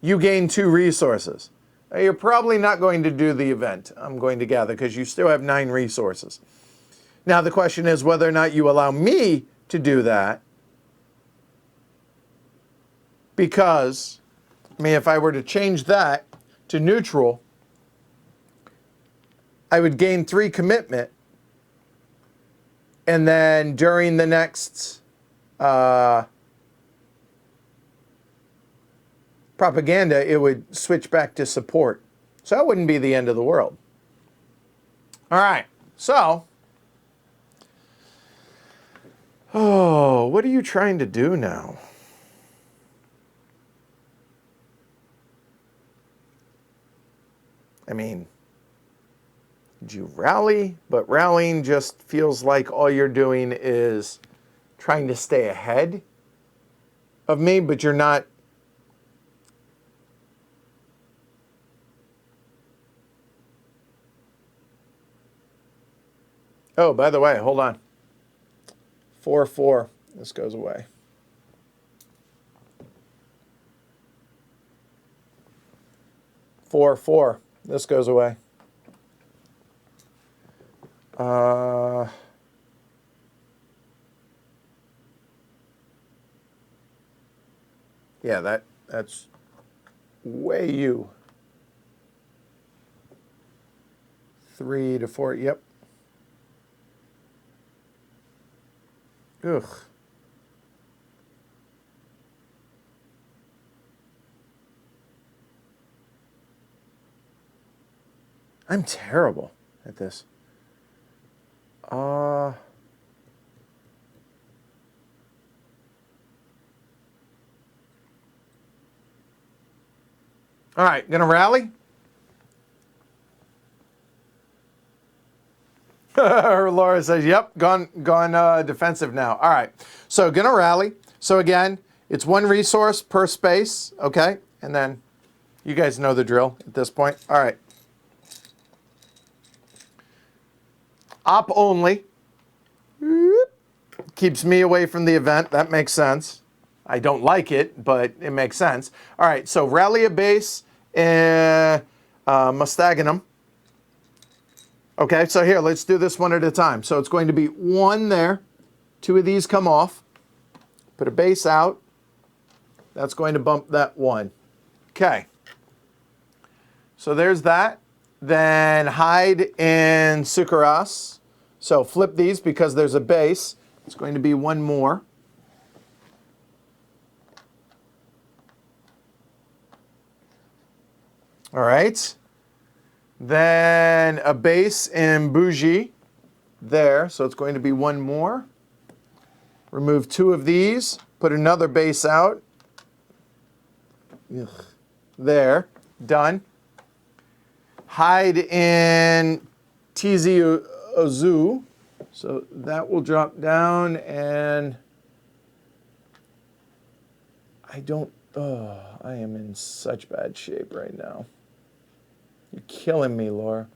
You gain 2 resources. You're probably not going to do the event, I'm going to gather, because you still have 9 resources. Now, the question is whether or not you allow me to do that. Because, I mean, if I were to change that to neutral, I would gain 3 commitment. And then during the next propaganda, it would switch back to support. So that wouldn't be the end of the world. All right, so, oh, what are you trying to do now? I mean, did you rally? But rallying just feels like all you're doing is trying to stay ahead of me, but you're not. Oh, by the way, hold on. 4-4. This goes away. This goes away. Yeah, that's way you. 3 to 4, yep. Ugh. I'm terrible at this. All right, gonna rally? Laura says, yep, gone defensive now. All right, so gonna rally. So again, it's 1 resource per space, okay? And then you guys know the drill at this point. All right. Op only. Keeps me away from the event. That makes sense. I don't like it, but it makes sense. All right, so rally a base in Mustaganum. Okay, so here, let's do this one at a time. So it's going to be 1 there. 2 of these come off. Put a base out. That's going to bump that 1. Okay. So there's that. Then hide in Sukaras. So flip these because there's a base. It's going to be 1 more. All right. Then a base in Bougie there. So it's going to be 1 more. Remove 2 of these. Put another base out. Ugh. There. Done. Hide in Tizi Ouzou. So that will drop down, and I am in such bad shape right now. You're killing me, Laura.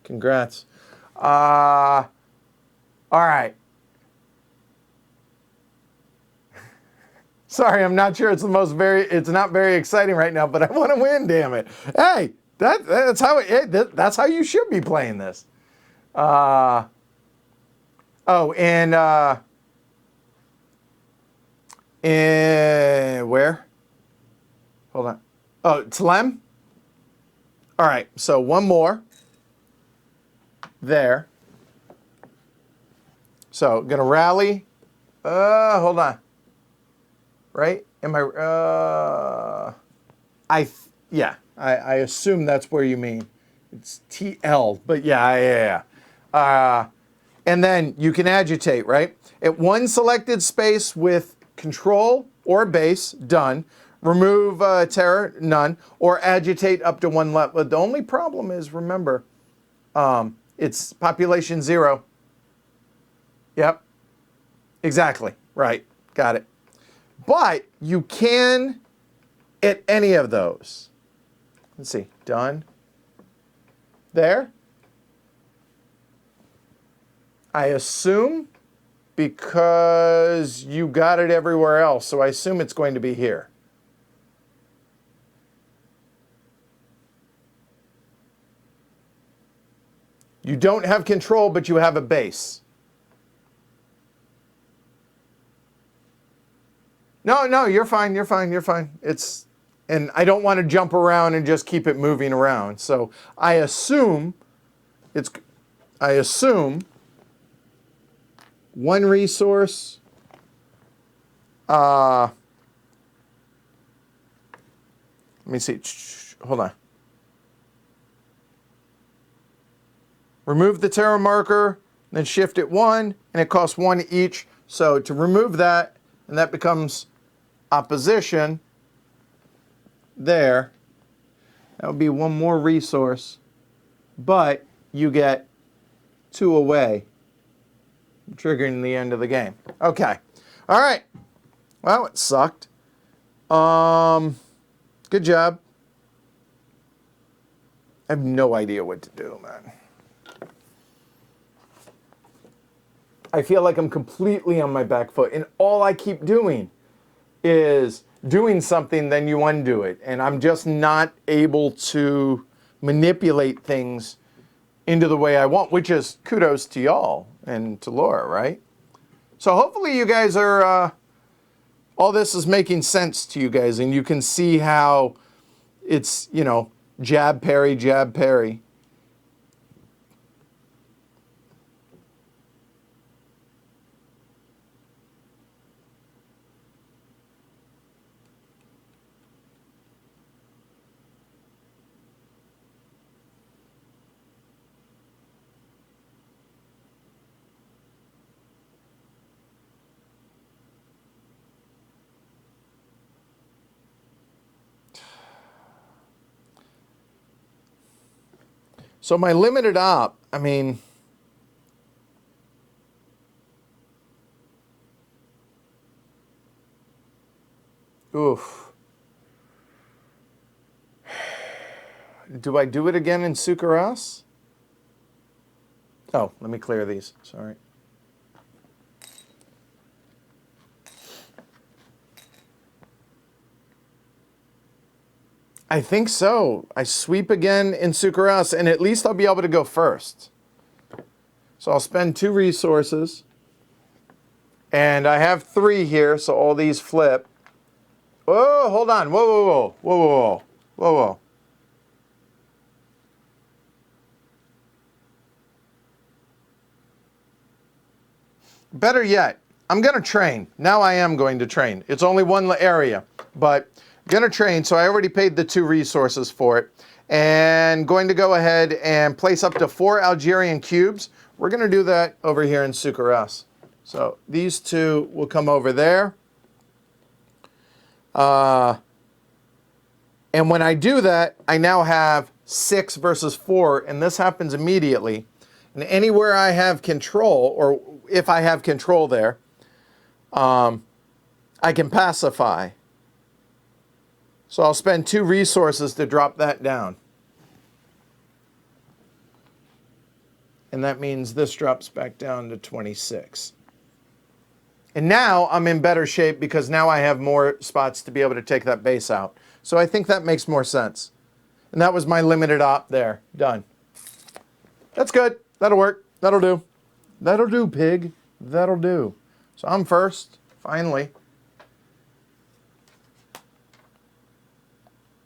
Congrats. All right. Sorry, I'm not sure it's it's not very exciting right now, but I want to win, damn it. Hey, that's how you should be playing this. Where? Hold on. Oh, Tlem? All right, so 1 more. There. So, gonna rally. Hold on. Right? Am I, I assume that's where you mean. It's TL, but yeah. And then you can agitate, right? At 1 selected space with control or base, done. Remove terror, none. Or agitate up to 1 left. But the only problem is, remember, it's population 0. Yep. Exactly. Right. Got it. But you can at any of those. Let's see, done. There. I assume because you got it everywhere else, so I assume it's going to be here. You don't have control, but you have a base. No, you're fine, you're fine, you're fine. And I don't want to jump around and just keep it moving around. So I assume one resource, let me see, hold on. Remove the terror marker, then shift it 1, and it costs 1 each. So to remove that, and that becomes opposition there. That would be 1 more resource, but you get 2 away, triggering the end of the game. Okay. All right. Well, it sucked. Good job. I have no idea what to do, man. I feel like I'm completely on my back foot, and all I keep doing is doing something, then you undo it. And I'm just not able to manipulate things into the way I want, which is kudos to y'all and to Laura, right? So hopefully you guys are, all this is making sense to you guys, and you can see how it's, you know, jab, parry, jab, parry. So my limited op, I mean, oof. Do I do it again in Sukaras? Oh, let me clear these, sorry. I think so. I sweep again in Sukaras, and at least I'll be able to go first. So I'll spend 2 resources. And I have 3 here, so all these flip. Oh, hold on. Whoa, whoa, whoa. Whoa, whoa, whoa. Whoa, whoa. Better yet, I'm going to train. Now I am going to train. It's only 1 area, but I'm going to train, so I already paid the 2 resources for it. And going to go ahead and place up to 4 Algerian cubes. We're going to do that over here in Sukaras. So these 2 will come over there. And when I do that, I now have 6 versus 4, and this happens immediately. And anywhere I have control, or if I have control there, I can pacify. So I'll spend 2 resources to drop that down. And that means this drops back down to 26. And now I'm in better shape because now I have more spots to be able to take that base out. So I think that makes more sense. And that was my limited op there. Done. That's good. That'll work. That'll do. That'll do, pig. That'll do. So I'm first, finally.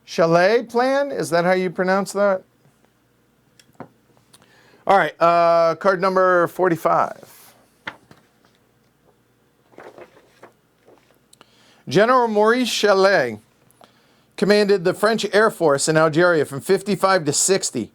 Chalet plan? Is that how you pronounce that? All right, card number 45. General Maurice Chalet commanded the French Air Force in Algeria from 55 to 60.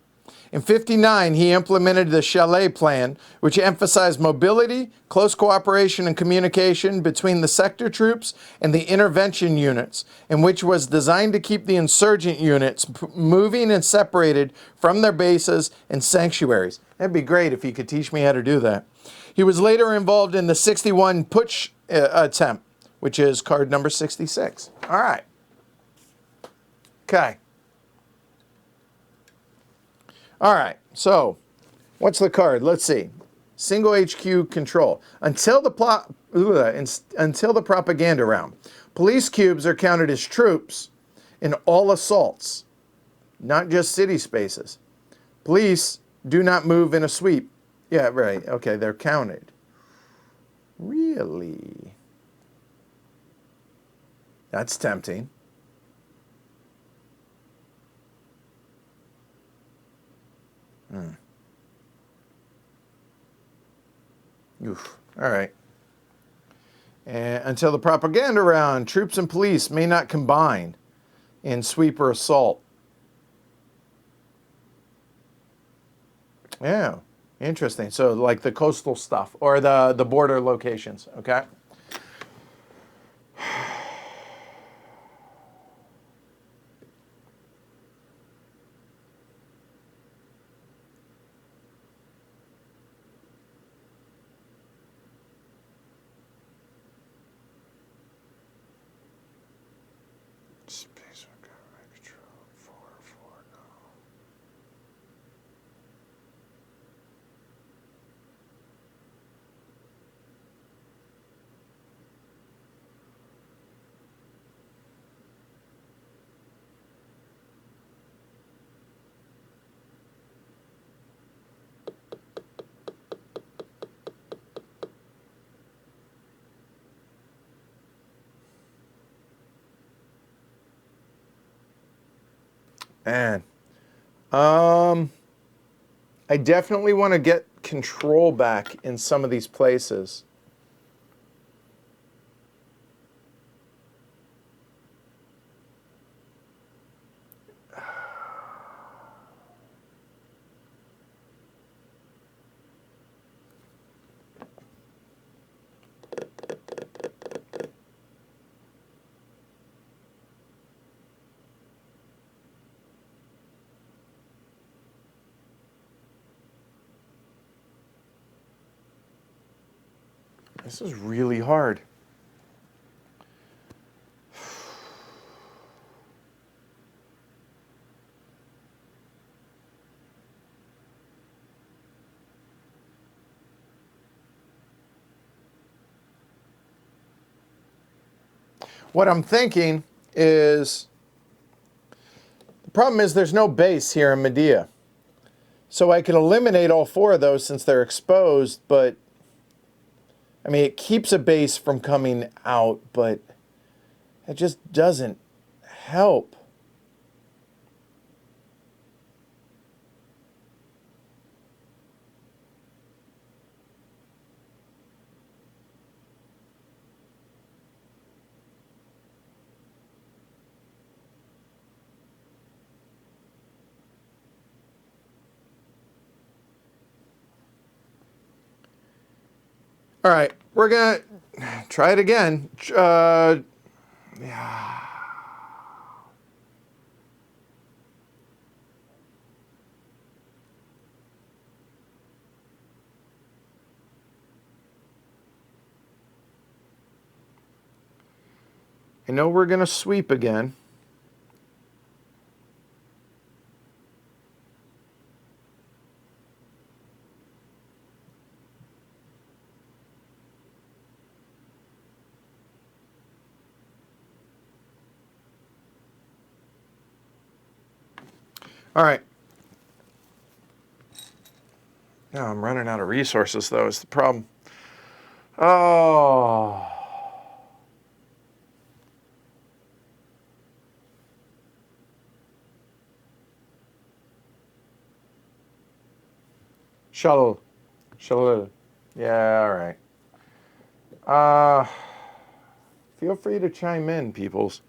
In 59, he implemented the Chalet Plan, which emphasized mobility, close cooperation and communication between the sector troops and the intervention units, and which was designed to keep the insurgent units moving and separated from their bases and sanctuaries. That'd be great if he could teach me how to do that. He was later involved in the 61 putsch attempt, which is card number 66. All right. Okay. All right. So, what's the card? Let's see. Single HQ control. Until the propaganda round, police cubes are counted as troops in all assaults, not just city spaces. Police do not move in a sweep. Yeah, right. Okay, they're counted. Really? That's tempting. Oof. All right. And until the propaganda round, troops and police may not combine in sweep or assault. Yeah, interesting. So like the coastal stuff or the border locations, okay? Space control 4, no. Man, I definitely want to get control back in some of these places. This is really hard. What I'm thinking is, the problem is there's no base here in Medea. So I could eliminate all 4 of those since they're exposed, but I mean, it keeps a base from coming out, but it just doesn't help. All right, we're going to try it again. Yeah. I know we're going to sweep again. All right. Now I'm running out of resources, though, is the problem. Oh. Shuttle. Yeah, all right. Feel free to chime in, peoples.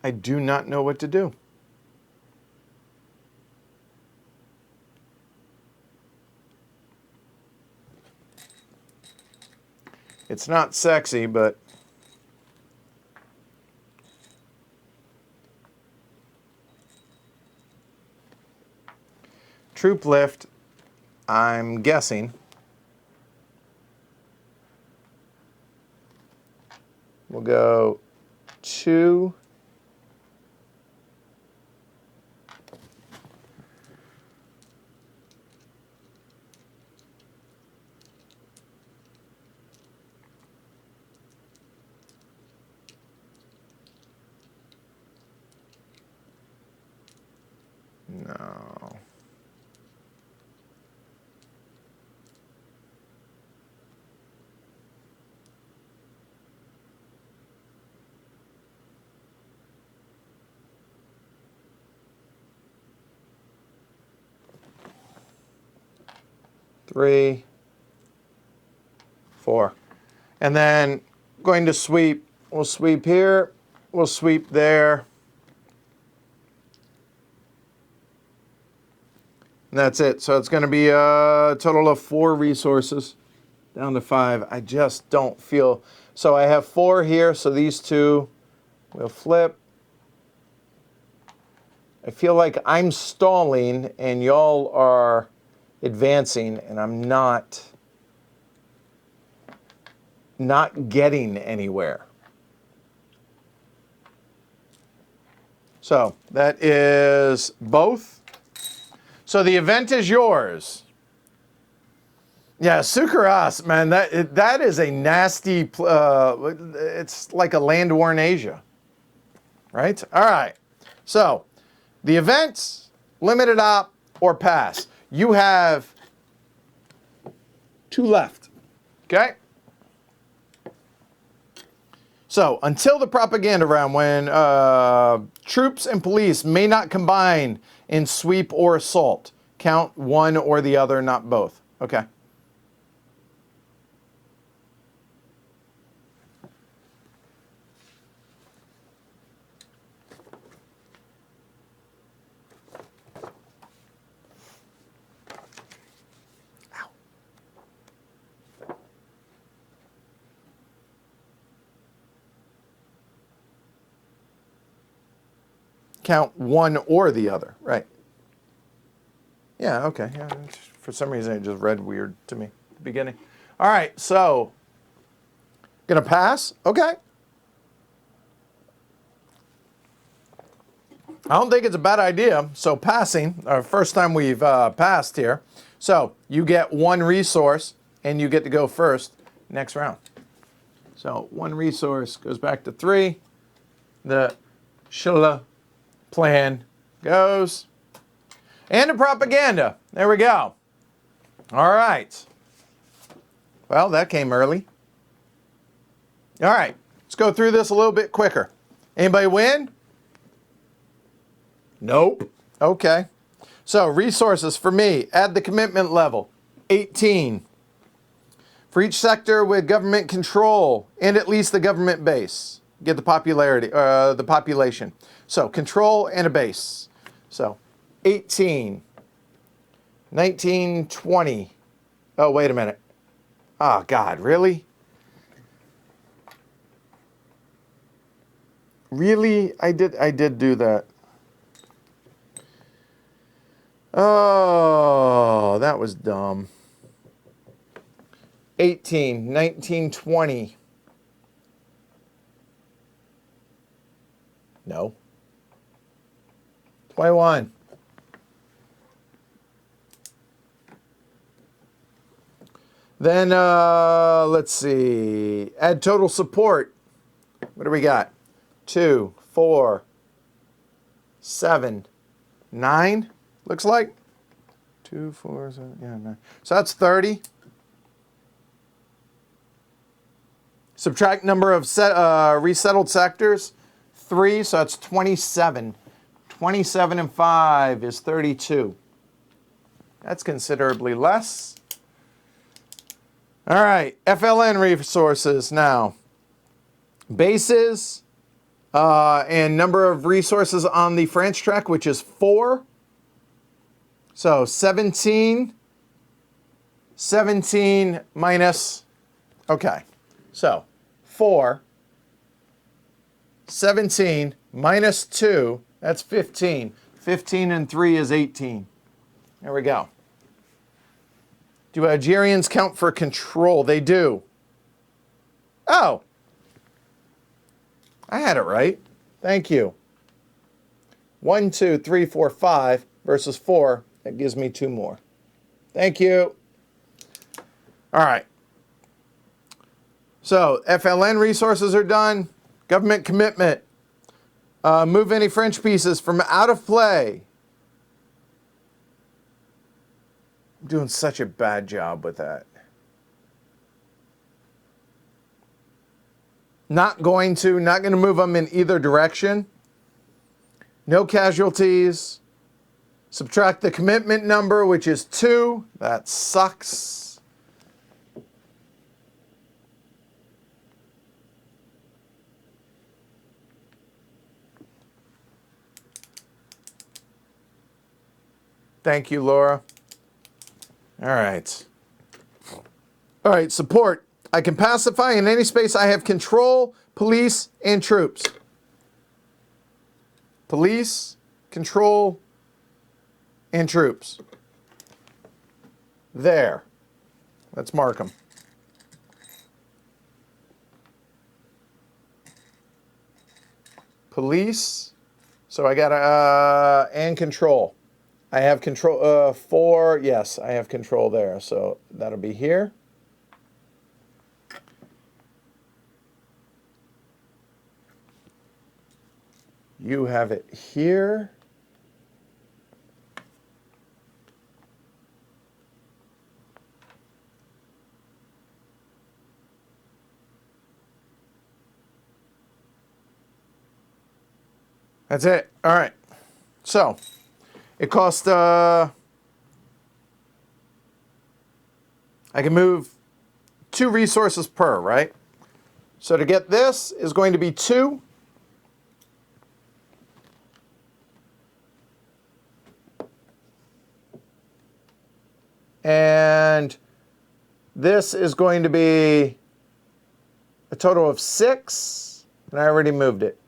I do not know what to do. It's not sexy, but troop lift, I'm guessing, we'll go 2. No. Three, 4. And then going to sweep. We'll sweep here. We'll sweep there. And that's it. So it's going to be a total of 4 resources down to 5. I just don't feel. So I have 4 here. So these 2 will flip. I feel like I'm stalling and y'all are advancing, and I'm not getting anywhere. So that is both. So the event is yours. Yeah, Sukaras, man, that is a nasty, it's like a land war in Asia, right? All right, so the events, limited op or pass. You have 2 left, okay? So until the propaganda round, when troops and police may not combine in sweep or assault, count one or the other, not both. Okay. Count one or the other, right? Yeah, okay. Yeah, for some reason it just read weird to me at the beginning. All right, so gonna pass. Okay. I don't think it's a bad idea. So passing, first time we've passed here. So you get 1 resource and you get to go first next round. So 1 resource goes back to 3. The Shilla plan goes. And the propaganda. There we go. All right. Well, that came early. All right. Let's go through this a little bit quicker. Anybody win? Nope. Okay. So resources for me, add the commitment level, 18. For each sector with government control and at least the government base, get the popularity, the population. So control and a base. So 18, 19, 20. Oh, wait a minute. Oh, God, really? Really? I did do that. Oh, that was dumb. 18, 19, 20. No. 21. Then, let's see. Add total support. What do we got? 2, 4, 7, 9. Looks like 2, 4, 7, yeah, 9. So that's 30. Subtract number of resettled sectors, 3, so that's 27. 27 and 5 is 32. That's considerably less. All right, FLN resources now. Bases and number of resources on the French track, which is 4. So 17 minus, okay. So 4, 17 minus 2, that's 15. 15 and 3 is 18. There we go. Do Algerians count for control? They do. Oh. I had it right. Thank you. 1, 2, 3, 4, 5 versus 4. That gives me 2 more. Thank you. All right. So FLN resources are done. Government commitment. Move any French pieces from out of play. I'm doing such a bad job with that. Not going to move them in either direction. No casualties. Subtract the commitment number, which is 2. That sucks. Thank you, Laura. All right. All right, support. I can pacify in any space I have control, police, and troops. Police, control, and troops. There. Let's mark them. Police. So I got and control. I have control 4. Yes, I have control there. So that'll be here. You have it here. That's it. All right. So it costs, I can move 2 resources per, right? So to get this is going to be 2. And this is going to be a total of 6, and I already moved it.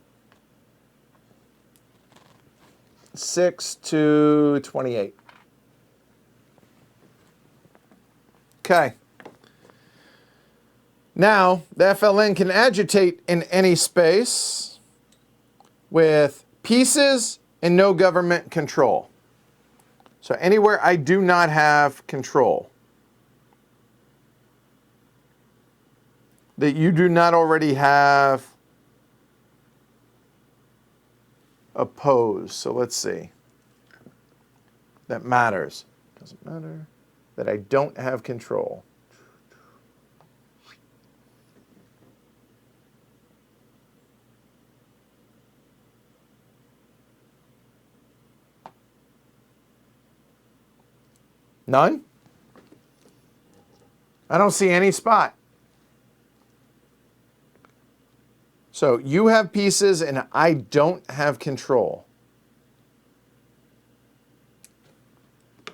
6 to 28. Okay. Now, the FLN can agitate in any space with pieces and no government control. So anywhere I do not have control, that you do not already have opposed. So let's see. That matters. Doesn't matter. That I don't have control. None? I don't see any spot. So you have pieces and I don't have control.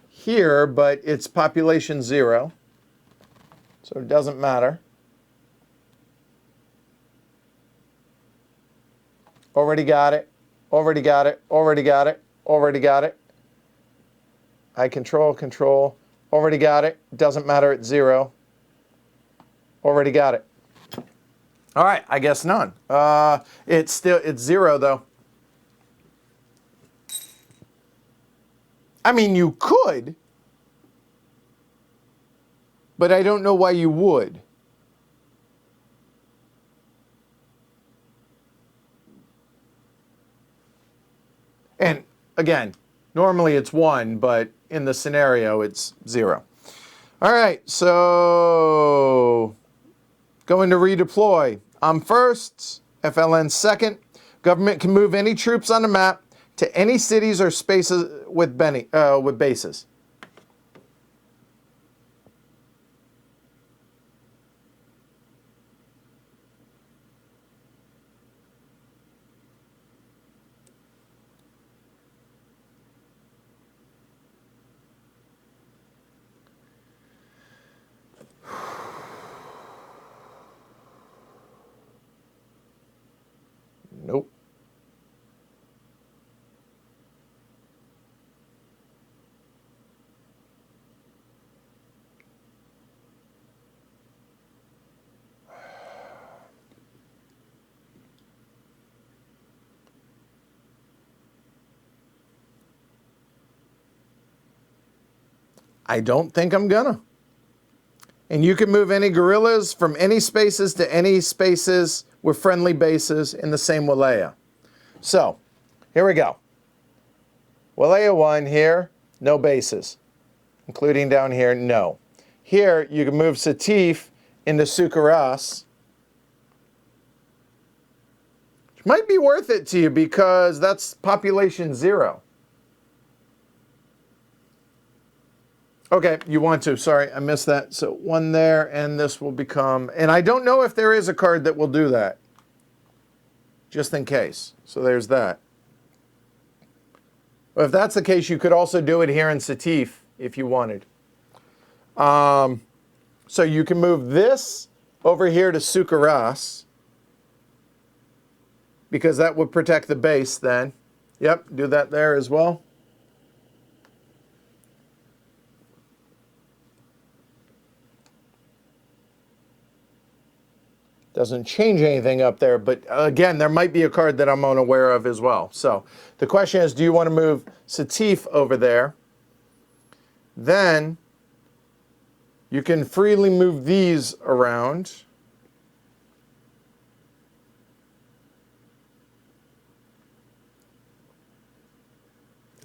Here, but it's population 0. So it doesn't matter. Already got it. Already got it. Already got it. Already got it. I control. Already got it. Doesn't matter at 0. Already got it. All right, I guess none. It's 0 though. I mean, you could, but I don't know why you would. And again, normally it's 1, but in the scenario, it's 0. All right, so going to redeploy. I'm first, FLN second. Government can move any troops on the map to any cities or spaces with bases. I don't think I'm gonna. And you can move any guerrillas from any spaces to any spaces with friendly bases in the same Walaya. So, here we go. Walaya 1 here, no bases. Including down here, no. Here, you can move Satif into Sukaras. Which might be worth it to you because that's population 0. Okay, you want to. Sorry, I missed that. So 1 there, and this will become... And I don't know if there is a card that will do that. Just in case. So there's that. Well, if that's the case, you could also do it here in Satif if you wanted. So you can move this over here to Sukaras because that would protect the base then. Yep, do that there as well. Doesn't change anything up there, but again, there might be a card that I'm unaware of as well. So the question is, do you want to move Satif over there? Then you can freely move these around.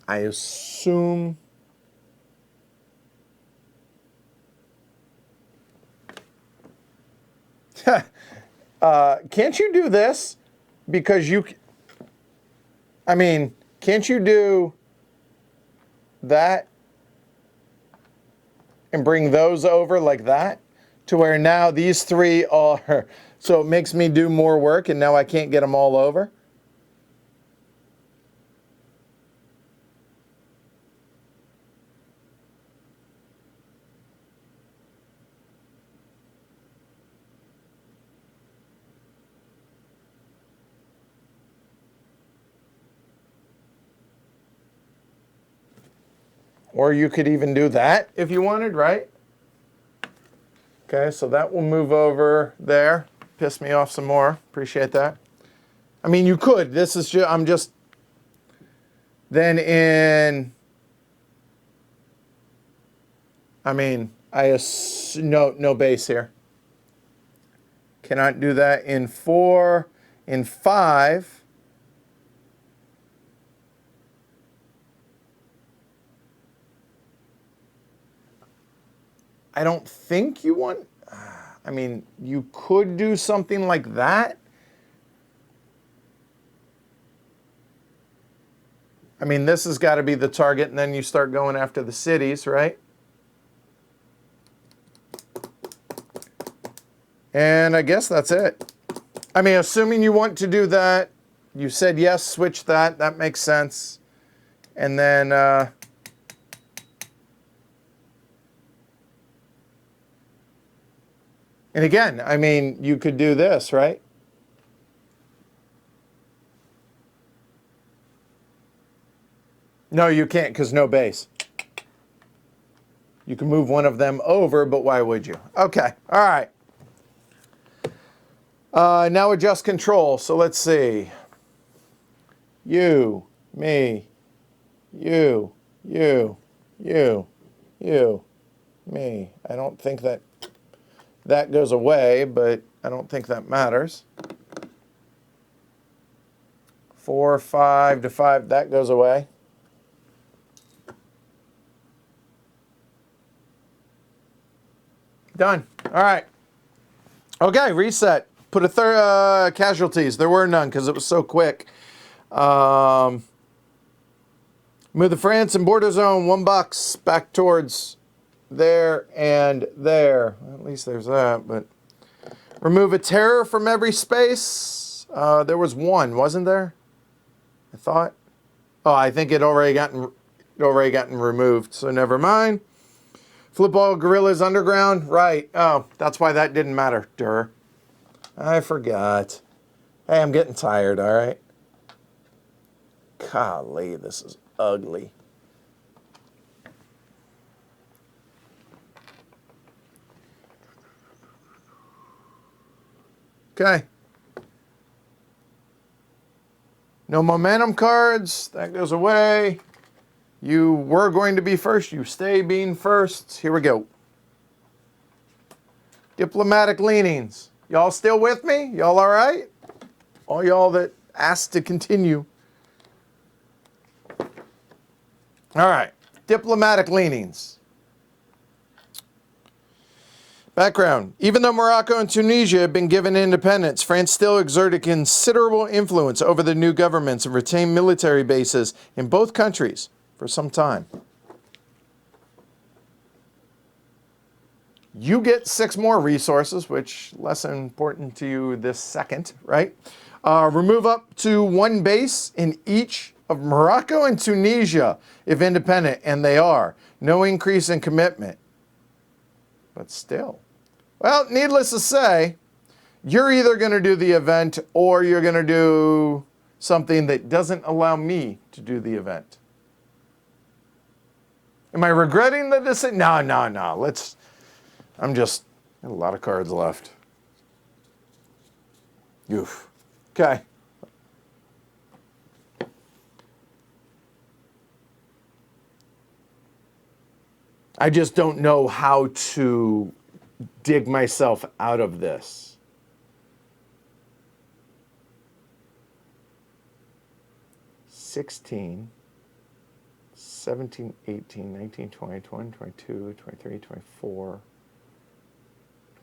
I assume... can't you do this? Because you... I mean, can't you do that and bring those over like that? To where now these 3 are... So it makes me do more work and now I can't get them all over? Or you could even do that if you wanted, right? Okay, so that will move over there. Piss me off some more. Appreciate that. I mean, you could. This is just, I'm just... Then in... I mean, no base here. Cannot do that in 4. In 5... I don't think you want... I mean, you could do something like that. I mean, this has got to be the target, and then you start going after the cities, right? And I guess that's it. I mean, assuming you want to do that, you said yes, switch that. That makes sense. And then... And again, I mean, you could do this, right? No, you can't because no base. You can move one of them over, but why would you? Okay, all right. Now adjust control. So let's see. You, me, you, me. I don't think that goes away, but I don't think that matters. 4, 5 to 5, that goes away. Done. All right. Okay, reset. Put a third casualties. There were none because it was so quick. Move the France and border zone 1 box back towards there and there. At least there's that, but remove a terror from every space. There was 1, wasn't there? I thought. Oh, I think it already gotten removed, so never mind. Flip all guerrillas underground. Right. Oh, that's why that didn't matter. Durr. I forgot. Hey, I'm getting tired, all right? Golly, this is ugly. Okay. No momentum cards. That goes away. You were going to be first. You stay being first. Here we go. Diplomatic leanings. Y'all still with me? Y'all all right? All y'all that asked to continue. All right. Diplomatic leanings. Background. Even though Morocco and Tunisia have been given independence, France still exerted considerable influence over the new governments and retained military bases in both countries for some time. You get 6 more resources, which less important to you this second, right? Remove up to 1 base in each of Morocco and Tunisia if independent, and they are. No increase in commitment. But still. Well, needless to say, you're either going to do the event or you're going to do something that doesn't allow me to do the event. Am I regretting the decision? No. I'm just, got a lot of cards left. Oof. Okay. I just don't know how to dig myself out of this. $16, $17, $18, $19, $20, $21, $22, $23, $24,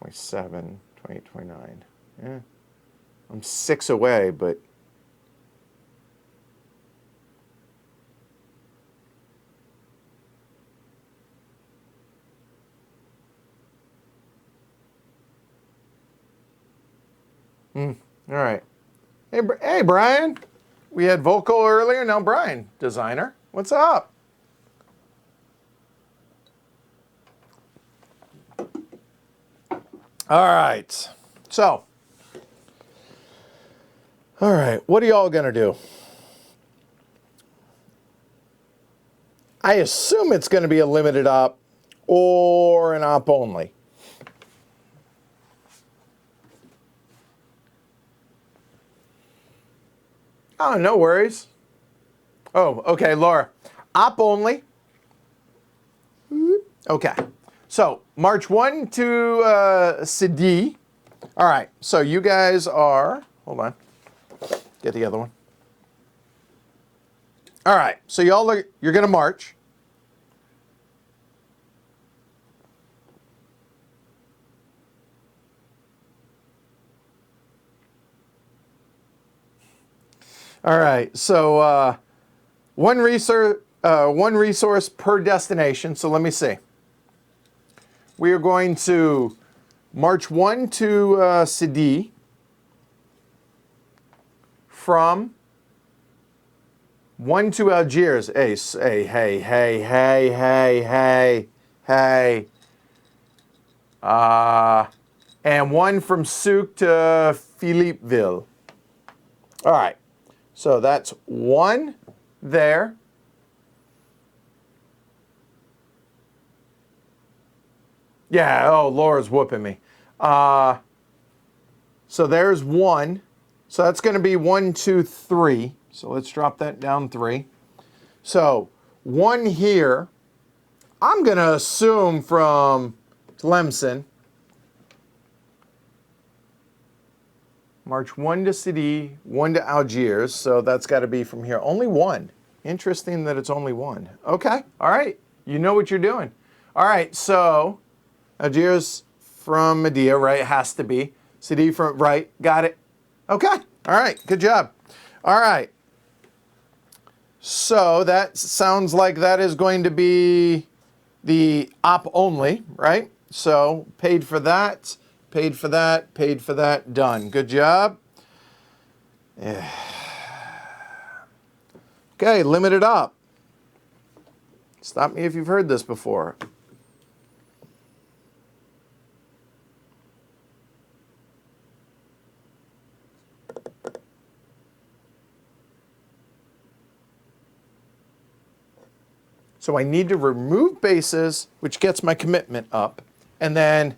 $27, $28, $29. Yeah. I'm 6 away, but all right. Hey, Brian. We had vocal earlier. Now Brian, designer. What's up? All right. So, all right. What are y'all going to do? I assume it's going to be a limited op or an op only. Oh, no worries. Oh, okay, Laura. Op only. Okay. So, March 1 to Sidi. All right. So, you guys are... Hold on. Get the other one. All right. So, y'all are... You're going to march. All right, so one resource per destination. So let me see. We are going to March 1 to Sidi from 1 to Algiers. Hey. And 1 from Souk to Philippeville. All right. So that's 1 there. Yeah, oh, Laura's whooping me. So there's 1. So that's going to be 1, 2, 3. So let's drop that down 3. So 1 here. I'm going to assume from Tlemcen. March 1 to Sidi, 1 to Algiers, so that's got to be from here. Only 1. Interesting that it's only 1. Okay, all right. You know what you're doing. All right, so Algiers from Medea, right? It has to be. Sidi from, right, got it. Okay, all right, good job. All right. So that sounds like that is going to be the op only, right? So paid for that. Paid for that, done. Good job. Yeah. Okay, limited op. Stop me if you've heard this before. So I need to remove bases, which gets my commitment up, and then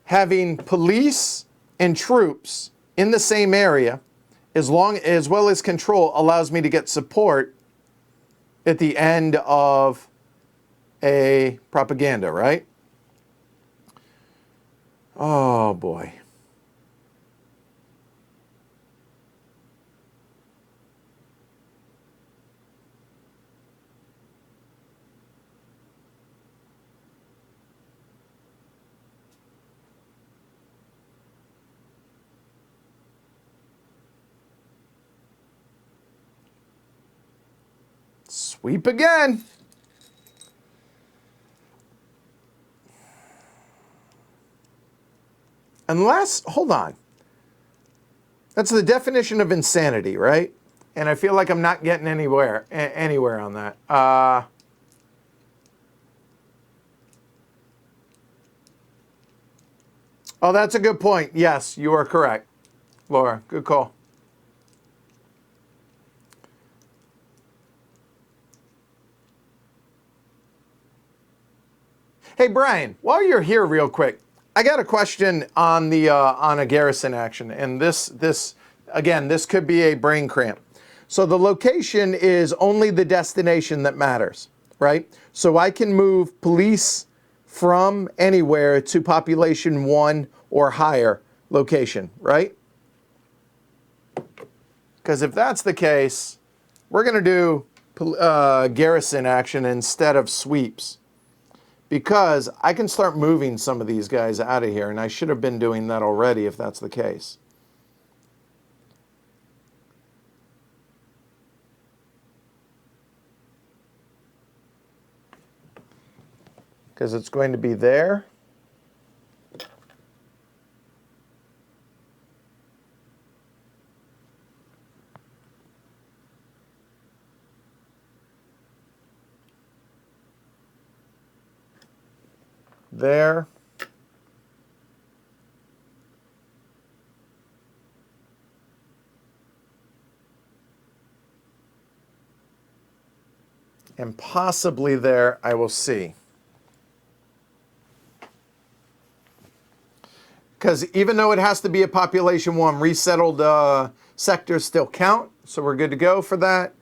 having police and troops in the same area, as well as control, allows me to get support at the end of a propaganda, right? Oh boy. Sweep again. Unless, hold on. That's the definition of insanity, right? And I feel like I'm not getting anywhere on that. Oh, that's a good point. Yes, you are correct, Laura. Good call. Hey, Brian, while you're here real quick, I got a question on the on a garrison action, and this again, this could be a brain cramp. So the location is only the destination that matters, right? So I can move police from anywhere to population 1 or higher location, right? Because if that's the case, we're going to do garrison action instead of sweeps. Because I can start moving some of these guys out of here, and I should have been doing that already if that's the case. Because it's going to be there. There. And possibly there, I will see. Because even though it has to be a population 1, resettled sectors still count. So we're good to go for that.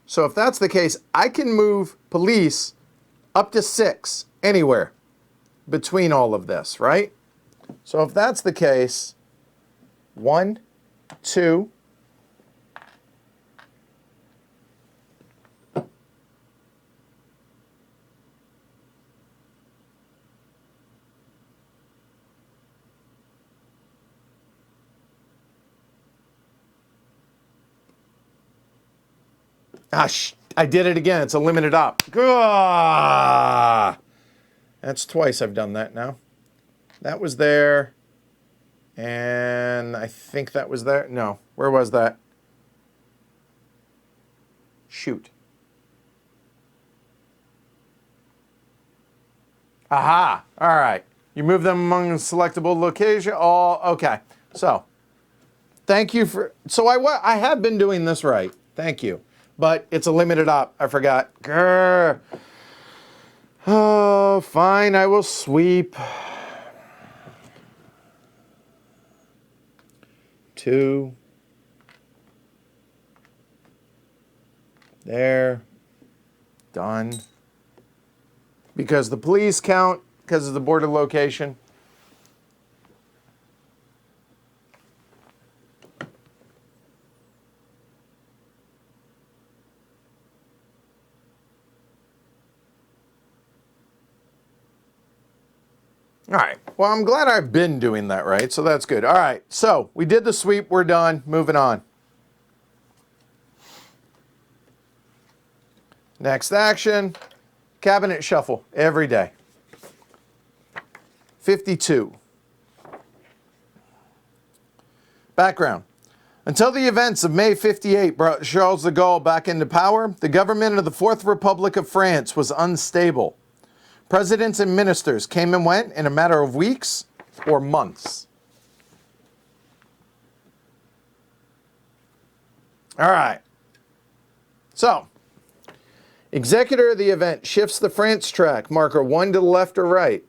So if that's the case, I can move police up to 6 anywhere between all of this, right? So if that's the case, 1, 2, I did it again. It's a limited op. Gah! That's twice I've done that now. That was there. And I think that was there. No, where was that? Shoot. Aha! All right. You move them among selectable location. Oh, okay. So, thank you for. So I have been doing this right. Thank you. But it's a limited op. I forgot. Grr. Oh, fine. I will sweep. 2. There. Done. Because the police count, because of the border location. All right. Well, I'm glad I've been doing that right, so that's good. All right. So we did the sweep. We're done. Moving on. Next action, cabinet shuffle every day. 52. Background. Until the events of May 58 brought Charles de Gaulle back into power, the government of the Fourth Republic of France was unstable. Presidents and ministers came and went in a matter of weeks or months. All right. So, executor of the event shifts the France track, marker 1 to the left or right.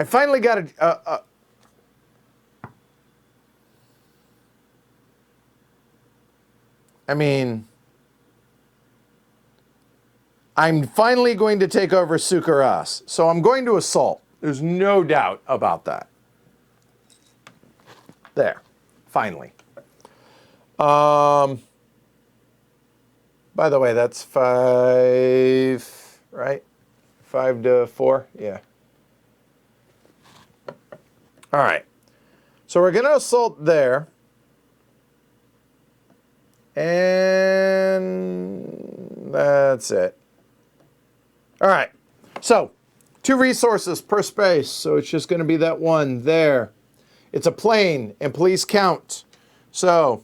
I finally got I mean, I'm finally going to take over Sukaras. So I'm going to assault. There's no doubt about that. There. Finally. By the way, that's 5, right? 5 to 4? Yeah. All right. So we're going to assault there. And that's it. All right. So 2 resources per space. So it's just going to be that one there. It's a plane and police count. So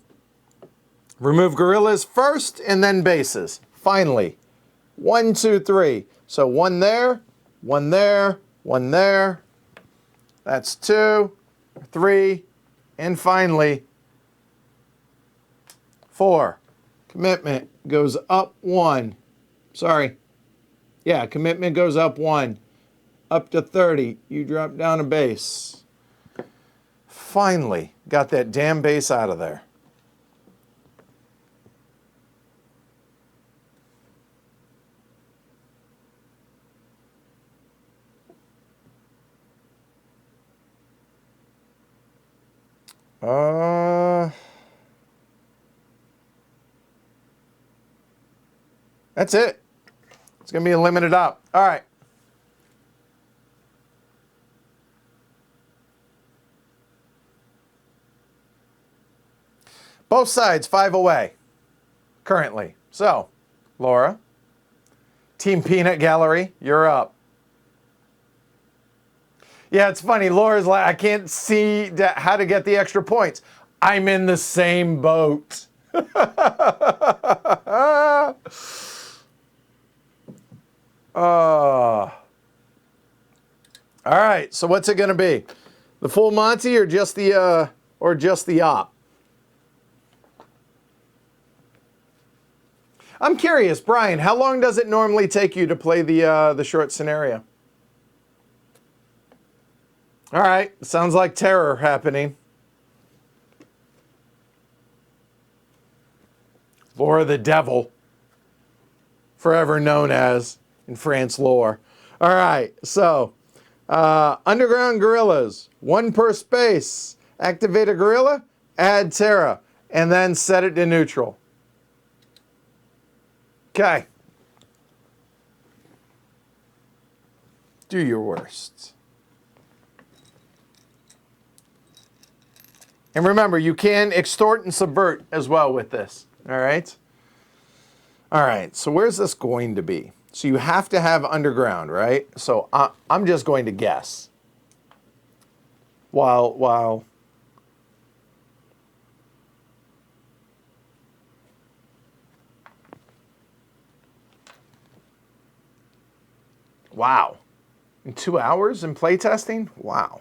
remove guerrillas first and then bases. Finally. 1, 2, 3. So 1 there, 1 there, 1 there. That's 2, 3, and finally 4. Commitment goes up 1. Sorry. Yeah, commitment goes up 1. Up to 30. You drop down a base. Finally got that damn base out of there. That's it. It's going to be a limited op. All right. Both sides 5 away currently. So, Laura, Team Peanut Gallery, you're up. Yeah, it's funny. Laura's like, I can't see how to get the extra points. I'm in the same boat. All right. So what's it going to be? The full Monty or just the op? I'm curious, Brian. How long does it normally take you to play the short scenario? All right. Sounds like terror happening. Laura the Devil, forever known as in France lore. All right, so underground guerrillas, 1 per space. Activate a guerrilla, add Terra, and then set it to neutral. Okay. Do your worst. And remember, you can extort and subvert as well with this. All right. All right. So where's this going to be? So you have to have underground, right? So I'm just going to guess. While wow. In 2 hours in playtesting? Wow.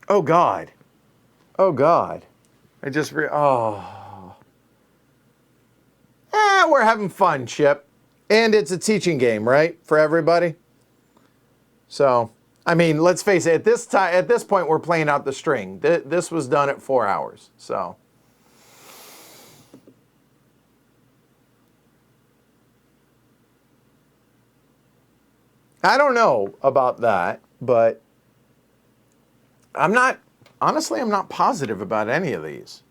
Oh, God. Oh, God. I just we're having fun, Chip. And it's a teaching game, right? For everybody. So, I mean, let's face it. At this point, we're playing out the string. This was done at 4 hours. So. I don't know about that, but honestly, I'm not positive about any of those,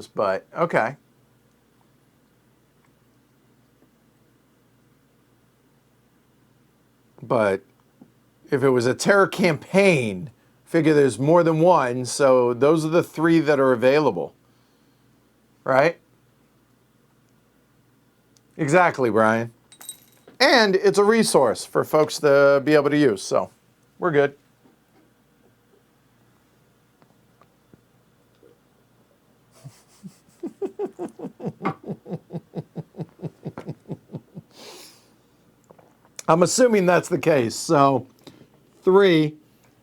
but okay. But if it was a terror campaign, figure there's more than one, so those are the 3 that are available. Right? Exactly, Brian. And it's a resource for folks to be able to use, so we're good. I'm assuming that's the case. So 3.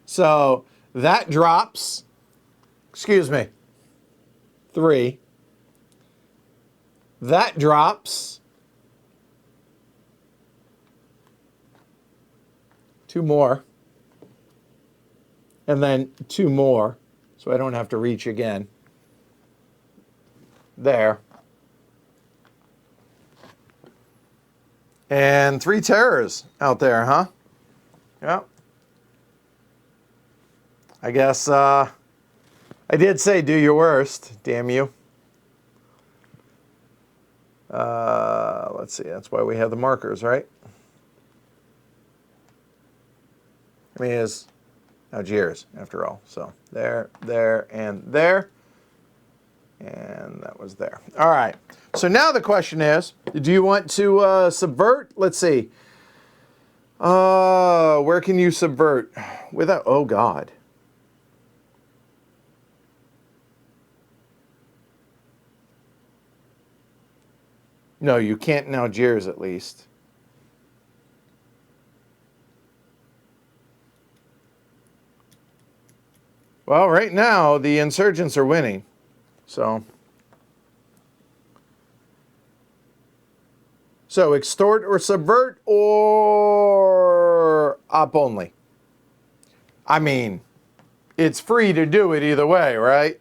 So that drops. Excuse me. 3. That drops. 2 more. And then 2 more, so I don't have to reach again. There. And 3 terrors out there, huh? Yep. I guess I did say do your worst, damn you. Let's see, that's why we have the markers, right? I mean, it's Algiers, after all. So there, there, and there. And that was there. All right. So now the question is, do you want to subvert? Let's see. Where can you subvert? Without, oh, God. No, you can't in Algiers, at least. Well, right now, the insurgents are winning. So extort or subvert or op only. I mean, it's free to do it either way, right?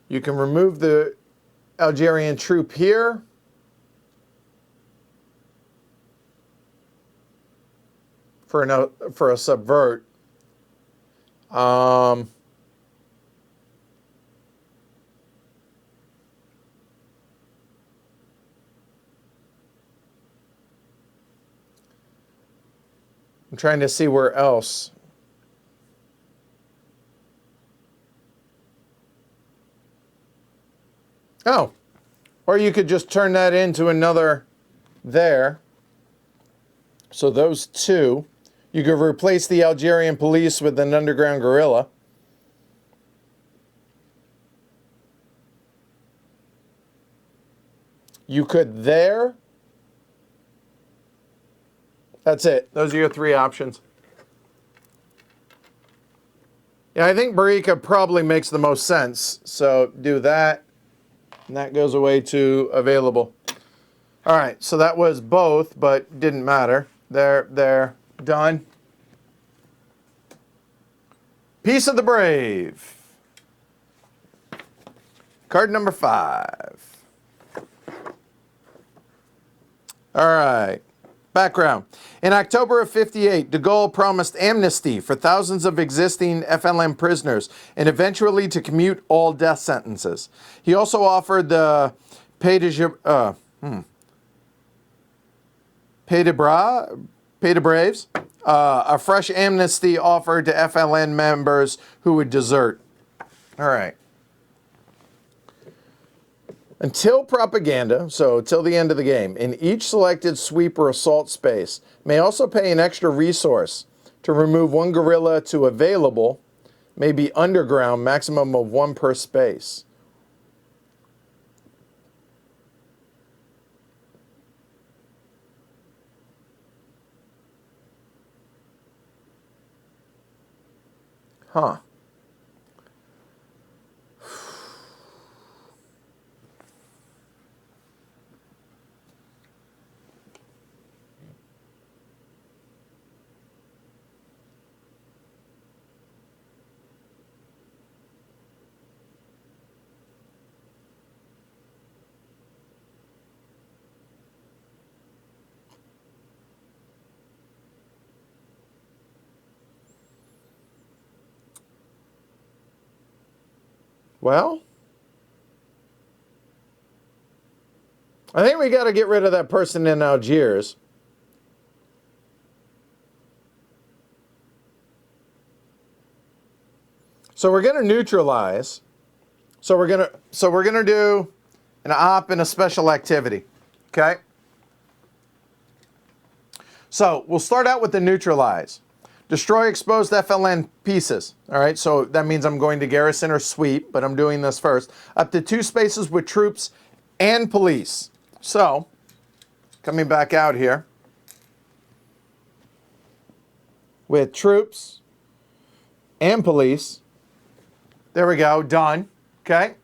You can remove the Algerian troop here. For a subvert. I'm trying to see where else. Oh, or you could just turn that into another there. So those 2. You could replace the Algerian police with an underground guerrilla. You could there. That's it. Those are your 3 options. Yeah, I think Barica probably makes the most sense. So do that. And that goes away to available. All right, so that was both, but didn't matter. There, done. Peace of the Brave. Card number 5. All right. Background. In October of '58, de Gaulle promised amnesty for thousands of existing FLN prisoners and eventually to commute all death sentences. He also offered the Pays de Braves a fresh amnesty offered to FLN members who would desert. All right. Until propaganda, so till the end of the game, in each selected sweep or assault space may also pay an extra resource to remove 1 guerrilla to available, may be underground, maximum of 1 per space. Huh. Well, I think we got to get rid of that person in Algiers. So we're going to neutralize. So we're going to do an op and a special activity. Okay? So we'll start out with the neutralize. Destroy exposed FLN pieces. All right, so that means I'm going to garrison or sweep, but I'm doing this first. Up to 2 spaces with troops and police. So, coming back out here with troops and police. There we go, done. Okay.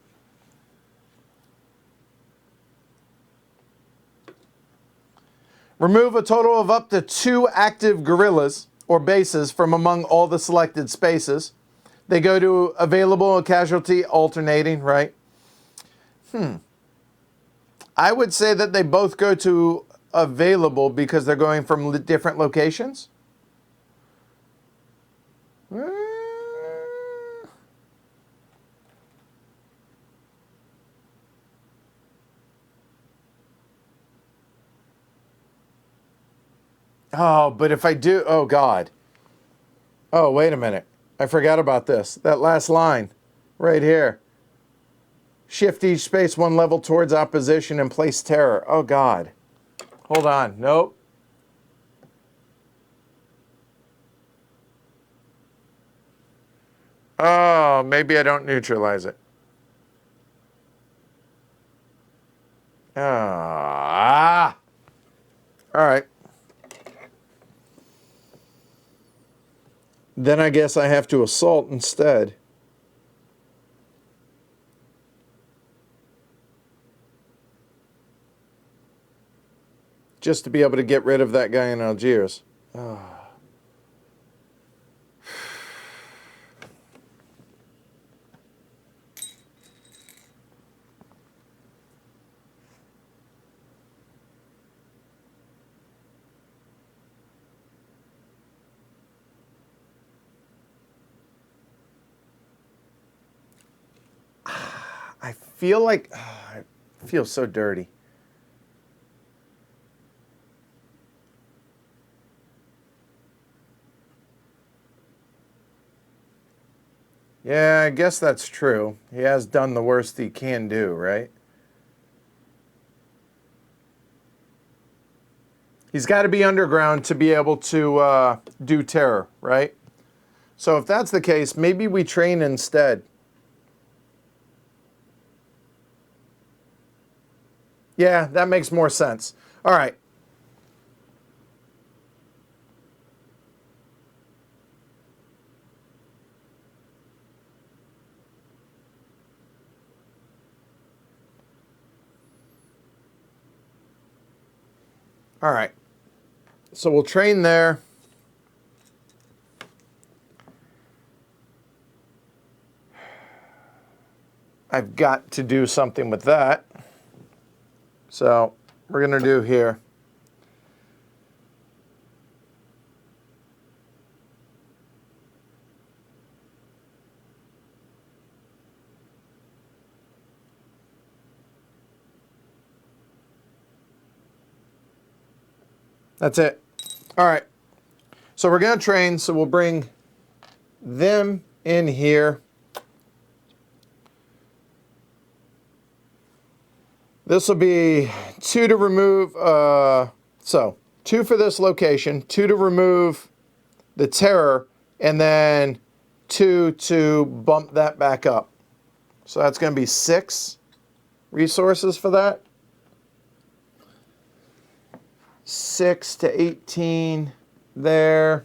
Remove a total of up to 2 active guerrillas or bases from among all the selected spaces. They go to available casualty alternating, right? I would say that they both go to available because they're going from different locations. Oh, but if I do, oh God. Oh, wait a minute. I forgot about this. That last line right here. Shift each space 1 level towards opposition and place terror. Oh God. Hold on. Nope. Oh, maybe I don't neutralize it. Ah. All right. Then I guess I have to assault instead. Just to be able to get rid of that guy in Algiers. Oh. I feel like I feel so dirty. Yeah, I guess that's true. He has done the worst he can do, right? He's got to be underground to be able to do terror, right? So if that's the case, maybe we train instead. Yeah, that makes more sense. All right. All right. So we'll train there. I've got to do something with that. So we're going to do here. That's it. All right. So we're going to train. So we'll bring them in here. This will be 2 to remove, so 2 for this location, 2 to remove the terror, and then 2 to bump that back up. So that's going to be 6 resources for that. 6 to 18 there.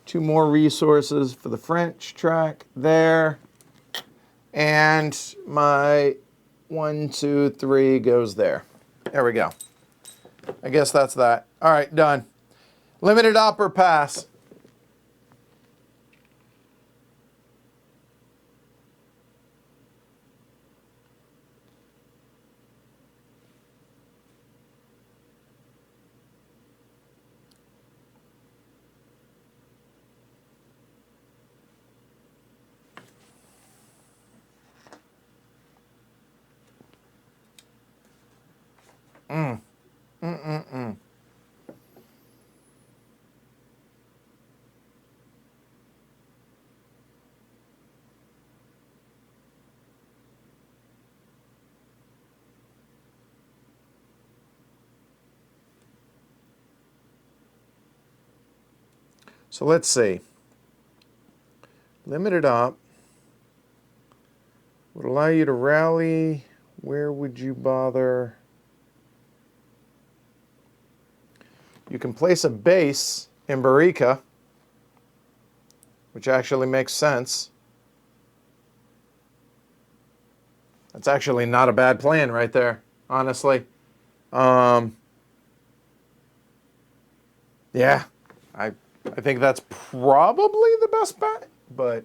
2 more resources for the French track there. And my 1, 2, 3 goes there. There we go. I guess that's that. All right, done. Limited op or pass. So let's see. Limited op. Would allow you to rally. Where would you bother? You can place a base in Barica, which actually makes sense. That's actually not a bad plan right there, honestly. Yeah, I think that's probably the best bet, but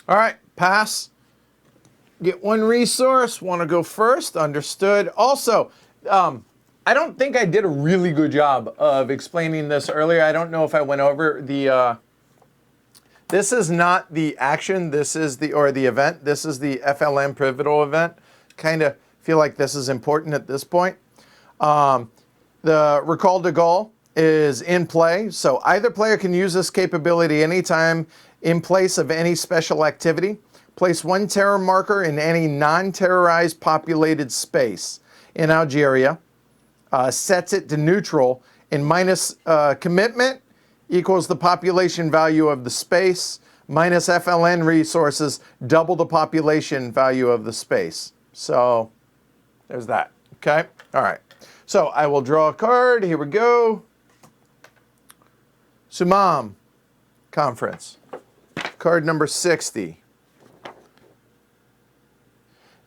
all right, pass. Get one resource. Want to go first? Understood. Also, I don't think I did a really good job of explaining this earlier. I don't know if I went over the. This is not the action. This is the event. This is the FLN pivotal event. Kind of feel like this is important at this point. The Recall de Gaulle is in play, so either player can use this capability anytime in place of any special activity. Place one terror marker in any non-terrorized populated space in Algeria. Sets it to neutral, and minus commitment equals the population value of the space, minus FLN resources, double the population value of the space. So there's that, okay? All right, so I will draw a card. Here we go. Sumam Conference, card number 60.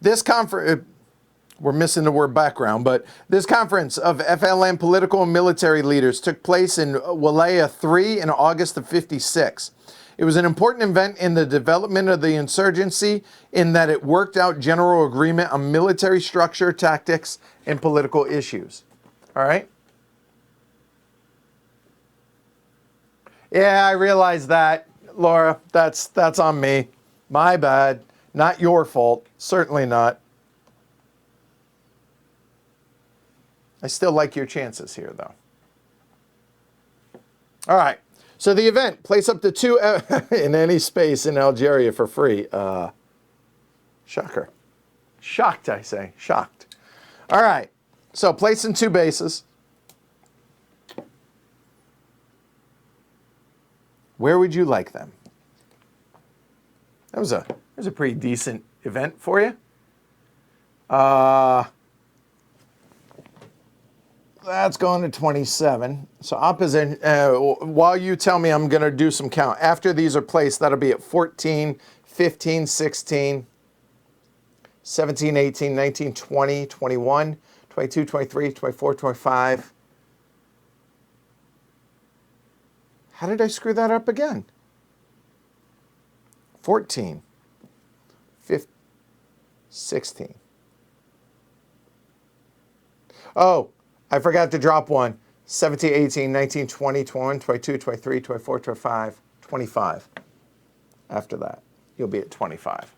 This conference, we're missing the word background, but this conference of FLN political and military leaders took place in Walaya 3 in August of '56. It was an important event in the development of the insurgency in that it worked out general agreement on military structure, tactics, and political issues. All right? Yeah, I realize that, Laura. That's on me. My bad. Not your fault. Certainly not. I still like your chances here, though. All right. So the event, place up to 2 in any space in Algeria for free. Shocker. Shocked, I say. Shocked. All right. So place in 2 bases. Where would you like them? That was a pretty decent event for you. That's going to 27. So opposition, while you tell me I'm going to do some count. After these are placed, that'll be at 14, 15, 16, 17, 18, 19, 20, 21, 22, 23, 24, 25. How did I screw that up again? 14, 15, 16. Oh, I forgot to drop one. 17, 18, 19, 20, 21, 22, 23, 24, 25, 25. After that, you'll be at 25.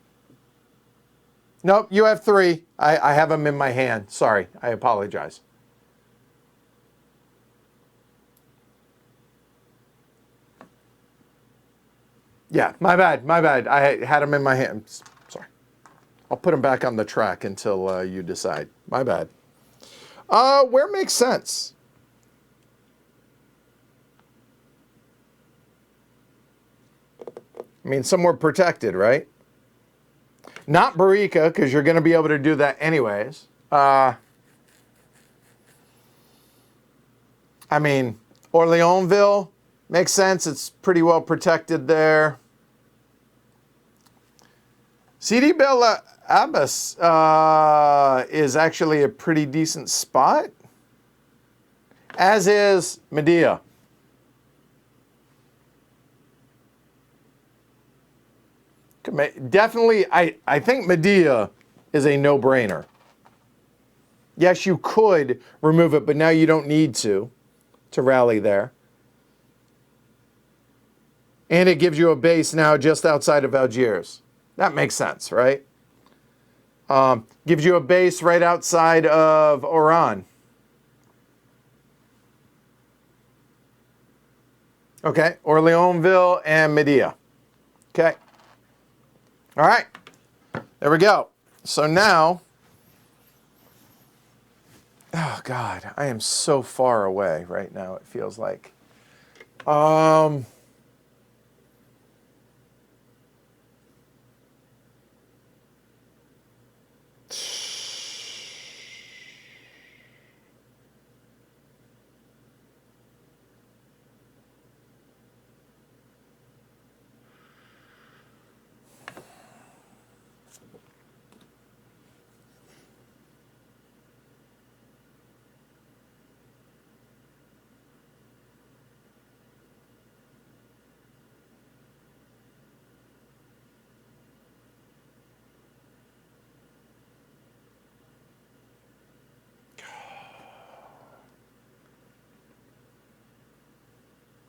Nope, you have 3. I have them in my hand. Sorry, I apologize. Yeah, my bad. I had them in my hand. Sorry. I'll put them back on the track until you decide. My bad. Where makes sense? I mean, somewhere protected, right? Not Barica, because you're going to be able to do that anyways. I mean, Orleansville makes sense. It's pretty well protected there. Sidi Bel Abbas is actually a pretty decent spot, as is Medea. Definitely, I think Medea is a no-brainer. Yes, you could remove it, but now you don't need to rally there. And it gives you a base now just outside of Algiers. That makes sense, right? Gives you a base right outside of Oran. Okay, Orleansville and Medea. Okay. All right, there we go. So now, oh God, I am so far away right now, it feels like.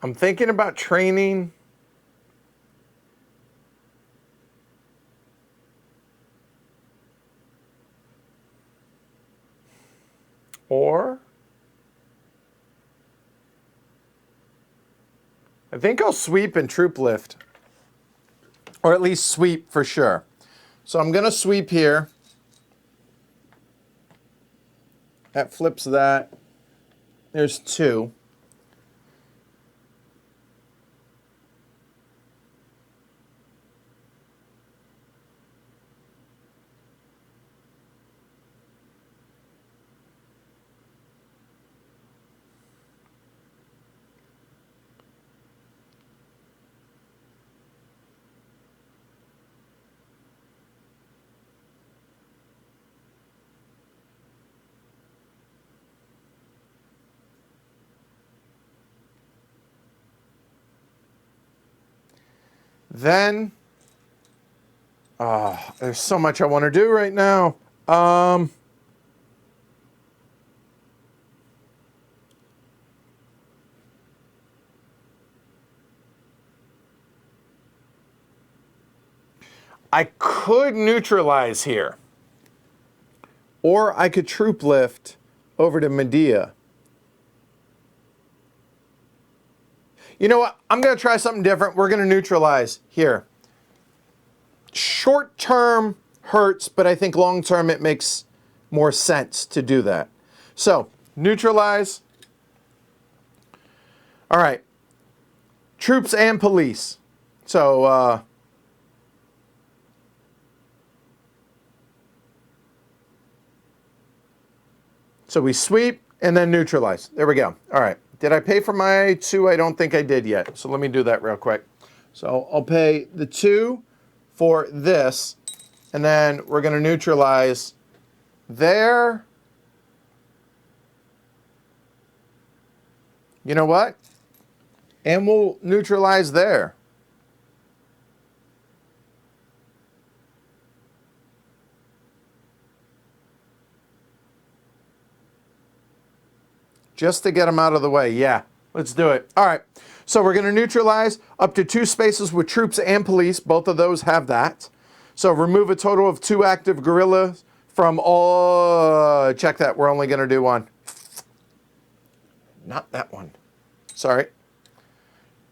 I'm thinking about training. Or I think I'll sweep and troop lift. Or at least sweep for sure. So I'm going to sweep here. That flips that. There's 2. Then, there's so much I want to do right now. I could neutralize here. Or I could troop lift over to Medea. You know what? I'm going to try something different. We're going to neutralize here. Short term hurts, but I think long term it makes more sense to do that. So, neutralize. All right. Troops and police. So, so we sweep and then neutralize. There we go. All right. Did I pay for my 2? I don't think I did yet. So let me do that real quick. So I'll pay the 2 for this, and then we're going to neutralize there. You know what? And we'll neutralize there. Just to get them out of the way. Yeah, let's do it. All right, so we're going to neutralize up to 2 spaces with troops and police. Both of those have that. So remove a total of 2 active guerrillas from all... check that, we're only going to do 1. Not that one. Sorry.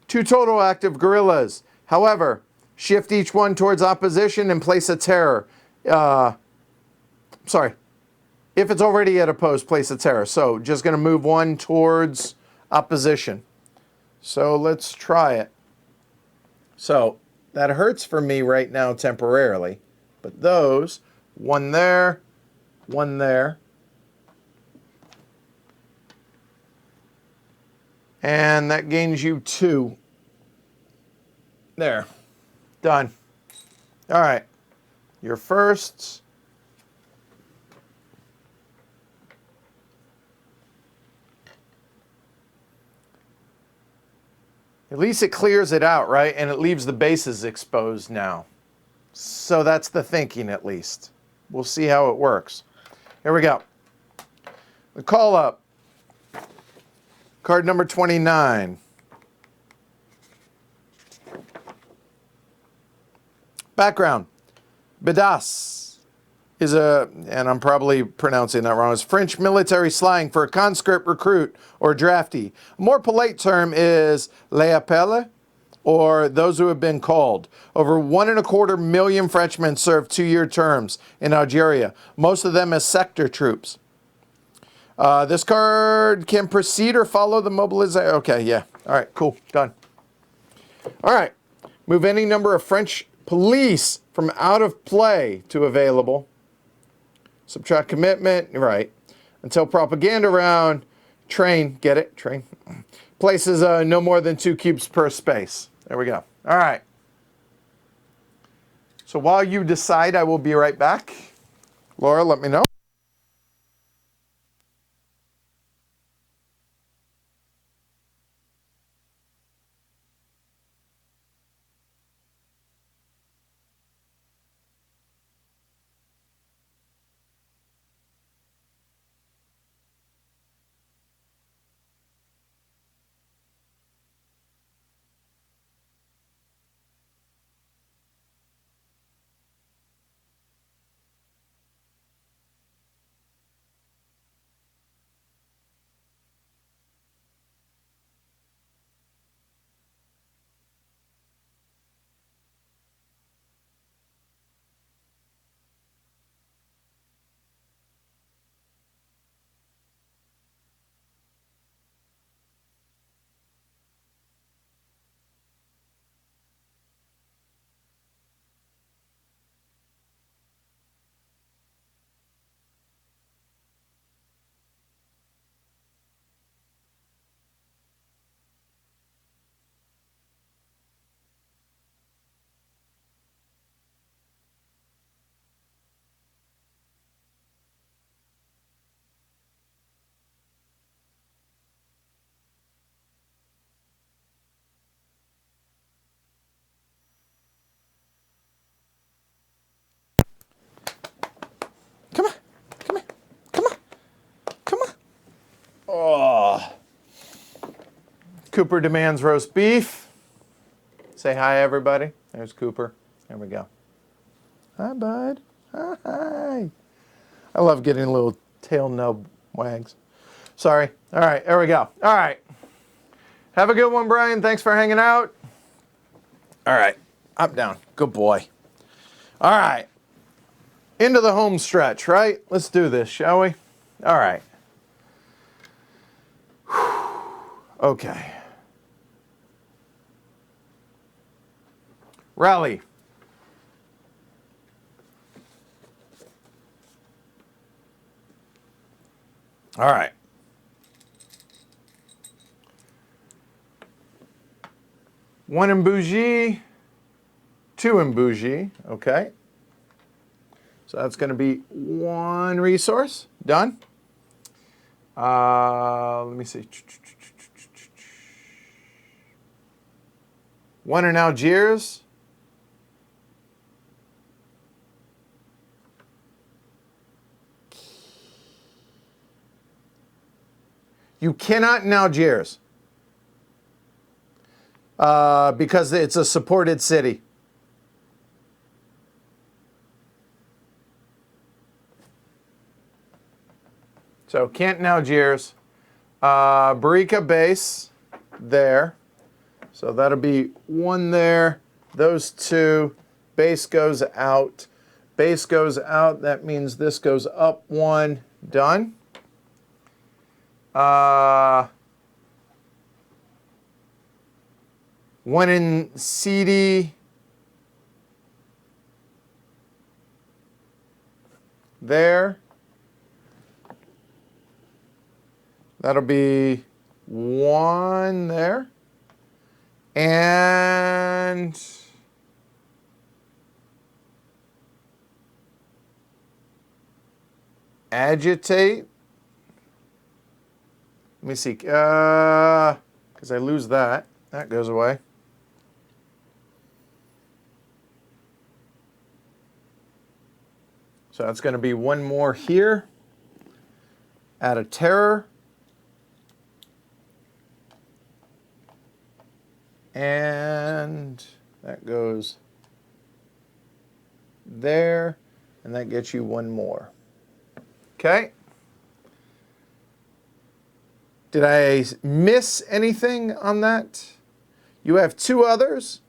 2 total active guerrillas. However, shift each one towards opposition and place a terror. Sorry. If it's already at a post, place a terror. So just going to move 1 towards opposition. So let's try it. So that hurts for me right now temporarily. But those, 1 there, 1 there. And that gains you 2. There. Done. All right. Your firsts. At least it clears it out, right? And it leaves the bases exposed now. So that's the thinking, at least. We'll see how it works. Here we go. The call up. Card number 29. Background. Bedas is and I'm probably pronouncing that wrong, is French military slang for a conscript recruit or draftee. A more polite term is les appelés, or those who have been called. Over 1.25 million Frenchmen served 2-year terms in Algeria, most of them as sector troops. This card can precede or follow the mobilization. Okay, yeah. All right, cool. Done. All right. Move any number of French police from out of play to available. Subtract commitment. Right. Until propaganda round. Train. Get it? Train. Places no more than 2 cubes per space. There we go. All right. So while you decide, I will be right back. Laura, let me know. Come on. Come on. Come on. Come on. Oh. Cooper demands roast beef. Say hi, everybody. There's Cooper. There we go. Hi, bud. Hi. I love getting little tail nub wags. Sorry. All right, there we go. All right. Have a good one, Brian. Thanks for hanging out. All right. Up, down. Good boy. All right. Into the home stretch, right? Let's do this, shall we? All right. Okay. Rally. All right. One in bougie, 2 in bougie. Okay. So that's going to be 1 resource. Done. Let me see. 1 in Algiers. You cannot in Algiers because it's a supported city. So can't in Algiers. Barica base there. So that'll be 1 there. Those 2. Base goes out. Base goes out. That means this goes up 1. Done. 1 in CD. There. That'll be 1 there. And agitate. Let me see. Because I lose that. That goes away. So that's going to be 1 more here. Add a terror. And that goes there. And that gets you one more. Okay. Did I miss anything on that? You have two others.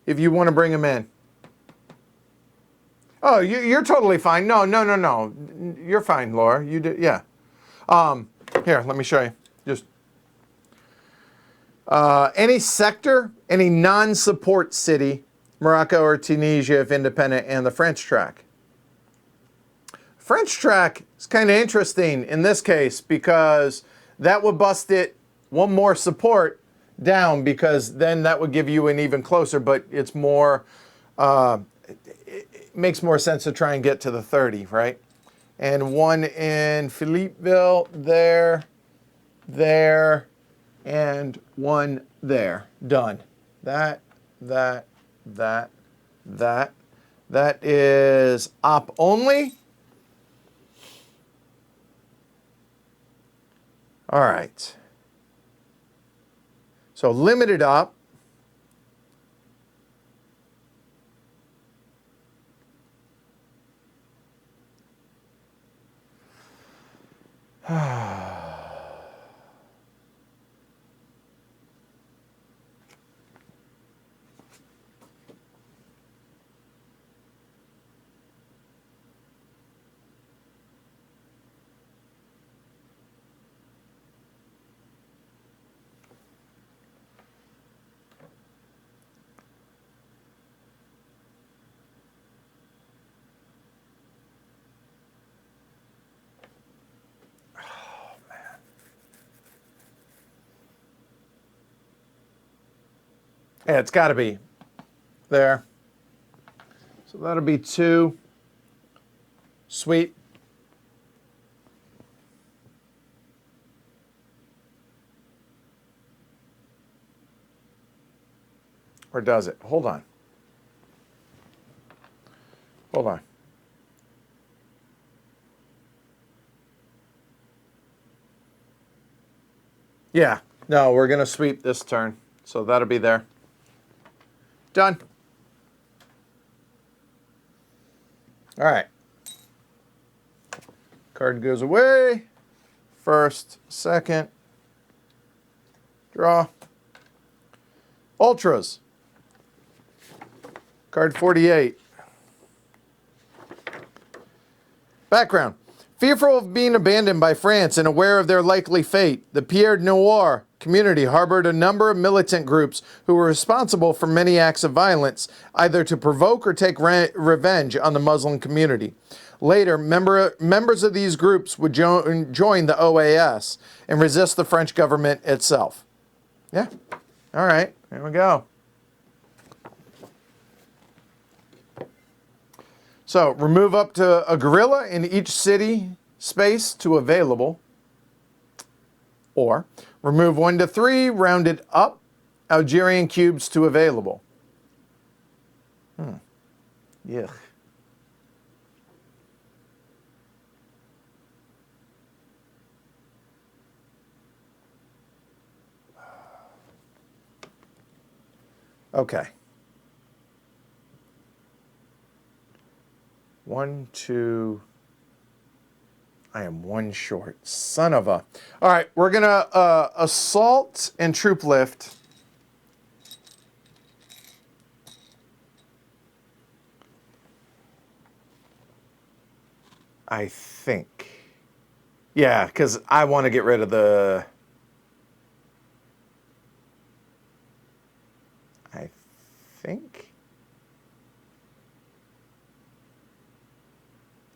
If you want to bring them in. Oh, you're totally fine. No. You're fine, Laura. You did, yeah. Here, let me show you. Just any sector, any non-support city, Morocco or Tunisia if independent, and the French track. French track is kind of interesting in this case because that would bust it one more support down, because then that would give you an even closer, but it's more, it makes more sense to try and get to the 30, right? And one in Philippeville, there, and one there. Done. That is op only. All right. So limited op. Yeah, it's got to be there. So that'll be 2. Sweet. Or does it? Hold on. Hold on. Yeah. No, we're going to sweep this turn. So that'll be there. Done. All right. Card goes away. First, second. Draw. Ultras. Card 48. Background. Fearful of being abandoned by France and aware of their likely fate, the Pierre Noir community harbored a number of militant groups who were responsible for many acts of violence, either to provoke or take revenge on the Muslim community. Later, members of these groups would join the OAS and resist the French government itself. Yeah. All right. Here we go. So remove up to a guerrilla in each city space to available. Or remove 1 to 3, rounded up, Algerian cubes to available. Yuck. Okay. 1, 2. I am 1 short. Son of a. All right, we're going to assault and troop lift. I think. Yeah, because I want to get rid of the... I think.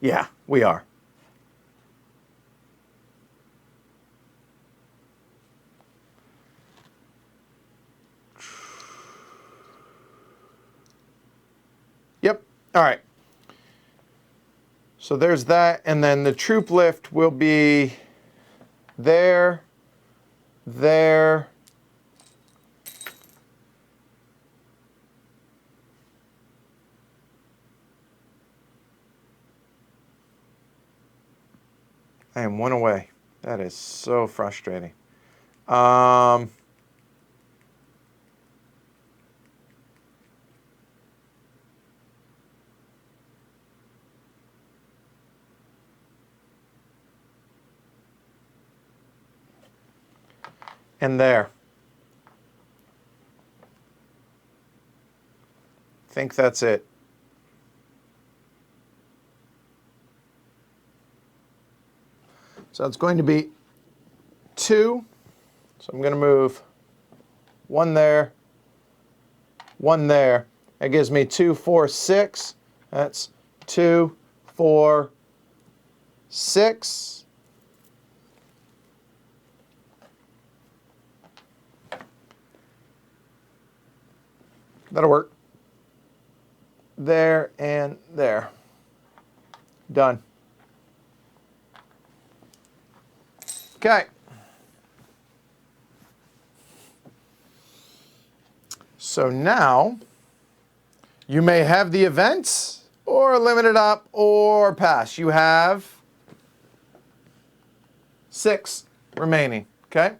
Yeah, we are. Yep. All right. So there's that, and then the troop lift will be there, there, I am one away. That is so frustrating. And there. I think that's it. So it's going to be 2. So I'm going to move 1 there, 1 there. That gives me 2, 4, 6. That's 2, 4, 6. That'll work. There and there. Done. Okay. So now you may have the events or limit it up or pass. You have 6 remaining. Okay.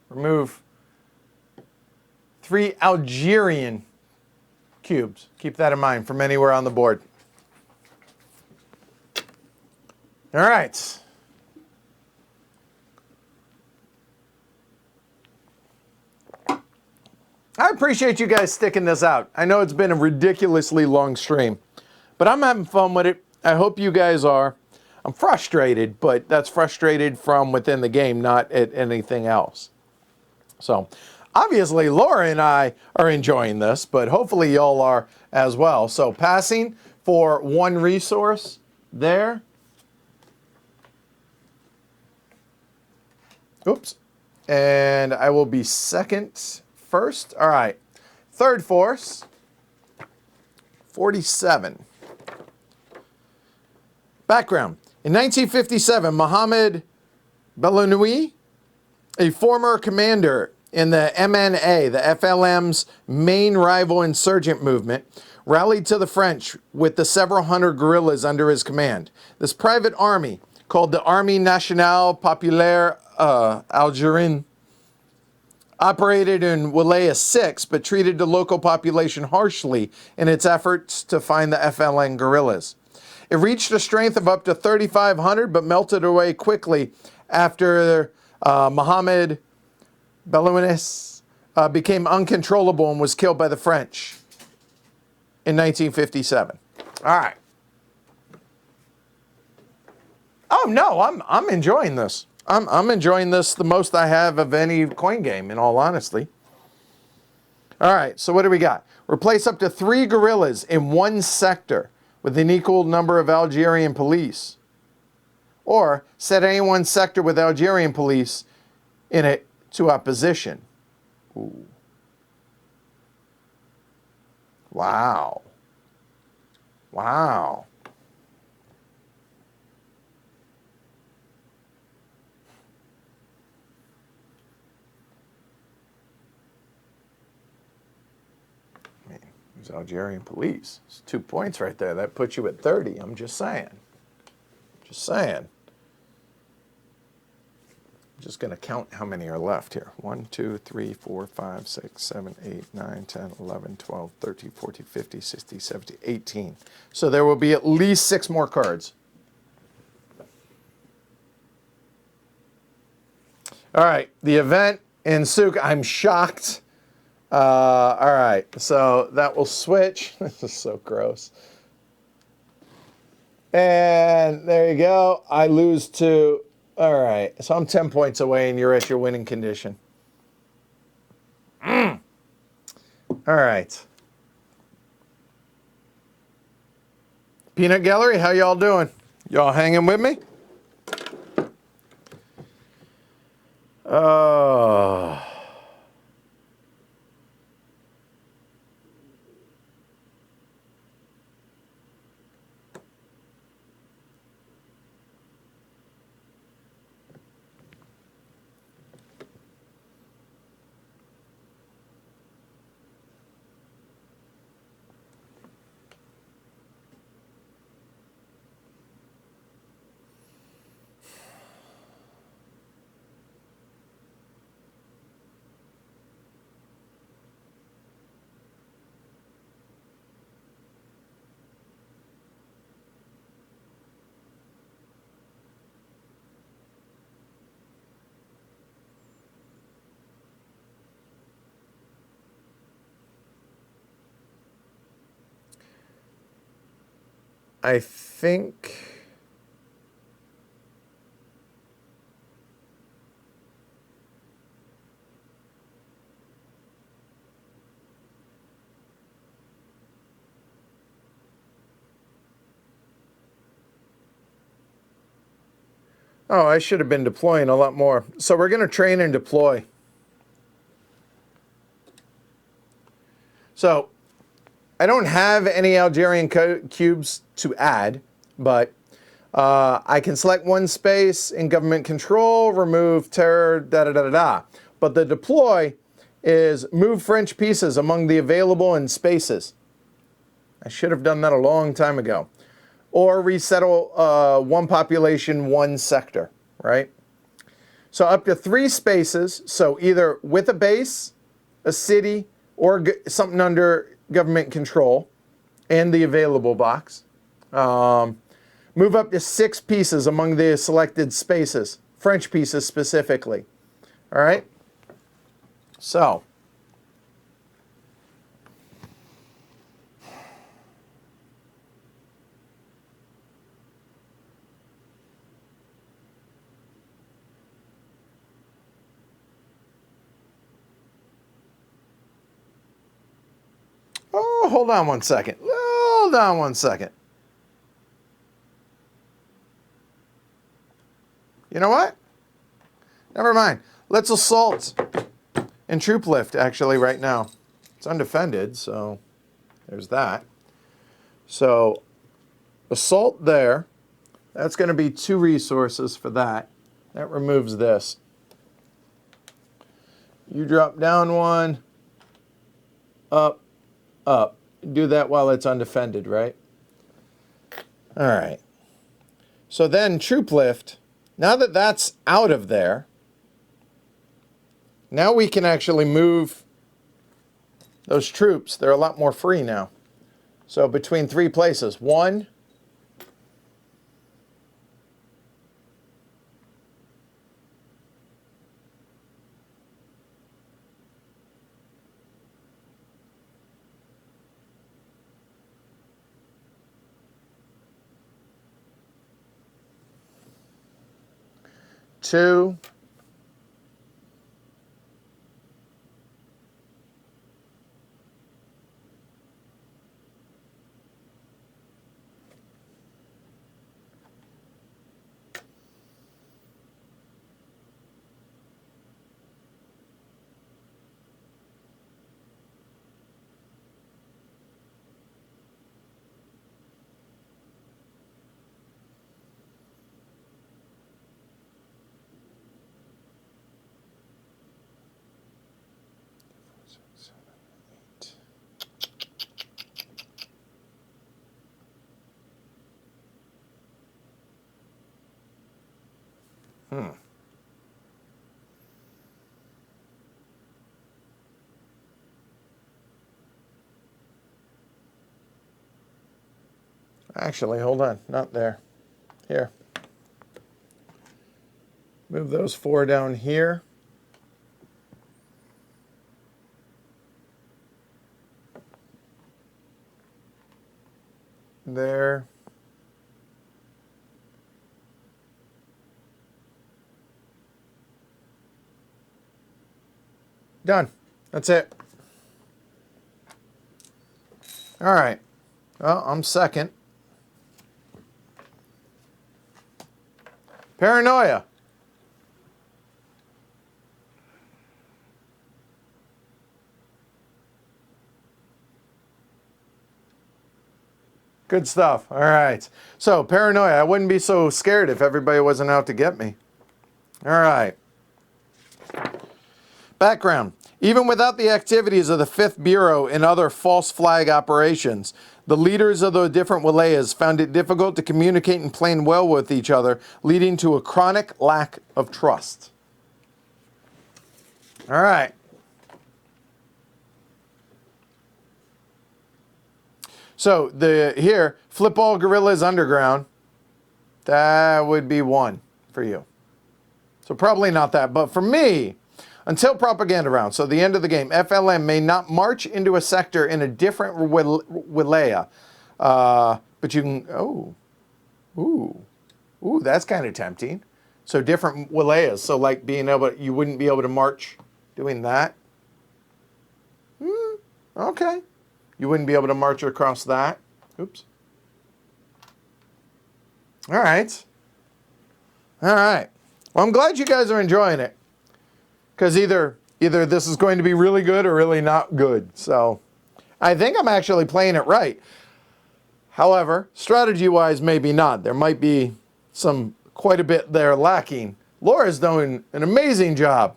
Remove 3 Algerian cubes. Keep that in mind from anywhere on the board. All right. I appreciate you guys sticking this out. I know it's been a ridiculously long stream, but I'm having fun with it. I hope you guys are. I'm frustrated, but that's frustrated from within the game, not at anything else. So obviously Laura and I are enjoying this, but hopefully y'all are as well. So passing for 1 resource there. Oops. And I will be second first. All right. Third force, 47. Background. In 1957, Mohammed Belonoui, a former commander in the MNA, the FLM's main rival insurgent movement, rallied to the French with the several hundred guerrillas under his command. This private army, called the Armée Nationale Populaire Algérienne, operated in Wilaya 6, but treated the local population harshly in its efforts to find the FLN guerrillas. It reached a strength of up to 3,500, but melted away quickly after Mohammed Belounis became uncontrollable and was killed by the French in 1957. All right. Oh no, I'm enjoying this. I'm enjoying this the most I have of any coin game, in all honesty. All right, so what do we got? Replace up to 3 guerrillas in 1 sector with an equal number of Algerian police. Or set any one sector with Algerian police in it to opposition. Ooh. Wow. Wow. Algerian police. It's 2 points right there. That puts you at 30. I'm just saying. Just saying. I'm just going to count how many are left here. 1, 2, 3, 4, 5, 6, 7, 8, 9, 10, 11, 12, 13, 14, 15, 16, 17, 18. So there will be at least 6 more cards. All right. The event in Souk, I'm shocked. All right, so that will switch. This is so gross. And there you go. I lose 2. All right, so I'm 10 points away and you're at your winning condition. All right. Peanut Gallery, how y'all doing? Y'all hanging with me? Oh. I think... Oh, I should have been deploying a lot more. So we're going to train and deploy. So I don't have any Algerian cubes to add, but I can select one space in government control, remove terror, da-da-da-da-da. But the deploy is move French pieces among the available in spaces. I should have done that a long time ago. Or resettle one population, one sector, right? So up to 3 spaces, so either with a base, a city, or something under government control, and the available box. Move up to 6 pieces among the selected spaces, French pieces specifically. All right? So... Oh, hold on one second. Hold on one second. You know what? Never mind. Let's assault and troop lift, actually, right now. It's undefended, so there's that. So, assault there. That's going to be 2 resources for that. That removes this. You drop down 1. Up. Up. Do that while it's undefended, right? All right. So then troop lift, now that that's out of there, now we can actually move those troops. They're a lot more free now. So between 3 places. 1, 2, Actually, hold on. Not there. Here. Move those 4 down here. There. Done. That's it. All right. Well, I'm second. Paranoia. Good stuff. All right. So, paranoia. I wouldn't be so scared if everybody wasn't out to get me. All right. Background. Even without the activities of the 5th Bureau and other false flag operations, the leaders of the different wilayas found it difficult to communicate and plan well with each other, leading to a chronic lack of trust. All right. So here, flip all guerrillas underground. That would be 1 for you. So probably not that, but for me, until propaganda round, so the end of the game, FLN may not march into a sector in a different wilaya, But you can, oh, ooh, that's kind of tempting. So different wilayas. So like being able, you wouldn't be able to march doing that. Okay. You wouldn't be able to march across that. Oops. All right. All right. Well, I'm glad you guys are enjoying it. Because either this is going to be really good or really not good. So I think I'm actually playing it right. However, strategy-wise, maybe not. There might be quite a bit there lacking. Laura's doing an amazing job.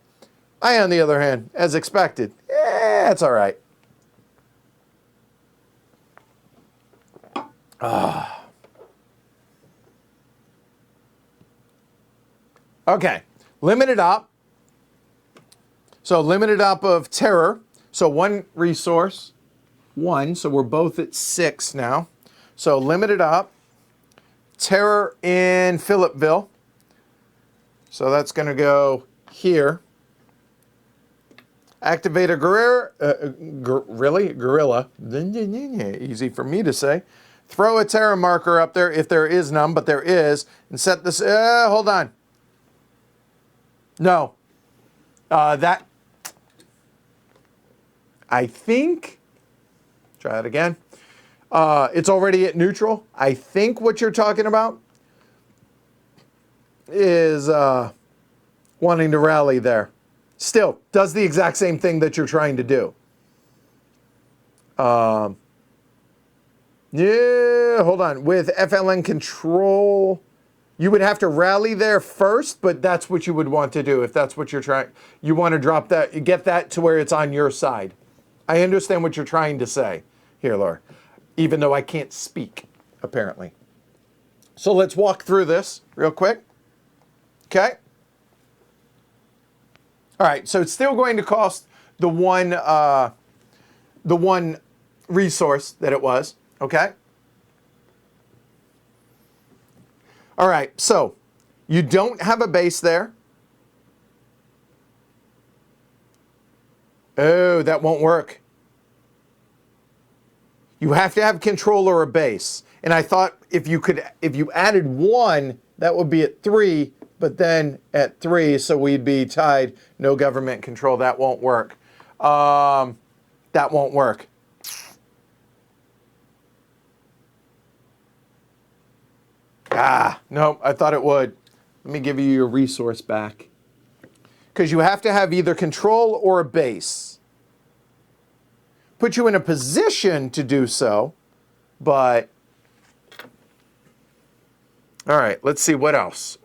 I, on the other hand, as expected, it's all right. Okay, limited op. So limited op of terror. So one resource, one. So we're both at 6 now. So limited op, terror in Philippville. So that's going to go here. Activate a guerrilla. Easy for me to say. Throw a terror marker up there if there is none, but there is. And set this, hold on. No. That, I think, try it again. It's already at neutral. I think what you're talking about is wanting to rally there. Still, does the exact same thing that you're trying to do. Yeah, hold on. With FLN control, you would have to rally there first, but that's what you would want to do if that's what you're trying. You want to drop that, get that to where it's on your side. I understand what you're trying to say here, Laura, even though I can't speak, apparently. So let's walk through this real quick. Okay. All right, so it's still going to cost the one resource that it was, okay? All right, so you don't have a base there. Oh, that won't work. You have to have control or a base. And I thought if you added 1, that would be at 3, but then at 3, so we'd be tied, no government control. That won't work. That won't work. No, I thought it would. Let me give you your resource back. Because you have to have either control or a base. Put you in a position to do so, but... All right, let's see what else.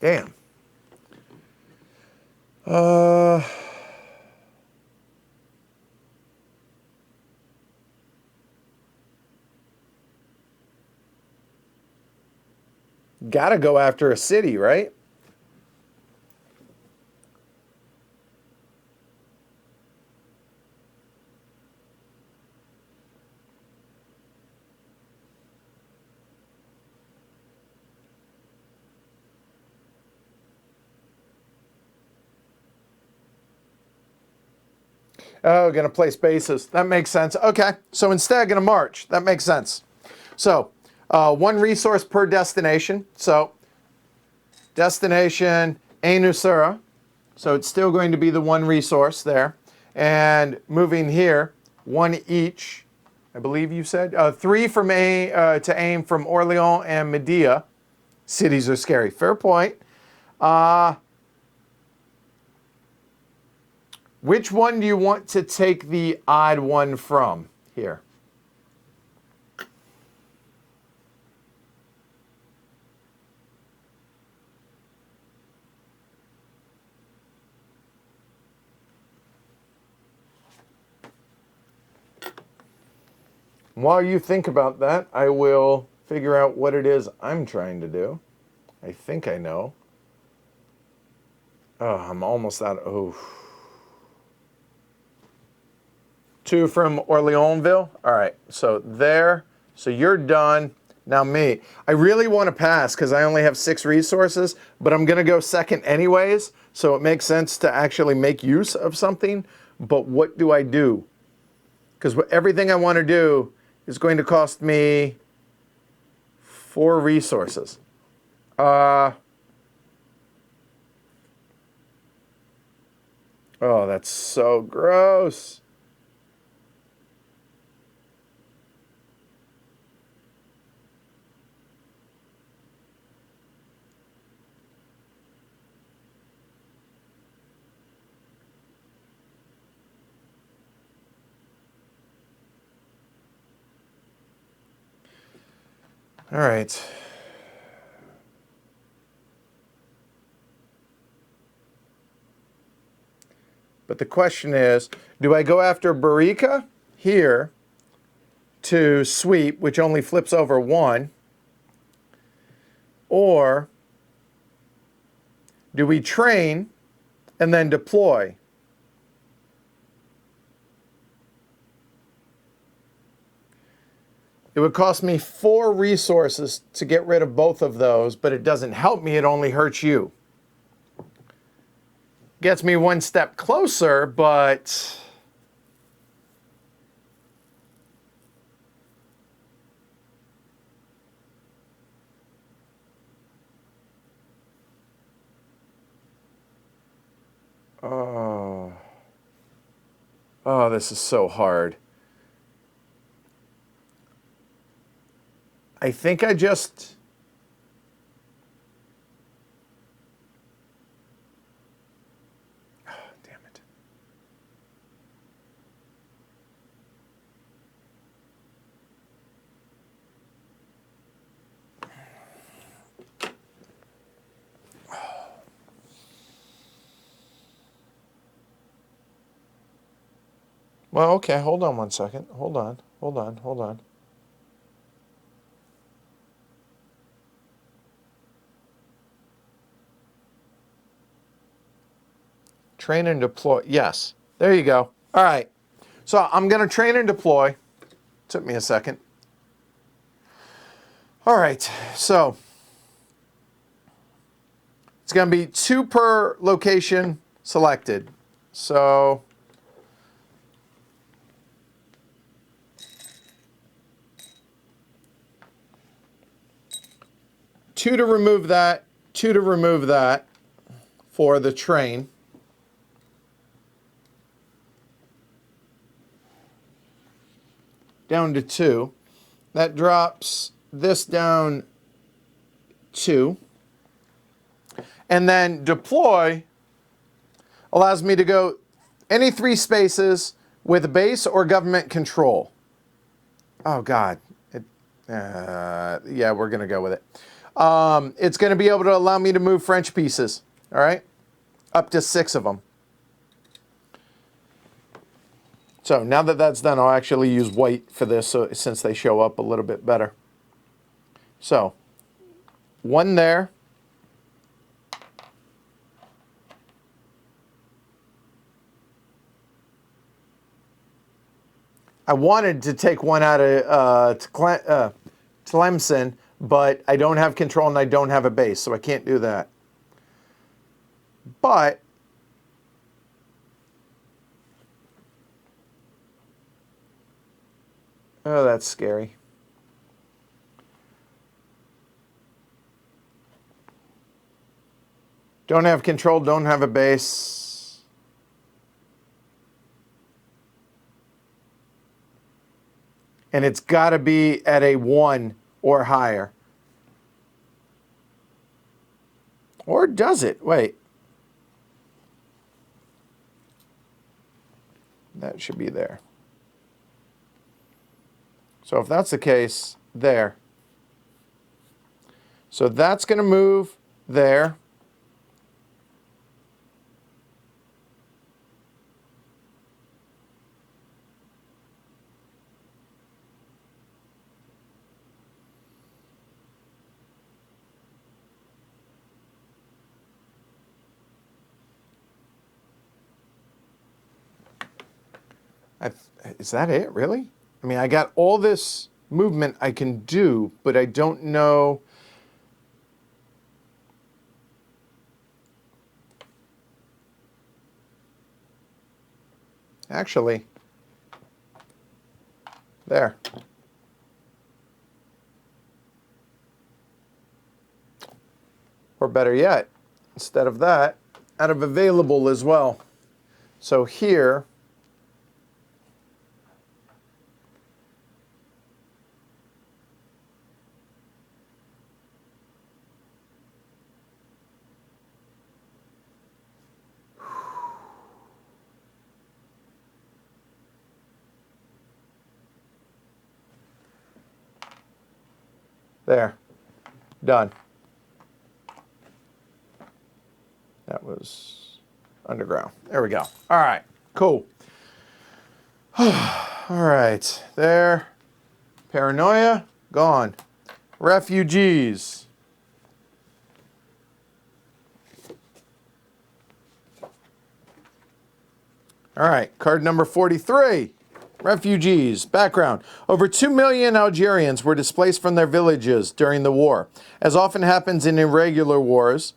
Damn. Gotta go after a city, right? Oh, gonna place bases. That makes sense. Okay, so instead gonna march. That makes sense. So, 1 resource per destination. So, destination Ainusura. So it's still going to be the 1 resource there. And moving here, 1 each. I believe you said 3 from to aim from Orleans and Medea. Cities are scary. Fair point. Which one do you want to take the odd one from here? While you think about that, I will figure out what it is I'm trying to do. I think I know. Oh, I'm almost out of... Oh. 2 from Orleansville. All right, so there. So you're done. Now me. I really want to pass because I only have 6 resources, but I'm going to go second anyways, so it makes sense to actually make use of something. But what do I do? Because everything I want to do is going to cost me 4 resources. Oh, that's so gross. All right. But the question is, do I go after Barica here to sweep, which only flips over 1? Or do we train and then deploy? It would cost me 4 resources to get rid of both of those, but it doesn't help me, it only hurts you. Gets me 1 step closer, but... Oh. Oh, this is so hard. I think I just... Oh, damn it. Well, okay, hold on 1 second. Hold on. Train and deploy. Yes, there you go. All right, so I'm going to train and deploy. Took me a second. All right, so it's going to be 2 per location selected. So two to remove that, 2 to remove that for the train. Down to 2. That drops this down 2. And then deploy allows me to go any 3 spaces with base or government control. Oh, God. Yeah, we're going to go with it. It's going to be able to allow me to move French pieces. All right? Up to 6 of them. So now that that's done, I'll actually use white for this since they show up a little bit better. So 1 there. I wanted to take 1 out of Tlemcen, but I don't have control and I don't have a base, so I can't do that. But oh, that's scary. Don't have control, don't have a base. And it's got to be at a 1 or higher. Or does it? Wait. that should be there. So if that's the case, there. So that's going to move there. Is that it, really? I mean, I got all this movement I can do, but I don't know. Actually, there. Or better yet, instead of that, out of available as well. So here, there, done. That was underground. There we go. All right, cool. All right, there. Paranoia, gone. Refugees. All right, card number 43. Refugees. Background. Over 2 million Algerians were displaced from their villages during the war. As often happens in irregular wars,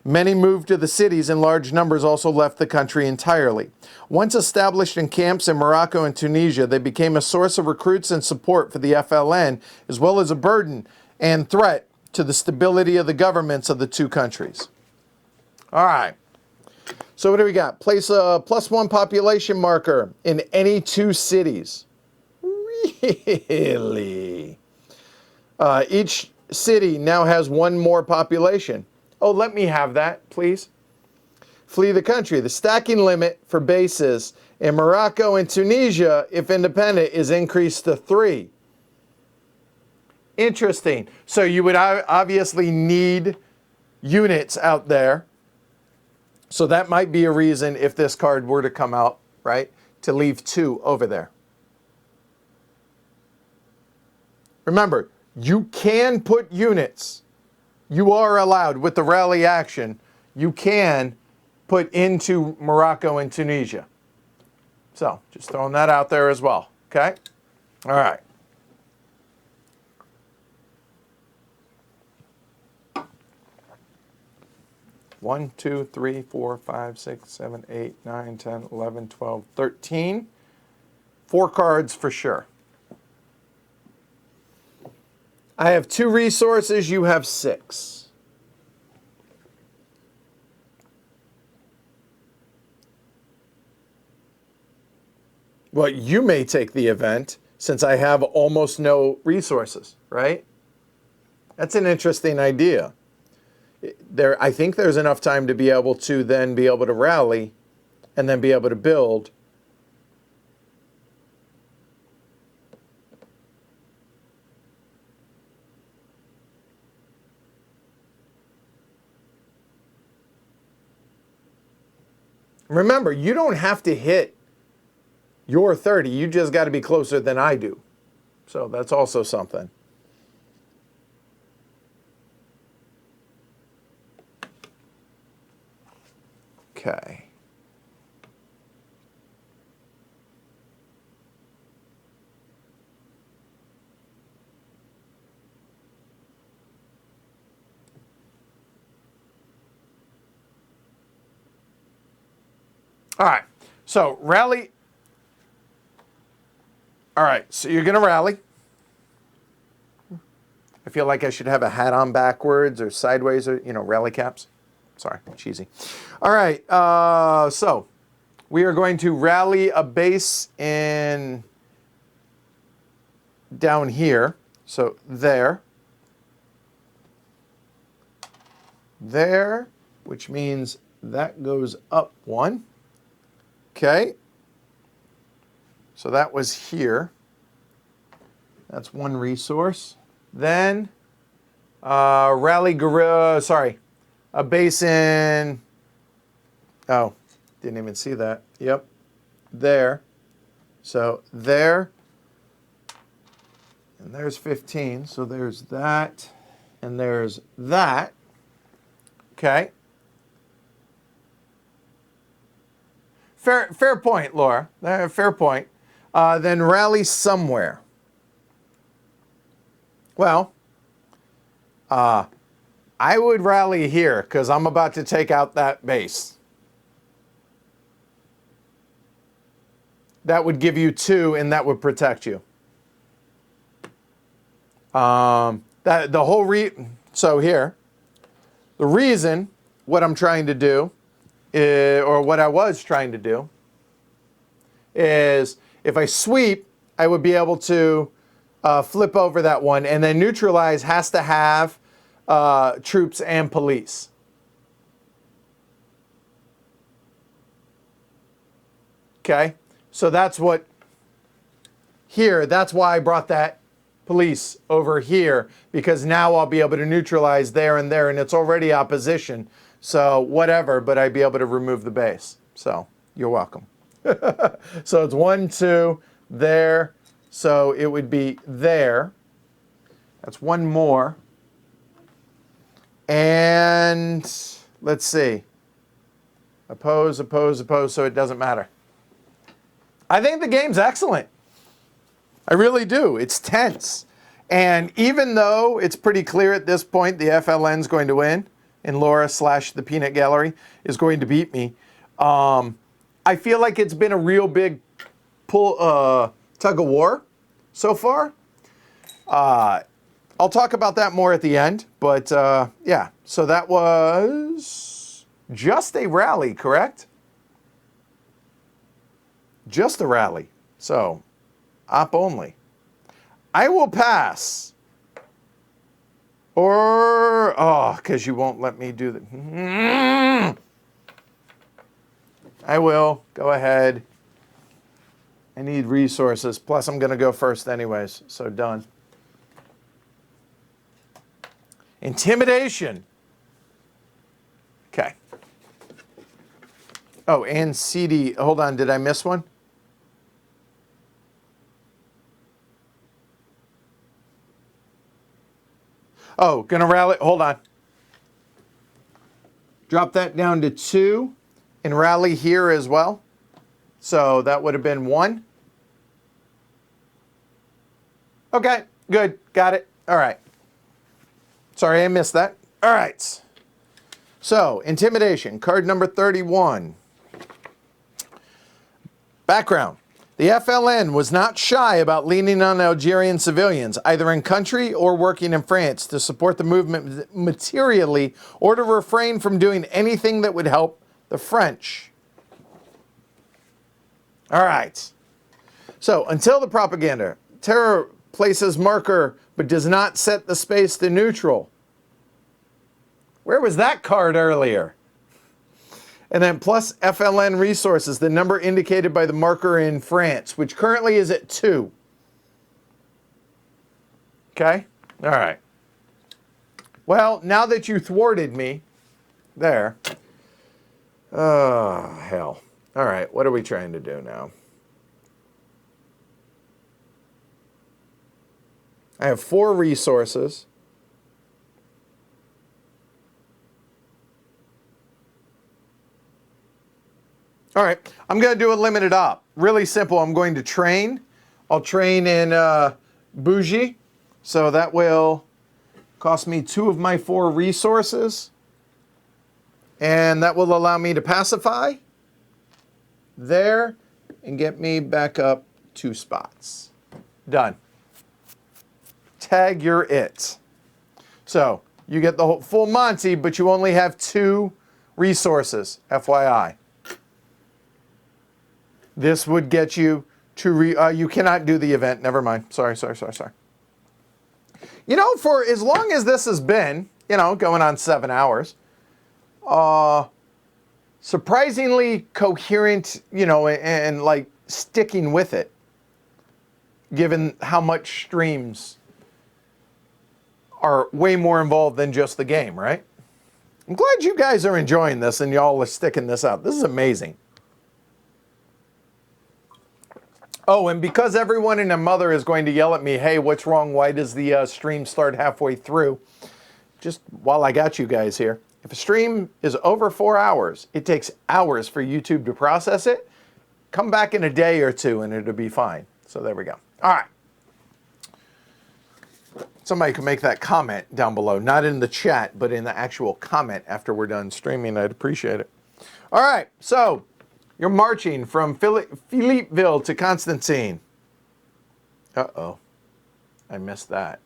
many moved to the cities and large numbers also left the country entirely. Once established in camps in Morocco and Tunisia, they became a source of recruits and support for the FLN, as well as a burden and threat to the stability of the governments of the two countries. All right. So what do we got? Place a +1 population marker in any two cities. Really? Each city now has one more population. Oh, let me have that, please. Flee the country. The stacking limit for bases in Morocco and Tunisia, if independent, is increased to 3. Interesting. So you would obviously need units out there. So that might be a reason if this card were to come out, right, to leave 2 over there. Remember, you can put units. You are allowed, with the rally action, you can put into Morocco and Tunisia. So just throwing that out there as well, okay? All right. One, 2, 3, 4, 5, 6, 7, 8, 9, 10, 11, 12, 13. 4 cards for sure. I have 2 resources, you have 6. Well, you may take the event since I have almost no resources, right? That's an interesting idea. I think there's enough time to be able to then be able to rally and then be able to build. Remember, you don't have to hit your 30. You just got to be closer than I do. So that's also something. Okay. All right. So rally. All right. So you're going to rally. I feel like I should have a hat on backwards or sideways or, rally caps. Sorry, cheesy. All right, so we are going to rally a base in down here. So there, which means that goes up 1. Okay. So that was here. That's one resource. Then rally guerrilla, sorry, a base in, oh, didn't even see that. Yep, there. So there, and there's 15. So there's that, and there's that. Okay. Fair point, Laura. Fair point. Then rally somewhere. Well, I would rally here because I'm about to take out that base. That would give you 2, and that would protect you. So here, the reason what I'm trying to do, or what I was trying to do, is if I sweep, I would be able to flip over that one, and then neutralize has to have troops and police. Okay, so that's what here, that's why I brought that police over here, because now I'll be able to neutralize there and there, and it's already opposition, so whatever, but I'd be able to remove the base. So you're welcome. So it's 1, 2, there, so it would be there. That's one more. And let's see. Oppose, oppose, oppose, so it doesn't matter. I think the game's excellent. I really do. It's tense. And even though it's pretty clear at this point the FLN's going to win, and Laura / the Peanut Gallery is going to beat me, I feel like it's been a real big tug of war so far. I'll talk about that more at the end, but yeah, so that was just a rally, correct? Just a rally. So, op only. I will pass. Or, oh, because you won't let me do that. I will. Go ahead. I need resources. Plus, I'm going to go first anyways. So, done. Intimidation. Okay. Oh, and CD. Hold on. Did I miss one? Oh, going to rally. Hold on. Drop that down to 2 and rally here as well. So that would have been 1. Okay, good. Got it. All right. Sorry, I missed that. All right. So, intimidation, card number 31. Background. The FLN was not shy about leaning on Algerian civilians, either in country or working in France, to support the movement materially or to refrain from doing anything that would help the French. All right. So, until the propaganda, terror places marker but does not set the space to neutral. Where was that card earlier? And then plus FLN resources, the number indicated by the marker in France, which currently is at 2. Okay? All right. Well, now that you thwarted me, there. Oh, hell. All right, what are we trying to do now? I have 4 resources. All right, I'm going to do a limited op. Really simple. I'm going to train. I'll train in Bougie. So that will cost me 2 of my 4 resources. And that will allow me to pacify there and get me back up 2 spots. Done. Tag, you're it. So you get the whole full Monty, but you only have 2 resources, FYI. This would get you to, you cannot do the event. Never mind. Sorry. You know, for as long as this has been, you know, going on 7 hours, surprisingly coherent, you know, and like sticking with it. given how much streams are way more involved than just the game, right? I'm glad you guys are enjoying this and y'all are sticking this out. This is amazing. Oh, and because everyone and their mother is going to yell at me, hey, what's wrong? Why does the stream start halfway through? Just while I got you guys here, if a stream is over 4 hours, it takes hours for YouTube to process it. Come back in a day or two and it'll be fine. So there we go. All right. Somebody can make that comment down below, not in the chat, but in the actual comment after we're done streaming. I'd appreciate it. All right, so you're marching from Philippeville to Constantine. Uh-oh, I missed that.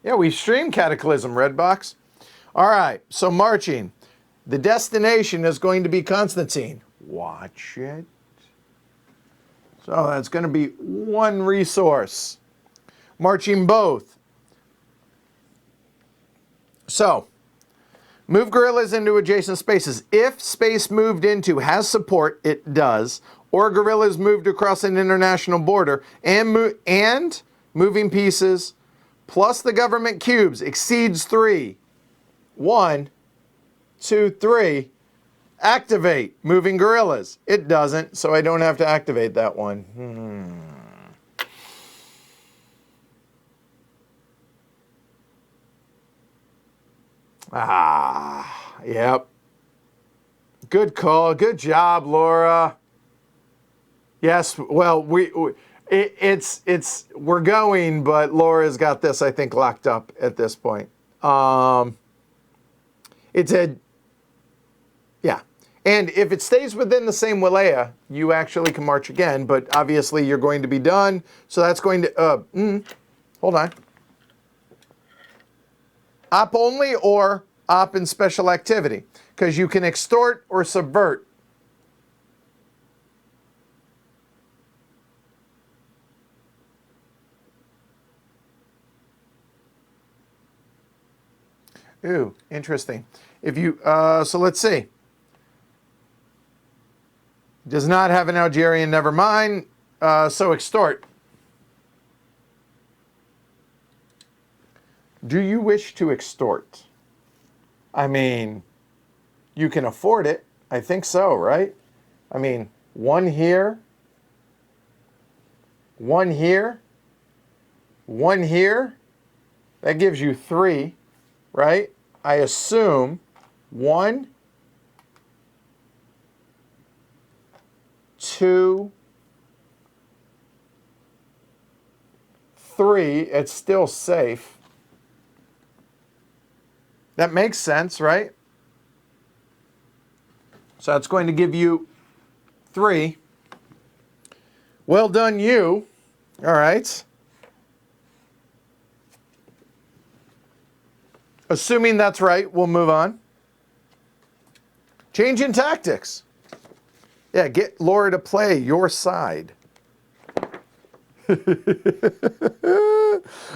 Yeah, we streamed Cataclysm, Redbox. All right, so marching. The destination is going to be Constantine. Watch it. So that's going to be one resource. Marching both. So, move guerrillas into adjacent spaces. If space moved into has support, it does, or guerrillas moved across an international border, and moving pieces plus the government cubes exceeds 3. 1, 2, 3. Activate moving guerrillas. It doesn't, so I don't have to activate that one. Yep. Good call. Good job, Laura. Yes, well, we're going, but Laura's got this, I think, locked up at this point. Yeah. And if it stays within the same wilaya, you actually can march again, but obviously you're going to be done. So that's going to, hold on. Op only or op in special activity, because you can extort or subvert. Ooh, interesting. If you, so let's see. Does not have an Algerian, never mind. So extort. Do you wish to extort? I mean, you can afford it. I think so, right? I mean, one here, one here, one here. That gives you 3, right? I assume 1, 2, 3. It's still safe. That makes sense, right? So that's going to give you 3. Well done, you. All right. Assuming that's right, we'll move on. Change in tactics. Yeah, get Laura to play your side.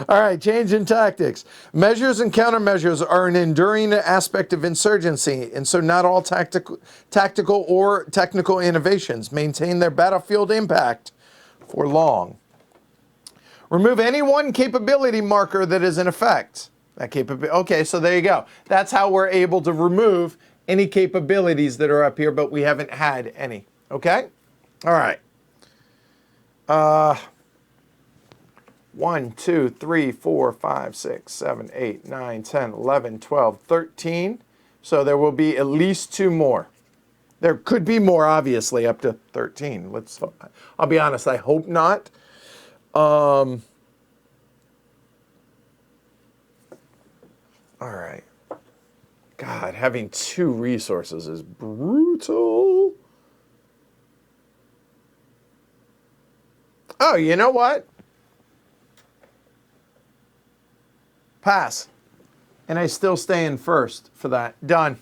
All right, change in tactics. Measures and countermeasures are an enduring aspect of insurgency, and so not all tactical or technical innovations maintain their battlefield impact for long. Remove any one capability marker that is in effect. Okay, so there you go. That's how we're able to remove any capabilities that are up here, but we haven't had any. Okay? All right. 1, 2, 3, 4, 5, 6, 7, 8, 9, 10, 11, 12, 13. So there will be at least 2 more. There could be more, obviously, up to 13. I'll be honest, I hope not. All right. God, having 2 resources is brutal. Oh, you know what? Pass. And I still stay in first for that. Done.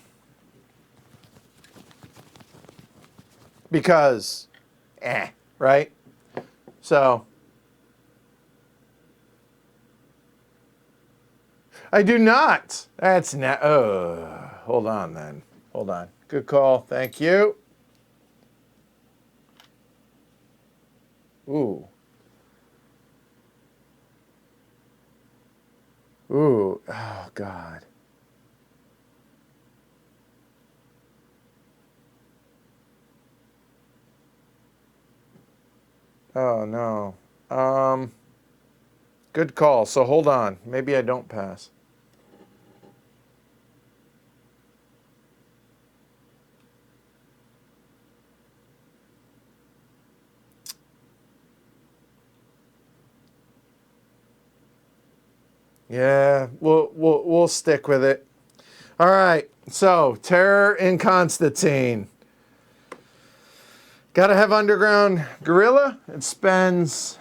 Because, right? So, I do not. That's not, hold on then. Hold on. Good call. Thank you. Ooh. Ooh. Oh, God. Oh, no. Good call. So hold on. Maybe I don't pass. Yeah, we'll stick with it. All right. So, Terror in Constantine. Gotta have underground guerrilla. It spends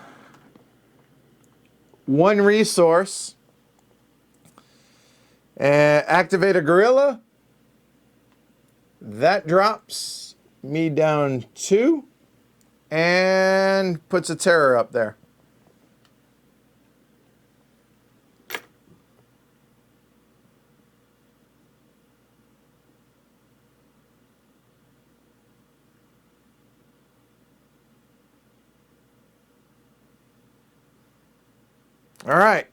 1 resource. And activate a guerrilla. That drops me down 2 and puts a terror up there. All right.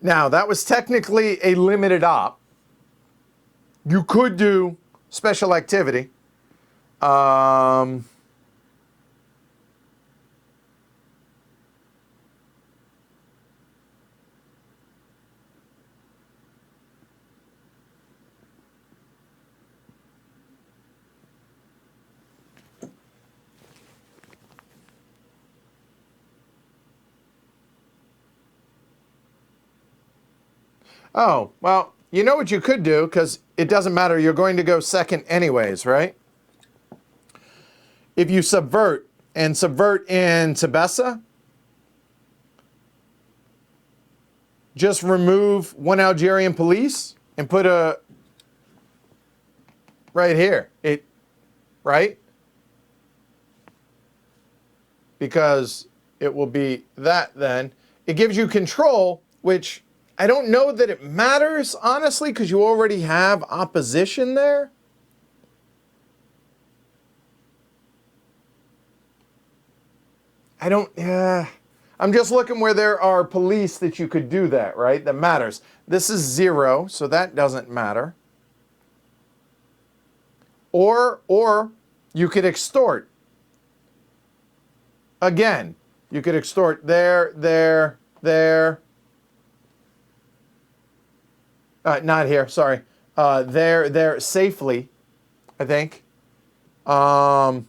Now, that was technically a limited op. You could do special activity. Oh, well, you know what you could do, because it doesn't matter. You're going to go second anyways, right? If you subvert and subvert in Tabessa, just remove 1 Algerian police and put a right here. Right? Because it will be that then. It gives you control, which I don't know that it matters, honestly, because you already have opposition there. I'm just looking where there are police that you could do that, right? That matters. This is 0, so that doesn't matter. Or you could extort. Again, you could extort there. Not here, sorry. There, safely, I think. But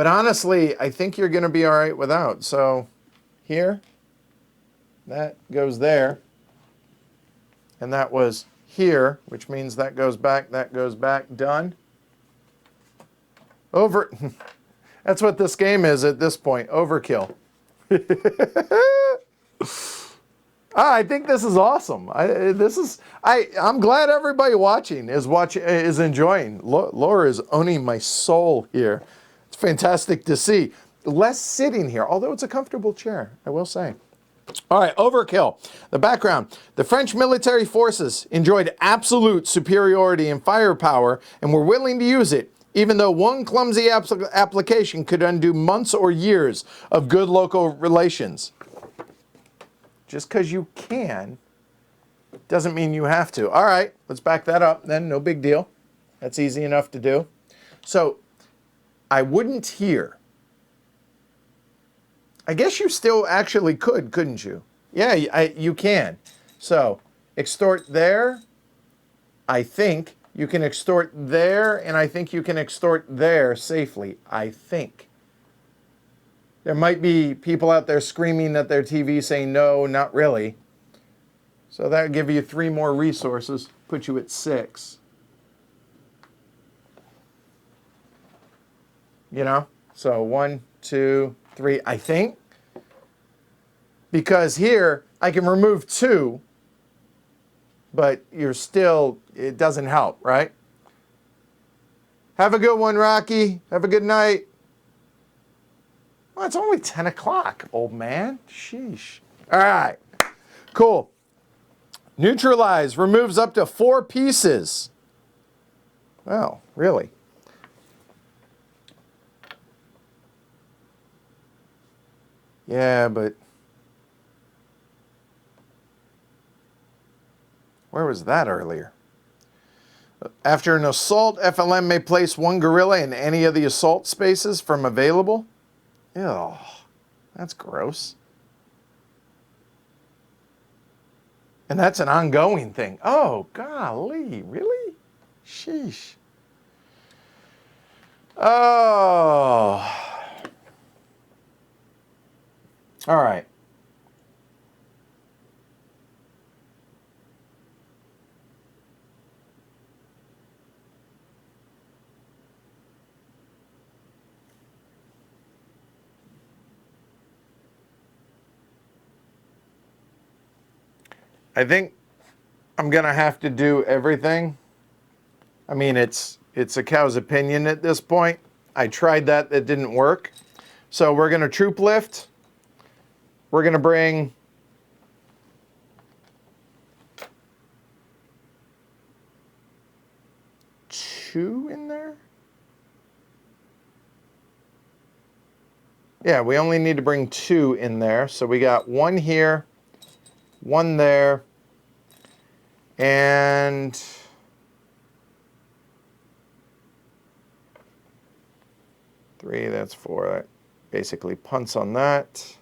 honestly, I think you're going to be all right without. So here, that goes there. And that was here, which means that goes back, done. Over. That's what this game is at this point, overkill. I think this is awesome. I'm glad everybody watching is enjoying. Laura is owning my soul here. It's fantastic to see. Less sitting here, although it's a comfortable chair, I will say. All right, overkill. The background. The French military forces enjoyed absolute superiority in firepower and were willing to use it, even though one clumsy application could undo months or years of good local relations. Just because you can doesn't mean you have to. All right, let's back that up then. No big deal. That's easy enough to do. So I wouldn't here. I guess you still actually could, couldn't you? Yeah, you can. So extort there. I think you can extort there, and I think you can extort there safely. I think. There might be people out there screaming at their TV saying, no, not really. So that would give you 3 more resources, put you at 6. You know? So 1, 2, 3, I think. Because here, I can remove 2, but you're still, it doesn't help, right? Have a good one, Rocky. Have a good night. Well, it's only 10 o'clock, old man. Sheesh. All right. Cool. Neutralize removes up to 4 pieces. Well, really? Yeah, but where was that earlier? After an assault, FLN may place one guerrilla in any of the assault spaces from available. Ew, that's gross. And that's an ongoing thing. Oh, golly, really? Sheesh. Oh. All right. I think I'm gonna have to do everything. I mean, it's a cow's opinion at this point. I tried that, it didn't work. So we're gonna troop lift. We're gonna bring two in there. Yeah, we only need to bring two in there. So we got one here, one there, and three, that's four. That basically punts on that.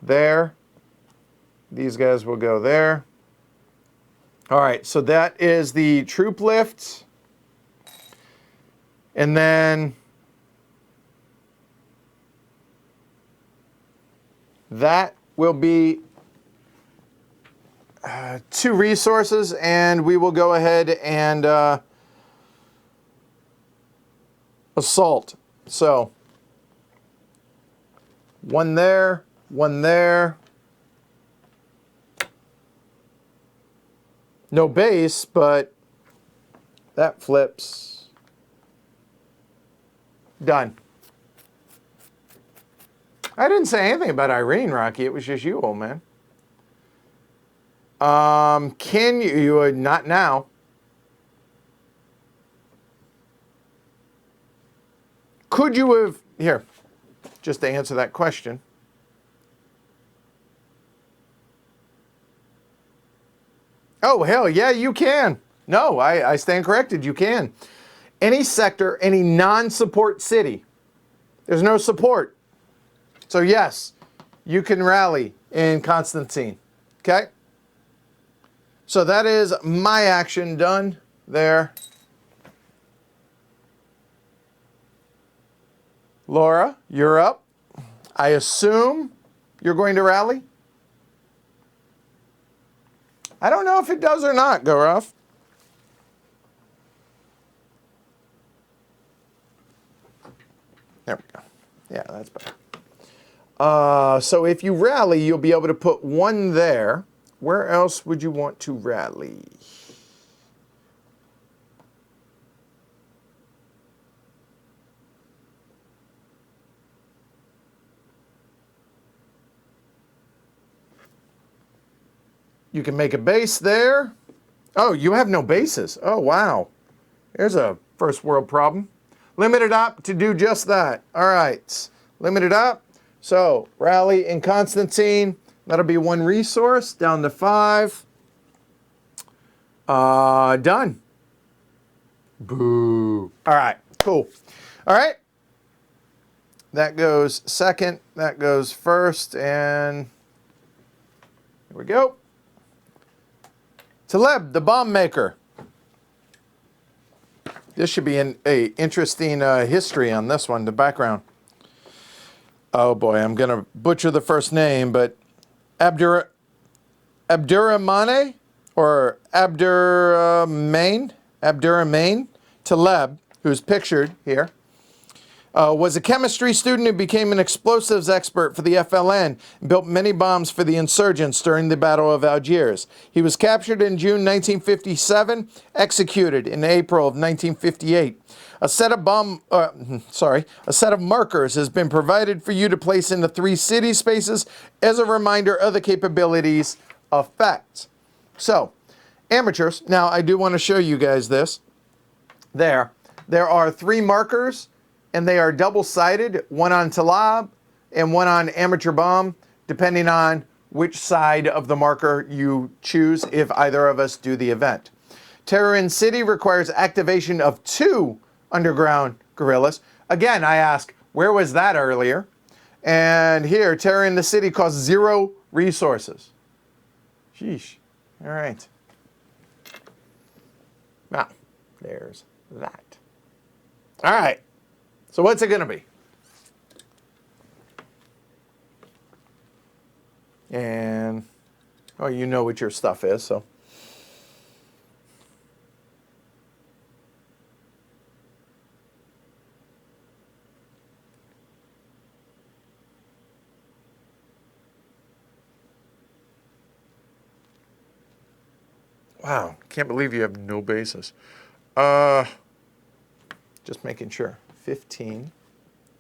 There. These guys will go there. All right, so that is the troop lift. And then that will be 2 resources, and we will go ahead and assault. So one there, one there. No base, but that flips. Done. I didn't say anything about Irene, Rocky. It was just you, old man. Can you not now. Could you have, here, just to answer that question. Oh, hell yeah, you can. No, I stand corrected, you can. Any sector, any non-support city, there's no support. So yes, you can rally in Constantine, okay? So that is my action done there. Laura, you're up. I assume you're going to rally? I don't know if it does or not, Gaurav. There we go. Yeah, that's better. So if you rally, you'll be able to put one there. Where else would you want to rally? You can make a base there. Oh, you have no bases. Oh, wow. There's a first world problem. Limited op to do just that. All right. Limited op. So, rally in Constantine. That'll be 1 resource. Down to 5. Done. Boo. All right. Cool. All right. That goes second. That goes first. And here we go. Taleb, the bomb maker. This should be an interesting history on this one, the background. Oh boy, I'm going to butcher the first name, but Abdurrahmane or Abdurrahmane Taleb, who's pictured here, was a chemistry student who became an explosives expert for the FLN and built many bombs for the insurgents during the Battle of Algiers. He was captured in June 1957, executed in April of 1958. A set of markers has been provided for you to place into 3 city spaces as a reminder of the capabilities effect. So, amateurs, now I do want to show you guys this. There are 3 markers and they are double-sided, one on Talab and one on Amateur Bomb, depending on which side of the marker you choose if either of us do the event. Terror in City requires activation of 2 underground guerrillas. Again, I ask, where was that earlier? And here, Terror in the City costs 0 resources. Sheesh. All right. Now, there's that. All right. So what's it going to be? And, oh, you know what your stuff is, so. Wow, can't believe you have no basis. Just making sure. 15,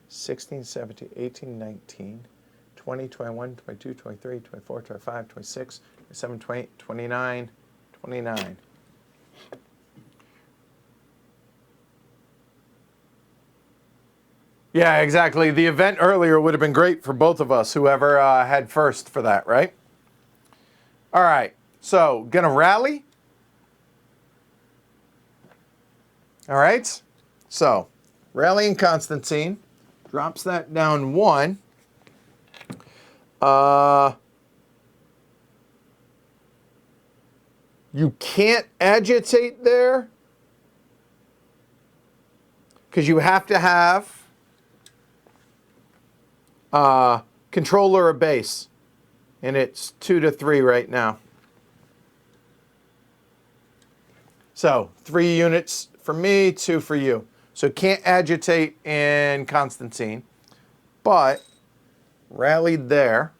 16, 17, 18, 19, 20, 21, 22, 23, 24, 25, 26, 27, 28, 29, 29. Yeah, exactly. The event earlier would have been great for both of us, whoever had first for that, right? All right, so gonna rally. All right, so rallying Constantine drops that down 1. You can't agitate there because you have to have controller or base, and it's 2 to 3 right now. So 3 units for me, 2 for you. So can't agitate in Constantine, but rallied there.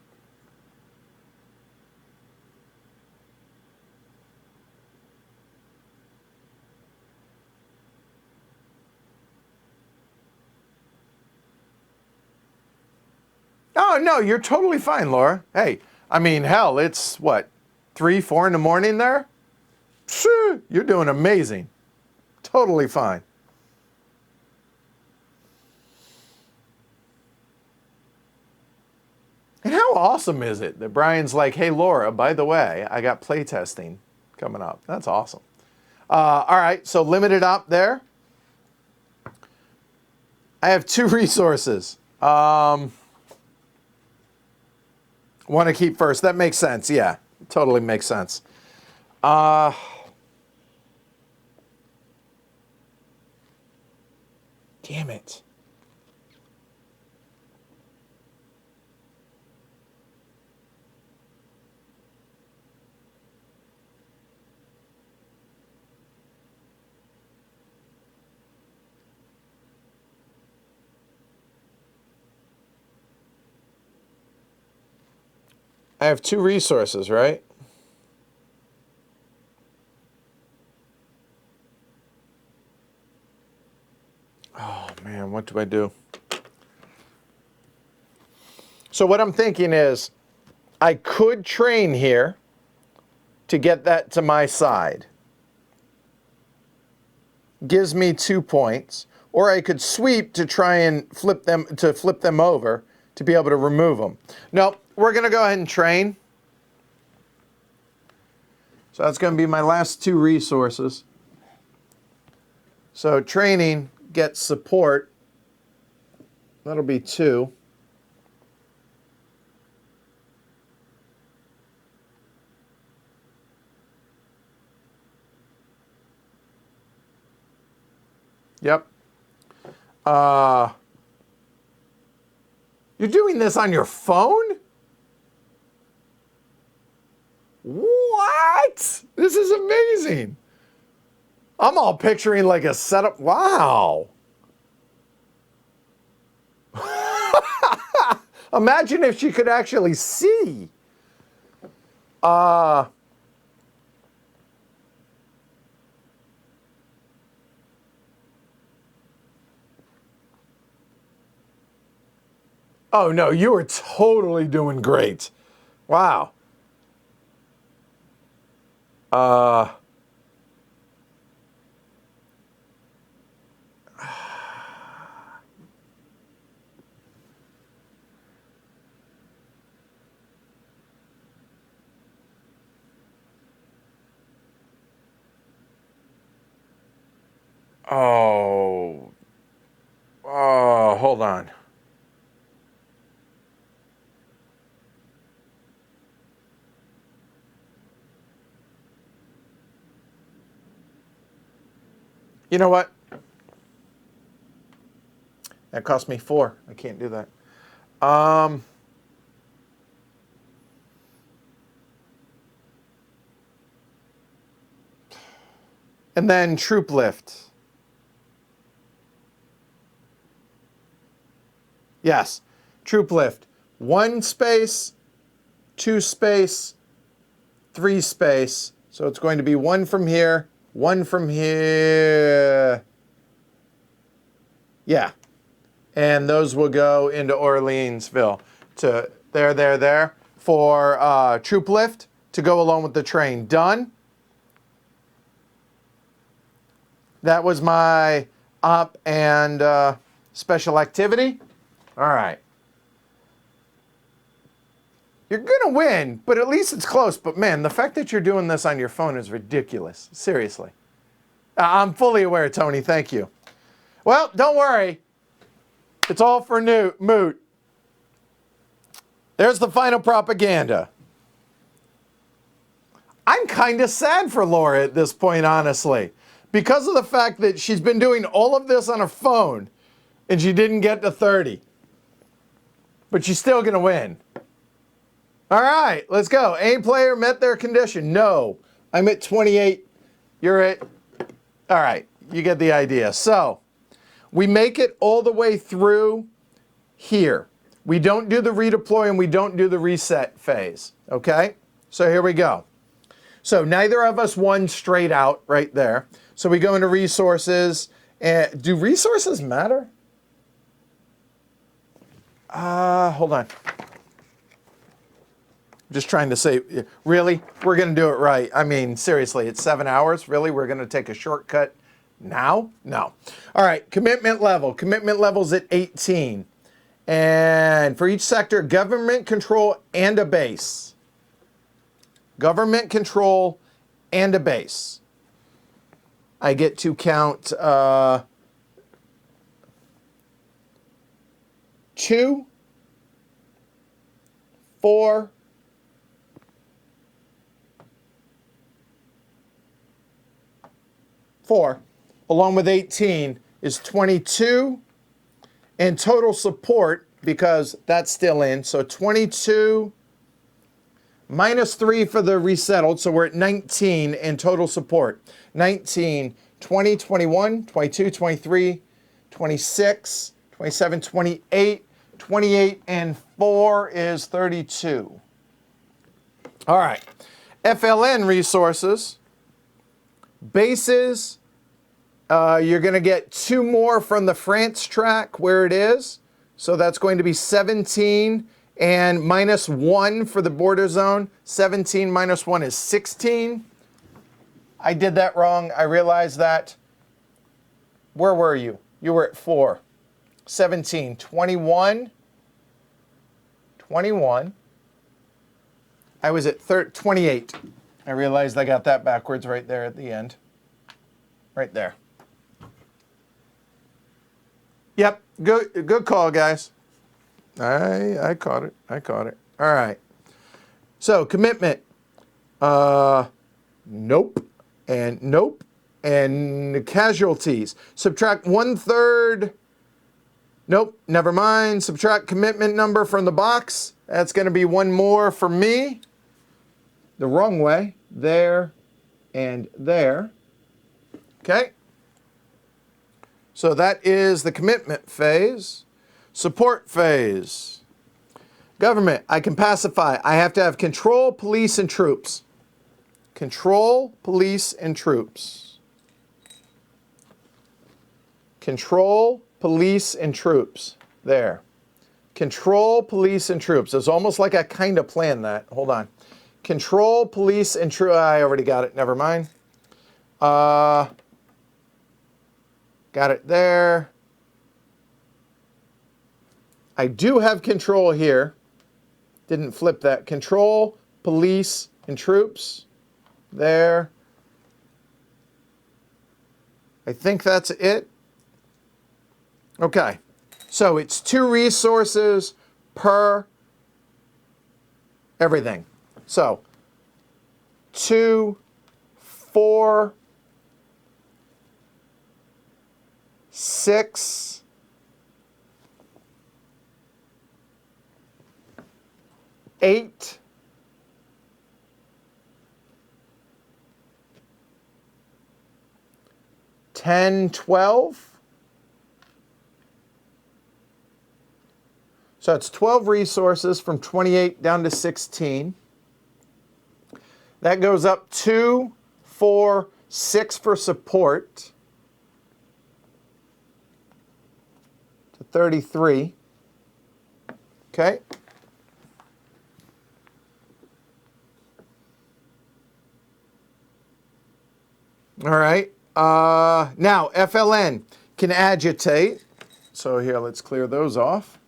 Oh, no, you're totally fine, Laura. Hey, I mean, hell, it's what, 3, 4 in the morning there? Phew, you're doing amazing. Totally fine. And how awesome is it that Brian's like, hey, Laura, by the way, I got playtesting coming up. That's awesome. All right, so limited op there. I have 2 resources. Want to keep first. That makes sense. Yeah, totally makes sense. Damn it. I have 2 resources, right? Oh, man, what do I do? So what I'm thinking is I could train here to get that to my side. Gives me 2 points. Or I could sweep to try and flip them over to be able to remove them. No, we're going to go ahead and train. So that's going to be my last 2 resources. So training gets support. That'll be 2. Yep. You're doing this on your phone? What? This is amazing. I'm all picturing like a setup. Wow. Imagine if she could actually see. Oh, no, you are totally doing great. Wow. Oh. Oh, hold on. You know what? That cost me 4. I can't do that. And then troop lift. Yes, troop lift. 1 space, 2 space, 3 space. So it's going to be 1 from here, 1 from here. Yeah. And those will go into Orleansville to there for troop lift to go along with the train. Done. That was my op and special activity. All right. You're going to win, but at least it's close. But man, the fact that you're doing this on your phone is ridiculous. Seriously. I'm fully aware, Tony. Thank you. Well, don't worry. It's all for moot. There's the final propaganda. I'm kind of sad for Laura at this point, honestly, because of the fact that she's been doing all of this on her phone and she didn't get to 30. But she's still going to win. All right, let's go. A player met their condition. No, I'm at 28. You're at... All right, you get the idea. So we make it all the way through here. We don't do the redeploy and we don't do the reset phase, okay? So here we go. So neither of us won straight out right there. So we go into resources. And do resources matter? Hold on. Just trying to say, really? We're going to do it right. I mean, seriously, it's 7 hours. Really? We're going to take a shortcut now? No. All right, commitment level. Commitment level's at 18. And for each sector, government control and a base. Government control and a base. I get to count 2, 4, 4, along with 18 is 22, and total support, because that's still in, so 22 minus 3 for the resettled, so we're at 19 in total support. 19, 20, 21, 22, 23, 26, 27, 28, 28, and 4 is 32. All right, FLN resources. Bases, you're going to get 2 more from the France track where it is. So that's going to be 17 and minus 1 for the border zone. 17 minus 1 is 16. I did that wrong. I realized that. Where were you? You were at 4. 17, 21. 21. I was at 28. I realized I got that backwards right there at the end. Right there. Yep, good call, guys. I caught it. I caught it. All right. So, commitment. Nope. And nope. And casualties. Subtract 1/3. Nope, never mind. Subtract commitment number from the box. That's going to be 1 more for me. The wrong way. There and there. Okay. So that is the commitment phase. Support phase. Government, I can pacify. I have to have control, police, and troops. Control, police, and troops. Control, police, and troops. There. Control, police, and troops. It's almost like I kind of planned that. Hold on. Control, police, and troops. I already got it. Never mind. Got it there. I do have control here. Didn't flip that. Control, police, and troops. There. I think that's it. Okay. So it's 2 resources per everything. So 2, 4, 6, 8, 10, 12. So it's 12 resources from 28 down to 16. That goes up 2, 4, 6 for support to 33. Okay. All right. Now, FLN can agitate. So here, let's clear those off.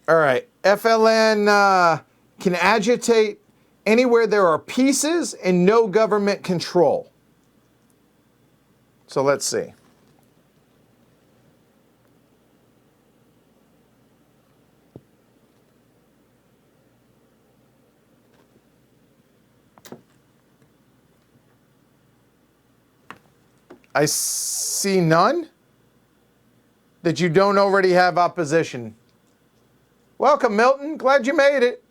All right. FLN can agitate anywhere there are pieces and no government control. So let's see. I see none. That you don't already have opposition. Welcome, Milton. Glad you made it.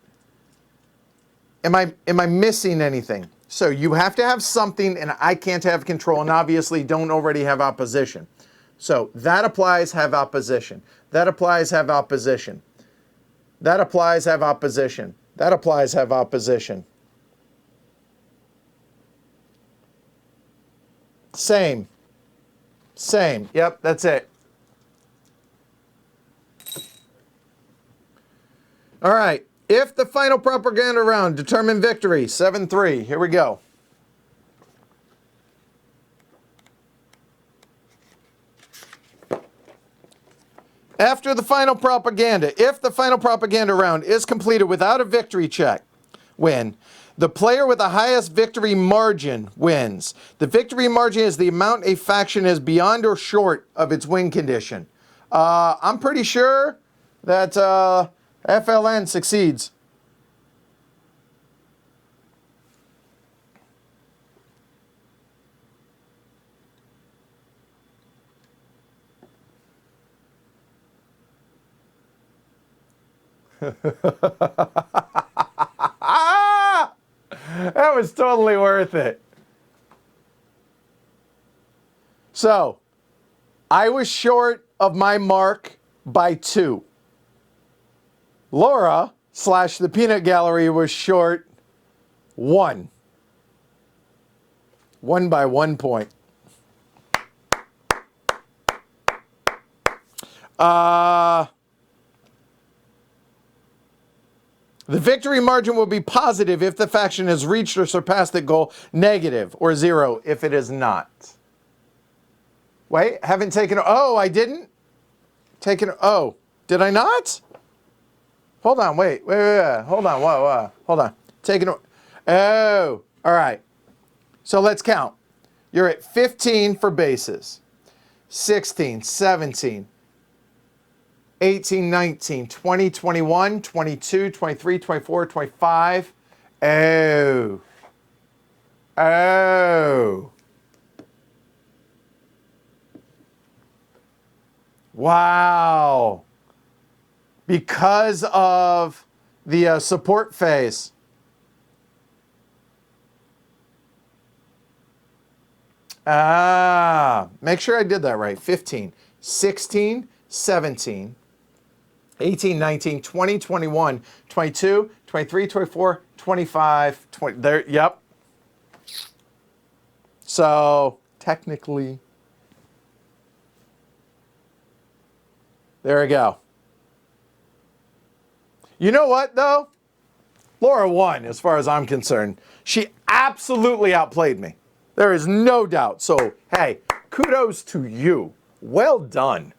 Am I missing anything? So you have to have something, and I can't have control, and obviously don't already have opposition. So that applies, have opposition. That applies, have opposition. That applies, have opposition. That applies, have opposition. Same. Same. Yep, that's it. All right. If the final propaganda round determined victory, 7-3. Here we go. After the final propaganda, if the final propaganda round is completed without a victory check, win, the player with the highest victory margin wins. The victory margin is the amount a faction is beyond or short of its win condition. I'm pretty sure that FLN succeeds. That was totally worth it. So, I was short of my mark by 2. Laura / the Peanut Gallery was short 1. 1 by 1 point. The victory margin will be positive if the faction has reached or surpassed the goal, negative or 0 if it is not. Wait, haven't taken, oh, I didn't? Taken, oh, did I not? Hold on, wait, hold on, whoa, hold on. Taking, oh, all right. So let's count. You're at 15 for bases, 16, 17, 18, 19, 20, 21, 22, 23, 24, 25. Oh. Oh. Wow. Because of the support phase. Make sure I did that right. 15, 16, 17, 18, 19, 20, 21, 22, 23, 24, 25, 20. There, yep. So, technically, there we go. You know what, though? Laura won, as far as I'm concerned. She absolutely outplayed me. There is no doubt. So, hey, kudos to you. Well done.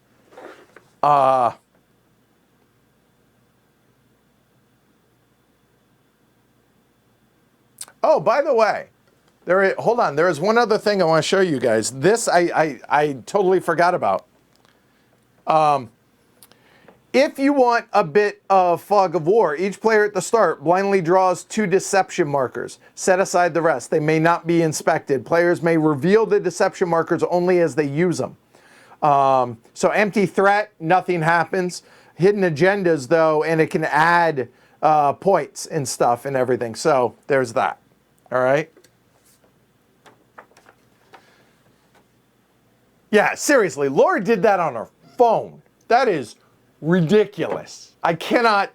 Oh, by the way, Hold on. There is one other thing I want to show you guys. This I totally forgot about. If you want a bit of fog of war, each player at the start blindly draws 2 deception markers. Set aside the rest. They may not be inspected. Players may reveal the deception markers only as they use them. So empty threat, nothing happens. Hidden agendas, though, and it can add points and stuff and everything. So there's that. All right. Yeah, seriously, Laura did that on her phone. That is ridiculous. I cannot.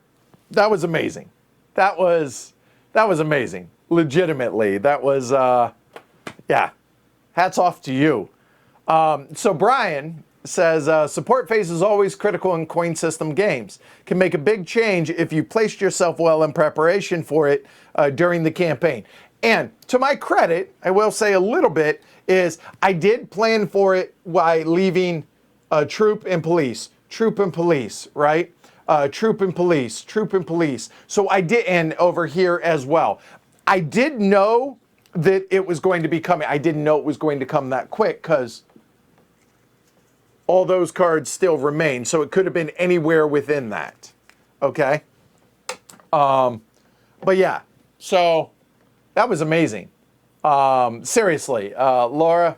That was amazing. That was amazing. Legitimately, that was yeah. Hats off to you. So Brian says support phase is always critical in coin system games. Can make a big change if you placed yourself well in preparation for it during the campaign. And to my credit, I will say a little bit is I did plan for it by leaving troop and police, right? Troop and police. So I did, and over here as well. I did know that it was going to be coming. I didn't know it was going to come that quick because all those cards still remain. So it could have been anywhere within that. Okay. But yeah, so that was amazing. Seriously, Laura,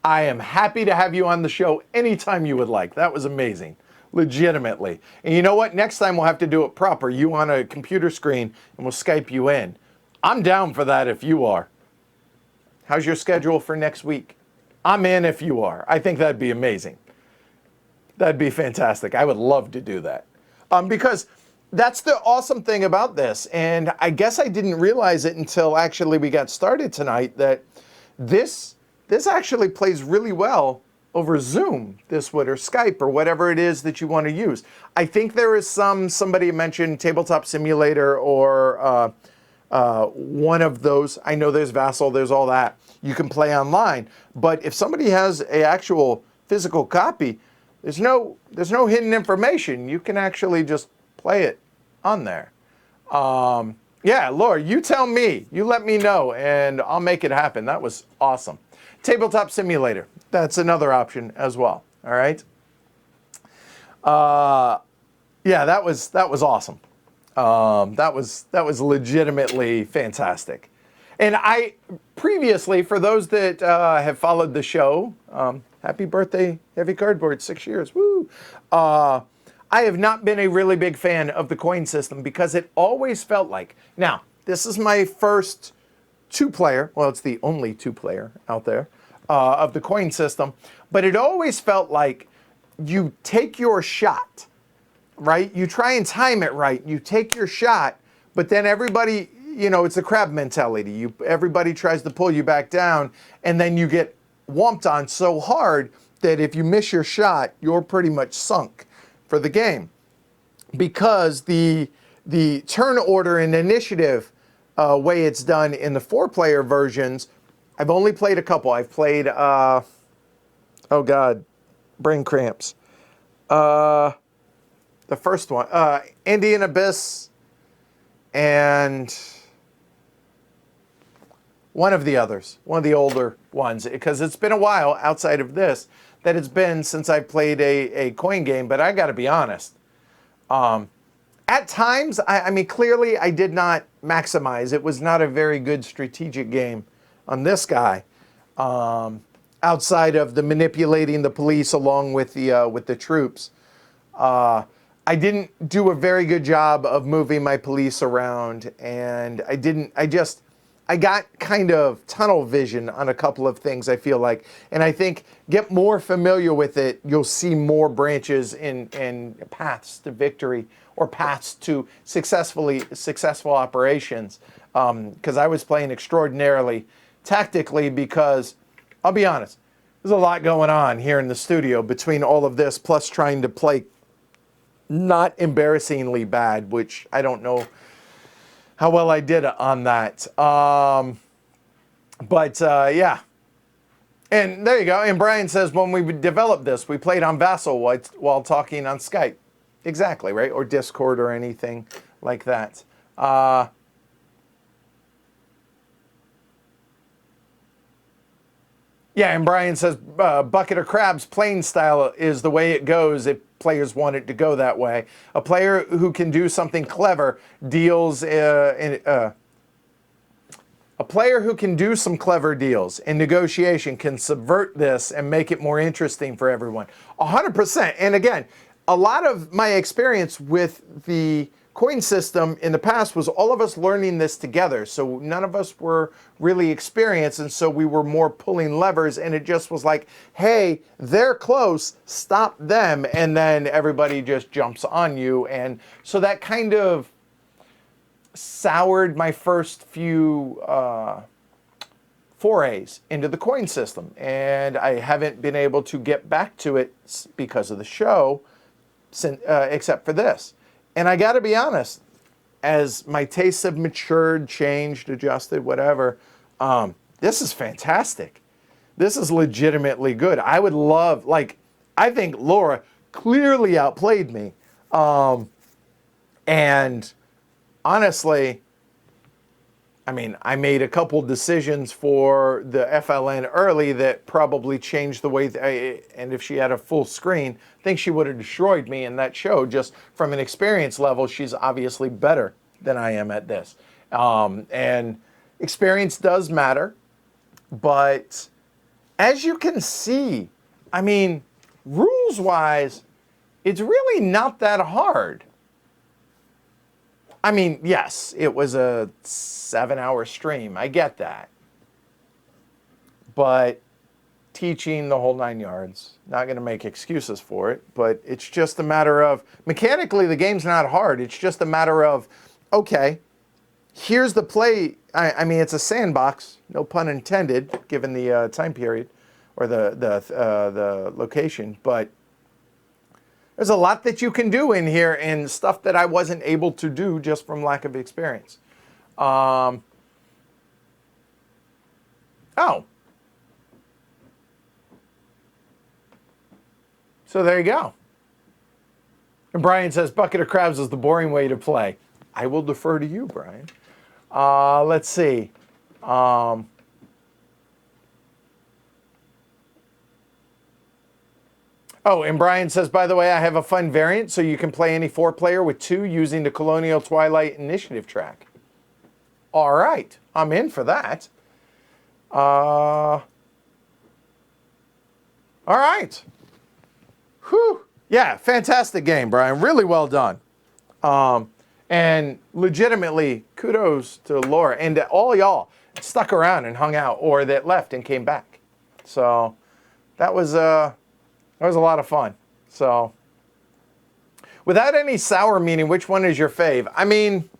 I am happy to have you on the show anytime you would like. That was amazing. Legitimately. And you know what? Next time we'll have to do it proper. You on a computer screen and we'll Skype you in. I'm down for that if you are. How's your schedule for next week? I'm in if you are. I think that'd be amazing. That'd be fantastic. I would love to do that. Because that's the awesome thing about this. And I guess I didn't realize it until actually we got started tonight that this actually plays really well over Zoom, this would, or Skype, or whatever it is that you want to use. I think there is somebody mentioned Tabletop Simulator or one of those. I know there's Vassal, there's all that. You can play online. But if somebody has an actual physical copy, there's no hidden information. You can actually just play it on there. Yeah, Laura, you tell me. You let me know, and I'll make it happen. That was awesome. Tabletop Simulator. That's another option as well. All right. Yeah, that was awesome. That was legitimately fantastic. And I previously, for those that have followed the show, happy birthday, Heavy Cardboard, 6 years. Woo! I have not been a really big fan of the coin system because it always felt like, now, this is my first 2-player, well, it's the only 2-player out there, of the coin system, but it always felt like you take your shot, right? You try and time it right, you take your shot, but then everybody, it's a crab mentality. Everybody tries to pull you back down, and then you get whomped on so hard that if you miss your shot, you're pretty much sunk for the game, because the turn order and initiative way it's done in the 4-player versions, I've only played a couple. I've played oh god, brain cramps. The first one, Indian Abyss, and one of the others, one of the older ones, because it's been a while outside of this that it's been since I played a coin game, but I got to be honest. At times, I mean, clearly I did not maximize. It was not a very good strategic game on this guy, outside of the manipulating the police along with the troops. I didn't do a very good job of moving my police around, and I got kind of tunnel vision on a couple of things, I feel like. And I think get more familiar with it, you'll see more branches in paths to victory or paths to successful operations. Because I was playing extraordinarily tactically because, I'll be honest, there's a lot going on here in the studio between all of this plus trying to play not embarrassingly bad, which I don't know how well I did on that. Yeah. And there you go. And Brian says, when we developed this, we played on Vassal while talking on Skype. Exactly, right? Or Discord or anything like that. Yeah, and Brian says bucket of crabs playing style is the way it goes if players want it to go that way. A player who can do something clever deals a player who can do some clever deals in negotiation can subvert this and make it more interesting for everyone. 100%. And again, a lot of my experience with the coin system in the past was all of us learning this together. So none of us were really experienced. And so we were more pulling levers, and it just was like, hey, they're close, stop them. And then everybody just jumps on you. And so that kind of soured my first few forays into the coin system. And I haven't been able to get back to it because of the show, except for this. And I got to be honest, as my tastes have matured, changed, adjusted, whatever, this is fantastic. This is legitimately good. I would love, like, I think Laura clearly outplayed me. And honestly, I mean, I made a couple decisions for the FLN early that probably changed the way, and if she had a full screen, I think she would have destroyed me in that show. Just from an experience level, she's obviously better than I am at this. And experience does matter, but as you can see, I mean, rules-wise, it's really not that hard. I mean, yes, it was a 7-hour stream. I get that. But teaching the whole 9 yards, not going to make excuses for it, but it's just a matter of, mechanically, the game's not hard. It's just a matter of, okay, here's the play. I mean, it's a sandbox, no pun intended, given the time period or the location, but there's a lot that you can do in here and stuff that I wasn't able to do just from lack of experience. Oh. So there you go. And Brian says, bucket of crabs is the boring way to play. I will defer to you, Brian. Let's see. Oh, and Brian says, by the way, I have a fun variant so you can play any 4-player with 2 using the Colonial Twilight initiative track. All right, I'm in for that. All right. Whew. Yeah, fantastic game, Brian. Really well done. And legitimately, kudos to Laura and to all y'all stuck around and hung out or that left and came back. So that was a lot of fun. So without any sour meaning, which one is your fave? I mean,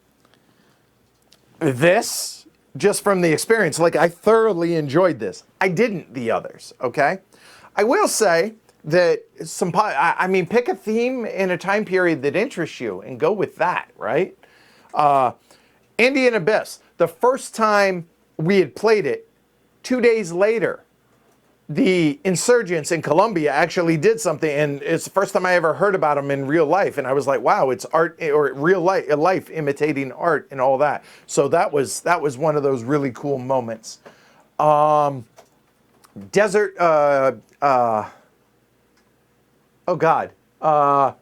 this, just from the experience, like I thoroughly enjoyed this. I didn't the others, okay? I will say that I mean, pick a theme in a time period that interests you and go with that, right? Indian Abyss, the first time we had played it, 2 days later, the insurgents in Colombia actually did something, and it's the first time I ever heard about them in real life, and I was like, wow, it's art, or real life imitating art and all that. So that was one of those really cool moments. Desert, oh God, A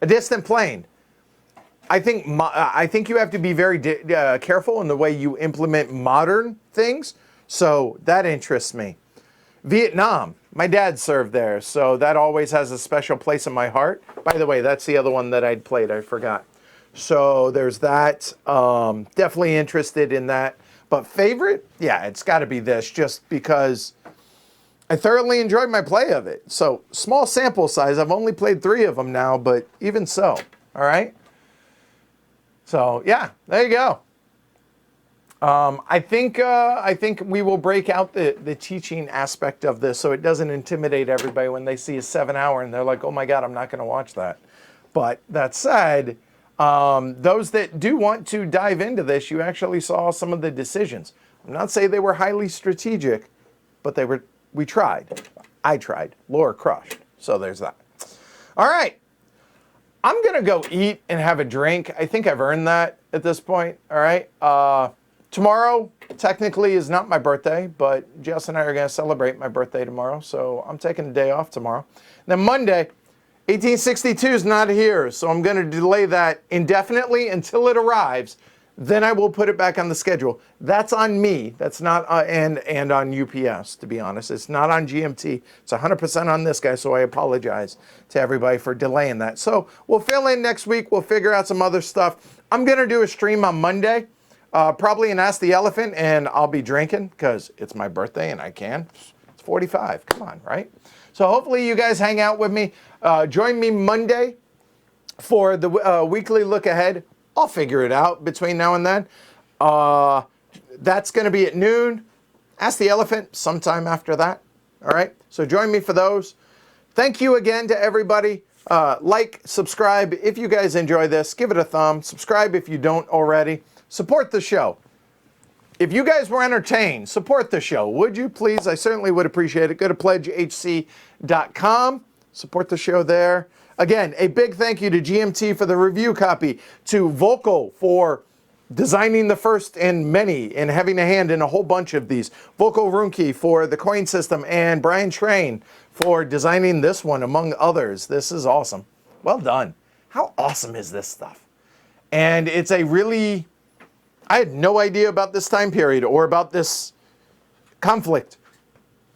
Distant Plain. I think you have to be very careful in the way you implement modern things, so that interests me. Vietnam, my dad served there, so that always has a special place in my heart. By the way, that's the other one that I'd played, I forgot. So there's that, definitely interested in that. But favorite? Yeah, it's gotta be this, just because I thoroughly enjoyed my play of it. So small sample size, I've only played 3 of them now, but even so, all right? So yeah, there you go. I think we will break out the teaching aspect of this so it doesn't intimidate everybody when they see a 7-hour and they're like, oh my God, I'm not going to watch that. But that said, those that do want to dive into this, you actually saw some of the decisions. I'm not saying they were highly strategic, but we tried. I tried. Laura crushed. So there's that. All right. I'm going to go eat and have a drink. I think I've earned that at this point. All right. Tomorrow, technically is not my birthday, but Jess and I are going to celebrate my birthday tomorrow, so I'm taking a day off tomorrow. Then Monday, 1862 is not here, so I'm going to delay that indefinitely until it arrives. Then I will put it back on the schedule. That's on me. That's not and on UPS, to be honest. It's not on GMT. It's 100% on this guy, so I apologize to everybody for delaying that. So we'll fill in next week. We'll figure out some other stuff. I'm going to do a stream on Monday, probably an Ask the Elephant, and I'll be drinking because it's my birthday and I can. It's 45. Come on, right? So hopefully you guys hang out with me. Join me Monday for the weekly look ahead. I'll figure it out between now and then. That's going to be at noon. Ask the Elephant sometime after that. All right. So join me for those. Thank you again to everybody. Like, subscribe if you guys enjoy this. Give it a thumb. Subscribe if you don't already. Support the show. If you guys were entertained, support the show. Would you please? I certainly would appreciate it. Go to pledgehc.com. Support the show there. Again, a big thank you to GMT for the review copy, to Vocal for designing the first and many and having a hand in a whole bunch of these, Vocal Runke for the coin system, and Brian Train for designing this one, among others. This is awesome. Well done. How awesome is this stuff? And it's a really, I had no idea about this time period or about this conflict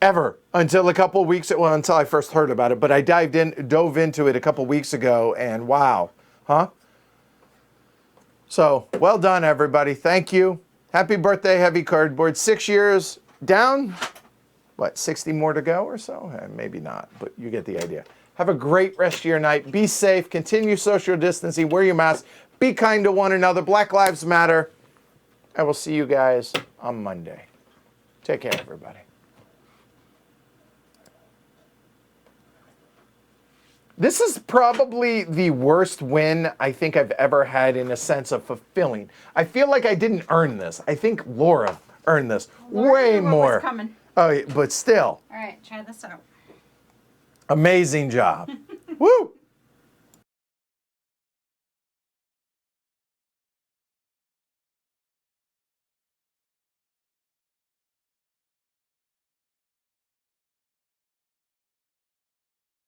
ever until a couple of weeks, well, until I first heard about it, but I dove into it a couple weeks ago, and wow, huh? So, well done, everybody. Thank you. Happy birthday, Heavy Cardboard. 6 years down. What, 60 more to go or so? Maybe not, but you get the idea. Have a great rest of your night. Be safe. Continue social distancing. Wear your mask. Be kind to one another. Black Lives Matter. I will see you guys on Monday. Take care, everybody. This is probably the worst win I think I've ever had in a sense of fulfilling. I feel like I didn't earn this. I think Laura earned this way more. Coming. Oh, but still. All right, try this out. Amazing job. Woo!